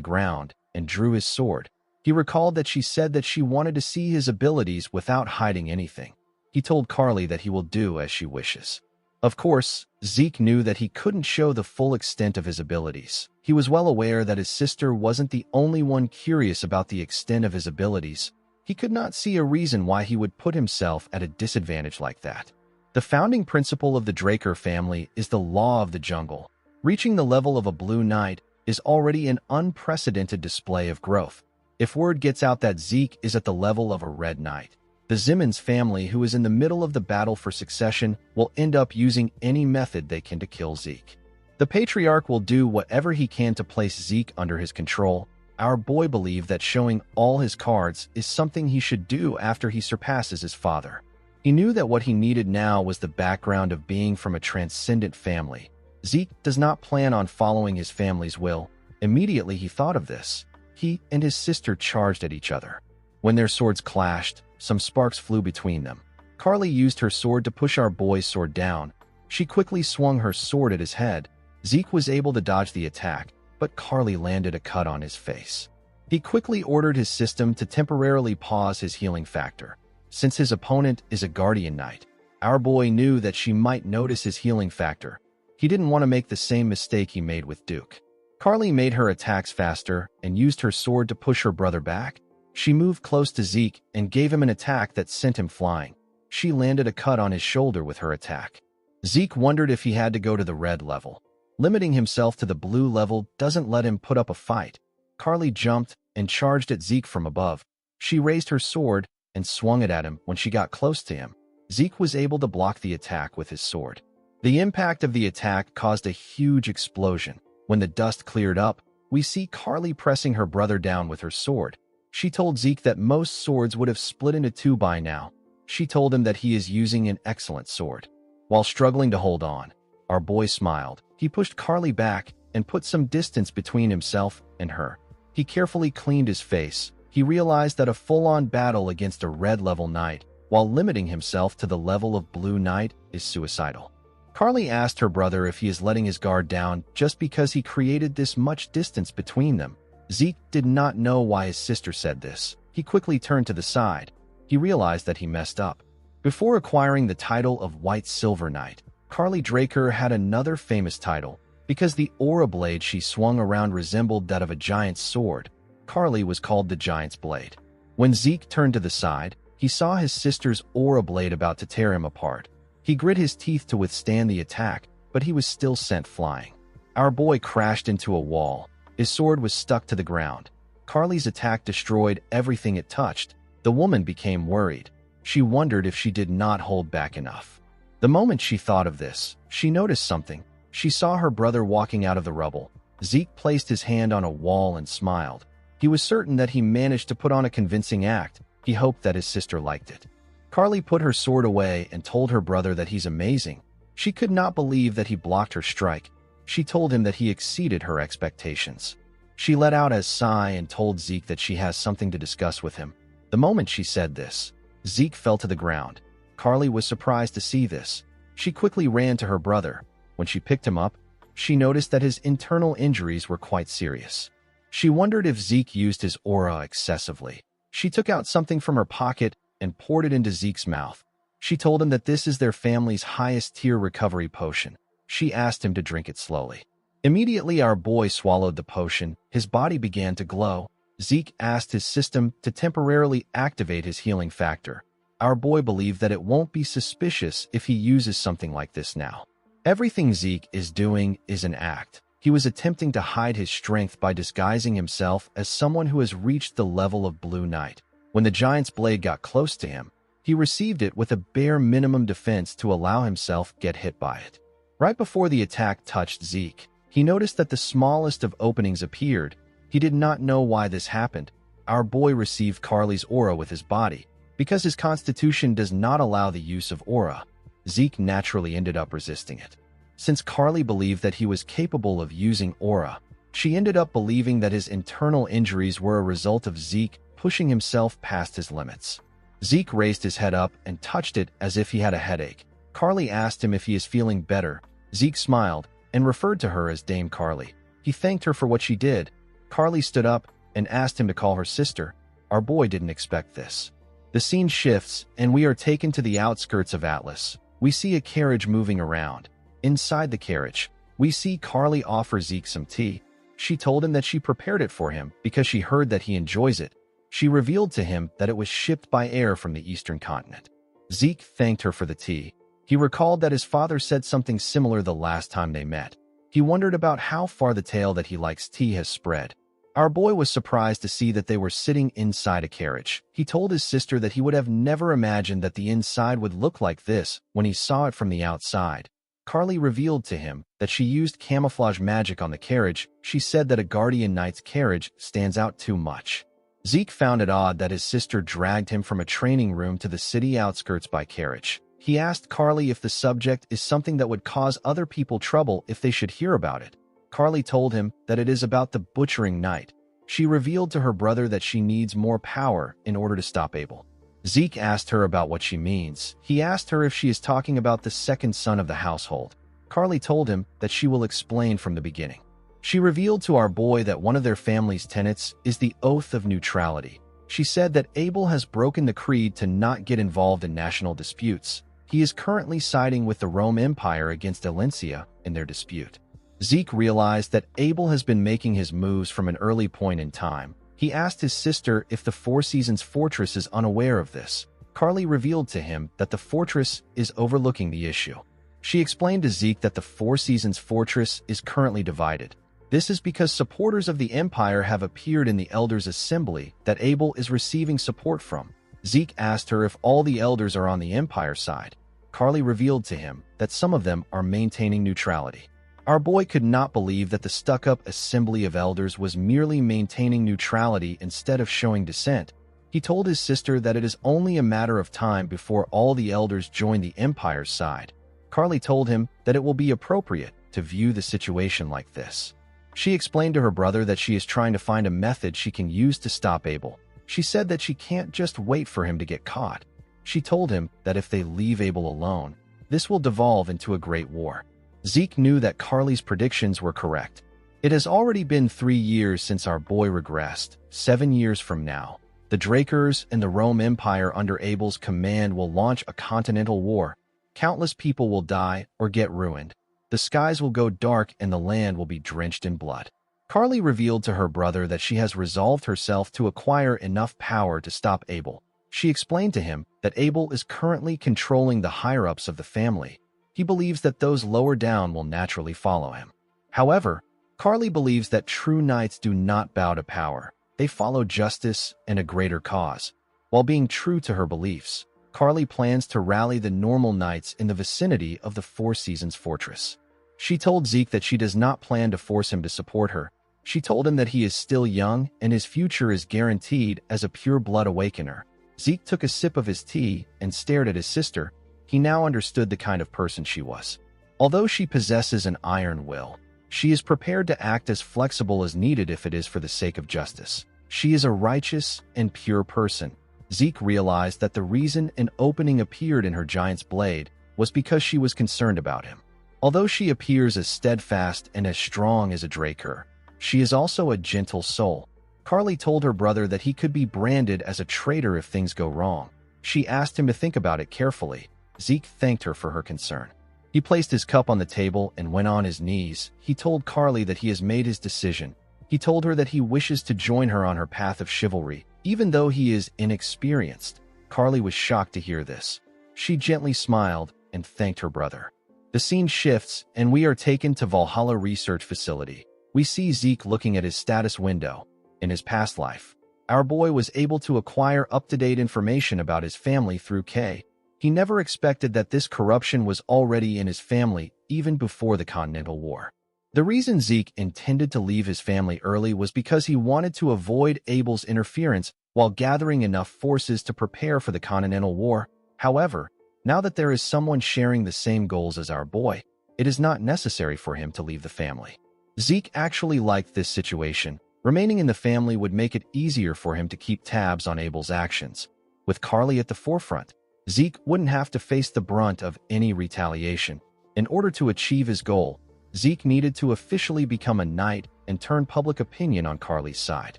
ground and drew his sword. He recalled that she said that she wanted to see his abilities without hiding anything. He told Carly that he will do as she wishes. Of course, Zeke knew that he couldn't show the full extent of his abilities. He was well aware that his sister wasn't the only one curious about the extent of his abilities. He could not see a reason why he would put himself at a disadvantage like that. The founding principle of the Draker family is the law of the jungle. Reaching the level of a Blue Knight is already an unprecedented display of growth. If word gets out that Zeke is at the level of a Red Knight, the Zimmons family, who is in the middle of the battle for succession, will end up using any method they can to kill Zeke. The Patriarch will do whatever he can to place Zeke under his control. Our boy believed that showing all his cards is something he should do after he surpasses his father. He knew that what he needed now was the background of being from a transcendent family. Zeke does not plan on following his family's will. Immediately he thought of this. He and his sister charged at each other. When their swords clashed, some sparks flew between them. Carly used her sword to push our boy's sword down. She quickly swung her sword at his head. Zeke was able to dodge the attack, but Carly landed a cut on his face. He quickly ordered his system to temporarily pause his healing factor. Since his opponent is a Guardian Knight, our boy knew that she might notice his healing factor. He didn't want to make the same mistake he made with Duke. Carly made her attacks faster and used her sword to push her brother back. She moved close to Zeke and gave him an attack that sent him flying. She landed a cut on his shoulder with her attack. Zeke wondered if he had to go to the red level. Limiting himself to the blue level doesn't let him put up a fight. Carly jumped and charged at Zeke from above. She raised her sword and swung it at him. When she got close to him, Zeke was able to block the attack with his sword. The impact of the attack caused a huge explosion. When the dust cleared up, we see Carly pressing her brother down with her sword. She told Zeke that most swords would have split into two by now. She told him that he is using an excellent sword. While struggling to hold on, our boy smiled. He pushed Carly back and put some distance between himself and her. He carefully cleaned his face. He realized that a full-on battle against a red-level knight, while limiting himself to the level of Blue Knight, is suicidal. Carly asked her brother if he is letting his guard down just because he created this much distance between them. Zeke did not know why his sister said this. He quickly turned to the side. He realized that he messed up. Before acquiring the title of White Silver Knight, Carly Draker had another famous title. Because the aura blade she swung around resembled that of a giant's sword, Carly was called the Giant's Blade. When Zeke turned to the side, he saw his sister's aura blade about to tear him apart. He grit his teeth to withstand the attack, but he was still sent flying. Our boy crashed into a wall. His sword was stuck to the ground. Carly's attack destroyed everything it touched. The woman became worried. She wondered if she did not hold back enough. The moment she thought of this, she noticed something. She saw her brother walking out of the rubble. Zeke placed his hand on a wall and smiled. He was certain that he managed to put on a convincing act. He hoped that his sister liked it. Carly put her sword away and told her brother that he's amazing. She could not believe that he blocked her strike. She told him that he exceeded her expectations. She let out a sigh and told Zeke that she has something to discuss with him. The moment she said this, Zeke fell to the ground. Carly was surprised to see this. She quickly ran to her brother. When she picked him up, she noticed that his internal injuries were quite serious. She wondered if Zeke used his aura excessively. She took out something from her pocket and poured it into Zeke's mouth. She told him that this is their family's highest-tier recovery potion. She asked him to drink it slowly. Immediately, our boy swallowed the potion. His body began to glow. Zeke asked his system to temporarily activate his healing factor. Our boy believed that it won't be suspicious if he uses something like this now. Everything Zeke is doing is an act. He was attempting to hide his strength by disguising himself as someone who has reached the level of Blue Knight. When the Giant's Blade got close to him, he received it with a bare minimum defense to allow himself get hit by it. Right before the attack touched Zeke, he noticed that the smallest of openings appeared. He did not know why this happened. Our boy received Carly's aura with his body. Because his constitution does not allow the use of aura, Zeke naturally ended up resisting it. Since Carly believed that he was capable of using aura, she ended up believing that his internal injuries were a result of Zeke pushing himself past his limits. Zeke raised his head up and touched it as if he had a headache. Carly asked him if he is feeling better. Zeke smiled and referred to her as Dame Carly. He thanked her for what she did. Carly stood up and asked him to call her sister. Our boy didn't expect this. The scene shifts, and we are taken to the outskirts of Atlas. We see a carriage moving around. Inside the carriage, we see Carly offer Zeke some tea. She told him that she prepared it for him because she heard that he enjoys it. She revealed to him that it was shipped by air from the eastern continent. Zeke thanked her for the tea. He recalled that his father said something similar the last time they met. He wondered about how far the tale that he likes tea has spread. Our boy was surprised to see that they were sitting inside a carriage. He told his sister that he would have never imagined that the inside would look like this when he saw it from the outside. Carly revealed to him that she used camouflage magic on the carriage. She said that a guardian knight's carriage stands out too much. Zeke found it odd that his sister dragged him from a training room to the city outskirts by carriage. He asked Carly if the subject is something that would cause other people trouble if they should hear about it. Carly told him that it is about the butchering knight. She revealed to her brother that she needs more power in order to stop Abel. Zeke asked her about what she means. He asked her if she is talking about the second son of the household. Carly told him that she will explain from the beginning. She revealed to our boy that one of their family's tenets is the oath of neutrality. She said that Abel has broken the creed to not get involved in national disputes. He is currently siding with the Rome Empire against Alencia in their dispute. Zeke realized that Abel has been making his moves from an early point in time. He asked his sister if the Four Seasons Fortress is unaware of this. Carly revealed to him that the fortress is overlooking the issue. She explained to Zeke that the Four Seasons Fortress is currently divided. This is because supporters of the Empire have appeared in the Elders' Assembly that Abel is receiving support from. Zeke asked her if all the Elders are on the Empire side. Carly revealed to him that some of them are maintaining neutrality. Our boy could not believe that the stuck-up Assembly of Elders was merely maintaining neutrality instead of showing dissent. He told his sister that it is only a matter of time before all the Elders join the Empire's side. Carly told him that it will be appropriate to view the situation like this. She explained to her brother that she is trying to find a method she can use to stop Abel. She said that she can't just wait for him to get caught. She told him that if they leave Abel alone, this will devolve into a great war. Zeke knew that Carly's predictions were correct. It has already been 3 years since our boy regressed. 7 years from now, the Drakers and the Rome Empire under Abel's command will launch a continental war. Countless people will die or get ruined. The skies will go dark and the land will be drenched in blood. Carly revealed to her brother that she has resolved herself to acquire enough power to stop Abel. She explained to him that Abel is currently controlling the higher-ups of the family. He believes that those lower down will naturally follow him. However, Carly believes that true knights do not bow to power. They follow justice and a greater cause. While being true to her beliefs, Carly plans to rally the normal knights in the vicinity of the Four Seasons Fortress. She told Zeke that she does not plan to force him to support her. She told him that he is still young and his future is guaranteed as a pure-blood awakener. Zeke took a sip of his tea and stared at his sister. He now understood the kind of person she was. Although she possesses an iron will, she is prepared to act as flexible as needed if it is for the sake of justice. She is a righteous and pure person. Zeke realized that the reason an opening appeared in her giant's blade was because she was concerned about him. Although she appears as steadfast and as strong as a Draker, she is also a gentle soul. Carly told her brother that he could be branded as a traitor if things go wrong. She asked him to think about it carefully. Zeke thanked her for her concern. He placed his cup on the table and went on his knees. He told Carly that he has made his decision. He told her that he wishes to join her on her path of chivalry, even though he is inexperienced. Carly was shocked to hear this. She gently smiled and thanked her brother. The scene shifts, and we are taken to Valhalla Research Facility. We see Zeke looking at his status window. In his past life, our boy was able to acquire up-to-date information about his family through K. He never expected that this corruption was already in his family even before the Continental War. The reason Zeke intended to leave his family early was because he wanted to avoid Abel's interference while gathering enough forces to prepare for the Continental War. However, now that there is someone sharing the same goals as our boy, it is not necessary for him to leave the family. Zeke actually liked this situation. Remaining in the family would make it easier for him to keep tabs on Abel's actions. With Carly at the forefront, Zeke wouldn't have to face the brunt of any retaliation. In order to achieve his goal, Zeke needed to officially become a knight and turn public opinion on Carly's side.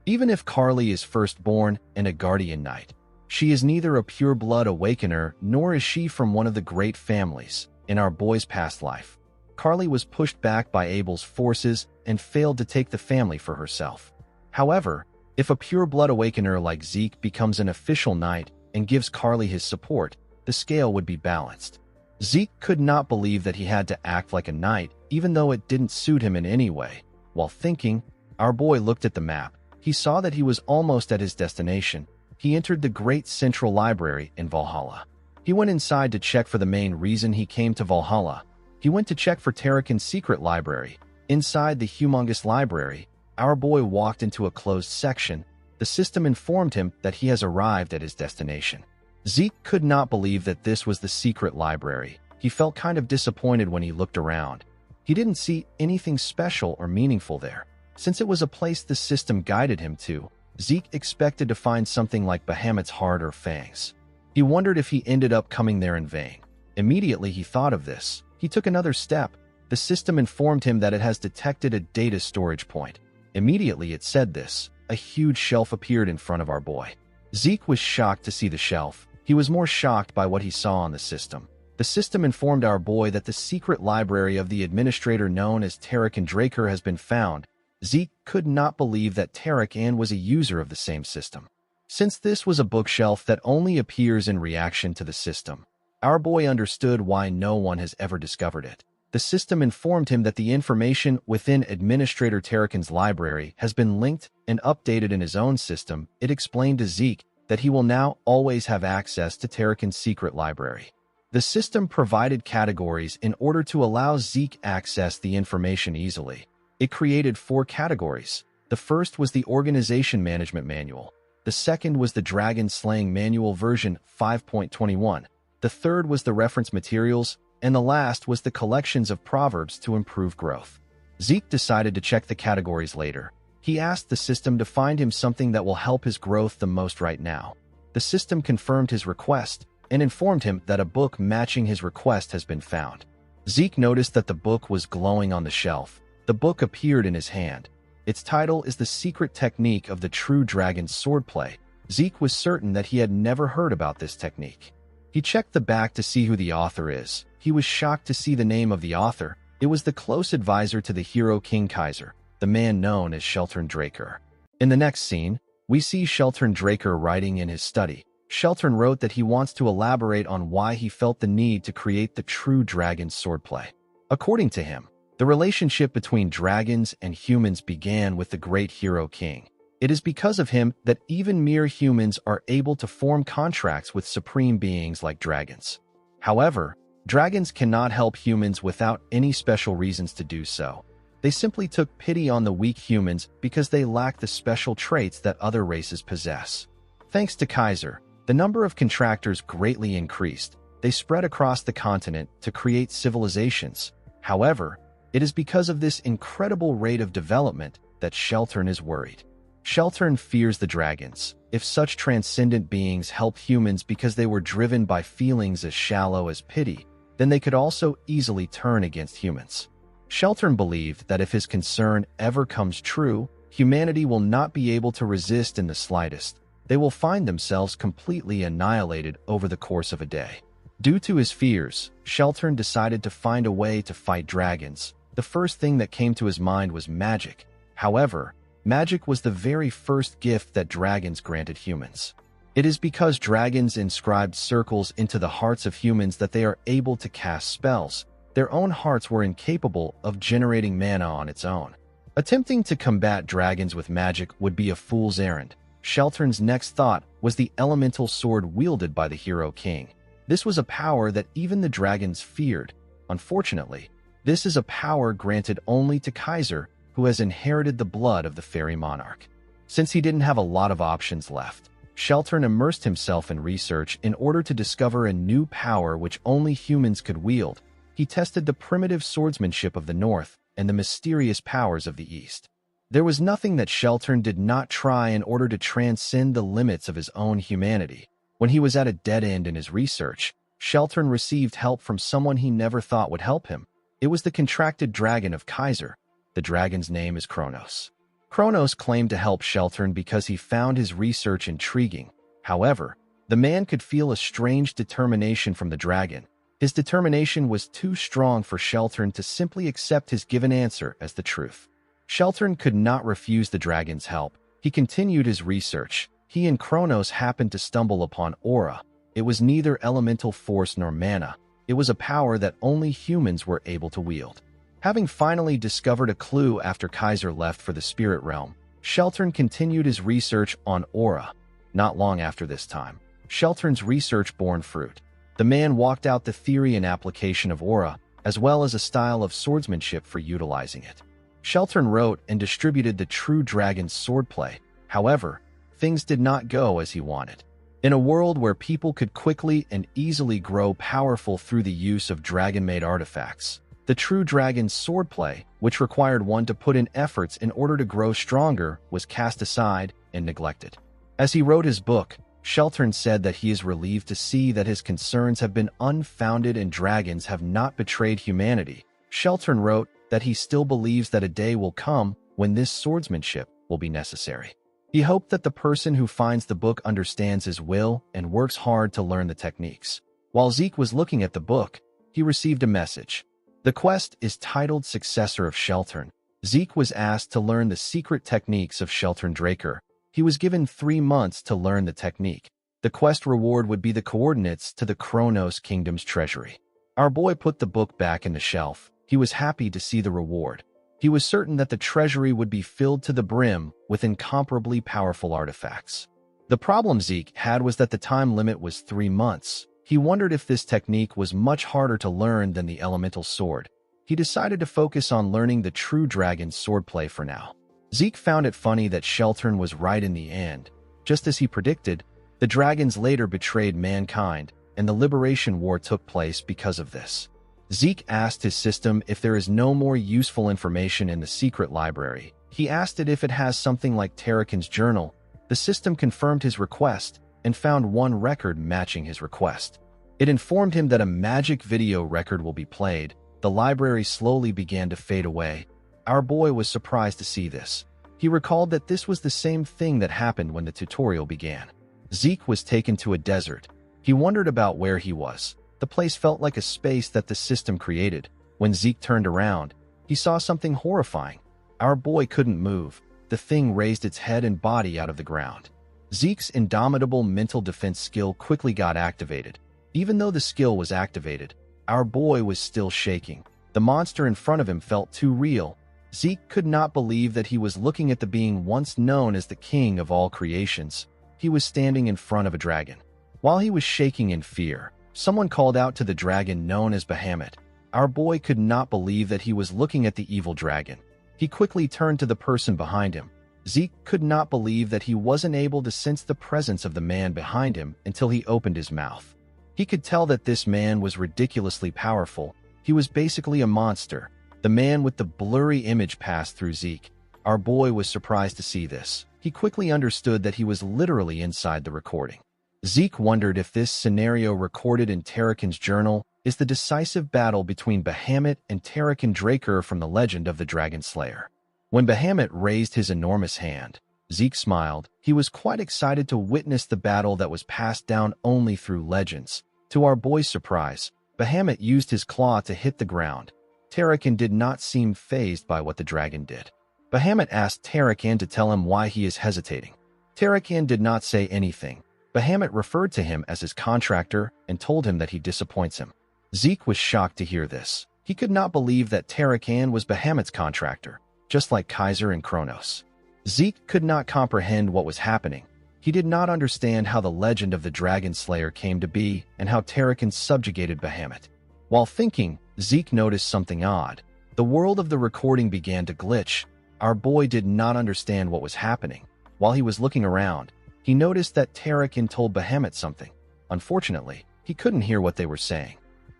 Even if Carly is firstborn and a guardian knight, she is neither a pure-blood awakener nor is she from one of the great families. In our boy's past life, Carly was pushed back by Abel's forces and failed to take the family for herself. However, if a pure-blood awakener like Zeke becomes an official knight and gives Carly his support, the scale would be balanced. Zeke could not believe that he had to act like a knight, even though it didn't suit him in any way. While thinking, our boy looked at the map. He saw that he was almost at his destination. He entered the Great Central Library in Valhalla. He went inside to check for the main reason he came to Valhalla. He went to check for Tarakan's secret library. Inside the humongous library, our boy walked into a closed section. The system informed him that he has arrived at his destination. Zeke could not believe that this was the secret library. He felt kind of disappointed when he looked around. He didn't see anything special or meaningful there. Since it was a place the system guided him to, Zeke expected to find something like Bahamut's heart or fangs. He wondered if he ended up coming there in vain. Immediately he thought of this. He took another step. The system informed him that it has detected a data storage point. Immediately it said this. A huge shelf appeared in front of our boy. Zeke was shocked to see the shelf. He was more shocked by what he saw on the system. The system informed our boy that the secret library of the administrator known as Tarakan Draker has been found. Zeke could not believe that Tarakan was a user of the same system. Since this was a bookshelf that only appears in reaction to the system, our boy understood why no one has ever discovered it. The system informed him that the information within Administrator Tarakan's library has been linked and updated in his own system. It explained to Zeke that he will now always have access to Tarakan's secret library. The system provided categories in order to allow Zeke access the information easily. It created 4 categories. The first was the Organization Management Manual. The second was the Dragon Slaying Manual version 5.21. The third was the Reference Materials, and the last was the Collections of Proverbs to improve growth. Zeke decided to check the categories later. He asked the system to find him something that will help his growth the most right now. The system confirmed his request and informed him that a book matching his request has been found. Zeke noticed that the book was glowing on the shelf. The book appeared in his hand. Its title is The Secret Technique of the True Dragon's Swordplay. Zeke was certain that he had never heard about this technique. He checked the back to see who the author is. He was shocked to see the name of the author. It was the close advisor to the hero King Kaiser, the man known as Shelton Draker. In the next scene, we see Shelton Draker writing in his study. Shelton wrote that he wants to elaborate on why he felt the need to create the true dragon's swordplay. According to him, the relationship between dragons and humans began with the great hero King. It is because of him that even mere humans are able to form contracts with supreme beings like dragons. However, dragons cannot help humans without any special reasons to do so. They simply took pity on the weak humans because they lack the special traits that other races possess. Thanks to Kaiser, the number of contractors greatly increased. They spread across the continent to create civilizations. However, it is because of this incredible rate of development that Shelton is worried. Shelton fears the dragons. If such transcendent beings helped humans because they were driven by feelings as shallow as pity, then they could also easily turn against humans. Shelton believed that if his concern ever comes true, humanity will not be able to resist in the slightest. They will find themselves completely annihilated over the course of a day. Due to his fears, Shelton decided to find a way to fight dragons. The first thing that came to his mind was magic. However, magic was the very first gift that dragons granted humans. It is because dragons inscribed circles into the hearts of humans that they are able to cast spells. Their own hearts were incapable of generating mana on its own. Attempting to combat dragons with magic would be a fool's errand. Shelton's next thought was the elemental sword wielded by the hero King. This was a power that even the dragons feared. Unfortunately, this is a power granted only to Kaiser, who has inherited the blood of the fairy monarch. Since he didn't have a lot of options left, Shelton immersed himself in research in order to discover a new power which only humans could wield. He tested the primitive swordsmanship of the North and the mysterious powers of the East. There was nothing that Shelton did not try in order to transcend the limits of his own humanity. When he was at a dead end in his research, Shelton received help from someone he never thought would help him. It was the contracted dragon of Kaiser. The dragon's name is Kronos. Kronos claimed to help Shelton because he found his research intriguing. However, the man could feel a strange determination from the dragon. His determination was too strong for Shelton to simply accept his given answer as the truth. Shelton could not refuse the dragon's help. He continued his research. He and Kronos happened to stumble upon aura. It was neither elemental force nor mana. It was a power that only humans were able to wield. Having finally discovered a clue after Kaiser left for the spirit realm, Shelton continued his research on aura. Not long after this time, Shelton's research bore fruit. The man walked out the theory and application of aura, as well as a style of swordsmanship for utilizing it. Shelton wrote and distributed the true dragon's swordplay. However, things did not go as he wanted. In a world where people could quickly and easily grow powerful through the use of dragon-made artifacts, the true dragon's swordplay, which required one to put in efforts in order to grow stronger, was cast aside and neglected. As he wrote his book, Shelton said that he is relieved to see that his concerns have been unfounded and dragons have not betrayed humanity. Shelton wrote that he still believes that a day will come when this swordsmanship will be necessary. He hoped that the person who finds the book understands his will and works hard to learn the techniques. While Zeke was looking at the book, he received a message. The quest is titled Successor of Shelton. Zeke was asked to learn the secret techniques of Shelton Draker. He was given 3 months to learn the technique. The quest reward would be the coordinates to the Kronos Kingdom's treasury. Our boy put the book back in the shelf. He was happy to see the reward. He was certain that the treasury would be filled to the brim with incomparably powerful artifacts. The problem Zeke had was that the time limit was 3 months. He wondered if this technique was much harder to learn than the elemental sword. He decided to focus on learning the true dragon's swordplay for now. Zeke found it funny that Shelton was right in the end. Just as he predicted, the dragons later betrayed mankind, and the Liberation War took place because of this. Zeke asked his system if there is no more useful information in the secret library. He asked it if it has something like Tarakan's journal. The system confirmed his request and found one record matching his request. It informed him that a magic video record will be played. The library slowly began to fade away. Our boy was surprised to see this. He recalled that this was the same thing that happened when the tutorial began. Zeke was taken to a desert. He wondered about where he was. The place felt like a space that the system created. When Zeke turned around, he saw something horrifying. Our boy couldn't move. The thing raised its head and body out of the ground. Zeke's indomitable mental defense skill quickly got activated. Even though the skill was activated, our boy was still shaking. The monster in front of him felt too real. Zeke could not believe that he was looking at the being once known as the king of all creations. He was standing in front of a dragon. While he was shaking in fear, someone called out to the dragon known as Bahamut. Our boy could not believe that he was looking at the evil dragon. He quickly turned to the person behind him. Zeke could not believe that he wasn't able to sense the presence of the man behind him until he opened his mouth. He could tell that this man was ridiculously powerful. He was basically a monster. The man with the blurry image passed through Zeke. Our boy was surprised to see this. He quickly understood that he was literally inside the recording. Zeke wondered if this scenario recorded in Tarakan's journal is the decisive battle between Bahamut and Tarakan Draker from the legend of the Dragon Slayer. When Bahamut raised his enormous hand, Zeke smiled. He was quite excited to witness the battle that was passed down only through legends. To our boy's surprise, Bahamut used his claw to hit the ground. Tarakan did not seem fazed by what the dragon did. Bahamut asked Tarakan to tell him why he is hesitating. Tarakan did not say anything. Bahamut referred to him as his contractor and told him that he disappoints him. Zeke was shocked to hear this. He could not believe that Tarakan was Bahamut's contractor, just like Kaiser and Kronos. Zeke could not comprehend what was happening. He did not understand how the legend of the Dragon Slayer came to be and how Tarakan subjugated Bahamut. While thinking, Zeke noticed something odd. The world of the recording began to glitch. Our boy did not understand what was happening. While he was looking around, he noticed that Tarakan told Bahamut something. Unfortunately, he couldn't hear what they were saying.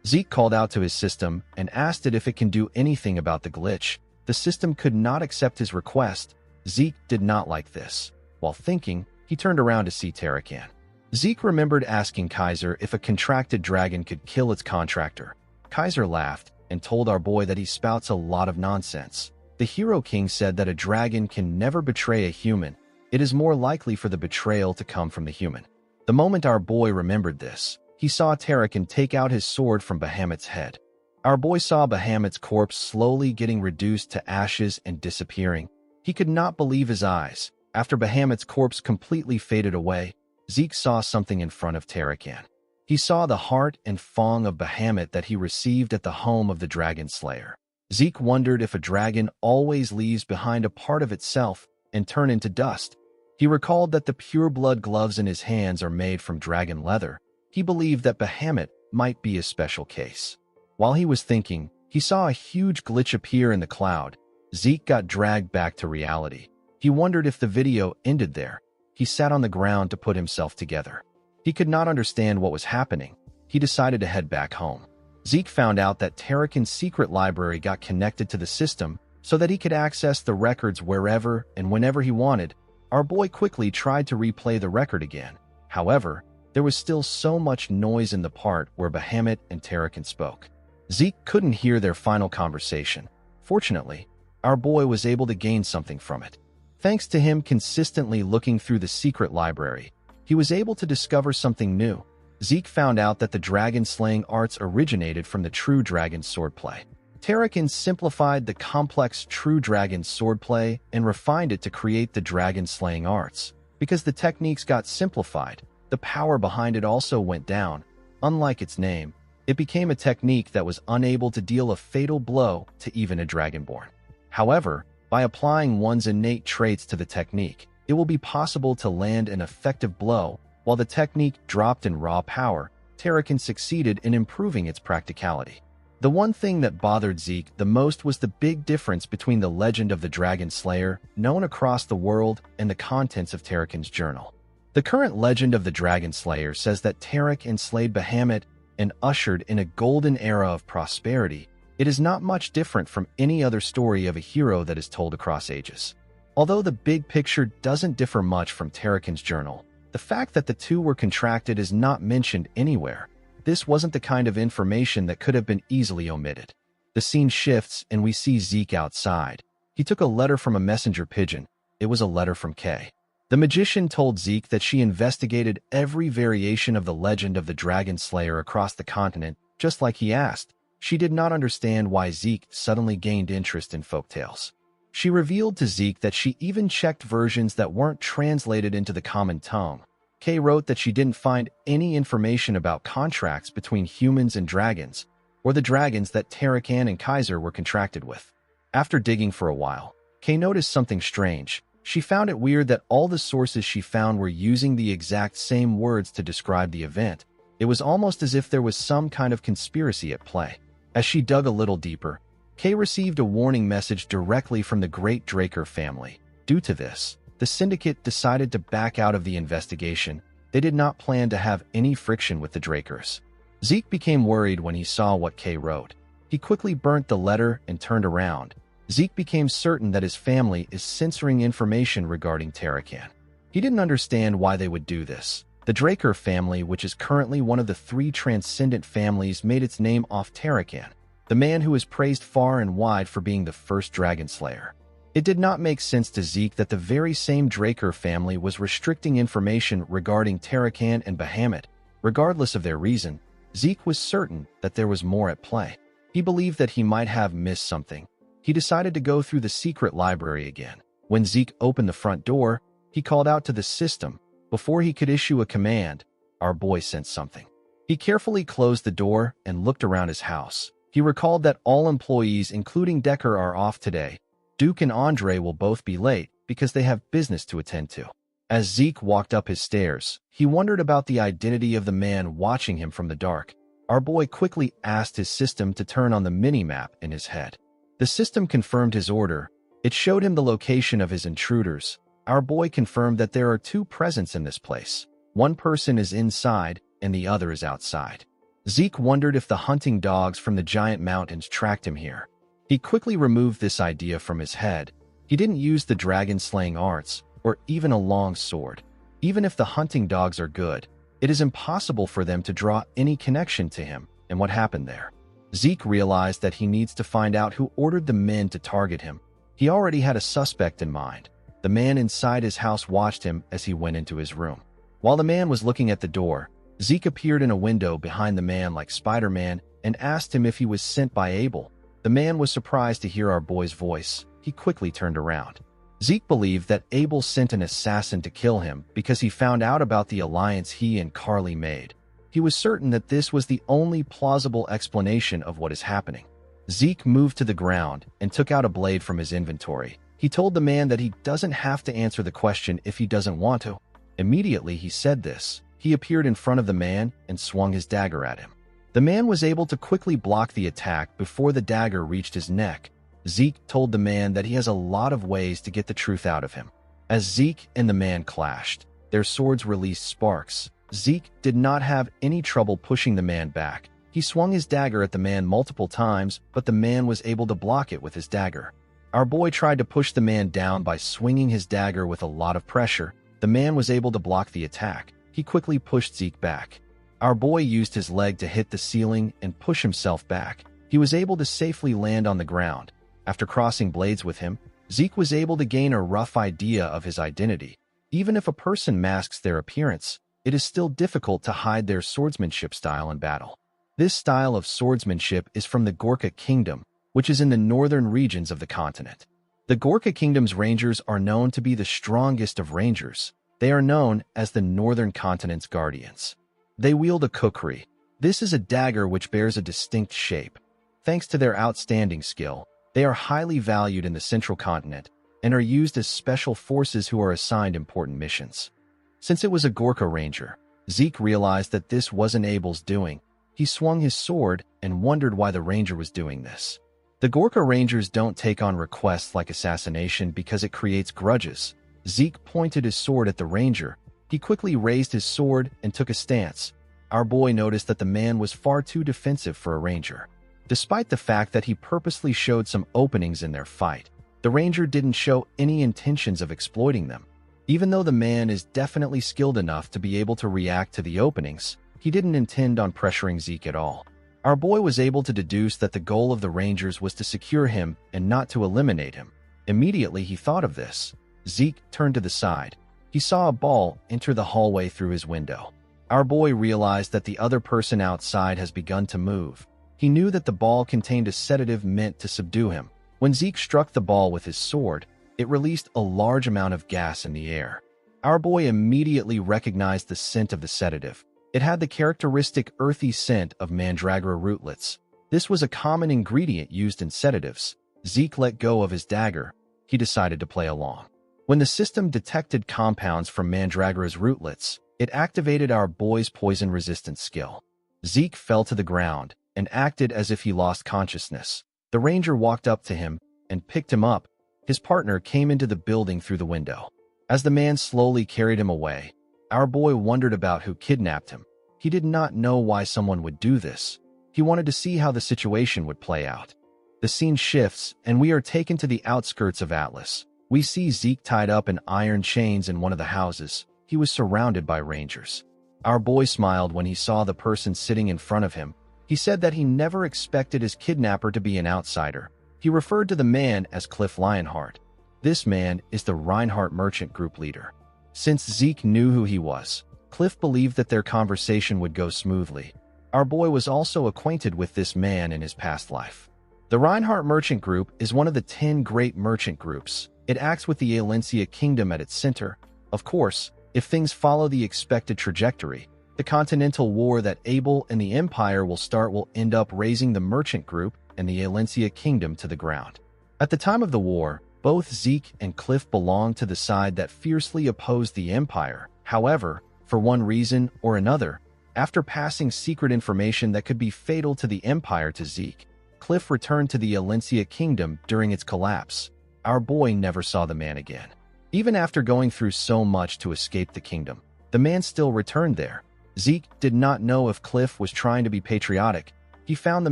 Zeke called out to his system and asked it if it can do anything about the glitch. The system could not accept his request. Zeke did not like this. While thinking, he turned around to see Tarakan. Zeke remembered asking Kaiser if a contracted dragon could kill its contractor. Kaiser laughed and told our boy that he spouts a lot of nonsense. The Hero King said that a dragon can never betray a human. It is more likely for the betrayal to come from the human. The moment our boy remembered this, he saw Tarakan take out his sword from Bahamut's head. Our boy saw Bahamut's corpse slowly getting reduced to ashes and disappearing. He could not believe his eyes. After Bahamut's corpse completely faded away, Zeke saw something in front of Tarakan. He saw the heart and fang of Bahamut that he received at the home of the Dragon Slayer. Zeke wondered if a dragon always leaves behind a part of itself and turn into dust. He recalled that the pure-blood gloves in his hands are made from dragon leather. He believed that Bahamut might be a special case. While he was thinking, he saw a huge glitch appear in the cloud. Zeke got dragged back to reality. He wondered if the video ended there. He sat on the ground to put himself together. He could not understand what was happening. He decided to head back home. Zeke found out that Tarakan's secret library got connected to the system so that he could access the records wherever and whenever he wanted. Our boy quickly tried to replay the record again. However, there was still so much noise in the part where Bahamut and Tarakan spoke. Zeke couldn't hear their final conversation. Fortunately, our boy was able to gain something from it. Thanks to him consistently looking through the secret library, he was able to discover something new. Zeke found out that the dragon-slaying arts originated from the true dragon swordplay. Tarakan simplified the complex true dragon swordplay and refined it to create the dragon-slaying arts. Because the techniques got simplified, the power behind it also went down. Unlike its name, it became a technique that was unable to deal a fatal blow to even a dragonborn. However, by applying one's innate traits to the technique, it will be possible to land an effective blow. While the technique dropped in raw power, Tarakan succeeded in improving its practicality. The one thing that bothered Zeke the most was the big difference between the legend of the Dragon Slayer, known across the world, and the contents of Tarakan's journal. The current legend of the Dragon Slayer says that Tarakan slayed Bahamut and ushered in a golden era of prosperity. It is not much different from any other story of a hero that is told across ages. Although the big picture doesn't differ much from Tarakan's journal, the fact that the two were contracted is not mentioned anywhere. This wasn't the kind of information that could have been easily omitted. The scene shifts and we see Zeke outside. He took a letter from a messenger pigeon. It was a letter from Kay. The magician told Zeke that she investigated every variation of the legend of the Dragon Slayer across the continent, just like he asked. She did not understand why Zeke suddenly gained interest in folktales. She revealed to Zeke that she even checked versions that weren't translated into the common tongue. Kay wrote that she didn't find any information about contracts between humans and dragons, or the dragons that Tarakan and Kaiser were contracted with. After digging for a while, Kay noticed something strange. She found it weird that all the sources she found were using the exact same words to describe the event. It was almost as if there was some kind of conspiracy at play. As she dug a little deeper, Kay received a warning message directly from the Great Draker family. Due to this, the syndicate decided to back out of the investigation. They did not plan to have any friction with the Drakers. Zeke became worried when he saw what Kay wrote. He quickly burnt the letter and turned around. Zeke became certain that his family is censoring information regarding Tarakan. He didn't understand why they would do this. The Draker family, which is currently one of the 3 transcendent families, made its name off Tarakan, the man who is praised far and wide for being the first Dragon Slayer. It did not make sense to Zeke that the very same Draker family was restricting information regarding Tarakan and Bahamut. Regardless of their reason, Zeke was certain that there was more at play. He believed that he might have missed something. He decided to go through the secret library again. When Zeke opened the front door, he called out to the system. Before he could issue a command, our boy sensed something. He carefully closed the door and looked around his house. He recalled that all employees, including Decker, are off today. Duke and Andre will both be late because they have business to attend to. As Zeke walked up his stairs, he wondered about the identity of the man watching him from the dark. Our boy quickly asked his system to turn on the mini-map in his head. The system confirmed his order. It showed him the location of his intruders. Our boy confirmed that there are 2 presents in this place. One person is inside and the other is outside. Zeke wondered if the hunting dogs from the giant mountains tracked him here. He quickly removed this idea from his head. He didn't use the dragon-slaying arts or even a long sword. Even if the hunting dogs are good, it is impossible for them to draw any connection to him and what happened there. Zeke realized that he needs to find out who ordered the men to target him. He already had a suspect in mind. The man inside his house watched him as he went into his room. While the man was looking at the door, Zeke appeared in a window behind the man like Spider-Man and asked him if he was sent by Abel. The man was surprised to hear our boy's voice. He quickly turned around. Zeke believed that Abel sent an assassin to kill him because he found out about the alliance he and Carly made. He was certain that this was the only plausible explanation of what is happening. Zeke moved to the ground and took out a blade from his inventory. He told the man that he doesn't have to answer the question if he doesn't want to. Immediately he said this, he appeared in front of the man and swung his dagger at him. The man was able to quickly block the attack before the dagger reached his neck. Zeke told the man that he has a lot of ways to get the truth out of him. As Zeke and the man clashed, their swords released sparks. Zeke did not have any trouble pushing the man back. He swung his dagger at the man multiple times, but the man was able to block it with his dagger. Our boy tried to push the man down by swinging his dagger with a lot of pressure. The man was able to block the attack. He quickly pushed Zeke back. Our boy used his leg to hit the ceiling and push himself back. He was able to safely land on the ground. After crossing blades with him, Zeke was able to gain a rough idea of his identity. Even if a person masks their appearance, it is still difficult to hide their swordsmanship style in battle. This style of swordsmanship is from the Gorka Kingdom, which is in the northern regions of the continent. The Gorka Kingdom's rangers are known to be the strongest of rangers. They are known as the Northern Continent's guardians. They wield a kukri. This is a dagger which bears a distinct shape. Thanks to their outstanding skill, they are highly valued in the central continent and are used as special forces who are assigned important missions. Since it was a Gorka ranger, Zeke realized that this wasn't Abel's doing. He swung his sword and wondered why the ranger was doing this. The Gorka rangers don't take on requests like assassination because it creates grudges. Zeke pointed his sword at the ranger. He quickly raised his sword and took a stance. Our boy noticed that the man was far too defensive for a ranger. Despite the fact that he purposely showed some openings in their fight, the ranger didn't show any intentions of exploiting them. Even though the man is definitely skilled enough to be able to react to the openings, he didn't intend on pressuring Zeke at all. Our boy was able to deduce that the goal of the rangers was to secure him and not to eliminate him. Immediately he thought of this. Zeke turned to the side. He saw a ball enter the hallway through his window. Our boy realized that the other person outside has begun to move. He knew that the ball contained a sedative meant to subdue him. When Zeke struck the ball with his sword, it released a large amount of gas in the air. Our boy immediately recognized the scent of the sedative. It had the characteristic earthy scent of mandragora rootlets. This was a common ingredient used in sedatives. Zeke let go of his dagger. He decided to play along. When the system detected compounds from mandragora's rootlets, it activated our boy's poison resistance skill. Zeke fell to the ground and acted as if he lost consciousness. The ranger walked up to him and picked him up. His partner came into the building through the window. As the man slowly carried him away, our boy wondered about who kidnapped him. He did not know why someone would do this. He wanted to see how the situation would play out. The scene shifts, and we are taken to the outskirts of Atlas. We see Zeke tied up in iron chains in one of the houses. He was surrounded by rangers. Our boy smiled when he saw the person sitting in front of him. He said that he never expected his kidnapper to be an outsider. He referred to the man as Cliff Lionheart. This man is the Reinhardt Merchant Group leader. Since Zeke knew who he was, Cliff believed that their conversation would go smoothly. Our boy was also acquainted with this man in his past life. The Reinhardt Merchant Group is one of the 10 great merchant groups. It acts with the Alencia Kingdom at its center. Of course, if things follow the expected trajectory, the continental war that Abel and the Empire will start will end up raising the Merchant Group and the Alencia Kingdom to the ground. At the time of the war, both Zeke and Cliff belonged to the side that fiercely opposed the Empire. However, for one reason or another, after passing secret information that could be fatal to the Empire to Zeke, Cliff returned to the Alencia Kingdom during its collapse. Our boy never saw the man again. Even after going through so much to escape the kingdom, the man still returned there. Zeke did not know if Cliff was trying to be patriotic. He found the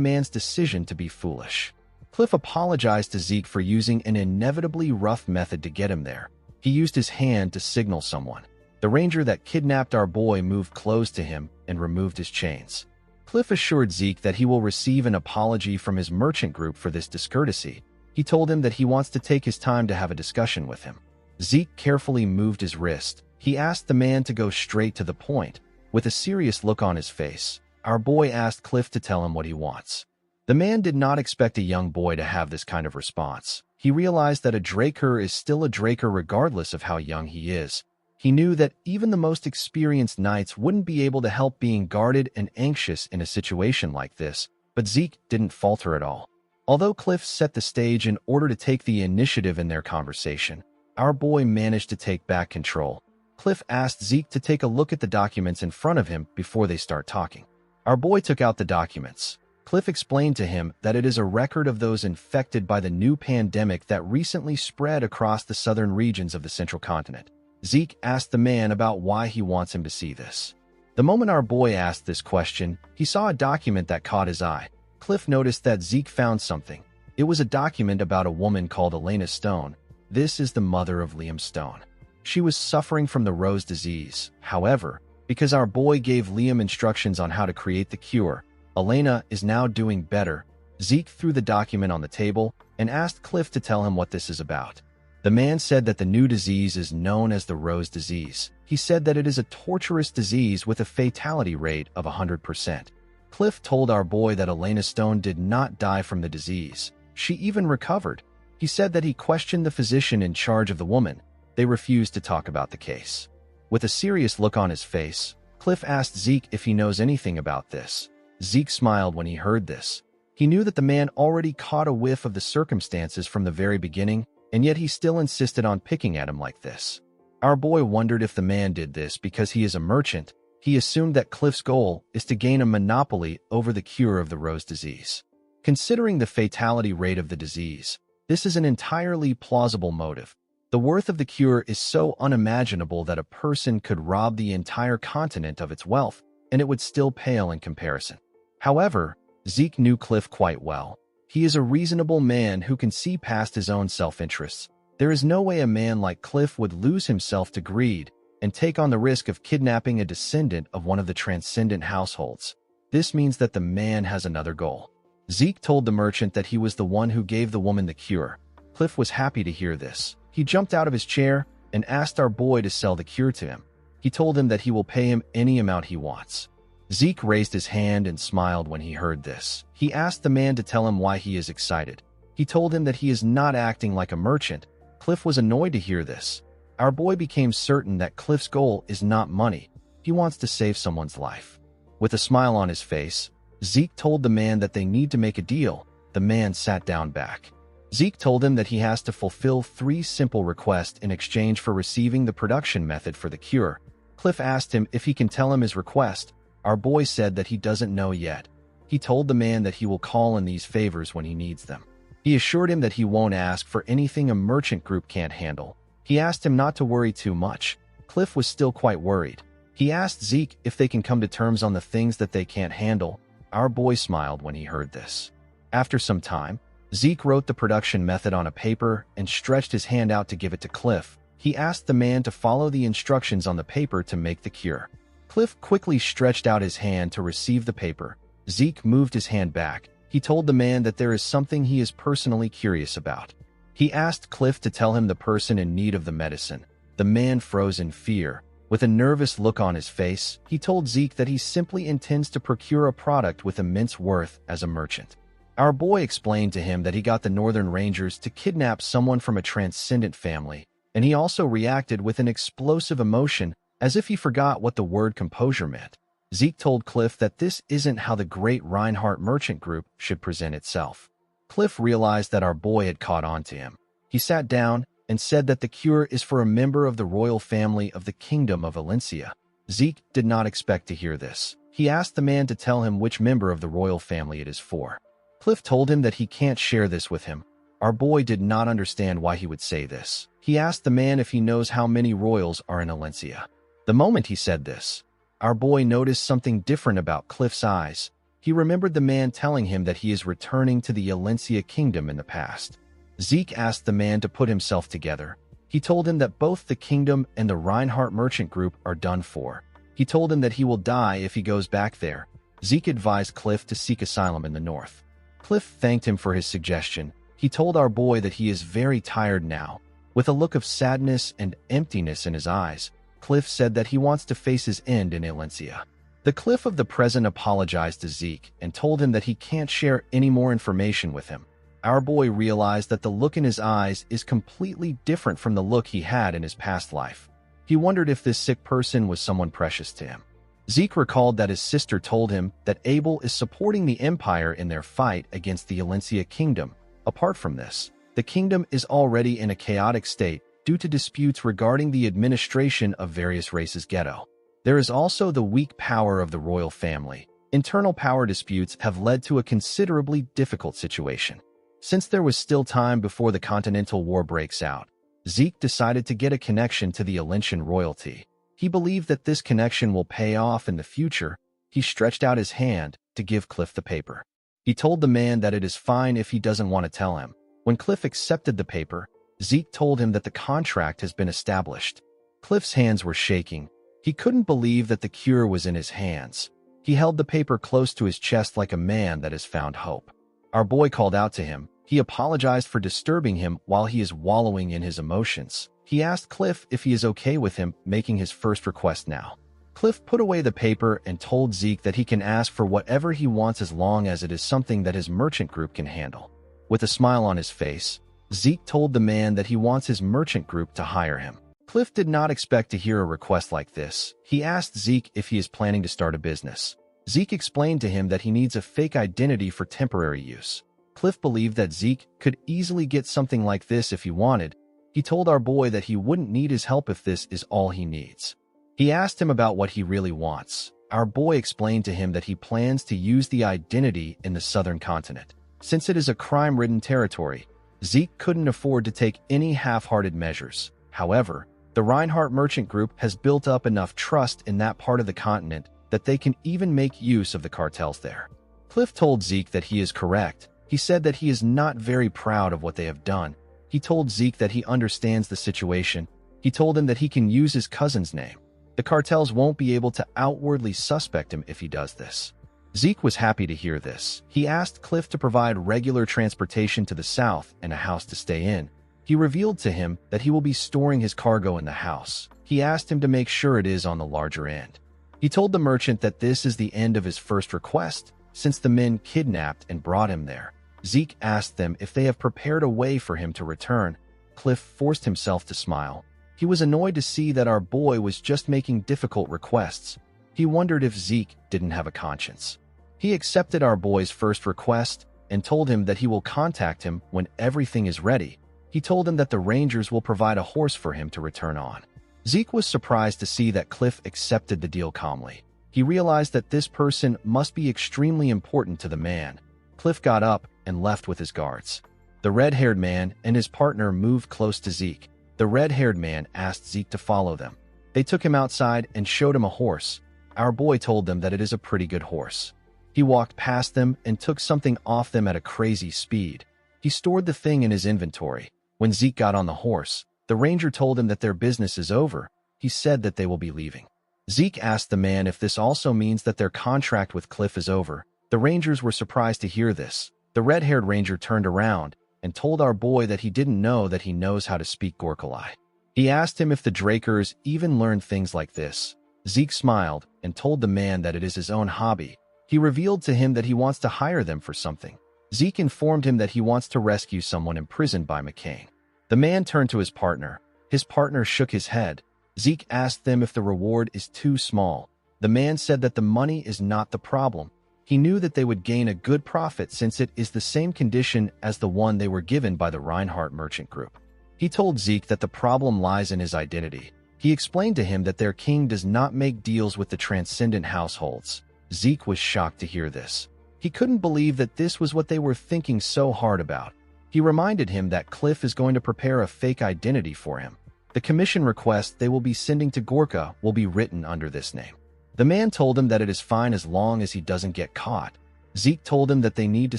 man's decision to be foolish. Cliff apologized to Zeke for using an inevitably rough method to get him there. He used his hand to signal someone. The ranger that kidnapped our boy moved close to him and removed his chains. Cliff assured Zeke that he will receive an apology from his merchant group for this discourtesy. He told him that he wants to take his time to have a discussion with him. Zeke carefully moved his wrist. He asked the man to go straight to the point. With a serious look on his face, our boy asked Cliff to tell him what he wants. The man did not expect a young boy to have this kind of response. He realized that a Draker is still a Draker regardless of how young he is. He knew that even the most experienced knights wouldn't be able to help being guarded and anxious in a situation like this, but Zeke didn't falter at all. Although Cliff set the stage in order to take the initiative in their conversation, our boy managed to take back control. Cliff asked Zeke to take a look at the documents in front of him before they start talking. Our boy took out the documents. Cliff explained to him that it is a record of those infected by the new pandemic that recently spread across the southern regions of the central continent. Zeke asked the man about why he wants him to see this. The moment our boy asked this question, he saw a document that caught his eye. Cliff noticed that Zeke found something. It was a document about a woman called Elena Stone. This is the mother of Liam Stone. She was suffering from the rose disease. However, because our boy gave Liam instructions on how to create the cure, Elena is now doing better. Zeke threw the document on the table and asked Cliff to tell him what this is about. The man said that the new disease is known as the rose disease. He said that it is a torturous disease with a fatality rate of 100%. Cliff told our boy that Elena Stone did not die from the disease. She even recovered. He said that he questioned the physician in charge of the woman. They refused to talk about the case. With a serious look on his face, Cliff asked Zeke if he knows anything about this. Zeke smiled when he heard this. He knew that the man already caught a whiff of the circumstances from the very beginning, and yet he still insisted on picking at him like this. Our boy wondered if the man did this because he is a merchant. He assumed that Cliff's goal is to gain a monopoly over the cure of the rose disease. Considering the fatality rate of the disease, this is an entirely plausible motive. The worth of the cure is so unimaginable that a person could rob the entire continent of its wealth, and it would still pale in comparison. However, Zeke knew Cliff quite well. He is a reasonable man who can see past his own self-interests. There is no way a man like Cliff would lose himself to greed and take on the risk of kidnapping a descendant of one of the transcendent households. This means that the man has another goal. Zeke told the merchant that he was the one who gave the woman the cure. Cliff was happy to hear this. He jumped out of his chair and asked our boy to sell the cure to him. He told him that he will pay him any amount he wants. Zeke raised his hand and smiled when he heard this. He asked the man to tell him why he is excited. He told him that he is not acting like a merchant. Cliff was annoyed to hear this. Our boy became certain that Cliff's goal is not money. He wants to save someone's life. With a smile on his face, Zeke told the man that they need to make a deal. The man sat down back. Zeke told him that he has to fulfill 3 simple requests in exchange for receiving the production method for the cure. Cliff asked him if he can tell him his request. Our boy said that he doesn't know yet. He told the man that he will call in these favors when he needs them. He assured him that he won't ask for anything a merchant group can't handle. He asked him not to worry too much. Cliff was still quite worried. He asked Zeke if they can come to terms on the things that they can't handle. Our boy smiled when he heard this. After some time, Zeke wrote the production method on a paper and stretched his hand out to give it to Cliff. He asked the man to follow the instructions on the paper to make the cure. Cliff quickly stretched out his hand to receive the paper. Zeke moved his hand back. He told the man that there is something he is personally curious about. He asked Cliff to tell him the person in need of the medicine. The man froze in fear. With a nervous look on his face, he told Zeke that he simply intends to procure a product with immense worth as a merchant. Our boy explained to him that he got the Northern Rangers to kidnap someone from a transcendent family, and he also reacted with an explosive emotion as if he forgot what the word composure meant. Zeke told Cliff that this isn't how the great Reinhardt merchant group should present itself. Cliff realized that our boy had caught on to him. He sat down and said that the cure is for a member of the royal family of the Kingdom of Valencia. Zeke did not expect to hear this. He asked the man to tell him which member of the royal family it is for. Cliff told him that he can't share this with him. Our boy did not understand why he would say this. He asked the man if he knows how many royals are in Valencia. The moment he said this, our boy noticed something different about Cliff's eyes. He remembered the man telling him that he is returning to the Valencia kingdom in the past. Zeke asked the man to put himself together. He told him that both the kingdom and the Reinhardt merchant group are done for. He told him that he will die if he goes back there. Zeke advised Cliff to seek asylum in the north. Cliff thanked him for his suggestion. He told our boy that he is very tired now. With a look of sadness and emptiness in his eyes, Cliff said that he wants to face his end in Valencia. The Cliff of the present apologized to Zeke and told him that he can't share any more information with him. Our boy realized that the look in his eyes is completely different from the look he had in his past life. He wondered if this sick person was someone precious to him. Zeke recalled that his sister told him that Abel is supporting the Empire in their fight against the Valencia kingdom. Apart from this, the kingdom is already in a chaotic state due to disputes regarding the administration of various races' ghetto. There is also the weak power of the royal family. Internal power disputes have led to a considerably difficult situation. Since there was still time before the Continental War breaks out, Zeke decided to get a connection to the Valencian royalty. He believed that this connection will pay off in the future. He stretched out his hand to give Cliff the paper. He told the man that it is fine if he doesn't want to tell him. When Cliff accepted the paper, Zeke told him that the contract has been established. Cliff's hands were shaking. He couldn't believe that the cure was in his hands. He held the paper close to his chest like a man that has found hope. Our boy called out to him. He apologized for disturbing him while he is wallowing in his emotions. He asked Cliff if he is okay with him making his first request now. Cliff put away the paper and told Zeke that he can ask for whatever he wants as long as it is something that his merchant group can handle. With a smile on his face, Zeke told the man that he wants his merchant group to hire him. Cliff did not expect to hear a request like this. He asked Zeke if he is planning to start a business. Zeke explained to him that he needs a fake identity for temporary use. Cliff believed that Zeke could easily get something like this if he wanted. He told our boy that he wouldn't need his help if this is all he needs. He asked him about what he really wants. Our boy explained to him that he plans to use the identity in the southern continent. Since it is a crime-ridden territory, Zeke couldn't afford to take any half-hearted measures. However, the Reinhardt merchant group has built up enough trust in that part of the continent that they can even make use of the cartels there. Cliff told Zeke that he is correct. He said that he is not very proud of what they have done. He told Zeke that he understands the situation. He told him that he can use his cousin's name. The cartels won't be able to outwardly suspect him if he does this. Zeke was happy to hear this. He asked Cliff to provide regular transportation to the south and a house to stay in. He revealed to him that he will be storing his cargo in the house. He asked him to make sure it is on the larger end. He told the merchant that this is the end of his first request, since the men kidnapped and brought him there. Zeke asked them if they have prepared a way for him to return. Cliff forced himself to smile. He was annoyed to see that our boy was just making difficult requests. He wondered if Zeke didn't have a conscience. He accepted our boy's first request and told him that he will contact him when everything is ready. He told him that the Rangers will provide a horse for him to return on. Zeke was surprised to see that Cliff accepted the deal calmly. He realized that this person must be extremely important to the man. Cliff got up and left with his guards. The red-haired man and his partner moved close to Zeke. The red-haired man asked Zeke to follow them. They took him outside and showed him a horse. Our boy told them that it is a pretty good horse. He walked past them and took something off them at a crazy speed. He stored the thing in his inventory. When Zeke got on the horse, the ranger told him that their business is over. He said that they will be leaving. Zeke asked the man if this also means that their contract with Cliff is over. The Rangers were surprised to hear this. The red-haired ranger turned around and told our boy that he didn't know that he knows how to speak Gorkalai. He asked him if the Drakers even learned things like this. Zeke smiled and told the man that it is his own hobby. He revealed to him that he wants to hire them for something. Zeke informed him that he wants to rescue someone imprisoned by McCain. The man turned to his partner. His partner shook his head. Zeke asked them if the reward is too small. The man said that the money is not the problem. He knew that they would gain a good profit since it is the same condition as the one they were given by the Reinhardt Merchant Group. He told Zeke that the problem lies in his identity. He explained to him that their king does not make deals with the transcendent households. Zeke was shocked to hear this. He couldn't believe that this was what they were thinking so hard about. He reminded him that Cliff is going to prepare a fake identity for him. The commission request they will be sending to Gorka will be written under this name. The man told him that it is fine as long as he doesn't get caught. Zeke told him that they need to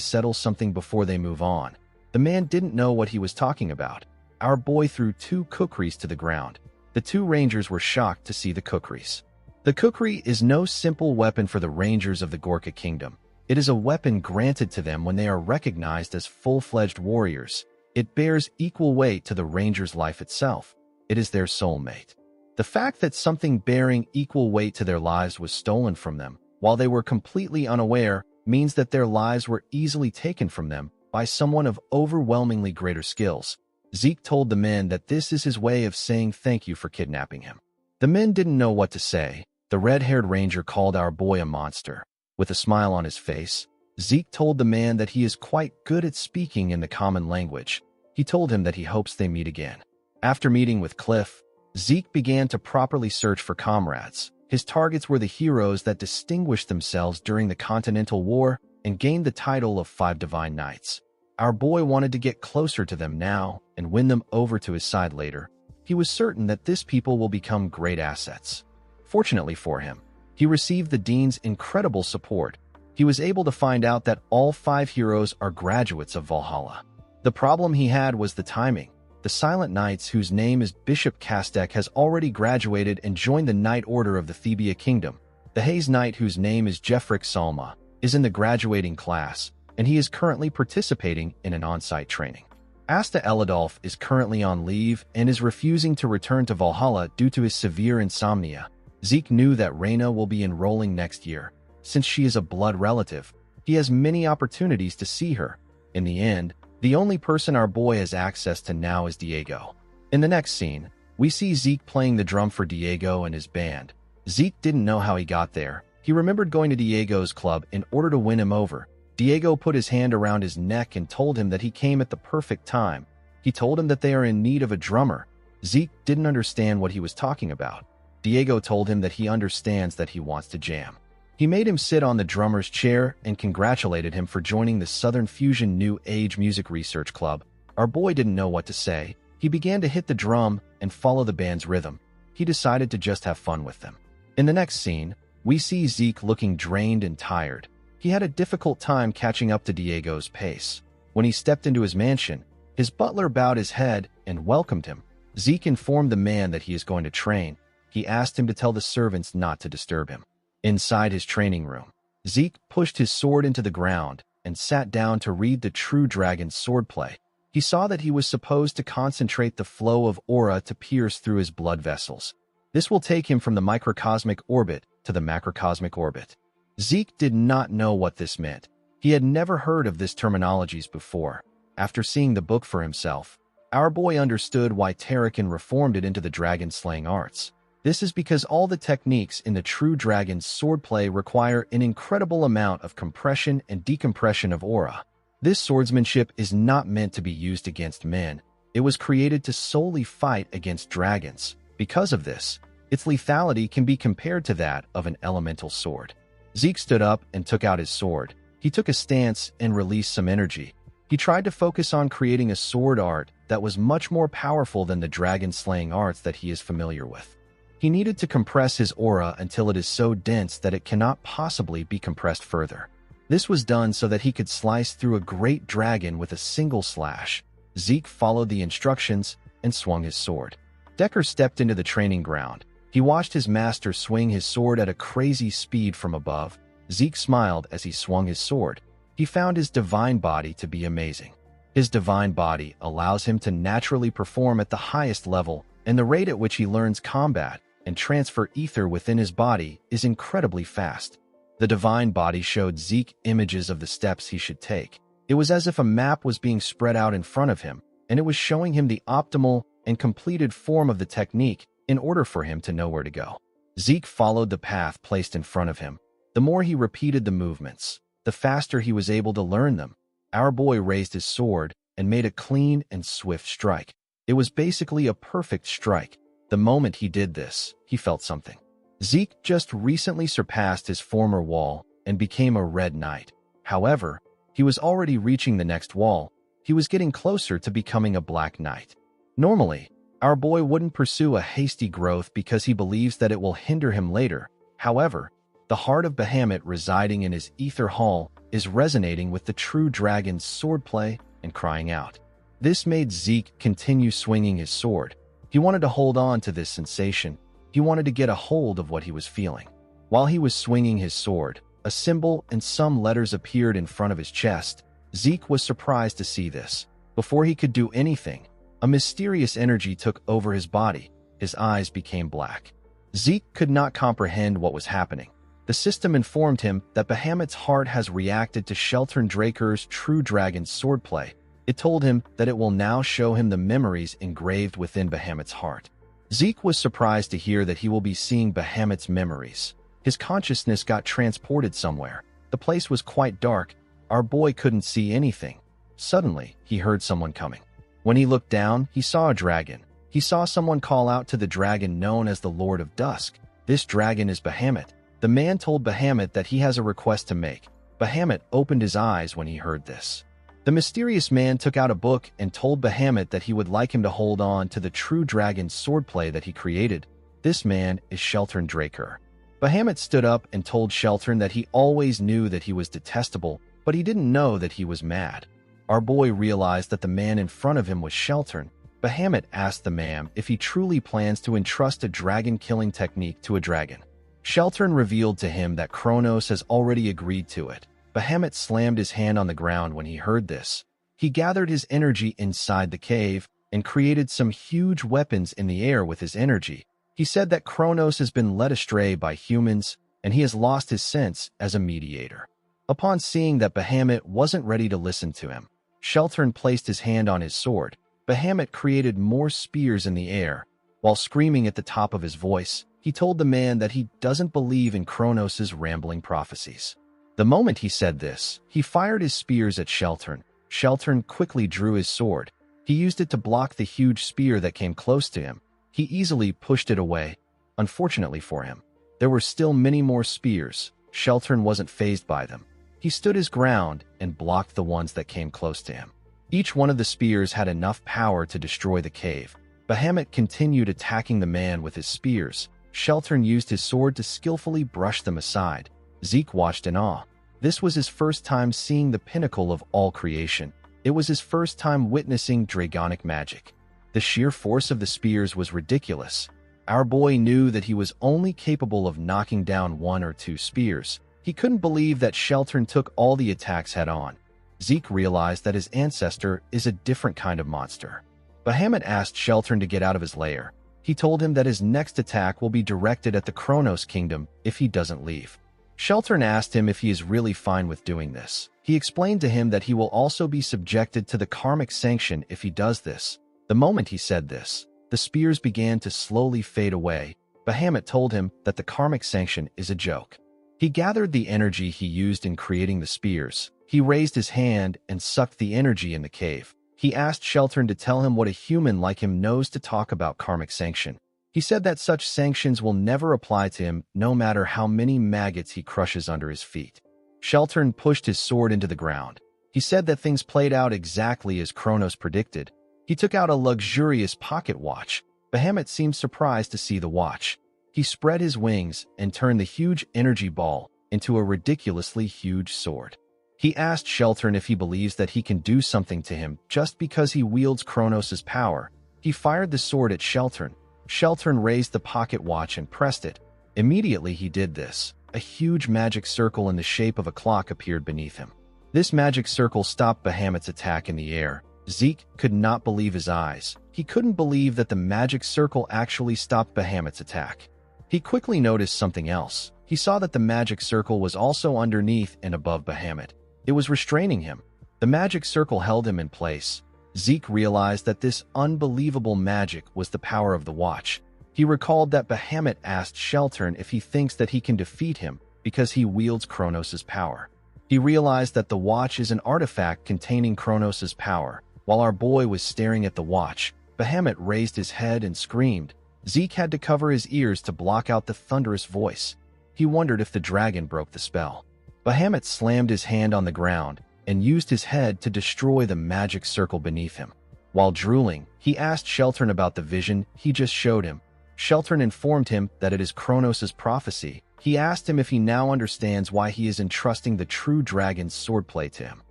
settle something before they move on. The man didn't know what he was talking about. Our boy threw 2 kukris to the ground. The 2 rangers were shocked to see the kukris. The kukri is no simple weapon for the rangers of the Gorka Kingdom. It is a weapon granted to them when they are recognized as full-fledged warriors. It bears equal weight to the ranger's life itself. It is their soulmate. The fact that something bearing equal weight to their lives was stolen from them, while they were completely unaware, means that their lives were easily taken from them by someone of overwhelmingly greater skills. Zeke told the men that this is his way of saying thank you for kidnapping him. The men didn't know what to say. The red-haired ranger called our boy a monster. With a smile on his face, Zeke told the man that he is quite good at speaking in the common language. He told him that he hopes they meet again. After meeting with Cliff, Zeke began to properly search for comrades. His targets were the heroes that distinguished themselves during the Continental War and gained the title of 5 Divine Knights. Our boy wanted to get closer to them now and win them over to his side later. He was certain that this people will become great assets. Fortunately for him, he received the Dean's incredible support. He was able to find out that all 5 heroes are graduates of Valhalla. The problem he had was the timing. The Silent Knights, whose name is Bishop Kastek, has already graduated and joined the Knight Order of the Thebia Kingdom. The Haze Knight, whose name is Jeffrick Salma, is in the graduating class, and he is currently participating in an on-site training. Asta Eladolf is currently on leave and is refusing to return to Valhalla due to his severe insomnia. Zeke knew that Reyna will be enrolling next year. Since she is a blood relative, he has many opportunities to see her. In the end, the only person our boy has access to now is Diego. In the next scene, we see Zeke playing the drum for Diego and his band. Zeke didn't know how he got there. He remembered going to Diego's club in order to win him over. Diego put his hand around his neck and told him that he came at the perfect time. He told him that they are in need of a drummer. Zeke didn't understand what he was talking about. Diego told him that he understands that he wants to jam. He made him sit on the drummer's chair and congratulated him for joining the Southern Fusion New Age Music Research Club. Our boy didn't know what to say. He began to hit the drum and follow the band's rhythm. He decided to just have fun with them. In the next scene, we see Zeke looking drained and tired. He had a difficult time catching up to Diego's pace. When he stepped into his mansion, his butler bowed his head and welcomed him. Zeke informed the man that he is going to train. He asked him to tell the servants not to disturb him. Inside his training room, Zeke pushed his sword into the ground and sat down to read the true dragon's swordplay. He saw that he was supposed to concentrate the flow of aura to pierce through his blood vessels. This will take him from the microcosmic orbit to the macrocosmic orbit. Zeke did not know what this meant. He had never heard of this terminologies before. After seeing the book for himself, our boy understood why Tarakan reformed it into the dragon-slaying arts. This is because all the techniques in the true dragon's swordplay require an incredible amount of compression and decompression of aura. This swordsmanship is not meant to be used against men. It was created to solely fight against dragons. Because of this, its lethality can be compared to that of an elemental sword. Zeke stood up and took out his sword. He took a stance and released some energy. He tried to focus on creating a sword art that was much more powerful than the dragon-slaying arts that he is familiar with. He needed to compress his aura until it is so dense that it cannot possibly be compressed further. This was done so that he could slice through a great dragon with a single slash. Zeke followed the instructions and swung his sword. Decker stepped into the training ground. He watched his master swing his sword at a crazy speed from above. Zeke smiled as he swung his sword. He found his divine body to be amazing. His divine body allows him to naturally perform at the highest level, and the rate at which he learns combat and transfer ether within his body is incredibly fast. The divine body showed Zeke images of the steps he should take. It was as if a map was being spread out in front of him, and it was showing him the optimal and completed form of the technique in order for him to know where to go. Zeke followed the path placed in front of him. The more he repeated the movements, the faster he was able to learn them. Our boy raised his sword and made a clean and swift strike. It was basically a perfect strike. The moment he did this, he felt something. Zeke just recently surpassed his former wall and became a red knight. However, he was already reaching the next wall. He was getting closer to becoming a black knight. Normally, our boy wouldn't pursue a hasty growth because he believes that it will hinder him later. However, the heart of Bahamut residing in his ether hall is resonating with the true dragon's swordplay and crying out. This made Zeke continue swinging his sword. He wanted to hold on to this sensation. He wanted to get a hold of what he was feeling. While he was swinging his sword, a symbol and some letters appeared in front of his chest. Zeke was surprised to see this. Before he could do anything, a mysterious energy took over his body. His eyes became black. Zeke could not comprehend what was happening. The system informed him that Bahamut's heart has reacted to Sheltern Draker's true dragon swordplay. It told him that it will now show him the memories engraved within Bahamut's heart. Zeke was surprised to hear that he will be seeing Bahamut's memories. His consciousness got transported somewhere. The place was quite dark. Our boy couldn't see anything. Suddenly, he heard someone coming. When he looked down, he saw a dragon. He saw someone call out to the dragon known as the Lord of Dusk. This dragon is Bahamut. The man told Bahamut that he has a request to make. Bahamut opened his eyes when he heard this. The mysterious man took out a book and told Bahamut that he would like him to hold on to the true dragon's swordplay that he created. This man is Sheltern Draker. Bahamut stood up and told Sheltern that he always knew that he was detestable, but he didn't know that he was mad. Our boy realized that the man in front of him was Sheltern. Bahamut asked the man if he truly plans to entrust a dragon-killing technique to a dragon. Sheltern revealed to him that Kronos has already agreed to it. Bahamut slammed his hand on the ground when he heard this. He gathered his energy inside the cave and created some huge weapons in the air with his energy. He said that Kronos has been led astray by humans and he has lost his sense as a mediator. Upon seeing that Bahamut wasn't ready to listen to him, Sheltern placed his hand on his sword. Bahamut created more spears in the air. While screaming at the top of his voice, he told the man that he doesn't believe in Kronos' rambling prophecies. The moment he said this, he fired his spears at Sheltern. Sheltern quickly drew his sword. He used it to block the huge spear that came close to him. He easily pushed it away. Unfortunately for him, there were still many more spears. Sheltern wasn't fazed by them. He stood his ground and blocked the ones that came close to him. Each one of the spears had enough power to destroy the cave. Bahamut continued attacking the man with his spears. Sheltern used his sword to skillfully brush them aside. Zeke watched in awe. This was his first time seeing the pinnacle of all creation. It was his first time witnessing dragonic magic. The sheer force of the spears was ridiculous. Our boy knew that he was only capable of knocking down one or two spears. He couldn't believe that Sheltern took all the attacks head-on. Zeke realized that his ancestor is a different kind of monster. Bahamut asked Sheltern to get out of his lair. He told him that his next attack will be directed at the Kronos Kingdom if he doesn't leave. Sheltern asked him if he is really fine with doing this. He explained to him that he will also be subjected to the karmic sanction if he does this. The moment he said this, the spears began to slowly fade away. Bahamut told him that the karmic sanction is a joke. He gathered the energy he used in creating the spears. He raised his hand and sucked the energy in the cave. He asked Sheltern to tell him what a human like him knows to talk about karmic sanction. He said that such sanctions will never apply to him no matter how many maggots he crushes under his feet. Sheltern pushed his sword into the ground. He said that things played out exactly as Kronos predicted. He took out a luxurious pocket watch. Bahamut seemed surprised to see the watch. He spread his wings and turned the huge energy ball into a ridiculously huge sword. He asked Sheltern if he believes that he can do something to him just because he wields Kronos' power. He fired the sword at Sheltern. Sheltern raised the pocket watch and pressed it. Immediately he did this. A huge magic circle in the shape of a clock appeared beneath him. This magic circle stopped Bahamut's attack in the air. Zeke could not believe his eyes. He couldn't believe that the magic circle actually stopped Bahamut's attack. He quickly noticed something else. He saw that the magic circle was also underneath and above Bahamut. It was restraining him. The magic circle held him in place. Zeke realized that this unbelievable magic was the power of the watch. He recalled that Bahamut asked Sheltern if he thinks that he can defeat him because he wields Kronos' power. He realized that the watch is an artifact containing Kronos' power. While our boy was staring at the watch, Bahamut raised his head and screamed. Zeke had to cover his ears to block out the thunderous voice. He wondered if the dragon broke the spell. Bahamut slammed his hand on the ground and used his head to destroy the magic circle beneath him. While drooling, he asked Sheltern about the vision he just showed him. Sheltern informed him that it is Kronos' prophecy. He asked him if he now understands why he is entrusting the true dragon's swordplay to him.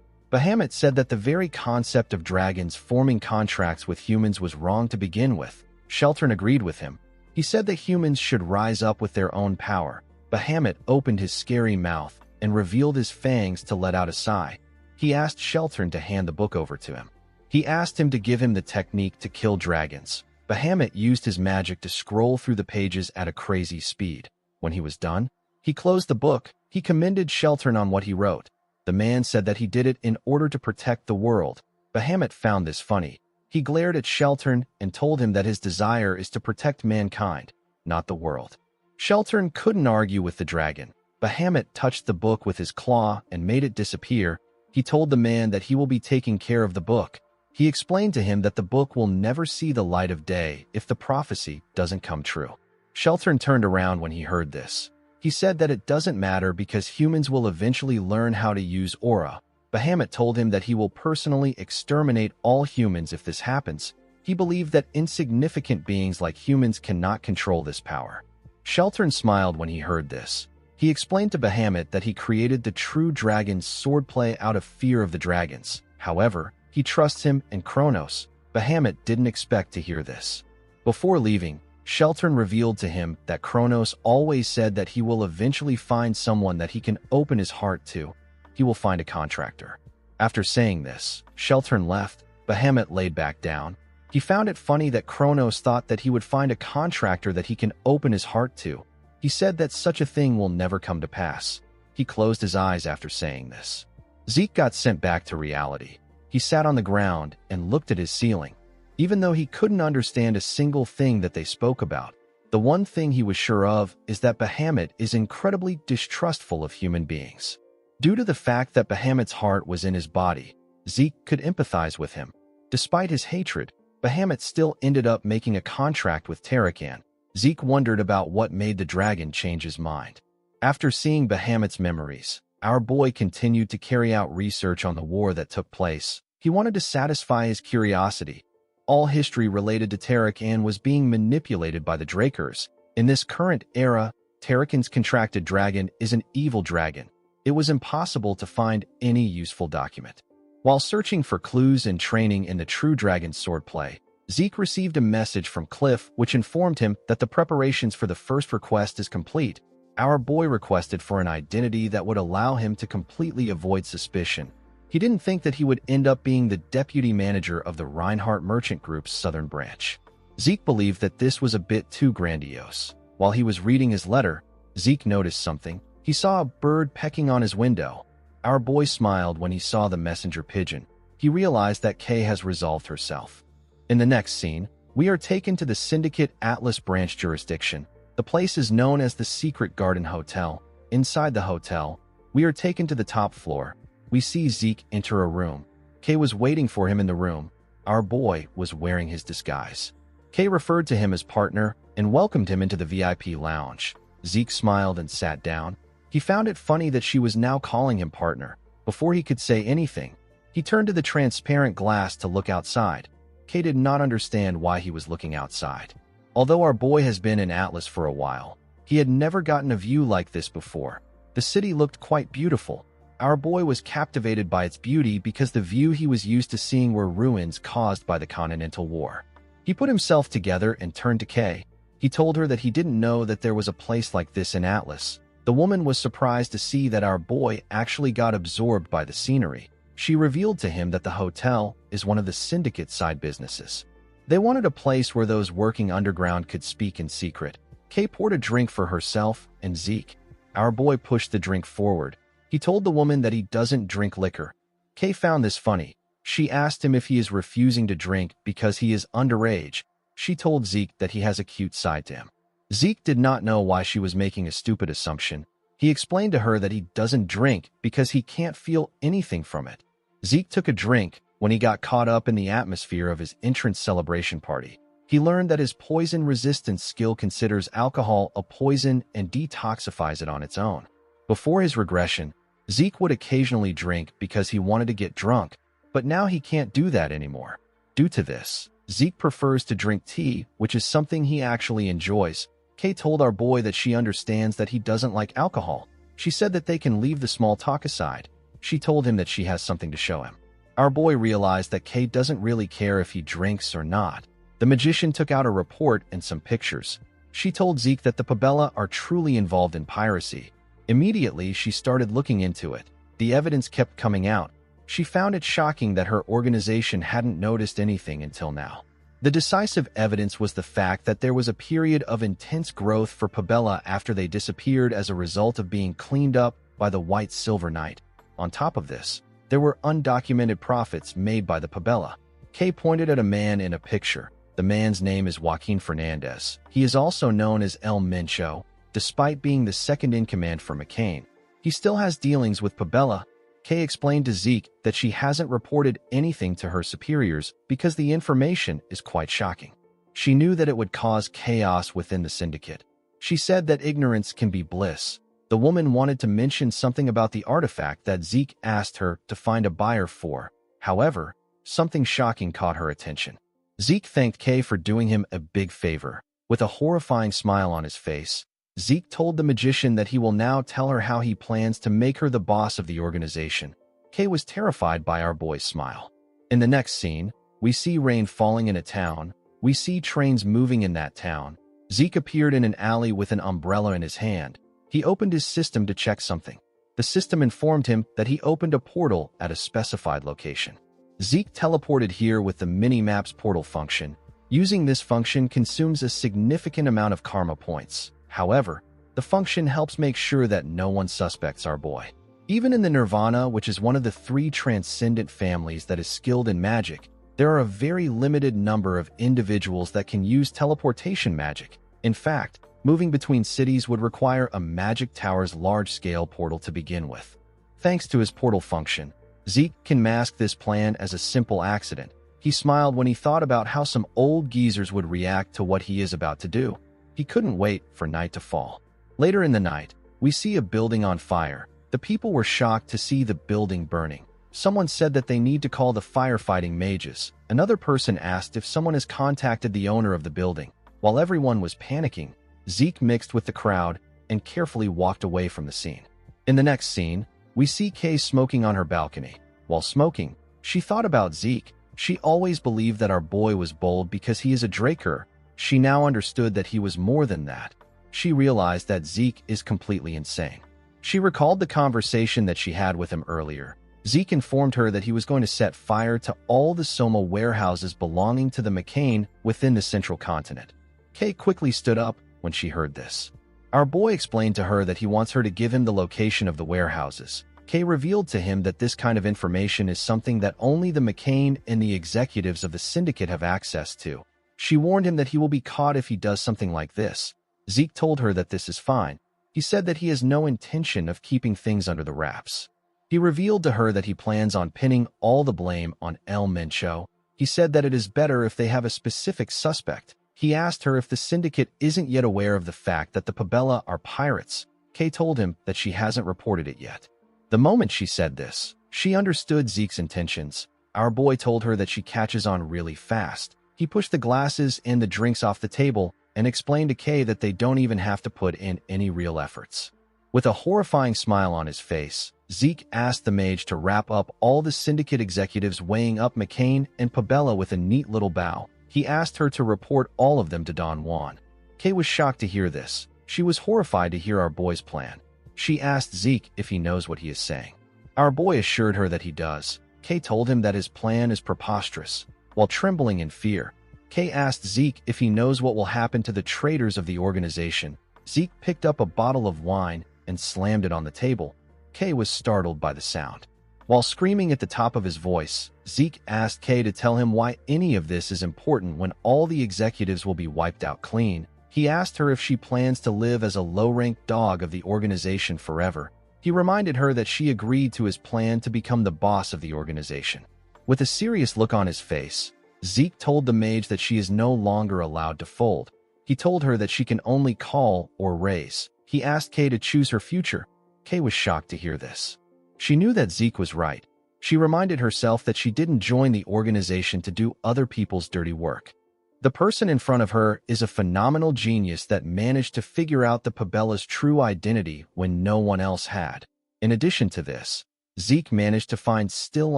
Bahamut said that the very concept of dragons forming contracts with humans was wrong to begin with. Sheltern agreed with him. He said that humans should rise up with their own power. Bahamut opened his scary mouth and revealed his fangs to let out a sigh. He asked Sheltern to hand the book over to him. He asked him to give him the technique to kill dragons. Bahamut used his magic to scroll through the pages at a crazy speed. When he was done, he closed the book. He commended Sheltern on what he wrote. The man said that he did it in order to protect the world. Bahamut found this funny. He glared at Sheltern and told him that his desire is to protect mankind, not the world. Sheltern couldn't argue with the dragon. Bahamut touched the book with his claw and made it disappear. He told the man that he will be taking care of the book. He explained to him that the book will never see the light of day if the prophecy doesn't come true. Sheltern turned around when he heard this. He said that it doesn't matter because humans will eventually learn how to use aura. Bahamut told him that he will personally exterminate all humans if this happens. He believed that insignificant beings like humans cannot control this power. Sheltern smiled when he heard this. He explained to Bahamut that he created the true dragon's swordplay out of fear of the dragons. However, he trusts him and Kronos. Bahamut didn't expect to hear this. Before leaving, Sheltern revealed to him that Kronos always said that he will eventually find someone that he can open his heart to. He will find a contractor. After saying this, Sheltern left. Bahamut laid back down. He found it funny that Kronos thought that he would find a contractor that he can open his heart to. He said that such a thing will never come to pass. He closed his eyes after saying this. Zeke got sent back to reality. He sat on the ground and looked at his ceiling. Even though he couldn't understand a single thing that they spoke about, the one thing he was sure of is that Bahamut is incredibly distrustful of human beings. Due to the fact that Bahamut's heart was in his body, Zeke could empathize with him. Despite his hatred, Bahamut still ended up making a contract with Tarakan. Zeke wondered about what made the dragon change his mind. After seeing Bahamut's memories, our boy continued to carry out research on the war that took place. He wanted to satisfy his curiosity. All history related to Tarakan was being manipulated by the Drakers. In this current era, Tarakan's contracted dragon is an evil dragon. It was impossible to find any useful document. While searching for clues and training in the true dragon swordplay, Zeke received a message from Cliff which informed him that the preparations for the first request is complete. Our boy requested for an identity that would allow him to completely avoid suspicion. He didn't think that he would end up being the deputy manager of the Reinhardt Merchant Group's southern branch. Zeke believed that this was a bit too grandiose. While he was reading his letter, Zeke noticed something. He saw a bird pecking on his window. Our boy smiled when he saw the messenger pigeon. He realized that Kay has resolved herself. In the next scene, we are taken to the Syndicate Atlas branch jurisdiction. The place is known as the Secret Garden Hotel. Inside the hotel, we are taken to the top floor. We see Zeke enter a room. Kay was waiting for him in the room. Our boy was wearing his disguise. Kay referred to him as partner and welcomed him into the VIP lounge. Zeke smiled and sat down. He found it funny that she was now calling him partner. Before he could say anything, he turned to the transparent glass to look outside. Kay did not understand why he was looking outside. Although our boy has been in Atlas for a while, he had never gotten a view like this before. The city looked quite beautiful. Our boy was captivated by its beauty because the view he was used to seeing were ruins caused by the Continental War. He put himself together and turned to Kay. He told her that he didn't know that there was a place like this in Atlas. The woman was surprised to see that our boy actually got absorbed by the scenery. She revealed to him that the hotel is one of the syndicate side businesses. They wanted a place where those working underground could speak in secret. Kay poured a drink for herself and Zeke. Our boy pushed the drink forward. He told the woman that he doesn't drink liquor. Kay found this funny. She asked him if he is refusing to drink because he is underage. She told Zeke that he has a cute side to him. Zeke did not know why she was making a stupid assumption. He explained to her that he doesn't drink because he can't feel anything from it. Zeke took a drink when he got caught up in the atmosphere of his entrance celebration party. He learned that his poison resistance skill considers alcohol a poison and detoxifies it on its own. Before his regression, Zeke would occasionally drink because he wanted to get drunk, but now he can't do that anymore. Due to this, Zeke prefers to drink tea, which is something he actually enjoys. Kay told our boy that she understands that he doesn't like alcohol. She said that they can leave the small talk aside. She told him that she has something to show him. Our boy realized that Kay doesn't really care if he drinks or not. The magician took out a report and some pictures. She told Zeke that the Pabella are truly involved in piracy. Immediately, she started looking into it. The evidence kept coming out. She found it shocking that her organization hadn't noticed anything until now. The decisive evidence was the fact that there was a period of intense growth for Pabella after they disappeared as a result of being cleaned up by the White Silver Knight. On top of this, there were undocumented profits made by the Pabella. Kay pointed at a man in a picture. The man's name is Joaquin Fernandez. He is also known as El Mencho. Despite being the second-in-command for McCain, he still has dealings with Pabella. Kay explained to Zeke that she hasn't reported anything to her superiors because the information is quite shocking. She knew that it would cause chaos within the syndicate. She said that ignorance can be bliss. The woman wanted to mention something about the artifact that Zeke asked her to find a buyer for. However, something shocking caught her attention. Zeke thanked Kay for doing him a big favor. With a horrifying smile on his face, Zeke told the magician that he will now tell her how he plans to make her the boss of the organization. Kay was terrified by our boy's smile. In the next scene, we see rain falling in a town. We see trains moving in that town. Zeke appeared in an alley with an umbrella in his hand. He opened his system to check something. The system informed him that he opened a portal at a specified location. Zeke teleported here with the mini-maps portal function. Using this function consumes a significant amount of karma points. However, the function helps make sure that no one suspects our boy. Even in the Nirvana, which is one of the 3 transcendent families that is skilled in magic, there are a very limited number of individuals that can use teleportation magic. In fact, moving between cities would require a magic tower's large-scale portal to begin with. Thanks to his portal function, Zeke can mask this plan as a simple accident. He smiled when he thought about how some old geezers would react to what he is about to do. He couldn't wait for night to fall. Later in the night, we see a building on fire. The people were shocked to see the building burning. Someone said that they need to call the firefighting mages. Another person asked if someone has contacted the owner of the building. While everyone was panicking, Zeke mixed with the crowd and carefully walked away from the scene. In the next scene, we see Kay smoking on her balcony. While smoking, she thought about Zeke. She always believed that our boy was bold because he is a Draker. She now understood that he was more than that. she realized that Zeke is completely insane. She recalled the conversation that she had with him earlier. Zeke informed her that he was going to set fire to all the Soma warehouses belonging to the McCain within the central continent. Kay quickly stood up when she heard this. Our boy explained to her that he wants her to give him the location of the warehouses. Kay revealed to him that this kind of information is something that only the McCain and the executives of the syndicate have access to. She warned him that he will be caught if he does something like this. Zeke told her that this is fine. He said that he has no intention of keeping things under the wraps. He revealed to her that he plans on pinning all the blame on El Mencho. He said that it is better if they have a specific suspect. He asked her if the syndicate isn't yet aware of the fact that the Pabella are pirates. Kay told him that she hasn't reported it yet. The moment she said this, she understood Zeke's intentions. Our boy told her that she catches on really fast. He pushed the glasses and the drinks off the table and explained to Kay that they don't even have to put in any real efforts. With a horrifying smile on his face, Zeke asked the mage to wrap up all the syndicate executives weighing up McCain and Pabella with a neat little bow. He asked her to report all of them to Don Juan. Kay was shocked to hear this. She was horrified to hear our boy's plan. She asked Zeke if he knows what he is saying. Our boy assured her that he does. Kay told him that his plan is preposterous. While trembling in fear, Kay asked Zeke if he knows what will happen to the traitors of the organization. Zeke picked up a bottle of wine and slammed it on the table. Kay was startled by the sound. While screaming at the top of his voice, Zeke asked Kay to tell him why any of this is important when all the executives will be wiped out clean. He asked her if she plans to live as a low-ranked dog of the organization forever. He reminded her that she agreed to his plan to become the boss of the organization. With a serious look on his face, Zeke told the mage that she is no longer allowed to fold. He told her that she can only call or raise. He asked Kay to choose her future. Kay was shocked to hear this. She knew that Zeke was right. She reminded herself that she didn't join the organization to do other people's dirty work. The person in front of her is a phenomenal genius that managed to figure out the Pabella's true identity when no one else had. In addition to this, Zeke managed to find still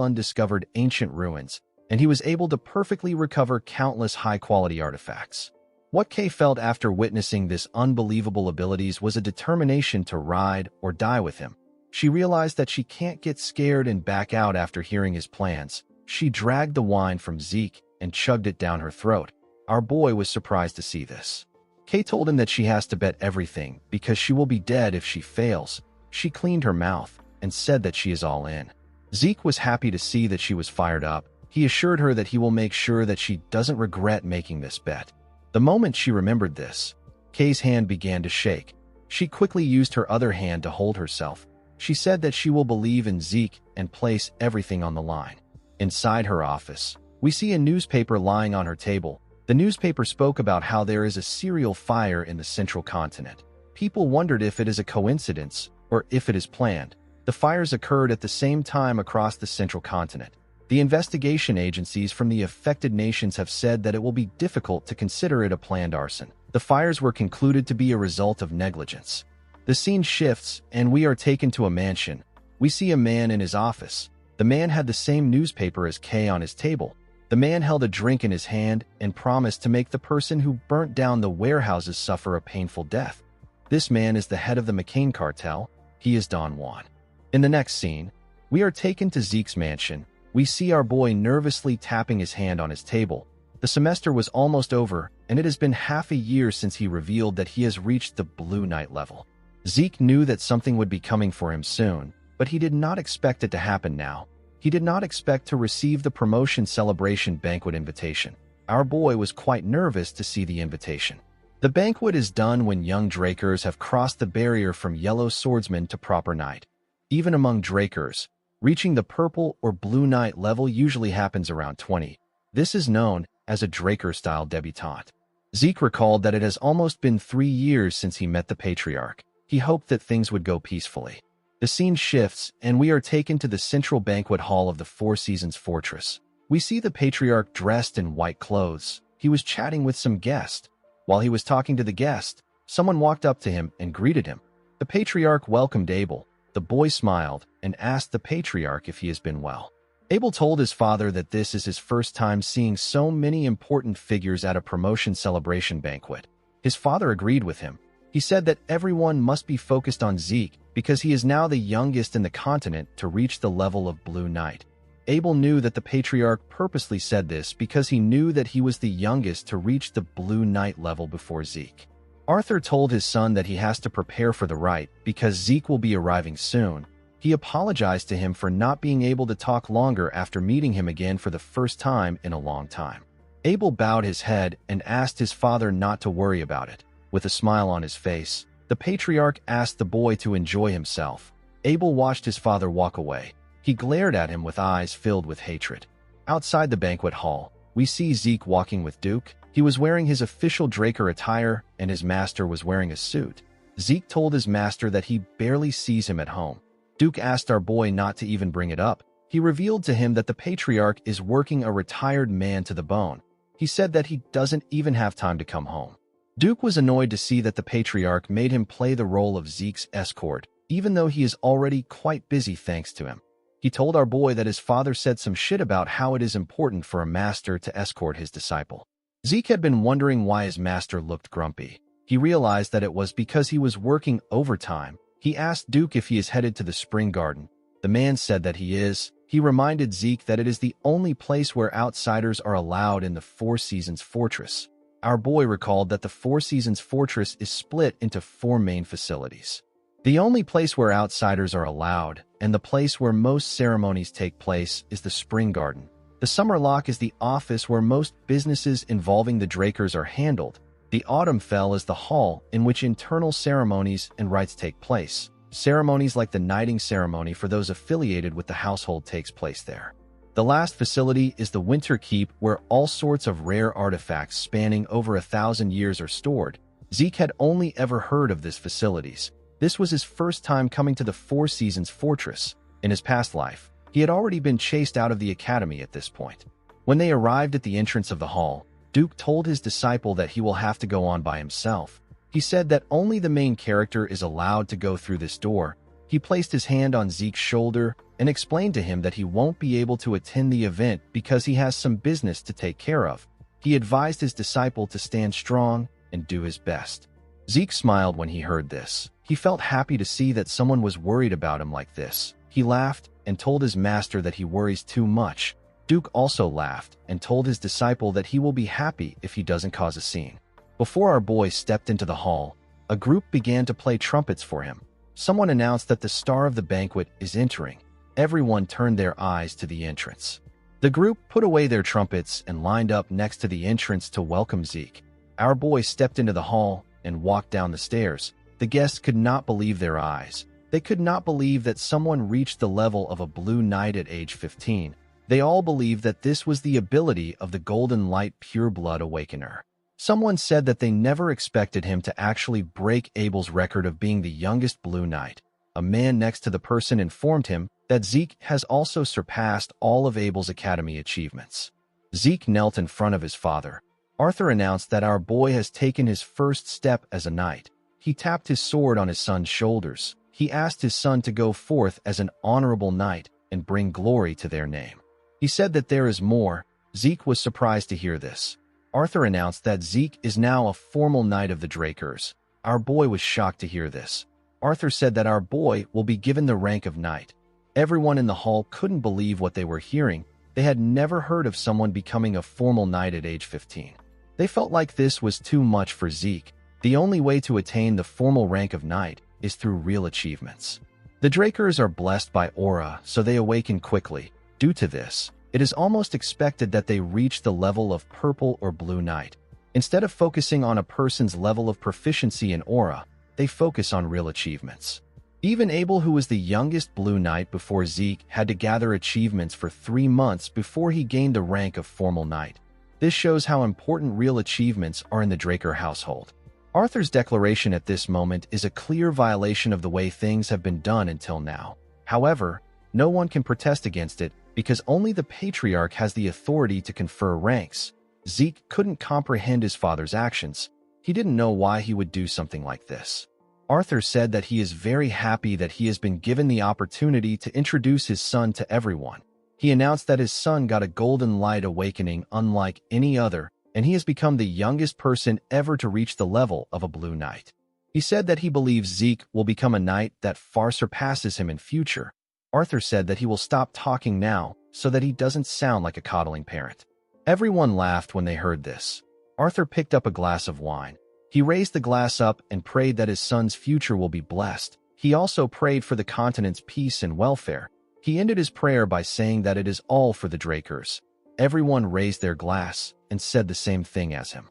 undiscovered ancient ruins, and he was able to perfectly recover countless high-quality artifacts. What Kay felt after witnessing this unbelievable abilities was a determination to ride or die with him. She realized that she can't get scared and back out after hearing his plans. She dragged the wine from Zeke and chugged it down her throat. Our boy was surprised to see this. Kay told him that she has to bet everything because she will be dead if she fails. She cleaned her mouth and said that she is all in. Zeke was happy to see that she was fired up. He assured her that he will make sure that she doesn't regret making this bet. The moment she remembered this, Kay's hand began to shake. She quickly used her other hand to hold herself. She said that she will believe in Zeke and place everything on the line. Inside her office, we see a newspaper lying on her table. The newspaper spoke about how there is a serial fire in the central continent. People wondered if it is a coincidence or if it is planned. The fires occurred at the same time across the central continent. The investigation agencies from the affected nations have said that it will be difficult to consider it a planned arson. The fires were concluded to be a result of negligence. The scene shifts, and we are taken to a mansion. We see a man in his office. The man had the same newspaper as Kay on his table. The man held a drink in his hand and promised to make the person who burnt down the warehouses suffer a painful death. This man is the head of the McCain cartel. He is Don Juan. In the next scene, we are taken to Zeke's mansion. We see our boy nervously tapping his hand on his table. The semester was almost over, and it has been half a year since he revealed that he has reached the Blue Knight level. Zeke knew that something would be coming for him soon, but he did not expect it to happen now. He did not expect to receive the promotion celebration banquet invitation. Our boy was quite nervous to see the invitation. The banquet is done when young Drakers have crossed the barrier from yellow swordsman to proper knight. Even among Drakers, reaching the purple or blue knight level usually happens around 20. This is known as a Draker-style debutante. Zeke recalled that it has almost been 3 years since he met the Patriarch. He hoped that things would go peacefully. The scene shifts, and we are taken to the central banquet hall of the Four Seasons Fortress. We see the Patriarch dressed in white clothes. He was chatting with some guest. While he was talking to the guest, someone walked up to him and greeted him. The Patriarch welcomed Abel. The boy smiled and asked the Patriarch if he has been well. Abel told his father that this is his first time seeing so many important figures at a promotion celebration banquet. His father agreed with him. He said that everyone must be focused on Zeke because he is now the youngest in the continent to reach the level of Blue Knight. Abel knew that the patriarch purposely said this because he knew that he was the youngest to reach the Blue Knight level before Zeke. Arthur told his son that he has to prepare for the rite because Zeke will be arriving soon. He apologized to him for not being able to talk longer after meeting him again for the first time in a long time. Abel bowed his head and asked his father not to worry about it. With a smile on his face, the patriarch asked the boy to enjoy himself. Abel watched his father walk away. He glared at him with eyes filled with hatred. Outside the banquet hall, we see Zeke walking with Duke. He was wearing his official Draker attire, and his master was wearing a suit. Zeke told his master that he barely sees him at home. Duke asked our boy not to even bring it up. He revealed to him that the patriarch is working a retired man to the bone. He said that he doesn't even have time to come home. Duke was annoyed to see that the patriarch made him play the role of Zeke's escort, even though he is already quite busy thanks to him. He told our boy that his father said some shit about how it is important for a master to escort his disciple. Zeke had been wondering why his master looked grumpy. He realized that it was because he was working overtime. He asked Duke if he is headed to the spring garden. The man said that he is. He reminded Zeke that it is the only place where outsiders are allowed in the Four Seasons Fortress. Our boy recalled that the Four Seasons Fortress is split into 4 main facilities. The only place where outsiders are allowed, and the place where most ceremonies take place, is the Spring Garden. The Summer Lock is the office where most businesses involving the Drakers are handled. The Autumn Fell is the hall in which internal ceremonies and rites take place. Ceremonies like the knighting ceremony for those affiliated with the household takes place there. The last facility is the Winter Keep, where all sorts of rare artifacts spanning over 1,000 years are stored. Zeke had only ever heard of these facilities. This was his first time coming to the Four Seasons Fortress. In his past life, he had already been chased out of the academy at this point. When they arrived at the entrance of the hall, Duke told his disciple that he will have to go on by himself. He said that only the main character is allowed to go through this door. He placed his hand on Zeke's shoulder and explained to him that he won't be able to attend the event because he has some business to take care of. He advised his disciple to stand strong and do his best. Zeke smiled when he heard this. He felt happy to see that someone was worried about him like this. He laughed and told his master that he worries too much. Duke also laughed and told his disciple that he will be happy if he doesn't cause a scene. Before our boy stepped into the hall, a group began to play trumpets for him. Someone announced that the star of the banquet is entering. Everyone turned their eyes to the entrance. The group put away their trumpets and lined up next to the entrance to welcome Zeke. Our boy stepped into the hall and walked down the stairs. The guests could not believe their eyes. They could not believe that someone reached the level of a Blue Knight at age 15. They all believed that this was the ability of the Golden Light Pureblood Awakener. Someone said that they never expected him to actually break Abel's record of being the youngest Blue Knight. A man next to the person informed him that Zeke has also surpassed all of Abel's academy achievements. Zeke knelt in front of his father. Arthur announced that our boy has taken his first step as a knight. He tapped his sword on his son's shoulders. He asked his son to go forth as an honorable knight and bring glory to their name. He said that there is more. Zeke was surprised to hear this. Arthur announced that Zeke is now a formal knight of the Drakers. Our boy was shocked to hear this. Arthur said that our boy will be given the rank of knight. Everyone in the hall couldn't believe what they were hearing. They had never heard of someone becoming a formal knight at age 15. They felt like this was too much for Zeke. The only way to attain the formal rank of knight is through real achievements. The Drakers are blessed by aura, so they awaken quickly. Due to this, it is almost expected that they reach the level of purple or blue knight. Instead of focusing on a person's level of proficiency in aura, they focus on real achievements. Even Abel, who was the youngest Blue Knight before Zeke, had to gather achievements for 3 months before he gained the rank of formal knight. This shows how important real achievements are in the Draker household. Arthur's declaration at this moment is a clear violation of the way things have been done until now. However, no one can protest against it because only the patriarch has the authority to confer ranks. Zeke couldn't comprehend his father's actions. He didn't know why he would do something like this. Arthur said that he is very happy that he has been given the opportunity to introduce his son to everyone. He announced that his son got a golden light awakening unlike any other, and he has become the youngest person ever to reach the level of a Blue Knight. He said that he believes Zeke will become a knight that far surpasses him in future. Arthur said that he will stop talking now so that he doesn't sound like a coddling parent. Everyone laughed when they heard this. Arthur picked up a glass of wine. He raised the glass up and prayed that his son's future will be blessed. He also prayed for the continent's peace and welfare. He ended his prayer by saying that it is all for the Drakers. Everyone raised their glass and said the same thing as him.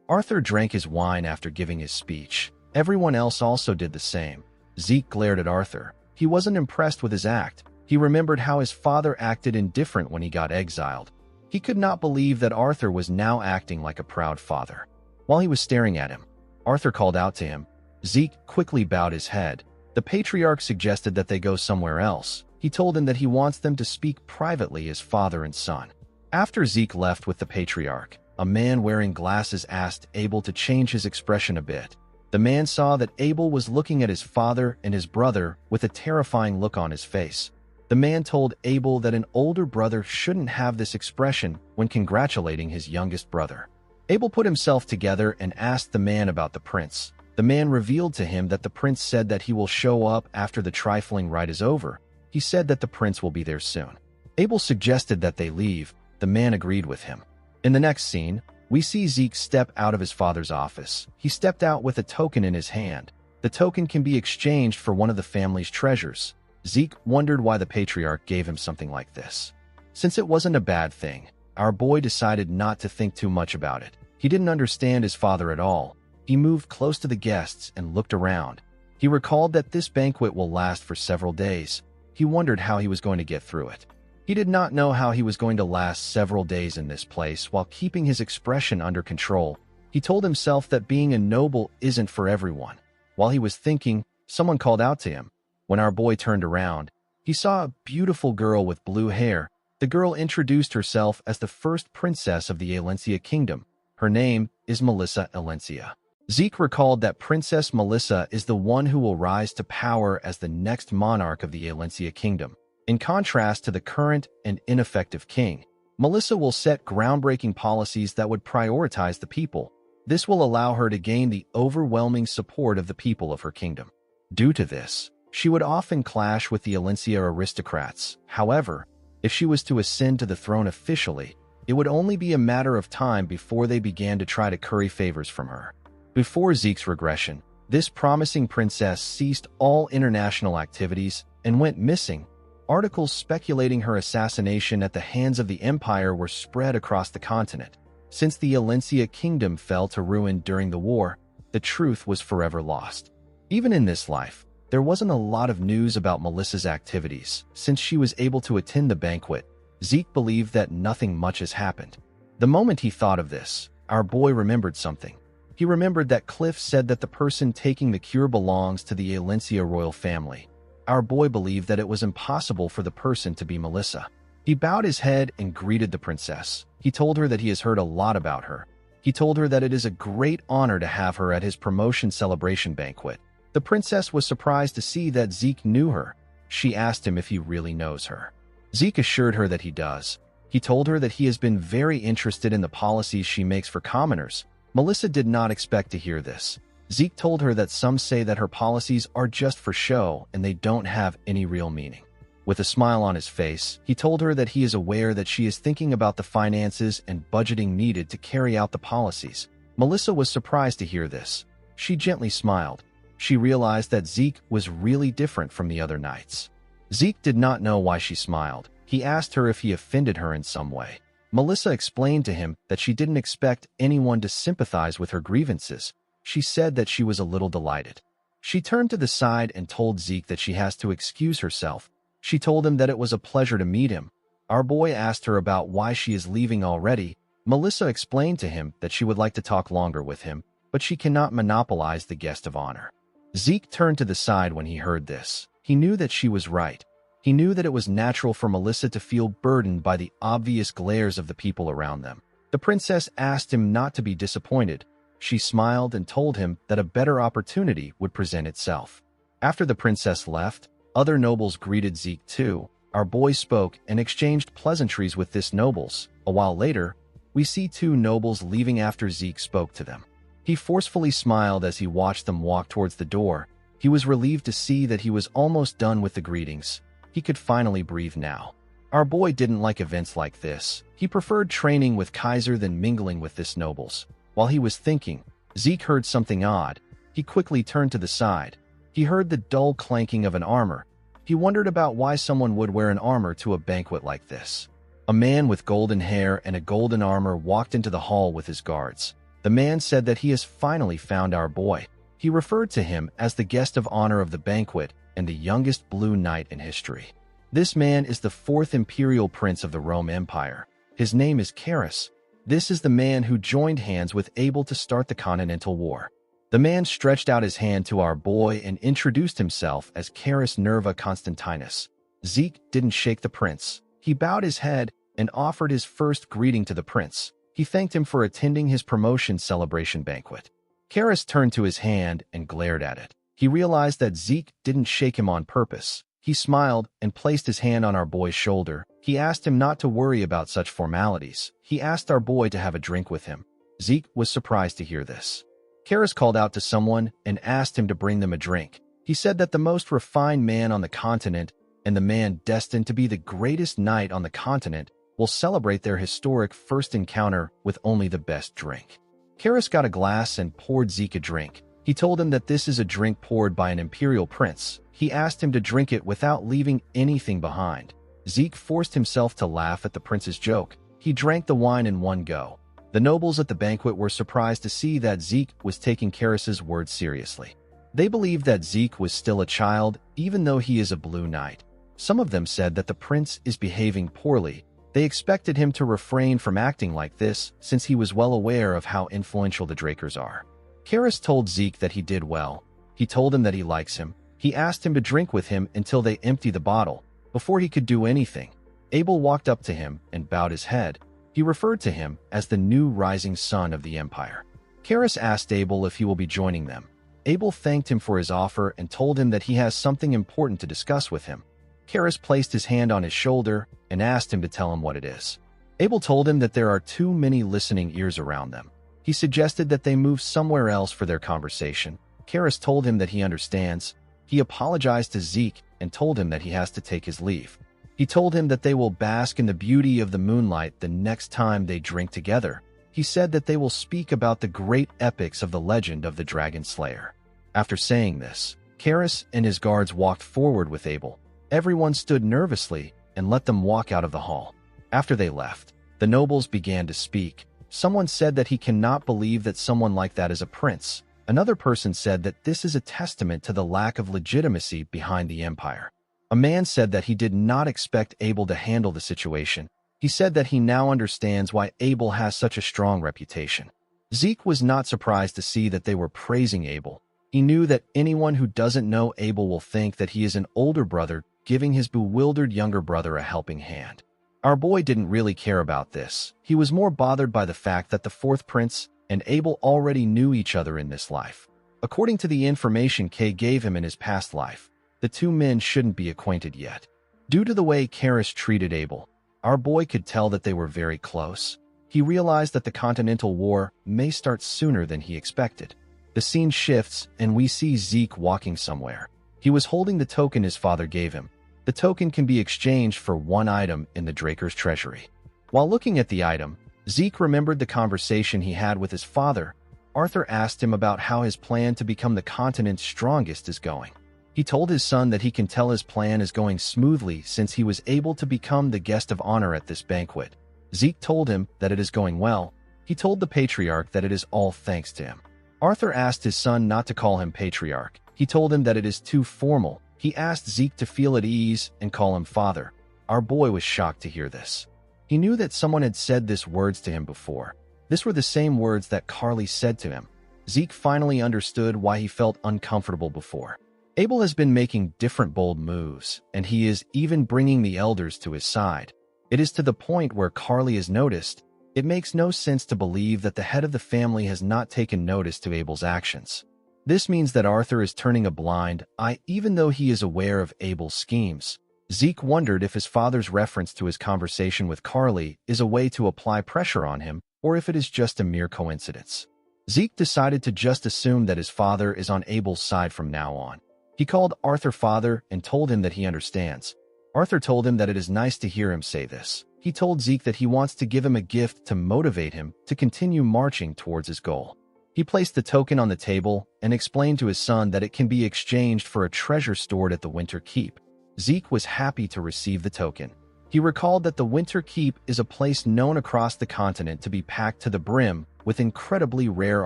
Arthur drank his wine after giving his speech. Everyone else also did the same. Zeke glared at Arthur. He wasn't impressed with his act. He remembered how his father acted indifferent when he got exiled. He could not believe that Arthur was now acting like a proud father. While he was staring at him, Arthur called out to him. Zeke quickly bowed his head. The patriarch suggested that they go somewhere else. He told him that he wants them to speak privately as father and son. After Zeke left with the patriarch, a man wearing glasses asked Abel to change his expression a bit. The man saw that Abel was looking at his father and his brother with a terrifying look on his face. The man told Abel that an older brother shouldn't have this expression when congratulating his youngest brother. Abel put himself together and asked the man about the prince. The man revealed to him that the prince said that he will show up after the trifling rite is over. He said that the prince will be there soon. Abel suggested that they leave. The man agreed with him. In the next scene, we see Zeke step out of his father's office. He stepped out with a token in his hand. The token can be exchanged for one of the family's treasures. Zeke wondered why the patriarch gave him something like this. Since it wasn't a bad thing, our boy decided not to think too much about it. He didn't understand his father at all. He moved close to the guests and looked around. He recalled that this banquet will last for several days. He wondered how he was going to get through it. He did not know how he was going to last several days in this place while keeping his expression under control. He told himself that being a noble isn't for everyone. While he was thinking, someone called out to him. When our boy turned around, he saw a beautiful girl with blue hair. The girl introduced herself as the first princess of the Alencia kingdom. Her name is Melissa Alencia. Zeke recalled that Princess Melissa is the one who will rise to power as the next monarch of the Alencia kingdom. In contrast to the current and ineffective king, Melissa will set groundbreaking policies that would prioritize the people. This will allow her to gain the overwhelming support of the people of her kingdom. Due to this, she would often clash with the Alencia aristocrats. However, if she was to ascend to the throne officially, it would only be a matter of time before they began to try to curry favors from her. Before Zeke's regression, this promising princess ceased all international activities and went missing. Articles speculating her assassination at the hands of the Empire were spread across the continent. Since the Alencia kingdom fell to ruin during the war, the truth was forever lost. Even in this life, there wasn't a lot of news about Melissa's activities. Since she was able to attend the banquet, Zeke believed that nothing much has happened. The moment he thought of this, our boy remembered something. He remembered that Cliff said that the person taking the cure belongs to the Alencia royal family. Our boy believed that it was impossible for the person to be Melissa. He bowed his head and greeted the princess. He told her that he has heard a lot about her. He told her that it is a great honor to have her at his promotion celebration banquet. The princess was surprised to see that Zeke knew her. She asked him if he really knows her. Zeke assured her that he does. He told her that he has been very interested in the policies she makes for commoners. Melissa did not expect to hear this. Zeke told her that some say that her policies are just for show and they don't have any real meaning. With a smile on his face, he told her that he is aware that she is thinking about the finances and budgeting needed to carry out the policies. Melissa was surprised to hear this. She gently smiled. She realized that Zeke was really different from the other knights. Zeke did not know why she smiled. He asked her if he offended her in some way. Melissa explained to him that she didn't expect anyone to sympathize with her grievances. She said that she was a little delighted. She turned to the side and told Zeke that she has to excuse herself. She told him that it was a pleasure to meet him. Our boy asked her about why she is leaving already. Melissa explained to him that she would like to talk longer with him, but she cannot monopolize the guest of honor. Zeke turned to the side when he heard this. He knew that she was right. He knew that it was natural for Melissa to feel burdened by the obvious glares of the people around them. The princess asked him not to be disappointed. She smiled and told him that a better opportunity would present itself. After the princess left, other nobles greeted Zeke too. Our boy spoke and exchanged pleasantries with this nobles. A while later, we see two nobles leaving after Zeke spoke to them. He forcefully smiled as he watched them walk towards the door. He was relieved to see that he was almost done with the greetings. He could finally breathe now. Our boy didn't like events like this. He preferred training with Kaiser than mingling with this nobles. While he was thinking, Zeke heard something odd. He quickly turned to the side. He heard the dull clanking of an armor. He wondered about why someone would wear an armor to a banquet like this. A man with golden hair and a golden armor walked into the hall with his guards. The man said that he has finally found our boy. He referred to him as the guest of honor of the banquet and the youngest Blue Knight in history. This man is the fourth imperial prince of the Rome Empire. His name is Carus. This is the man who joined hands with Abel to start the Continental War. The man stretched out his hand to our boy and introduced himself as Carus Nerva Constantinus. Zeke didn't shake the prince. He bowed his head and offered his first greeting to the prince. He thanked him for attending his promotion celebration banquet. Carus turned to his hand and glared at it. He realized that Zeke didn't shake him on purpose. He smiled and placed his hand on our boy's shoulder. He asked him not to worry about such formalities. He asked our boy to have a drink with him. Zeke was surprised to hear this. Carus called out to someone and asked him to bring them a drink. He said that the most refined man on the continent and the man destined to be the greatest knight on the continent will celebrate their historic first encounter with only the best drink. Carus got a glass and poured Zeke a drink. He told him that this is a drink poured by an imperial prince. He asked him to drink it without leaving anything behind. Zeke forced himself to laugh at the prince's joke. He drank the wine in one go. The nobles at the banquet were surprised to see that Zeke was taking Carus's words seriously. They believed that Zeke was still a child, even though he is a Blue Knight. Some of them said that the prince is behaving poorly. They expected him to refrain from acting like this, since he was well aware of how influential the Drakers are. Carus told Zeke that he did well. He told him that he likes him. He asked him to drink with him until they empty the bottle. Before he could do anything, Abel walked up to him and bowed his head. He referred to him as the new rising sun of the empire. Carus asked Abel if he will be joining them. Abel thanked him for his offer and told him that he has something important to discuss with him. Carus placed his hand on his shoulder and asked him to tell him what it is. Abel told him that there are too many listening ears around them. He suggested that they move somewhere else for their conversation. Carus told him that he understands. He apologized to Zeke and told him that he has to take his leave. He told him that they will bask in the beauty of the moonlight the next time they drink together. He said that they will speak about the great epics of the legend of the Dragon Slayer. After saying this, Carus and his guards walked forward with Abel. Everyone stood nervously and let them walk out of the hall. After they left, the nobles began to speak. Someone said that he cannot believe that someone like that is a prince. Another person said that this is a testament to the lack of legitimacy behind the empire. A man said that he did not expect Abel to handle the situation. He said that he now understands why Abel has such a strong reputation. Zeke was not surprised to see that they were praising Abel. He knew that anyone who doesn't know Abel will think that he is an older brother giving his bewildered younger brother a helping hand. Our boy didn't really care about this. He was more bothered by the fact that the fourth prince and Abel already knew each other in this life. According to the information Kay gave him in his past life, the two men shouldn't be acquainted yet. Due to the way Carus treated Abel, our boy could tell that they were very close. He realized that the Continental War may start sooner than he expected. The scene shifts and we see Zeke walking somewhere. He was holding the token his father gave him. The token can be exchanged for one item in the Draker's treasury. While looking at the item, Zeke remembered the conversation he had with his father. Arthur asked him about how his plan to become the continent's strongest is going. He told his son that he can tell his plan is going smoothly since he was able to become the guest of honor at this banquet. Zeke told him that it is going well. He told the patriarch that it is all thanks to him. Arthur asked his son not to call him patriarch. He told him that it is too formal. He asked Zeke to feel at ease and call him father. Our boy was shocked to hear this. He knew that someone had said these words to him before. These were the same words that Carly said to him. Zeke finally understood why he felt uncomfortable before. Abel has been making different bold moves, and he is even bringing the elders to his side. It is to the point where Carly has noticed. It makes no sense to believe that the head of the family has not taken notice to Abel's actions. This means that Arthur is turning a blind eye even though he is aware of Abel's schemes. Zeke wondered if his father's reference to his conversation with Carly is a way to apply pressure on him, or if it is just a mere coincidence. Zeke decided to just assume that his father is on Abel's side from now on. He called Arthur father and told him that he understands. Arthur told him that it is nice to hear him say this. He told Zeke that he wants to give him a gift to motivate him to continue marching towards his goal. He placed the token on the table and explained to his son that it can be exchanged for a treasure stored at the Winter Keep. Zeke was happy to receive the token. He recalled that the Winter Keep is a place known across the continent to be packed to the brim with incredibly rare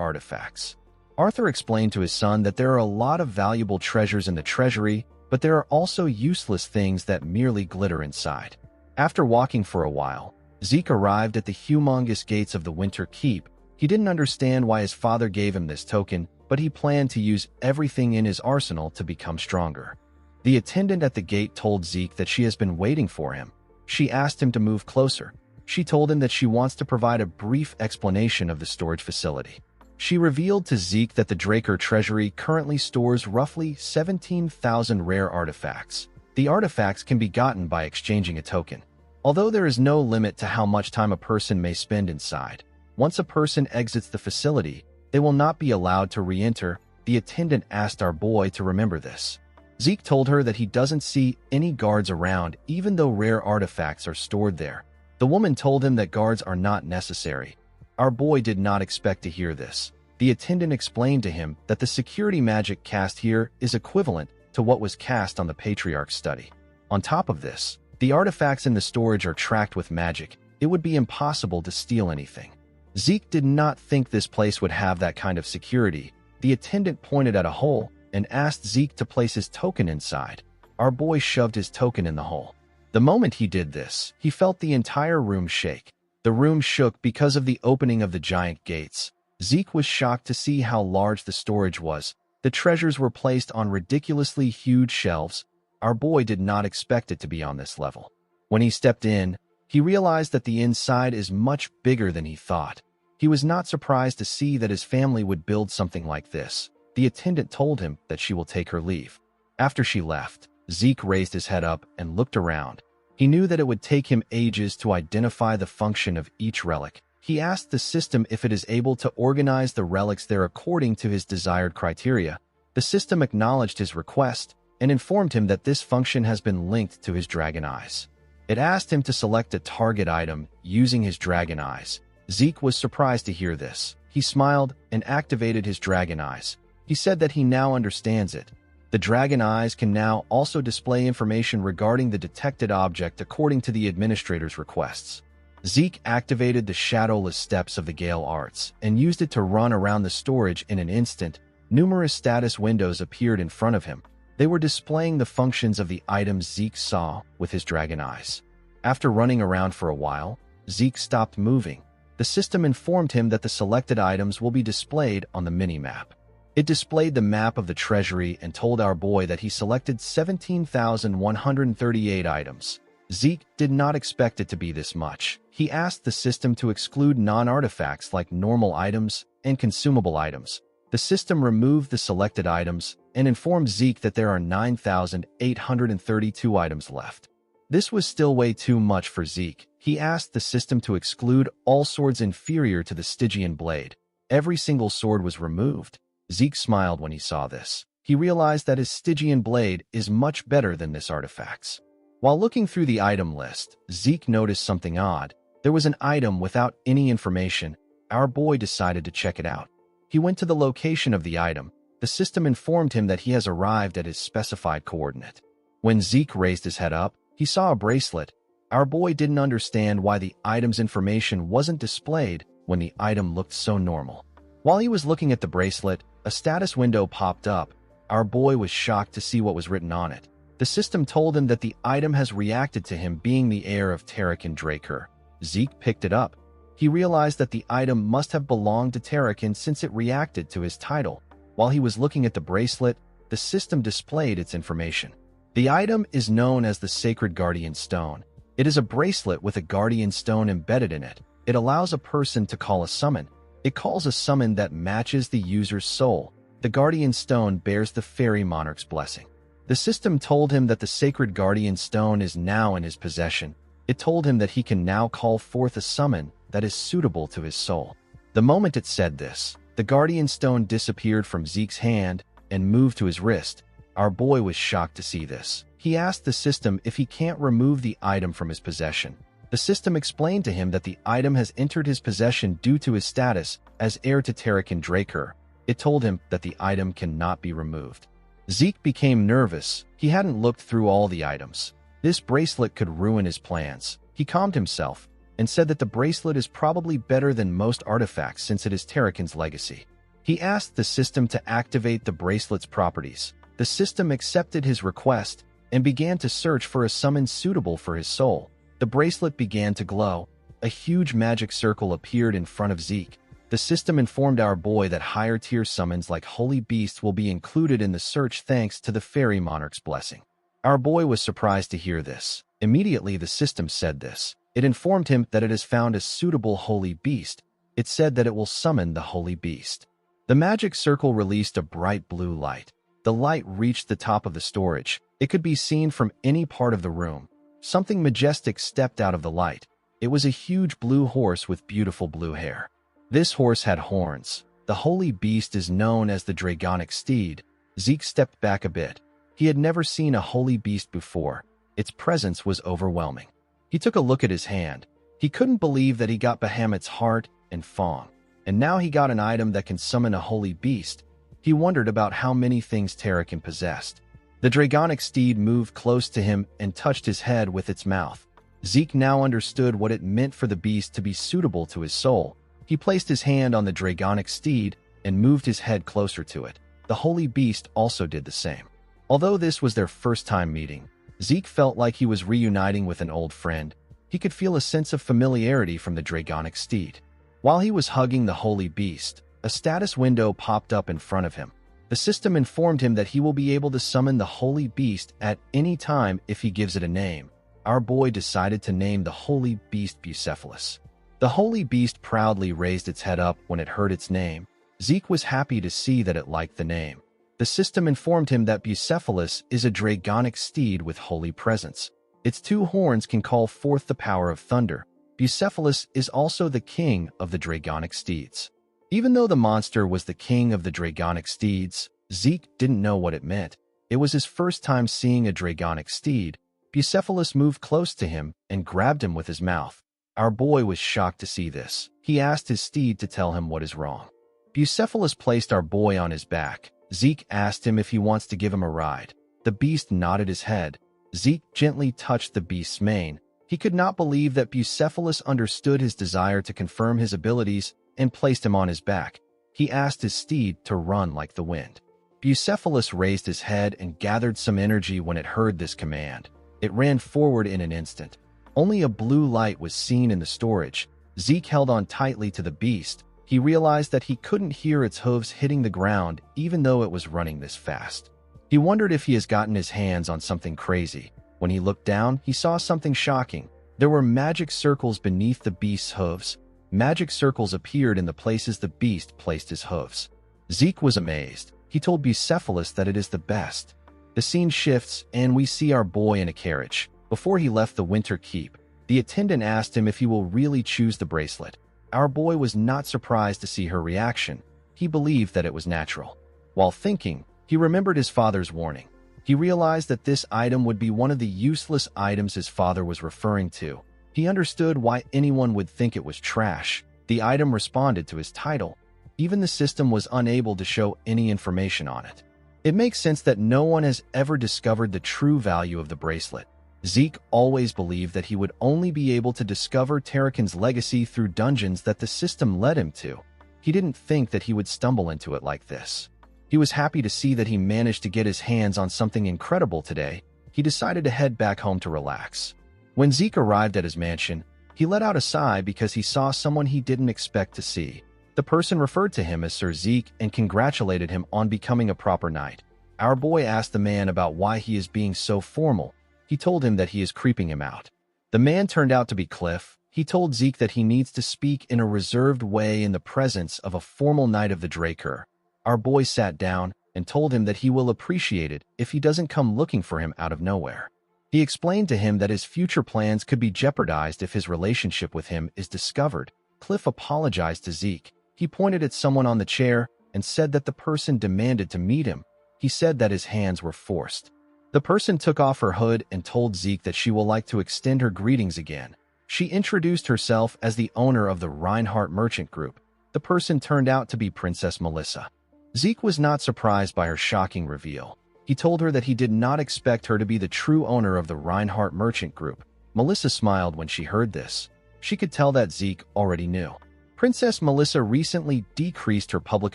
artifacts. Arthur explained to his son that there are a lot of valuable treasures in the treasury, but there are also useless things that merely glitter inside. After walking for a while, Zeke arrived at the humongous gates of the Winter Keep. He didn't understand why his father gave him this token, but he planned to use everything in his arsenal to become stronger. The attendant at the gate told Zeke that she has been waiting for him. She asked him to move closer. She told him that she wants to provide a brief explanation of the storage facility. She revealed to Zeke that the Draker Treasury currently stores roughly 17,000 rare artifacts. The artifacts can be gotten by exchanging a token. Although there is no limit to how much time a person may spend inside, once a person exits the facility, they will not be allowed to re-enter. The attendant asked our boy to remember this. Zeke told her that he doesn't see any guards around, even though rare artifacts are stored there. The woman told him that guards are not necessary. Our boy did not expect to hear this. The attendant explained to him that the security magic cast here is equivalent to what was cast on the Patriarch's study. On top of this, the artifacts in the storage are tracked with magic. It would be impossible to steal anything. Zeke did not think this place would have that kind of security. The attendant pointed at a hole and asked Zeke to place his token inside. Our boy shoved his token in the hole. The moment he did this, he felt the entire room shake. The room shook because of the opening of the giant gates. Zeke was shocked to see how large the storage was. The treasures were placed on ridiculously huge shelves. Our boy did not expect it to be on this level. When he stepped in, he realized that the inside is much bigger than he thought. He was not surprised to see that his family would build something like this. The attendant told him that she will take her leave. After she left, Zeke raised his head up and looked around. He knew that it would take him ages to identify the function of each relic. He asked the system if it is able to organize the relics there according to his desired criteria. The system acknowledged his request and informed him that this function has been linked to his dragon eyes. It asked him to select a target item using his dragon eyes. Zeke was surprised to hear this. He smiled and activated his dragon eyes. He said that he now understands it. The dragon eyes can now also display information regarding the detected object according to the administrator's requests. Zeke activated the shadowless steps of the Gale Arts and used it to run around the storage in an instant. Numerous status windows appeared in front of him. They were displaying the functions of the items Zeke saw with his dragon eyes. After running around for a while, Zeke stopped moving. The system informed him that the selected items will be displayed on the mini-map. It displayed the map of the treasury and told our boy that he selected 17,138 items. Zeke did not expect it to be this much. He asked the system to exclude non-artifacts like normal items and consumable items. The system removed the selected items and informed Zeke that there are 9,832 items left. This was still way too much for Zeke. He asked the system to exclude all swords inferior to the Stygian blade. Every single sword was removed. Zeke smiled when he saw this. He realized that his Stygian blade is much better than this artifact's. While looking through the item list, Zeke noticed something odd. There was an item without any information. Our boy decided to check it out. He went to the location of the item. The system informed him that he has arrived at his specified coordinate. When Zeke raised his head up, he saw a bracelet. Our boy didn't understand why the item's information wasn't displayed when the item looked so normal. While he was looking at the bracelet, a status window popped up. Our boy was shocked to see what was written on it. The system told him that the item has reacted to him being the heir of Tarakan Draker. Zeke picked it up. He realized that the item must have belonged to Tarakan since it reacted to his title. While he was looking at the bracelet, the system displayed its information. The item is known as the Sacred Guardian Stone. It is a bracelet with a guardian stone embedded in it. It allows a person to call a summon. It calls a summon that matches the user's soul. The guardian stone bears the fairy monarch's blessing. The system told him that the Sacred Guardian Stone is now in his possession. It told him that he can now call forth a summon that is suitable to his soul. The moment it said this, The guardian stone disappeared from Zeke's hand and moved to his wrist. Our boy was shocked to see this. He asked the system if he can't remove the item from his possession. The system explained to him that the item has entered his possession due to his status as heir to Tarakan Draker. It told him that the item cannot be removed. Zeke became nervous. He hadn't looked through all the items. This bracelet could ruin his plans. He calmed himself and said that the bracelet is probably better than most artifacts since it is Tarakan's legacy. He asked the system to activate the bracelet's properties. The system accepted his request and began to search for a summon suitable for his soul. The bracelet began to glow. A huge magic circle appeared in front of Zeke. The system informed our boy that higher-tier summons like Holy Beasts will be included in the search thanks to the Fairy Monarch's blessing. Our boy was surprised to hear this. Immediately, the system said this. It informed him that it has found a suitable Holy Beast. It said that it will summon the Holy Beast. The magic circle released a bright blue light. The light reached the top of the storage. It could be seen from any part of the room. Something majestic stepped out of the light. It was a huge blue horse with beautiful blue hair. This horse had horns. The Holy Beast is known as the Dragonic Steed. Zeke stepped back a bit. He had never seen a Holy Beast before. Its presence was overwhelming. He took a look at his hand. He couldn't believe that he got Bahamut's heart and Fong. And now he got an item that can summon a Holy Beast. He wondered about how many things Tarakan possessed. The Dragonic Steed moved close to him and touched his head with its mouth. Zeke now understood what it meant for the beast to be suitable to his soul. He placed his hand on the Dragonic Steed and moved his head closer to it. The Holy Beast also did the same. Although this was their first time meeting, Zeke felt like he was reuniting with an old friend. He could feel a sense of familiarity from the Dragonic Steed. While he was hugging the Holy Beast, a status window popped up in front of him. The system informed him that he will be able to summon the Holy Beast at any time if he gives it a name. Our boy decided to name the Holy Beast Bucephalus. The Holy Beast proudly raised its head up when it heard its name. Zeke was happy to see that it liked the name. The system informed him that Bucephalus is a Dragonic Steed with holy presence. Its two horns can call forth the power of thunder. Bucephalus is also the king of the Dragonic Steeds. Even though the monster was the king of the Dragonic Steeds, Zeke didn't know what it meant. It was his first time seeing a Dragonic Steed. Bucephalus moved close to him and grabbed him with his mouth. Our boy was shocked to see this. He asked his steed to tell him what is wrong. Bucephalus placed our boy on his back. Zeke asked him if he wants to give him a ride. The beast nodded his head. Zeke gently touched the beast's mane. He could not believe that Bucephalus understood his desire to confirm his abilities and placed him on his back. He asked his steed to run like the wind. Bucephalus raised his head and gathered some energy when it heard this command. It ran forward in an instant. Only a blue light was seen in the storage. Zeke held on tightly to the beast. He realized that he couldn't hear its hooves hitting the ground even though it was running this fast. He wondered if he has gotten his hands on something crazy. When he looked down, he saw something shocking. There were magic circles beneath the beast's hooves. Magic circles appeared in the places the beast placed his hooves. Zeke was amazed. He told Bucephalus that it is the best. The scene shifts, and we see our boy in a carriage. Before he left the Winter Keep, the attendant asked him if he will really choose the bracelet. Our boy was not surprised to see her reaction. He believed that it was natural. While thinking, he remembered his father's warning. He realized that this item would be one of the useless items his father was referring to. He understood why anyone would think it was trash. The item responded to his title. Even the system was unable to show any information on it. It makes sense that no one has ever discovered the true value of the bracelet. Zeke always believed that he would only be able to discover Tarakan's legacy through dungeons that the system led him to. He didn't think that he would stumble into it like this. He was happy to see that he managed to get his hands on something incredible today. He decided to head back home to relax. When Zeke arrived at his mansion, he let out a sigh because he saw someone he didn't expect to see. The person referred to him as Sir Zeke and congratulated him on becoming a proper knight. Our boy asked the man about why he is being so formal. He told him that he is creeping him out. The man turned out to be Cliff. He told Zeke that he needs to speak in a reserved way in the presence of a formal knight of the Draker. Our boy sat down and told him that he will appreciate it if he doesn't come looking for him out of nowhere. He explained to him that his future plans could be jeopardized if his relationship with him is discovered. Cliff apologized to Zeke. He pointed at someone on the chair and said that the person demanded to meet him. He said that his hands were forced. The person took off her hood and told Zeke that she will like to extend her greetings again. She introduced herself as the owner of the Reinhardt Merchant Group. The person turned out to be Princess Melissa. Zeke was not surprised by her shocking reveal. He told her that he did not expect her to be the true owner of the Reinhardt Merchant Group. Melissa smiled when she heard this. She could tell that Zeke already knew. Princess Melissa recently decreased her public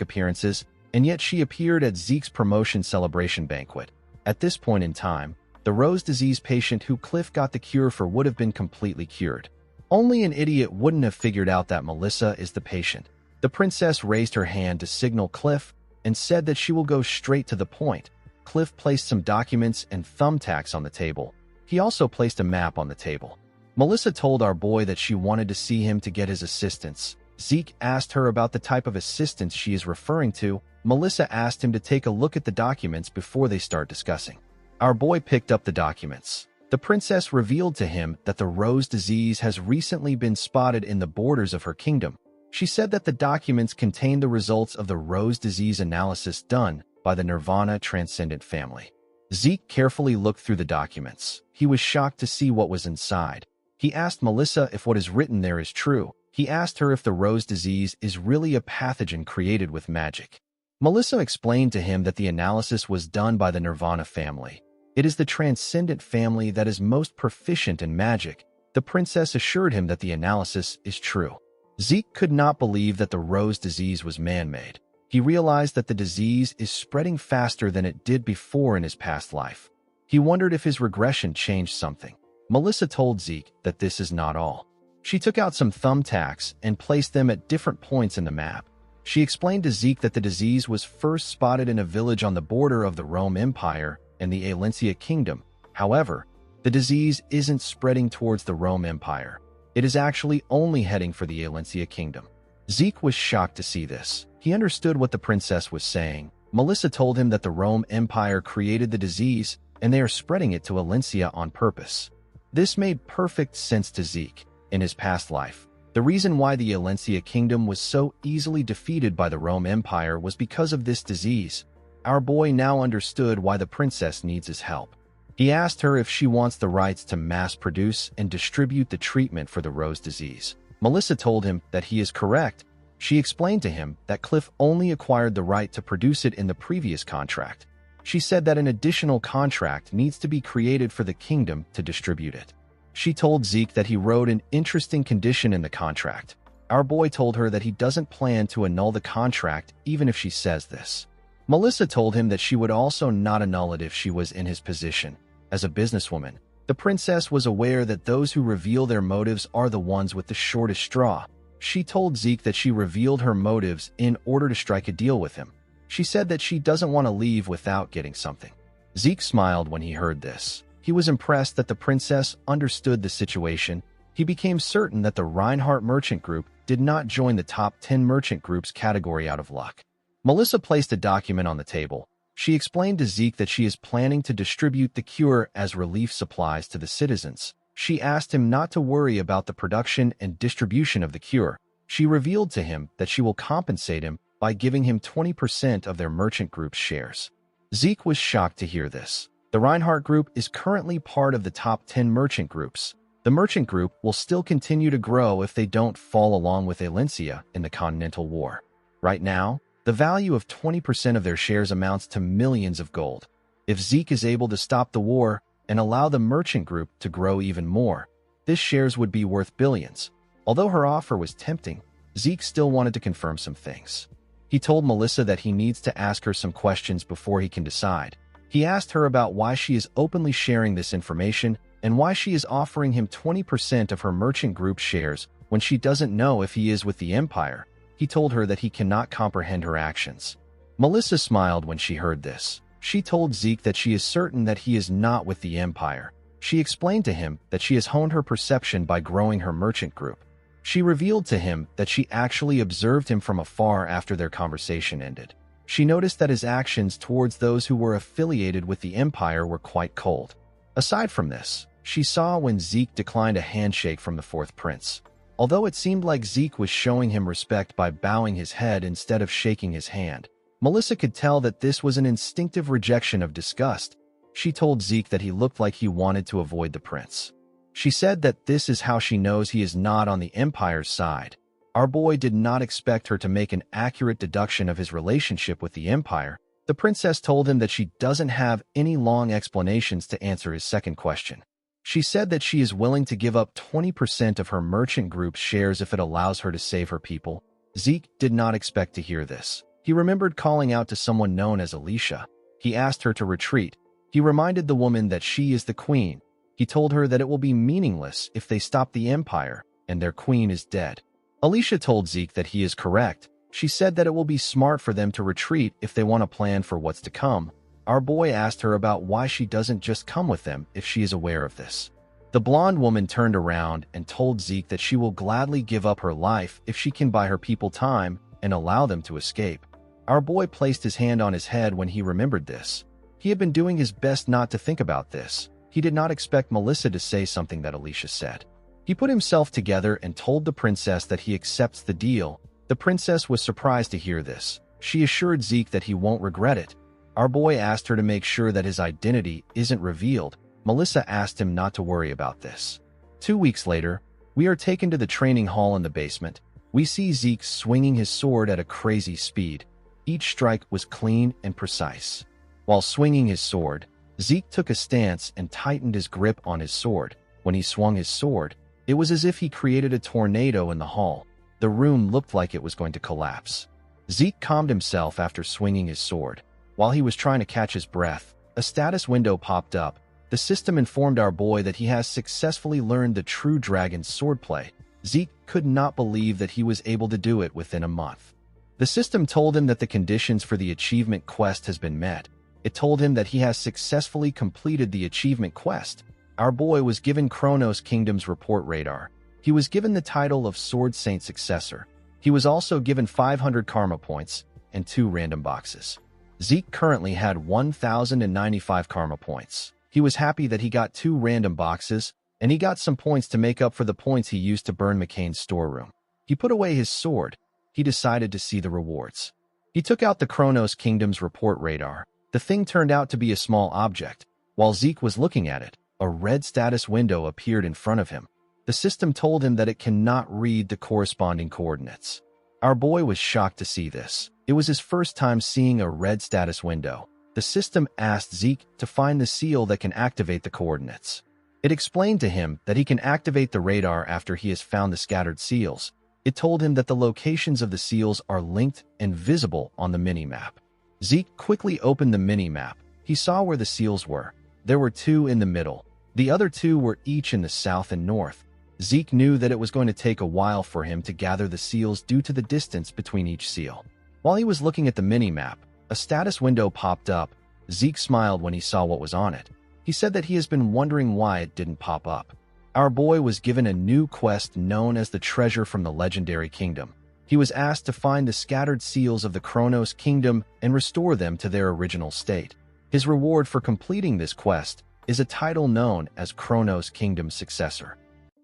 appearances, and yet she appeared at Zeke's promotion celebration banquet. At this point in time, the rose disease patient who Cliff got the cure for would have been completely cured. Only an idiot wouldn't have figured out that Melissa is the patient. The princess raised her hand to signal Cliff and said that she will go straight to the point. Cliff placed some documents and thumbtacks on the table. He also placed a map on the table. Melissa told our boy that she wanted to see him to get his assistance. Zeke asked her about the type of assistance she is referring to. Melissa asked him to take a look at the documents before they start discussing. Our boy picked up the documents. The princess revealed to him that the rose disease has recently been spotted in the borders of her kingdom. She said that the documents contained the results of the rose disease analysis done by the Nirvana Transcendent family. Zeke carefully looked through the documents. He was shocked to see what was inside. He asked Melissa if what is written there is true. He asked her if the rose disease is really a pathogen created with magic. Melissa explained to him that the analysis was done by the Nirvana family. It is the Transcendent family that is most proficient in magic. The princess assured him that the analysis is true. Zeke could not believe that the rose disease was man-made. He realized that the disease is spreading faster than it did before in his past life. He wondered if his regression changed something. Melissa told Zeke that this is not all. She took out some thumbtacks and placed them at different points in the map. She explained to Zeke that the disease was first spotted in a village on the border of the Rome Empire and the Alencia Kingdom. However, the disease isn't spreading towards the Rome Empire. It is actually only heading for the Alencia Kingdom. Zeke was shocked to see this. He understood what the princess was saying. Melissa told him that the Rome Empire created the disease and they are spreading it to Alencia on purpose. This made perfect sense to Zeke. In his past life, the reason why the Alencia Kingdom was so easily defeated by the Rome Empire was because of this disease. Our boy now understood why the princess needs his help. He asked her if she wants the rights to mass-produce and distribute the treatment for the rose disease. Melissa told him that he is correct. She explained to him that Cliff only acquired the right to produce it in the previous contract. She said that an additional contract needs to be created for the kingdom to distribute it. She told Zeke that he wrote an interesting condition in the contract. Our boy told her that he doesn't plan to annul the contract even if she says this. Melissa told him that she would also not annul it if she was in his position. As a businesswoman, the princess was aware that those who reveal their motives are the ones with the shortest straw. She told Zeke that she revealed her motives in order to strike a deal with him. She said that she doesn't want to leave without getting something. Zeke smiled when he heard this. He was impressed that the princess understood the situation. He became certain that the Reinhardt Merchant Group did not join the top 10 merchant groups category out of luck. Melissa placed a document on the table. She explained to Zeke that she is planning to distribute the cure as relief supplies to the citizens. She asked him not to worry about the production and distribution of the cure. She revealed to him that she will compensate him by giving him 20% of their merchant group's shares. Zeke was shocked to hear this. The Reinhardt Group is currently part of the top 10 merchant groups. The merchant group will still continue to grow if they don't fall along with Alencia in the Continental War. Right now, the value of 20% of their shares amounts to millions of gold. If Zeke is able to stop the war and allow the merchant group to grow even more, this shares would be worth billions. Although her offer was tempting, Zeke still wanted to confirm some things. He told Melissa that he needs to ask her some questions before he can decide. He asked her about why she is openly sharing this information and why she is offering him 20% of her merchant group shares when she doesn't know if he is with the Empire. He told her that he cannot comprehend her actions. Melissa smiled when she heard this. She told Zeke that she is certain that he is not with the Empire. She explained to him that she has honed her perception by growing her merchant group. She revealed to him that she actually observed him from afar after their conversation ended. She noticed that his actions towards those who were affiliated with the Empire were quite cold. Aside from this, she saw when Zeke declined a handshake from the fourth prince. Although it seemed like Zeke was showing him respect by bowing his head instead of shaking his hand, Melissa could tell that this was an instinctive rejection of disgust. She told Zeke that he looked like he wanted to avoid the prince. She said that this is how she knows he is not on the Empire's side. Our boy did not expect her to make an accurate deduction of his relationship with the Empire. The princess told him that she doesn't have any long explanations to answer his second question. She said that she is willing to give up 20% of her merchant group's shares if it allows her to save her people. Zeke did not expect to hear this. He remembered calling out to someone known as Alicia. He asked her to retreat. He reminded the woman that she is the queen. He told her that it will be meaningless if they stop the Empire, and their queen is dead. Alicia told Zeke that he is correct. She said that it will be smart for them to retreat if they want to plan for what's to come. Our boy asked her about why she doesn't just come with them if she is aware of this. The blonde woman turned around and told Zeke that she will gladly give up her life if she can buy her people time and allow them to escape. Our boy placed his hand on his head when he remembered this. He had been doing his best not to think about this. He did not expect Melissa to say something that Alicia said. He put himself together and told the princess that he accepts the deal. The princess was surprised to hear this. She assured Zeke that he won't regret it. Our boy asked her to make sure that his identity isn't revealed. Melissa asked him not to worry about this. 2 weeks later, we are taken to the training hall in the basement. We see Zeke swinging his sword at a crazy speed. Each strike was clean and precise. While swinging his sword, Zeke took a stance and tightened his grip on his sword. When he swung his sword, it was as if he created a tornado in the hall. The room looked like it was going to collapse. Zeke calmed himself after swinging his sword. While he was trying to catch his breath, a status window popped up. The system informed our boy that he has successfully learned the true dragon's swordplay. Zeke could not believe that he was able to do it within a month. The system told him that the conditions for the achievement quest has been met. It told him that he has successfully completed the achievement quest. Our boy was given Kronos Kingdom's report radar. He was given the title of Sword Saint Successor. He was also given 500 karma points and 2 random boxes. Zeke currently had 1,095 karma points. He was happy that he got 2 random boxes, and he got some points to make up for the points he used to burn McCain's storeroom. He put away his sword. He decided to see the rewards. He took out the Kronos Kingdom's report radar. The thing turned out to be a small object. While Zeke was looking at it, a red status window appeared in front of him. The system told him that it cannot read the corresponding coordinates. Our boy was shocked to see this. It was his first time seeing a red status window. The system asked Zeke to find the seal that can activate the coordinates. It explained to him that he can activate the radar after he has found the scattered seals. It told him that the locations of the seals are linked and visible on the mini-map. Zeke quickly opened the mini-map. He saw where the seals were. There were 2 in the middle. The other 2 were each in the south and north. Zeke knew that it was going to take a while for him to gather the seals due to the distance between each seal. While he was looking at the mini-map, a status window popped up. Zeke smiled when he saw what was on it. He said that he has been wondering why it didn't pop up. Our boy was given a new quest known as the Treasure from the Legendary Kingdom. He was asked to find the scattered seals of the Kronos Kingdom and restore them to their original state. His reward for completing this quest is a title known as Kronos Kingdom's Successor.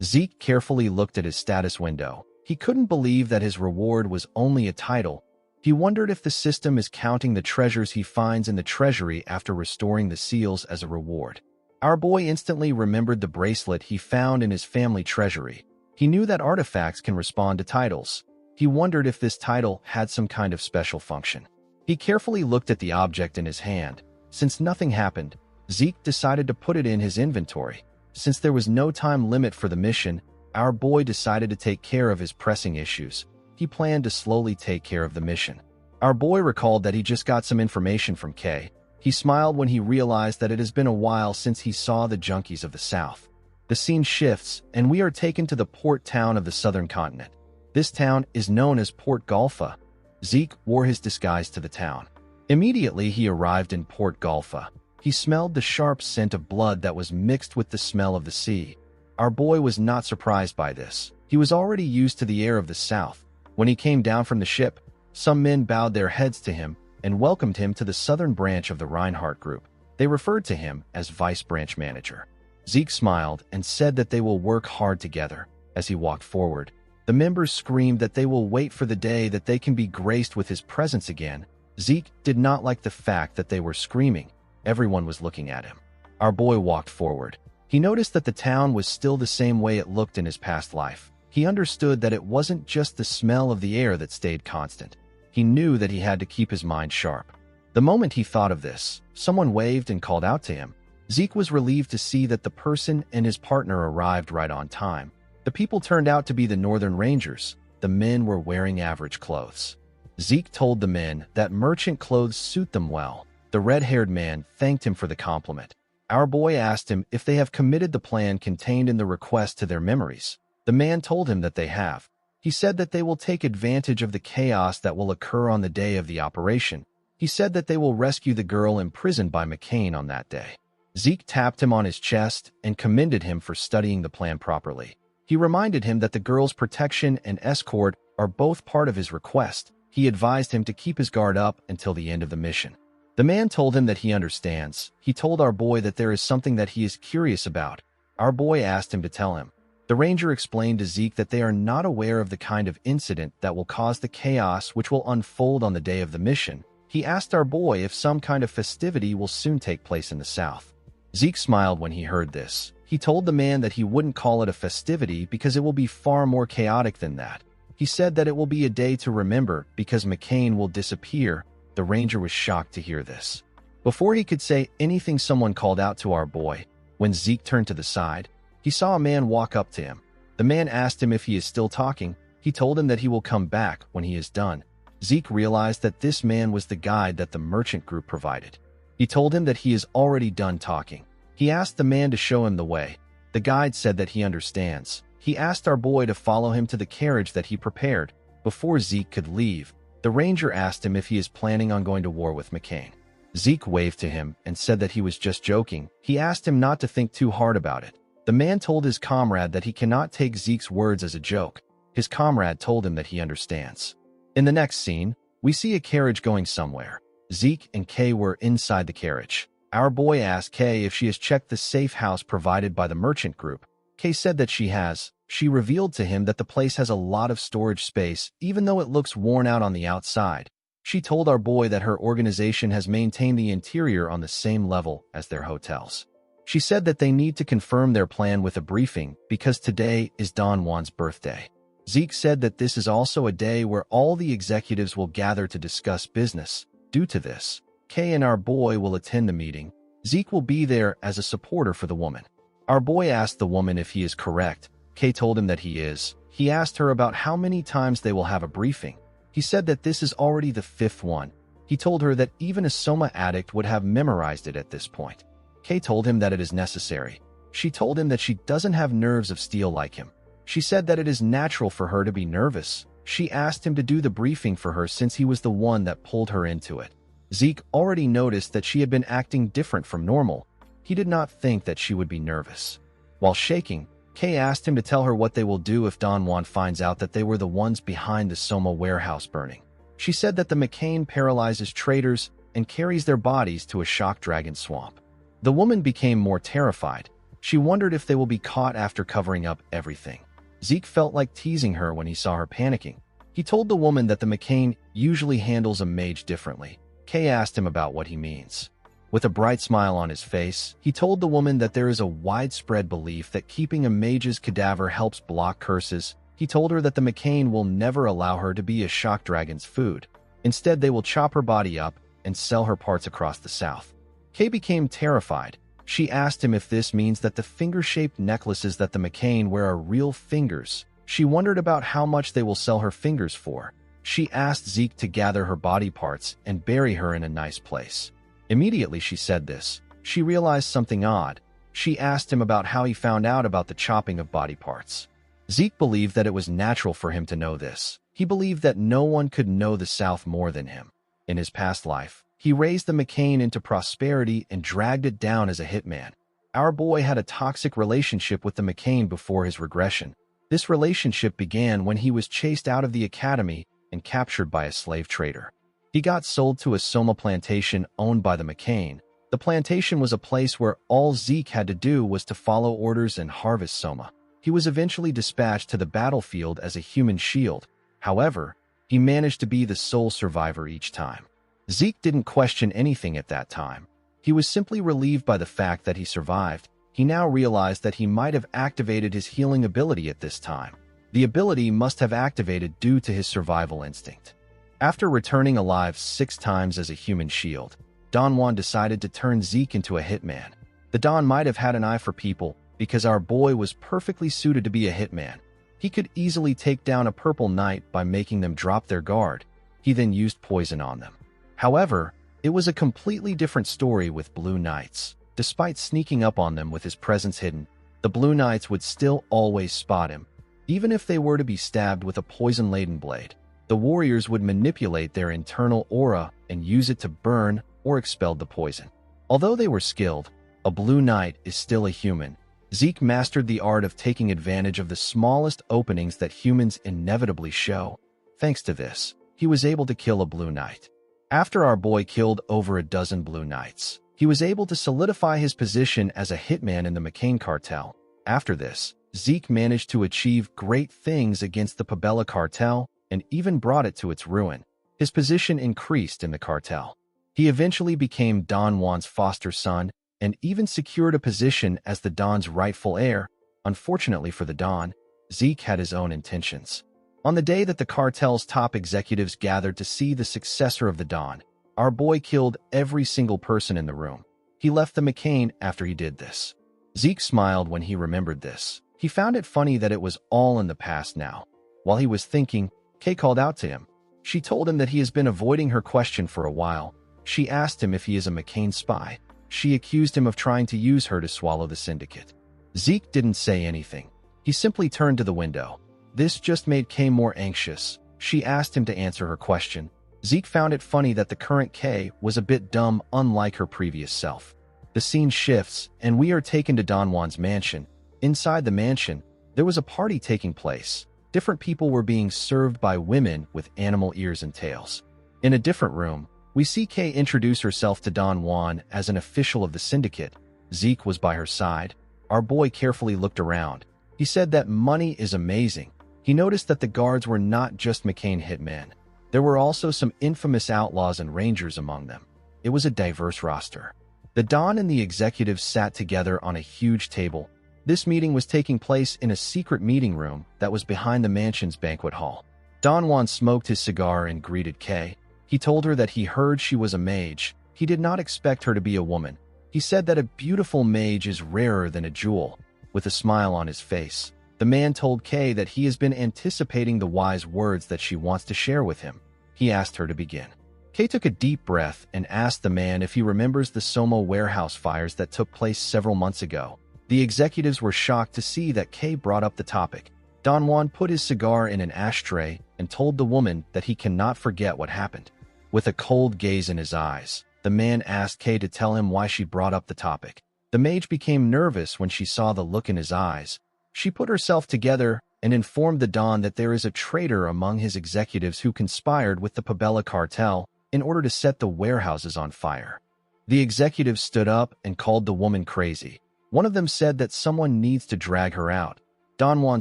Zeke carefully looked at his status window. He couldn't believe that his reward was only a title. He wondered if the system is counting the treasures he finds in the treasury after restoring the seals as a reward. Our boy instantly remembered the bracelet he found in his family treasury. He knew that artifacts can respond to titles. He wondered if this title had some kind of special function. He carefully looked at the object in his hand. Since nothing happened, Zeke decided to put it in his inventory. Since there was no time limit for the mission, our boy decided to take care of his pressing issues. He planned to slowly take care of the mission. Our boy recalled that he just got some information from Kay. He smiled when he realized that it has been a while since he saw the junkies of the South. The scene shifts, and we are taken to the port town of the southern continent. This town is known as Port Golfa. Zeke wore his disguise to the town. Immediately, he arrived in Port Golfa. He smelled the sharp scent of blood that was mixed with the smell of the sea. Our boy was not surprised by this. He was already used to the air of the South. When he came down from the ship, some men bowed their heads to him and welcomed him to the southern branch of the Reinhardt Group. They referred to him as Vice Branch Manager. Zeke smiled and said that they will work hard together. As he walked forward, The members screamed that they will wait for the day that they can be graced with his presence again. Zeke did not like the fact that they were screaming. Everyone was looking at him. Our boy walked forward. He noticed that the town was still the same way it looked in his past life. He understood that it wasn't just the smell of the air that stayed constant. He knew that he had to keep his mind sharp. The moment he thought of this, someone waved and called out to him. Zeke was relieved to see that the person and his partner arrived right on time. The people turned out to be the Northern Rangers. The men were wearing average clothes. Zeke told the men that merchant clothes suit them well. The red-haired man thanked him for the compliment. Our boy asked him if they have committed the plan contained in the request to their memories. The man told him that they have. He said that they will take advantage of the chaos that will occur on the day of the operation. He said that they will rescue the girl imprisoned by McCain on that day. Zeke tapped him on his chest and commended him for studying the plan properly. He reminded him that the girl's protection and escort are both part of his request. He advised him to keep his guard up until the end of the mission. The man told him that he understands. He told our boy that there is something that he is curious about. Our boy asked him to tell him. The ranger explained to Zeke that they are not aware of the kind of incident that will cause the chaos which will unfold on the day of the mission. He asked our boy if some kind of festivity will soon take place in the South. Zeke smiled when he heard this. He told the man that he wouldn't call it a festivity because it will be far more chaotic than that. He said that it will be a day to remember because McCain will disappear. The ranger was shocked to hear this. Before he could say anything, someone called out to our boy. When Zeke turned to the side, he saw a man walk up to him. The man asked him if he is still talking. He told him that he will come back when he is done. Zeke realized that this man was the guide that the merchant group provided. He told him that he is already done talking. He asked the man to show him the way. The guide said that he understands. He asked our boy to follow him to the carriage that he prepared. Before Zeke could leave, the ranger asked him if he is planning on going to war with McCain. Zeke waved to him and said that he was just joking. He asked him not to think too hard about it. The man told his comrade that he cannot take Zeke's words as a joke. His comrade told him that he understands. In the next scene, we see a carriage going somewhere. Zeke and Kay were inside the carriage. Our boy asked Kay if she has checked the safe house provided by the merchant group. Kay said that she has. She revealed to him that the place has a lot of storage space, even though it looks worn out on the outside. She told our boy that her organization has maintained the interior on the same level as their hotels. She said that they need to confirm their plan with a briefing because today is Don Juan's birthday. Zeke said that this is also a day where all the executives will gather to discuss business. Due to this, Kay and our boy will attend the meeting. Zeke will be there as a supporter for the woman. Our boy asked the woman if he is correct. Kay told him that he is. He asked her about how many times they will have a briefing. He said that this is already the 5th one. He told her that even a Soma addict would have memorized it at this point. Kay told him that it is necessary. She told him that she doesn't have nerves of steel like him. She said that it is natural for her to be nervous. She asked him to do the briefing for her since he was the one that pulled her into it. Zeke already noticed that she had been acting different from normal. He did not think that she would be nervous. While shaking, Kay asked him to tell her what they will do if Don Juan finds out that they were the ones behind the Soma warehouse burning. She said that the McCain paralyzes traitors and carries their bodies to a shock dragon swamp. The woman became more terrified. She wondered if they will be caught after covering up everything. Zeke felt like teasing her when he saw her panicking. He told the woman that the McCain usually handles a mage differently. Kay asked him about what he means. With a bright smile on his face, he told the woman that there is a widespread belief that keeping a mage's cadaver helps block curses. He told her that the McCain will never allow her to be a shock dragon's food. Instead, they will chop her body up and sell her parts across the South. Kay became terrified. She asked him if this means that the finger-shaped necklaces that the McCain wear are real fingers. She wondered about how much they will sell her fingers for. She asked Zeke to gather her body parts and bury her in a nice place. Immediately she said this, she realized something odd. She asked him about how he found out about the chopping of body parts. Zeke believed that it was natural for him to know this. He believed that no one could know the South more than him. In his past life, he raised the McCain into prosperity and dragged it down as a hitman. Our boy had a toxic relationship with the McCain before his regression. This relationship began when he was chased out of the academy and captured by a slave trader. He got sold to a Soma plantation owned by the McCain. The plantation was a place where all Zeke had to do was to follow orders and harvest Soma. He was eventually dispatched to the battlefield as a human shield. However, he managed to be the sole survivor each time. Zeke didn't question anything at that time. He was simply relieved by the fact that he survived. He now realized that he might have activated his healing ability at this time. The ability must have activated due to his survival instinct. After returning alive 6 times as a human shield, Don Juan decided to turn Zeke into a hitman. The Don might have had an eye for people because our boy was perfectly suited to be a hitman. He could easily take down a purple knight by making them drop their guard. He then used poison on them. However, it was a completely different story with blue knights. Despite sneaking up on them with his presence hidden, the blue knights would still always spot him. Even if they were to be stabbed with a poison-laden blade, the warriors would manipulate their internal aura and use it to burn or expel the poison. Although they were skilled, a blue knight is still a human. Zeke mastered the art of taking advantage of the smallest openings that humans inevitably show. Thanks to this, he was able to kill a blue knight. After our boy killed over a dozen blue knights, he was able to solidify his position as a hitman in the McCain cartel. After this, Zeke managed to achieve great things against the Pabella cartel and even brought it to its ruin. His position increased in the cartel. He eventually became Don Juan's foster son and even secured a position as the Don's rightful heir. Unfortunately for the Don, Zeke had his own intentions. On the day that the cartel's top executives gathered to see the successor of the Don, our boy killed every single person in the room. He left the McCain after he did this. Zeke smiled when he remembered this. He found it funny that it was all in the past now. While he was thinking, Kay called out to him. She told him that he has been avoiding her question for a while. She asked him if he is a McCain spy. She accused him of trying to use her to swallow the syndicate. Zeke didn't say anything. He simply turned to the window. This just made Kay more anxious. She asked him to answer her question. Zeke found it funny that the current Kay was a bit dumb, unlike her previous self. The scene shifts, and we are taken to Don Juan's mansion. Inside the mansion, there was a party taking place. Different people were being served by women with animal ears and tails. In a different room, we see Kay introduce herself to Don Juan as an official of the syndicate. Zeke was by her side. Our boy carefully looked around. He said that money is amazing. He noticed that the guards were not just McCain hitmen. There were also some infamous outlaws and rangers among them. It was a diverse roster. The Don and the executives sat together on a huge table. This meeting was taking place in a secret meeting room that was behind the mansion's banquet hall. Don Juan smoked his cigar and greeted Kay. He told her that he heard she was a mage. He did not expect her to be a woman. He said that a beautiful mage is rarer than a jewel. With a smile on his face, the man told Kay that he has been anticipating the wise words that she wants to share with him. He asked her to begin. Kay took a deep breath and asked the man if he remembers the Somo warehouse fires that took place several months ago. The executives were shocked to see that Kay brought up the topic. Don Juan put his cigar in an ashtray and told the woman that he cannot forget what happened. With a cold gaze in his eyes, the man asked Kay to tell him why she brought up the topic. The mage became nervous when she saw the look in his eyes. She put herself together and informed the Don that there is a traitor among his executives who conspired with the Pabella cartel in order to set the warehouses on fire. The executives stood up and called the woman crazy. One of them said that someone needs to drag her out. Don Juan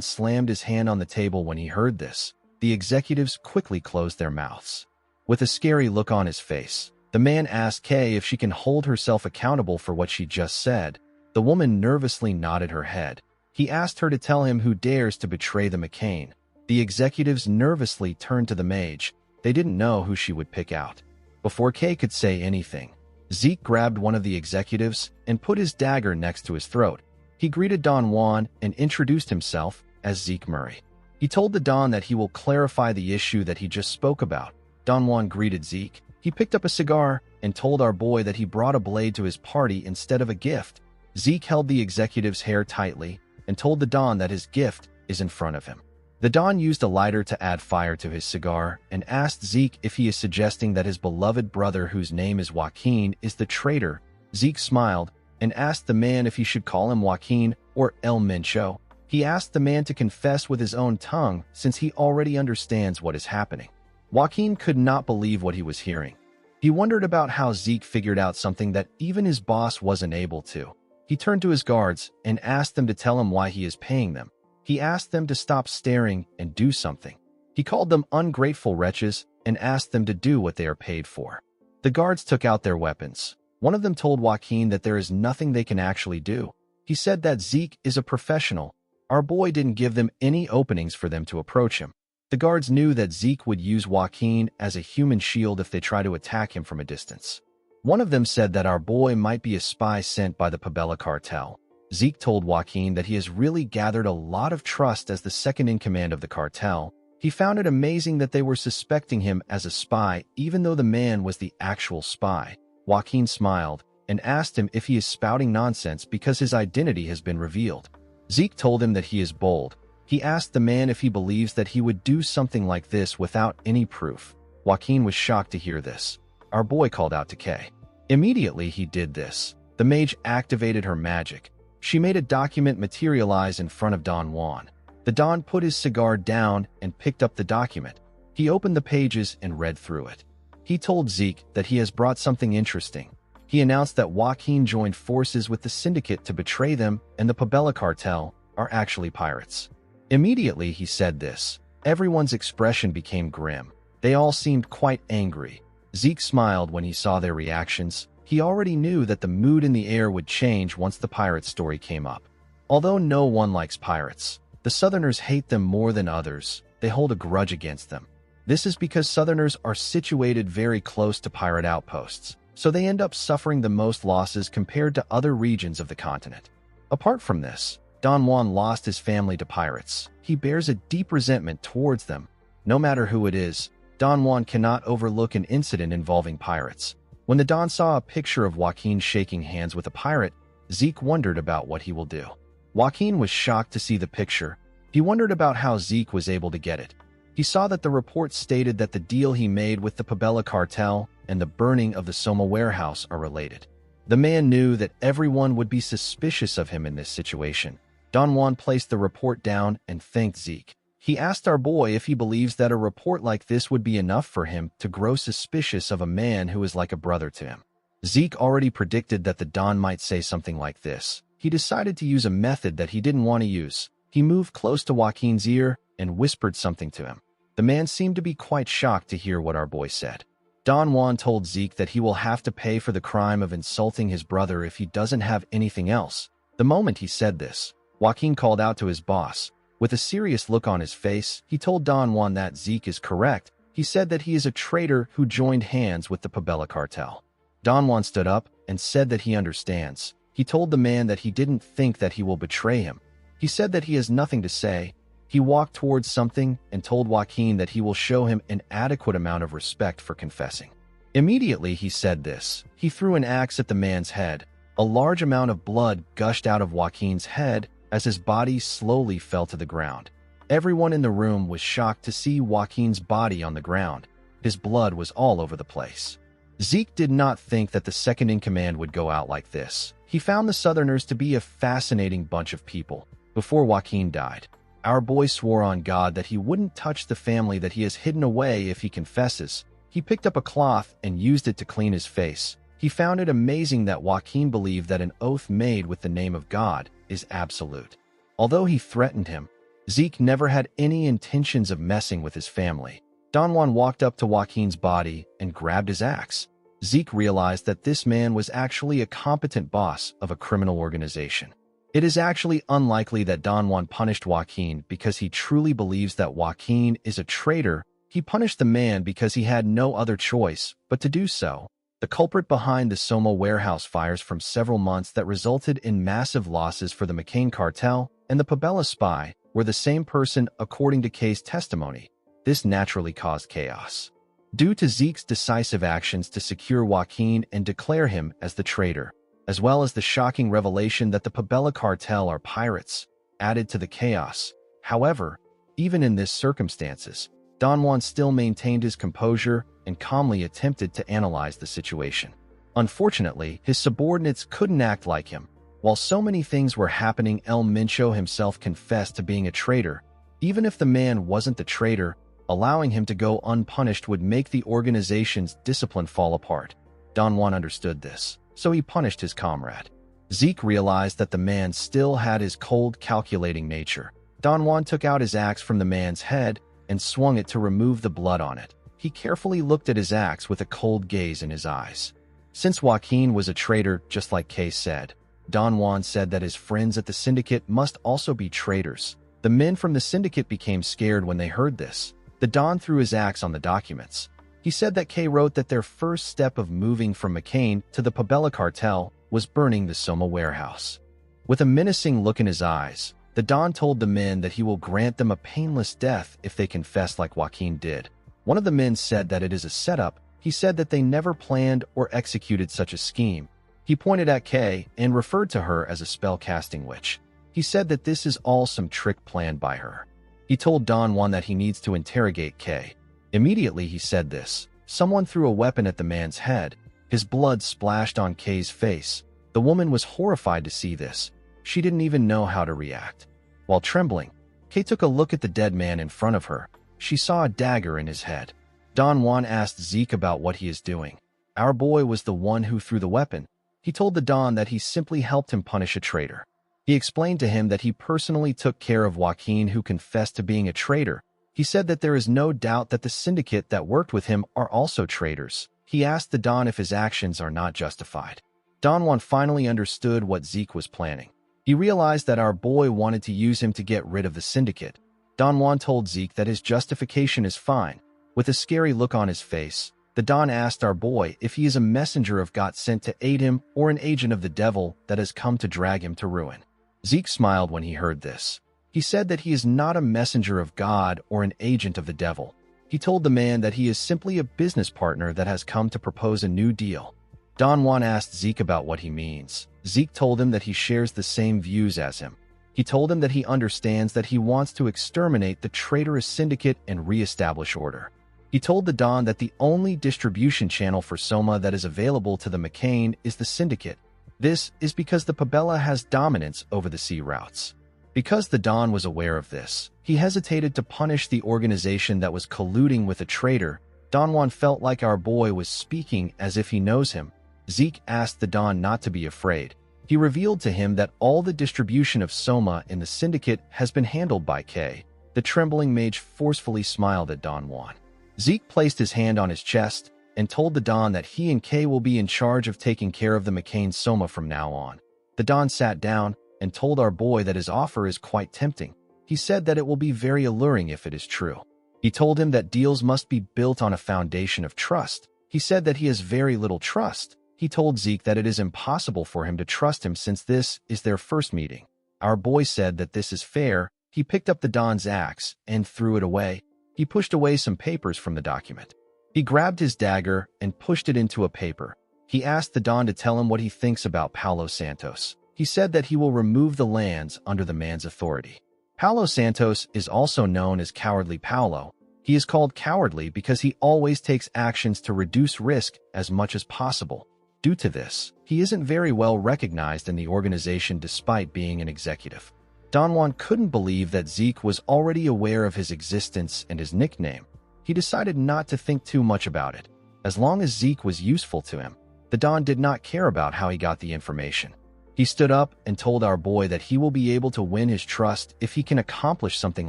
slammed his hand on the table when he heard this. The executives quickly closed their mouths. With a scary look on his face, the man asked Kay if she can hold herself accountable for what she just said. The woman nervously nodded her head. He asked her to tell him who dares to betray the McCain. The executives nervously turned to the mage. They didn't know who she would pick out. Before Kay could say anything, Zeke grabbed one of the executives and put his dagger next to his throat. He greeted Don Juan and introduced himself as Zeke Murray. He told the Don that he will clarify the issue that he just spoke about. Don Juan greeted Zeke. He picked up a cigar and told our boy that he brought a blade to his party instead of a gift. Zeke held the executive's hair tightly and told the Don that his gift is in front of him. The Don used a lighter to add fire to his cigar and asked Zeke if he is suggesting that his beloved brother, whose name is Joaquin, is the traitor. Zeke smiled and asked the man if he should call him Joaquin or El Mencho. He asked the man to confess with his own tongue since he already understands what is happening. Joaquin could not believe what he was hearing. He wondered about how Zeke figured out something that even his boss wasn't able to. He turned to his guards and asked them to tell him why he is paying them. He asked them to stop staring and do something. He called them ungrateful wretches and asked them to do what they are paid for. The guards took out their weapons. One of them told Joaquin that there is nothing they can actually do. He said that Zeke is a professional. Our boy didn't give them any openings for them to approach him. The guards knew that Zeke would use Joaquin as a human shield if they try to attack him from a distance. One of them said that our boy might be a spy sent by the Pabella cartel. Zeke told Joaquin that he has really gathered a lot of trust as the second-in-command of the cartel. He found it amazing that they were suspecting him as a spy even though the man was the actual spy. Joaquin smiled and asked him if he is spouting nonsense because his identity has been revealed. Zeke told him that he is bold. He asked the man if he believes that he would do something like this without any proof. Joaquin was shocked to hear this. Our boy called out to Kay. Immediately he did this. The mage activated her magic. She made a document materialize in front of Don Juan. The Don put his cigar down and picked up the document. He opened the pages and read through it. He told Zeke that he has brought something interesting. He announced that Joaquin joined forces with the syndicate to betray them and the Pabella cartel are actually pirates. Immediately he said this. Everyone's expression became grim. They all seemed quite angry. Zeke smiled when he saw their reactions. He already knew that the mood in the air would change once the pirate story came up. Although no one likes pirates, the Southerners hate them more than others. They hold a grudge against them. This is because Southerners are situated very close to pirate outposts, so they end up suffering the most losses compared to other regions of the continent. Apart from this, Don Juan lost his family to pirates. He bears a deep resentment towards them. No matter who it is, Don Juan cannot overlook an incident involving pirates. When the Don saw a picture of Joaquin shaking hands with a pirate, Zeke wondered about what he will do. Joaquin was shocked to see the picture. He wondered about how Zeke was able to get it. He saw that the report stated that the deal he made with the Pabella cartel and the burning of the Soma warehouse are related. The man knew that everyone would be suspicious of him in this situation. Don Juan placed the report down and thanked Zeke. He asked our boy if he believes that a report like this would be enough for him to grow suspicious of a man who is like a brother to him. Zeke already predicted that the Don might say something like this. He decided to use a method that he didn't want to use. He moved close to Joaquin's ear and whispered something to him. The man seemed to be quite shocked to hear what our boy said. Don Juan told Zeke that he will have to pay for the crime of insulting his brother if he doesn't have anything else. The moment he said this, Joaquin called out to his boss. With a serious look on his face, he told Don Juan that Zeke is correct. He said that he is a traitor who joined hands with the Pabella cartel. Don Juan stood up and said that he understands. He told the man that he didn't think that he will betray him. He said that he has nothing to say. He walked towards something and told Joaquin that he will show him an adequate amount of respect for confessing. Immediately he said this. He threw an axe at the man's head. A large amount of blood gushed out of Joaquin's head as his body slowly fell to the ground. Everyone in the room was shocked to see Joaquin's body on the ground. His blood was all over the place. Zeke did not think that the second-in-command would go out like this. He found the Southerners to be a fascinating bunch of people. Before Joaquin died, our boy swore on God that he wouldn't touch the family that he has hidden away if he confesses. He picked up a cloth and used it to clean his face. He found it amazing that Joaquin believed that an oath made with the name of God is absolute. Although he threatened him, Zeke never had any intentions of messing with his family. Don Juan walked up to Joaquin's body and grabbed his axe. Zeke realized that this man was actually a competent boss of a criminal organization. It is actually unlikely that Don Juan punished Joaquin because he truly believes that Joaquin is a traitor. He punished the man because he had no other choice but to do so. The culprit behind the Soma warehouse fires from several months that resulted in massive losses for the McCain cartel and the Pabella spy were the same person according to Kay's testimony. This naturally caused chaos. Due to Zeke's decisive actions to secure Joaquin and declare him as the traitor, as well as the shocking revelation that the Pabella cartel are pirates, added to the chaos. However, even in these circumstances, Don Juan still maintained his composure and calmly attempted to analyze the situation. Unfortunately, his subordinates couldn't act like him. While so many things were happening, El Mincho himself confessed to being a traitor. Even if the man wasn't the traitor, allowing him to go unpunished would make the organization's discipline fall apart. Don Juan understood this, so he punished his comrade. Zeke realized that the man still had his cold, calculating nature. Don Juan took out his axe from the man's head and swung it to remove the blood on it. He carefully looked at his axe with a cold gaze in his eyes. Since Joaquin was a traitor, just like Kay said, Don Juan said that his friends at the syndicate must also be traitors. The men from the syndicate became scared when they heard this. The Don threw his axe on the documents. He said that Kay wrote that their first step of moving from McCain to the Pabella cartel was burning the Soma warehouse. With a menacing look in his eyes, the Don told the men that he will grant them a painless death if they confess like Joaquin did. One of the men said that it is a setup. He said that they never planned or executed such a scheme. He pointed at Kay and referred to her as a spell-casting witch. He said that this is all some trick planned by her. He told Don Juan that he needs to interrogate Kay. Immediately he said this. Someone threw a weapon at the man's head. His blood splashed on Kay's face. The woman was horrified to see this. She didn't even know how to react. While trembling, Kay took a look at the dead man in front of her. She saw a dagger in his head. Don Juan asked Zeke about what he is doing. Our boy was the one who threw the weapon. He told the Don that he simply helped him punish a traitor. He explained to him that he personally took care of Joaquin, who confessed to being a traitor. He said that there is no doubt that the syndicate that worked with him are also traitors. He asked the Don if his actions are not justified. Don Juan finally understood what Zeke was planning. He realized that our boy wanted to use him to get rid of the syndicate. Don Juan told Zeke that his justification is fine. With a scary look on his face, the Don asked our boy if he is a messenger of God sent to aid him or an agent of the devil that has come to drag him to ruin. Zeke smiled when he heard this. He said that he is not a messenger of God or an agent of the devil. He told the man that he is simply a business partner that has come to propose a new deal. Don Juan asked Zeke about what he means. Zeke told him that he shares the same views as him. He told him that he understands that he wants to exterminate the traitorous syndicate and re-establish order. He told the Don that the only distribution channel for Soma that is available to the McCain is the syndicate. This is because the Pabella has dominance over the sea routes. Because the Don was aware of this, he hesitated to punish the organization that was colluding with a traitor. Don Juan felt like our boy was speaking as if he knows him. Zeke asked the Don not to be afraid. He revealed to him that all the distribution of Soma in the syndicate has been handled by Kay. The trembling mage forcefully smiled at Don Juan. Zeke placed his hand on his chest and told the Don that he and Kay will be in charge of taking care of the McCain Soma from now on. The Don sat down and told our boy that his offer is quite tempting. He said that it will be very alluring if it is true. He told him that deals must be built on a foundation of trust. He said that he has very little trust. He told Zeke that it is impossible for him to trust him since this is their first meeting. Our boy said that this is fair. He picked up the Don's axe and threw it away. He pushed away some papers from the document. He grabbed his dagger and pushed it into a paper. He asked the Don to tell him what he thinks about Paulo Santos. He said that he will remove the lands under the man's authority. Paulo Santos is also known as Cowardly Paulo. He is called cowardly because he always takes actions to reduce risk as much as possible. Due to this, he isn't very well recognized in the organization despite being an executive. Don Juan couldn't believe that Zeke was already aware of his existence and his nickname. He decided not to think too much about it. As long as Zeke was useful to him, the Don did not care about how he got the information. He stood up and told our boy that he will be able to win his trust if he can accomplish something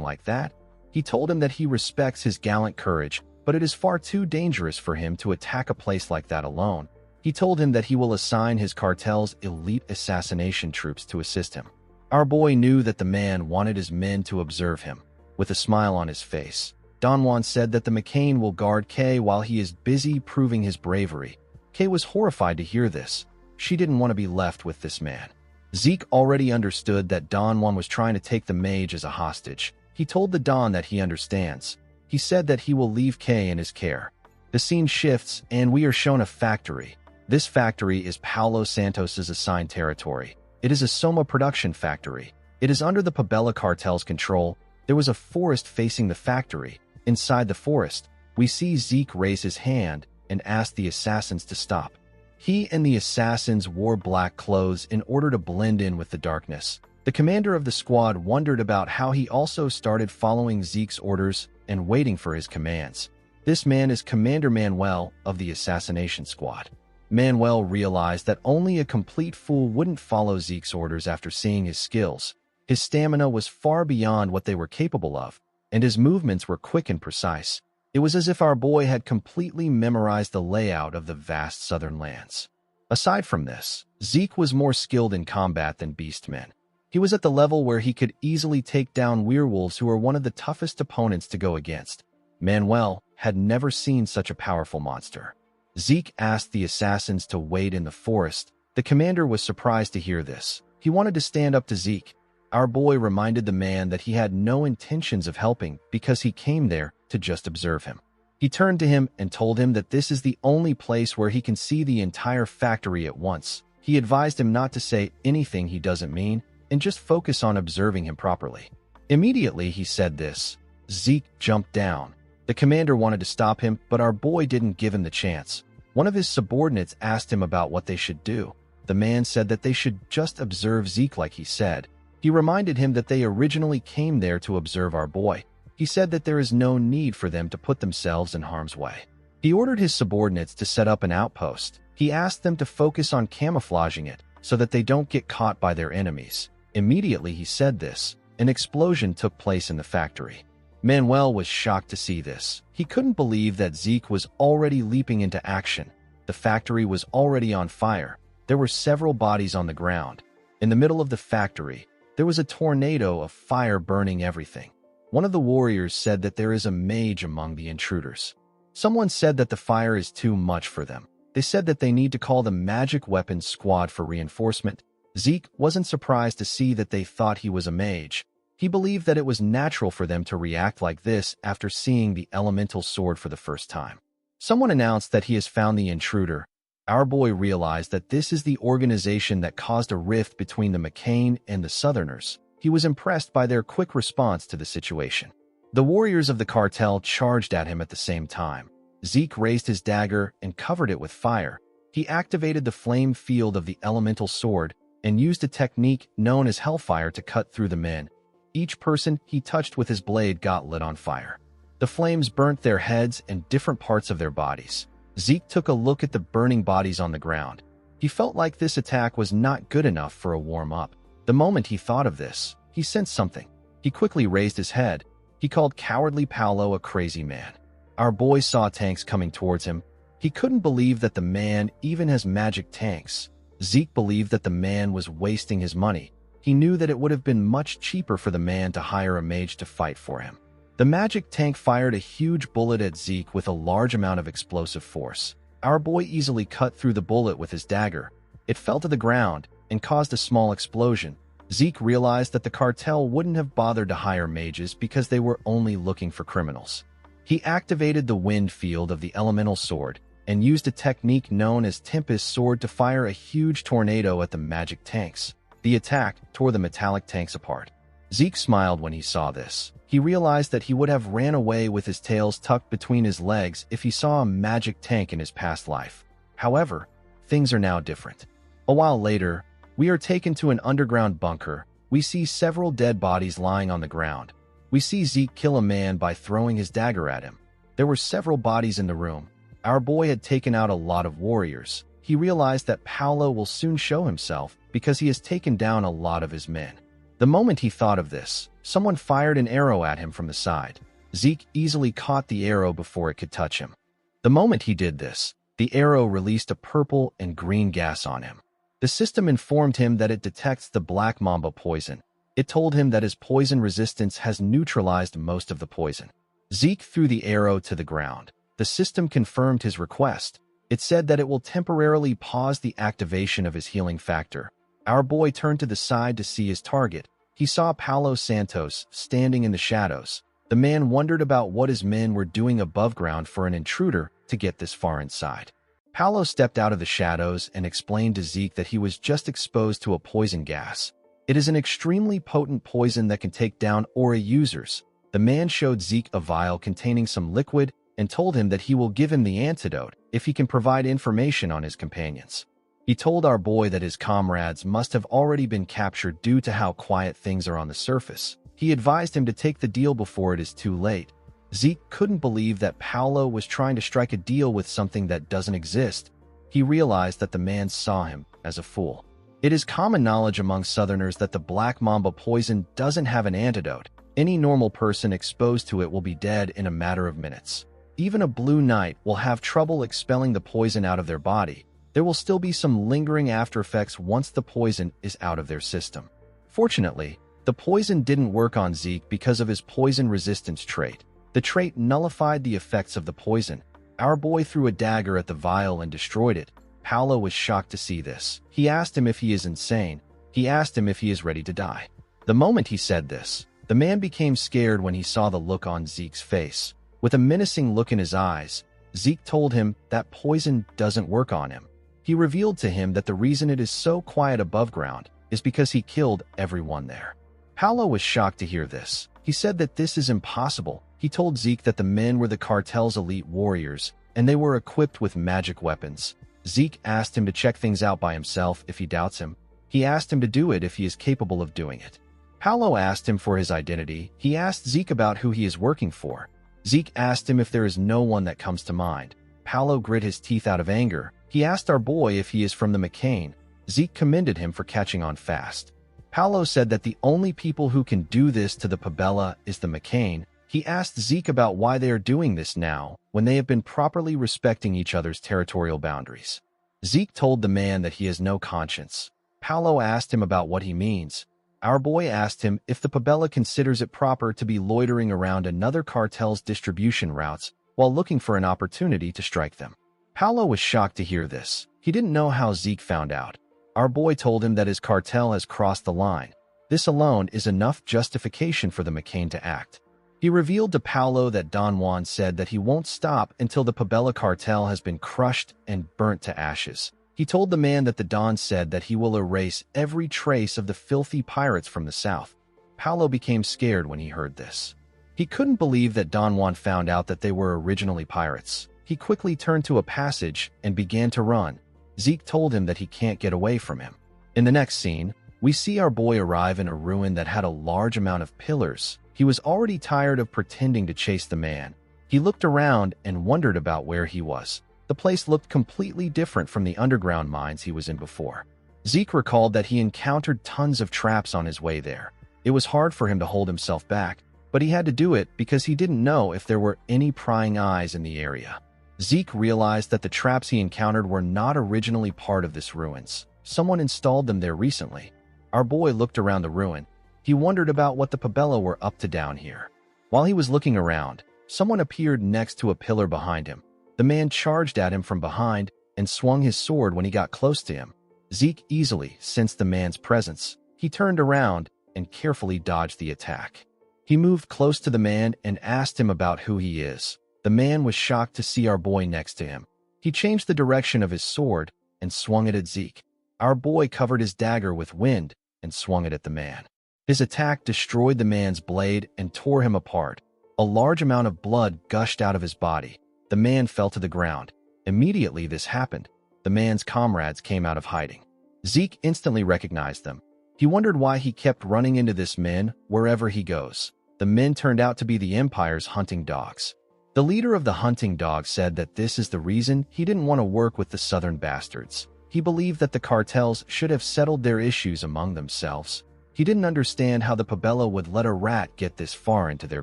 like that. He told him that he respects his gallant courage, but it is far too dangerous for him to attack a place like that alone. He told him that he will assign his cartel's elite assassination troops to assist him. Our boy knew that the man wanted his men to observe him. With a smile on his face, Don Juan said that the McCain will guard Kay while he is busy proving his bravery. Kay was horrified to hear this. She didn't want to be left with this man. Zeke already understood that Don Juan was trying to take the mage as a hostage. He told the Don that he understands. He said that he will leave Kay in his care. The scene shifts and we are shown a factory. This factory is Paulo Santos's assigned territory. It is a Soma production factory. It is under the Pabella cartel's control. There was a forest facing the factory. Inside the forest, we see Zeke raise his hand and ask the assassins to stop. He and the assassins wore black clothes in order to blend in with the darkness. The commander of the squad wondered about how he also started following Zeke's orders and waiting for his commands. This man is Commander Manuel of the assassination squad. Manuel realized that only a complete fool wouldn't follow Zeke's orders after seeing his skills. His stamina was far beyond what they were capable of, and his movements were quick and precise. It was as if our boy had completely memorized the layout of the vast southern lands. Aside from this, Zeke was more skilled in combat than Beastmen. He was at the level where he could easily take down werewolves who were one of the toughest opponents to go against. Manuel had never seen such a powerful monster. Zeke asked the assassins to wait in the forest. The commander was surprised to hear this. He wanted to stand up to Zeke. Our boy reminded the man that he had no intentions of helping because he came there to just observe him. He turned to him and told him that this is the only place where he can see the entire factory at once. He advised him not to say anything he doesn't mean and just focus on observing him properly. Immediately he said this, Zeke jumped down. The commander wanted to stop him, but our boy didn't give him the chance. One of his subordinates asked him about what they should do. The man said that they should just observe Zeke like he said. He reminded him that they originally came there to observe our boy. He said that there is no need for them to put themselves in harm's way. He ordered his subordinates to set up an outpost. He asked them to focus on camouflaging it so that they don't get caught by their enemies. Immediately he said this, an explosion took place in the factory. Manuel was shocked to see this. He couldn't believe that Zeke was already leaping into action. The factory was already on fire. There were several bodies on the ground. In the middle of the factory, there was a tornado of fire burning everything. One of the warriors said that there is a mage among the intruders. Someone said that the fire is too much for them. They said that they need to call the magic weapons squad for reinforcement. Zeke wasn't surprised to see that they thought he was a mage. He believed that it was natural for them to react like this after seeing the elemental sword for the first time. Someone announced that he has found the intruder. Our boy realized that this is the organization that caused a rift between the McCain and the Southerners. He was impressed by their quick response to the situation. The warriors of the cartel charged at him at the same time. Zeke raised his dagger and covered it with fire. He activated the flame field of the elemental sword and used a technique known as hellfire to cut through the men. Each person he touched with his blade got lit on fire. The flames burnt their heads and different parts of their bodies. Zeke took a look at the burning bodies on the ground. He felt like this attack was not good enough for a warm-up. The moment he thought of this, he sensed something. He quickly raised his head. He called cowardly Paolo a crazy man. Our boy saw tanks coming towards him. He couldn't believe that the man even has magic tanks. Zeke believed that the man was wasting his money. He knew that it would have been much cheaper for the man to hire a mage to fight for him. The magic tank fired a huge bullet at Zeke with a large amount of explosive force. Our boy easily cut through the bullet with his dagger. It fell to the ground and caused a small explosion. Zeke realized that the cartel wouldn't have bothered to hire mages because they were only looking for criminals. He activated the wind field of the elemental sword and used a technique known as Tempest Sword to fire a huge tornado at the magic tanks. The attack tore the metallic tanks apart. Zeke smiled when he saw this. He realized that he would have ran away with his tails tucked between his legs if he saw a magic tank in his past life. However, things are now different. A while later, we are taken to an underground bunker. We see several dead bodies lying on the ground. We see Zeke kill a man by throwing his dagger at him. There were several bodies in the room. Our boy had taken out a lot of warriors. He realized that Paolo will soon show himself because he has taken down a lot of his men. The moment he thought of this, someone fired an arrow at him from the side. Zeke easily caught the arrow before it could touch him. The moment he did this, the arrow released a purple and green gas on him. The system informed him that it detects the black mamba poison. It told him that his poison resistance has neutralized most of the poison. Zeke threw the arrow to the ground. The system confirmed his request. It said that it will temporarily pause the activation of his healing factor. Our boy turned to the side to see his target. He saw Paulo Santos standing in the shadows. The man wondered about what his men were doing above ground for an intruder to get this far inside. Paulo stepped out of the shadows and explained to Zeke that he was just exposed to a poison gas. It is an extremely potent poison that can take down aura users. The man showed Zeke a vial containing some liquid and told him that he will give him the antidote if he can provide information on his companions. He told our boy that his comrades must have already been captured due to how quiet things are on the surface. He advised him to take the deal before it is too late. Zeke couldn't believe that Paolo was trying to strike a deal with something that doesn't exist. He realized that the man saw him as a fool. It is common knowledge among Southerners that the black mamba poison doesn't have an antidote. Any normal person exposed to it will be dead in a matter of minutes. Even a blue knight will have trouble expelling the poison out of their body. There will still be some lingering aftereffects once the poison is out of their system. Fortunately, the poison didn't work on Zeke because of his poison resistance trait. The trait nullified the effects of the poison. Our boy threw a dagger at the vial and destroyed it. Paolo was shocked to see this. He asked him if he is insane. He asked him if he is ready to die. The moment he said this, the man became scared when he saw the look on Zeke's face. With a menacing look in his eyes, Zeke told him that poison doesn't work on him. He revealed to him that the reason it is so quiet above ground is because he killed everyone there. Paolo was shocked to hear this. He said that this is impossible. He told Zeke that the men were the cartel's elite warriors, and they were equipped with magic weapons. Zeke asked him to check things out by himself if he doubts him. He asked him to do it if he is capable of doing it. Paolo asked him for his identity. He asked Zeke about who he is working for. Zeke asked him if there is no one that comes to mind. Paolo grit his teeth out of anger. He asked our boy if he is from the McCain. Zeke commended him for catching on fast. Paolo said that the only people who can do this to the Pabella is the McCain. He asked Zeke about why they are doing this now, when they have been properly respecting each other's territorial boundaries. Zeke told the man that he has no conscience. Paolo asked him about what he means. Our boy asked him if the Pabella considers it proper to be loitering around another cartel's distribution routes while looking for an opportunity to strike them. Paolo was shocked to hear this. He didn't know how Zeke found out. Our boy told him that his cartel has crossed the line. This alone is enough justification for the McCain to act. He revealed to Paolo that Don Juan said that he won't stop until the Pabella cartel has been crushed and burnt to ashes. He told the man that the Don said that he will erase every trace of the filthy pirates from the south. Paolo became scared when he heard this. He couldn't believe that Don Juan found out that they were originally pirates. He quickly turned to a passage and began to run. Zeke told him that he can't get away from him. In the next scene, we see our boy arrive in a ruin that had a large amount of pillars. He was already tired of pretending to chase the man. He looked around and wondered about where he was. The place looked completely different from the underground mines he was in before. Zeke recalled that he encountered tons of traps on his way there. It was hard for him to hold himself back, but he had to do it because he didn't know if there were any prying eyes in the area. Zeke realized that the traps he encountered were not originally part of this ruins. Someone installed them there recently. Our boy looked around the ruin. He wondered about what the Pabella were up to down here. While he was looking around, someone appeared next to a pillar behind him. The man charged at him from behind and swung his sword when he got close to him. Zeke easily sensed the man's presence. He turned around and carefully dodged the attack. He moved close to the man and asked him about who he is. The man was shocked to see our boy next to him. He changed the direction of his sword and swung it at Zeke. Our boy covered his dagger with wind and swung it at the man. His attack destroyed the man's blade and tore him apart. A large amount of blood gushed out of his body. The man fell to the ground. Immediately this happened, the man's comrades came out of hiding. Zeke instantly recognized them. He wondered why he kept running into this men wherever he goes. The men turned out to be the Empire's hunting dogs. The leader of the hunting dogs said that this is the reason he didn't want to work with the Southern bastards. He believed that the cartels should have settled their issues among themselves. He didn't understand how the Pabella would let a rat get this far into their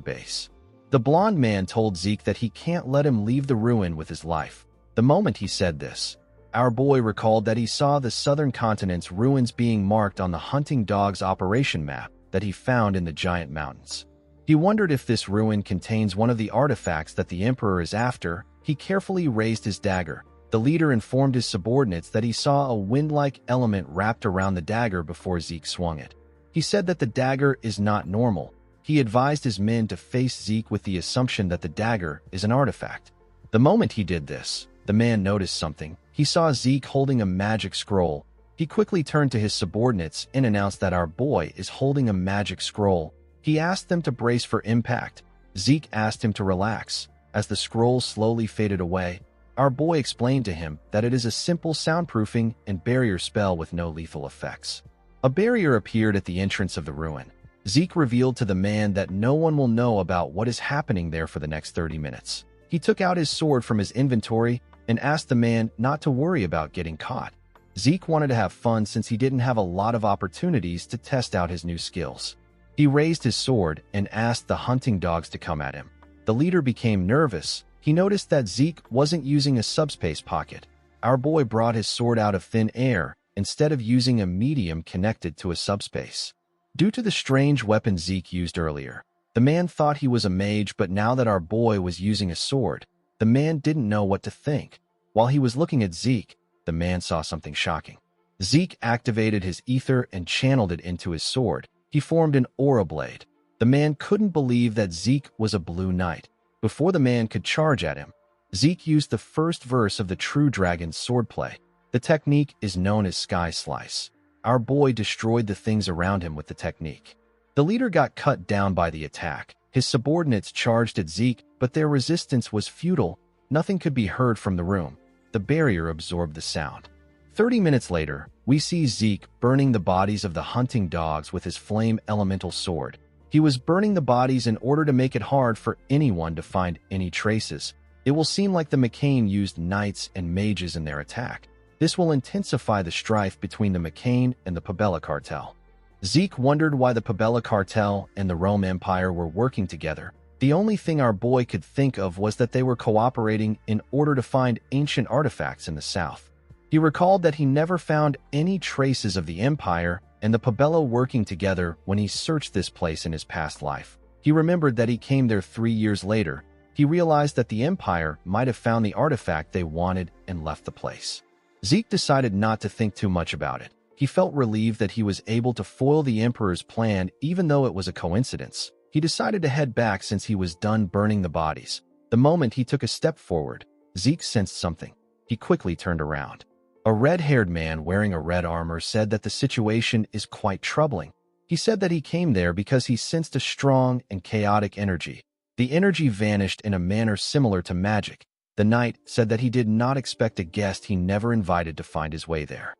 base. The blond man told Zeke that he can't let him leave the ruin with his life. The moment he said this, our boy recalled that he saw the southern continent's ruins being marked on the hunting dog's operation map that he found in the giant mountains. He wondered if this ruin contains one of the artifacts that the Emperor is after. He carefully raised his dagger. The leader informed his subordinates that he saw a wind-like element wrapped around the dagger before Zeke swung it. He said that the dagger is not normal. He advised his men to face Zeke with the assumption that the dagger is an artifact. The moment he did this, the man noticed something. He saw Zeke holding a magic scroll. He quickly turned to his subordinates and announced that our boy is holding a magic scroll. He asked them to brace for impact. Zeke asked him to relax. As the scroll slowly faded away, our boy explained to him that it is a simple soundproofing and barrier spell with no lethal effects. A barrier appeared at the entrance of the ruin. Zeke revealed to the man that no one will know about what is happening there for the next 30 minutes. He took out his sword from his inventory and asked the man not to worry about getting caught. Zeke wanted to have fun since he didn't have a lot of opportunities to test out his new skills. He raised his sword and asked the hunting dogs to come at him. The leader became nervous. He noticed that Zeke wasn't using a subspace pocket. Our boy brought his sword out of thin air instead of using a medium connected to a subspace. Due to the strange weapon Zeke used earlier, the man thought he was a mage, but now that our boy was using a sword, the man didn't know what to think. While he was looking at Zeke, the man saw something shocking. Zeke activated his ether and channeled it into his sword. He formed an aura blade. The man couldn't believe that Zeke was a blue knight. Before the man could charge at him, Zeke used the first verse of the True Dragon's swordplay. The technique is known as Sky Slice. Our boy destroyed the things around him with the technique. The leader got cut down by the attack. His subordinates charged at Zeke, but their resistance was futile. Nothing could be heard from the room. The barrier absorbed the sound. 30 minutes later, we see Zeke burning the bodies of the hunting dogs with his flame elemental sword. He was burning the bodies in order to make it hard for anyone to find any traces. It will seem like the McCain used knights and mages in their attack. This will intensify the strife between the McCain and the Pabella cartel. Zeke wondered why the Pabella cartel and the Rome Empire were working together. The only thing our boy could think of was that they were cooperating in order to find ancient artifacts in the south. He recalled that he never found any traces of the Empire and the Pabella working together when he searched this place in his past life. He remembered that he came there 3 years later. He realized that the Empire might have found the artifact they wanted and left the place. Zeke decided not to think too much about it. He felt relieved that he was able to foil the Emperor's plan even though it was a coincidence. He decided to head back since he was done burning the bodies. The moment he took a step forward, Zeke sensed something. He quickly turned around. A red-haired man wearing a red armor said that the situation is quite troubling. He said that he came there because he sensed a strong and chaotic energy. The energy vanished in a manner similar to magic. The knight said that he did not expect a guest he never invited to find his way there.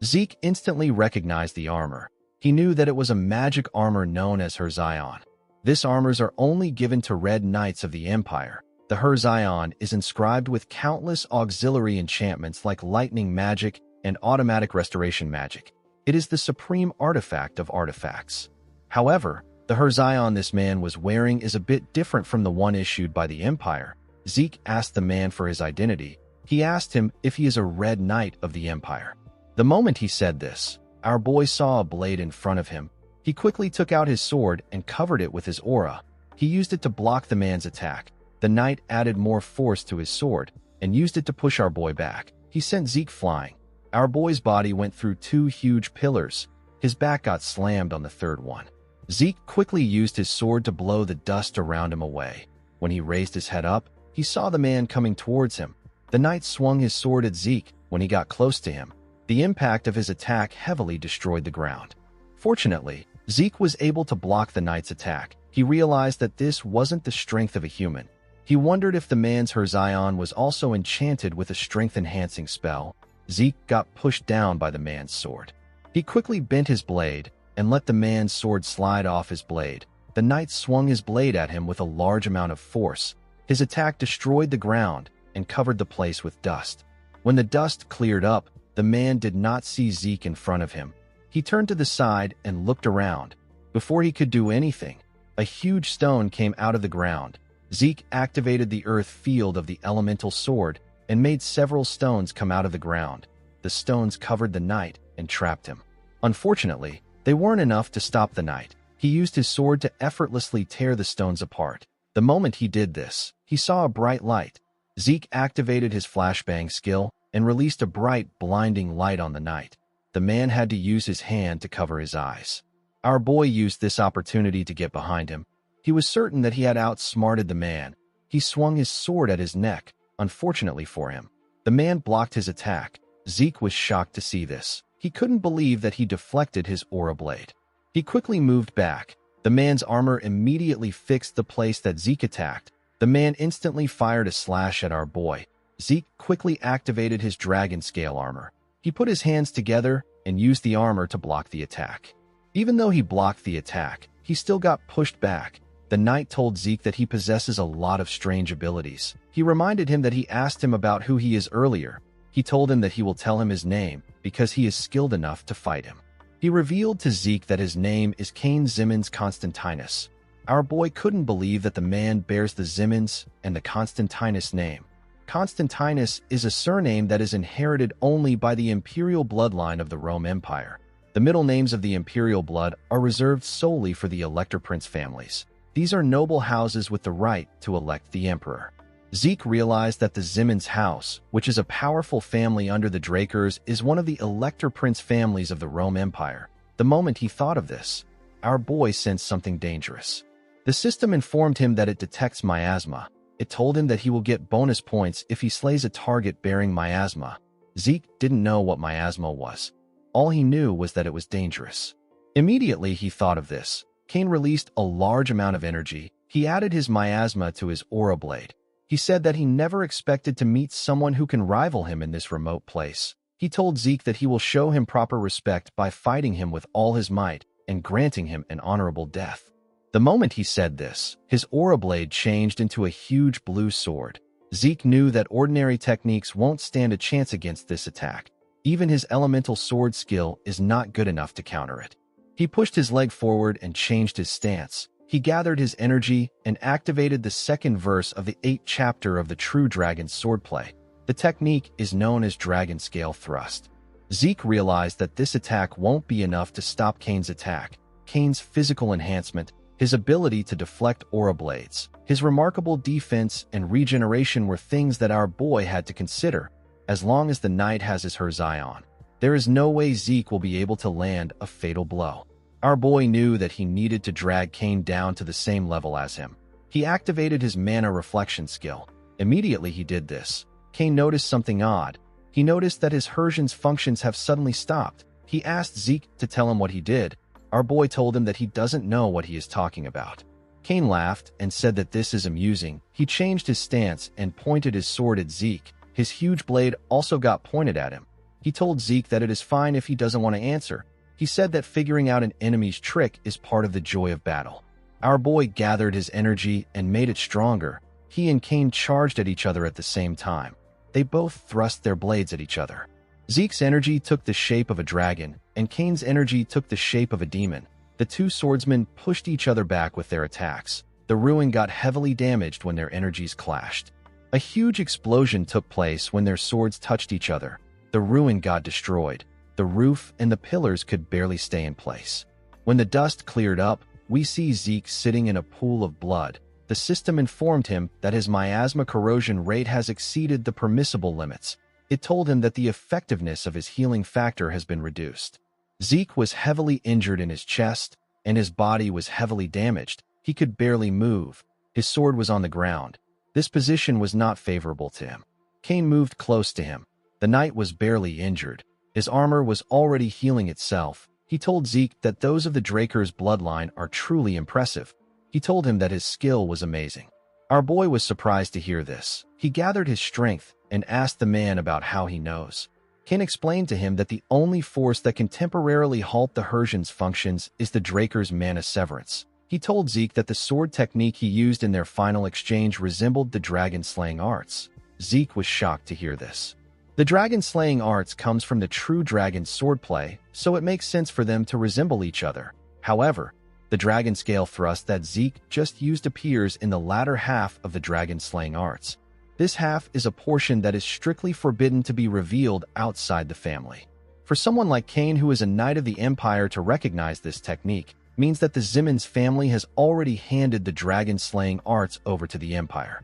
Zeke instantly recognized the armor. He knew that it was a magic armor known as Herzion. This armors are only given to red knights of the Empire. The Herzion is inscribed with countless auxiliary enchantments like lightning magic and automatic restoration magic. It is the supreme artifact of artifacts. However, the Herzion this man was wearing is a bit different from the one issued by the Empire. Zeke asked the man for his identity. He asked him if he is a red knight of the Empire. The moment he said this, our boy saw a blade in front of him. He quickly took out his sword and covered it with his aura. He used it to block the man's attack. The knight added more force to his sword and used it to push our boy back. He sent Zeke flying. Our boy's body went through 2 huge pillars. His back got slammed on the third one. Zeke quickly used his sword to blow the dust around him away. When he raised his head up, he saw the man coming towards him. The knight swung his sword at Zeke. When he got close to him, the impact of his attack heavily destroyed the ground. Fortunately, Zeke was able to block the knight's attack. He realized that this wasn't the strength of a human. He wondered if the man's Herzion was also enchanted with a strength-enhancing spell. Zeke got pushed down by the man's sword. He quickly bent his blade and let the man's sword slide off his blade. The knight swung his blade at him with a large amount of force. His attack destroyed the ground and covered the place with dust. When the dust cleared up, the man did not see Zeke in front of him. He turned to the side and looked around. Before he could do anything, a huge stone came out of the ground. Zeke activated the earth field of the elemental sword and made several stones come out of the ground. The stones covered the knight and trapped him. Unfortunately, they weren't enough to stop the knight. He used his sword to effortlessly tear the stones apart. The moment he did this, he saw a bright light. Zeke activated his flashbang skill and released a bright, blinding light on the knight. The man had to use his hand to cover his eyes. Our boy used this opportunity to get behind him. He was certain that he had outsmarted the man. He swung his sword at his neck. Unfortunately for him, the man blocked his attack. Zeke was shocked to see this. He couldn't believe that he deflected his aura blade. He quickly moved back. The man's armor immediately fixed the place that Zeke attacked. The man instantly fired a slash at our boy. Zeke quickly activated his dragon scale armor. He put his hands together and used the armor to block the attack. Even though he blocked the attack, he still got pushed back. The knight told Zeke that he possesses a lot of strange abilities. He reminded him that he asked him about who he is earlier. He told him that he will tell him his name because he is skilled enough to fight him. He revealed to Zeke that his name is Cain Zimmons Constantinus. Our boy couldn't believe that the man bears the Zimmons and the Constantinus name. Constantinus is a surname that is inherited only by the imperial bloodline of the Rome Empire. The middle names of the imperial blood are reserved solely for the elector prince families. These are noble houses with the right to elect the emperor. Zeke realized that the Zimmons house, which is a powerful family under the Drakers, is one of the elector prince families of the Rome Empire. The moment he thought of this, our boy sensed something dangerous. The system informed him that it detects miasma. It told him that he will get bonus points if he slays a target bearing miasma. Zeke didn't know what miasma was. All he knew was that it was dangerous. Immediately he thought of this. Cain released a large amount of energy. He added his miasma to his aura blade. He said that he never expected to meet someone who can rival him in this remote place. He told Zeke that he will show him proper respect by fighting him with all his might and granting him an honorable death. The moment he said this, his aura blade changed into a huge blue sword. Zeke knew that ordinary techniques won't stand a chance against this attack. Even his elemental sword skill is not good enough to counter it. He pushed his leg forward and changed his stance. He gathered his energy and activated the second verse of the 8th chapter of the True Dragon's swordplay. The technique is known as Dragon Scale Thrust. Zeke realized that this attack won't be enough to stop Cain's attack. Cain's physical enhancement, his ability to deflect aura blades, his remarkable defense and regeneration were things that our boy had to consider. As long as the knight has his Herzai on, there is no way Zeke will be able to land a fatal blow. Our boy knew that he needed to drag Cain down to the same level as him. He activated his mana reflection skill. Immediately he did this, Cain noticed something odd. He noticed that his Herzai's functions have suddenly stopped. He asked Zeke to tell him what he did. Our boy told him that he doesn't know what he is talking about. Cain laughed and said that this is amusing. He changed his stance and pointed his sword at Zeke. His huge blade also got pointed at him. He told Zeke that it is fine if he doesn't want to answer. He said that figuring out an enemy's trick is part of the joy of battle. Our boy gathered his energy and made it stronger. He and Cain charged at each other at the same time. They both thrust their blades at each other. Zeke's energy took the shape of a dragon, and Cain's energy took the shape of a demon. The two swordsmen pushed each other back with their attacks. The ruin got heavily damaged when their energies clashed. A huge explosion took place when their swords touched each other. The ruin got destroyed. The roof and the pillars could barely stay in place. When the dust cleared up, we see Zeke sitting in a pool of blood. The system informed him that his miasma corrosion rate has exceeded the permissible limits. It told him that the effectiveness of his healing factor has been reduced. Zeke was heavily injured in his chest, and his body was heavily damaged. He could barely move. His sword was on the ground. This position was not favorable to him. Cain moved close to him. The knight was barely injured. His armor was already healing itself. He told Zeke that those of the Drakers' bloodline are truly impressive. He told him that his skill was amazing. Our boy was surprised to hear this. He gathered his strength and asked the man about how he knows. Cain explained to him that the only force that can temporarily halt the Herzai's functions is the Drakers' mana severance. He told Zeke that the sword technique he used in their final exchange resembled the dragon-slaying arts. Zeke was shocked to hear this. The dragon-slaying arts comes from the True Dragon's swordplay, so it makes sense for them to resemble each other. However, the dragon scale thrust that Zeke just used appears in the latter half of the dragon-slaying arts. This half is a portion that is strictly forbidden to be revealed outside the family. For someone like Cain, who is a knight of the Empire, to recognize this technique means that the Zimmons family has already handed the dragon-slaying arts over to the Empire.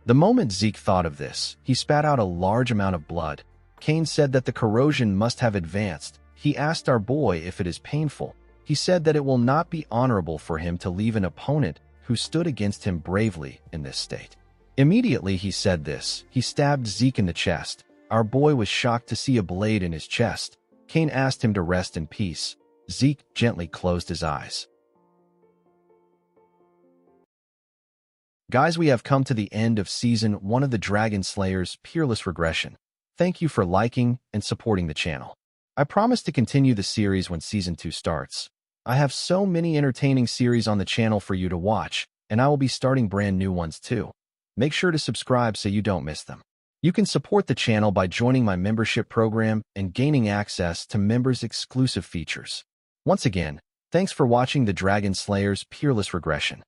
The moment Zeke thought of this, he spat out a large amount of blood. Cain said that the corrosion must have advanced. He asked our boy if it is painful. He said that it will not be honorable for him to leave an opponent who stood against him bravely in this state. Immediately he said this, he stabbed Zeke in the chest. Our boy was shocked to see a blade in his chest. Cain asked him to rest in peace. Zeke gently closed his eyes. Guys, we have come to the end of Season 1 of the Dragon Slayer's Peerless Regression. Thank you for liking and supporting the channel. I promise to continue the series when Season 2 starts. I have so many entertaining series on the channel for you to watch, and I will be starting brand new ones too. Make sure to subscribe so you don't miss them. You can support the channel by joining my membership program and gaining access to members-exclusive features. Once again, thanks for watching the Dragon Slayer's Peerless Regression.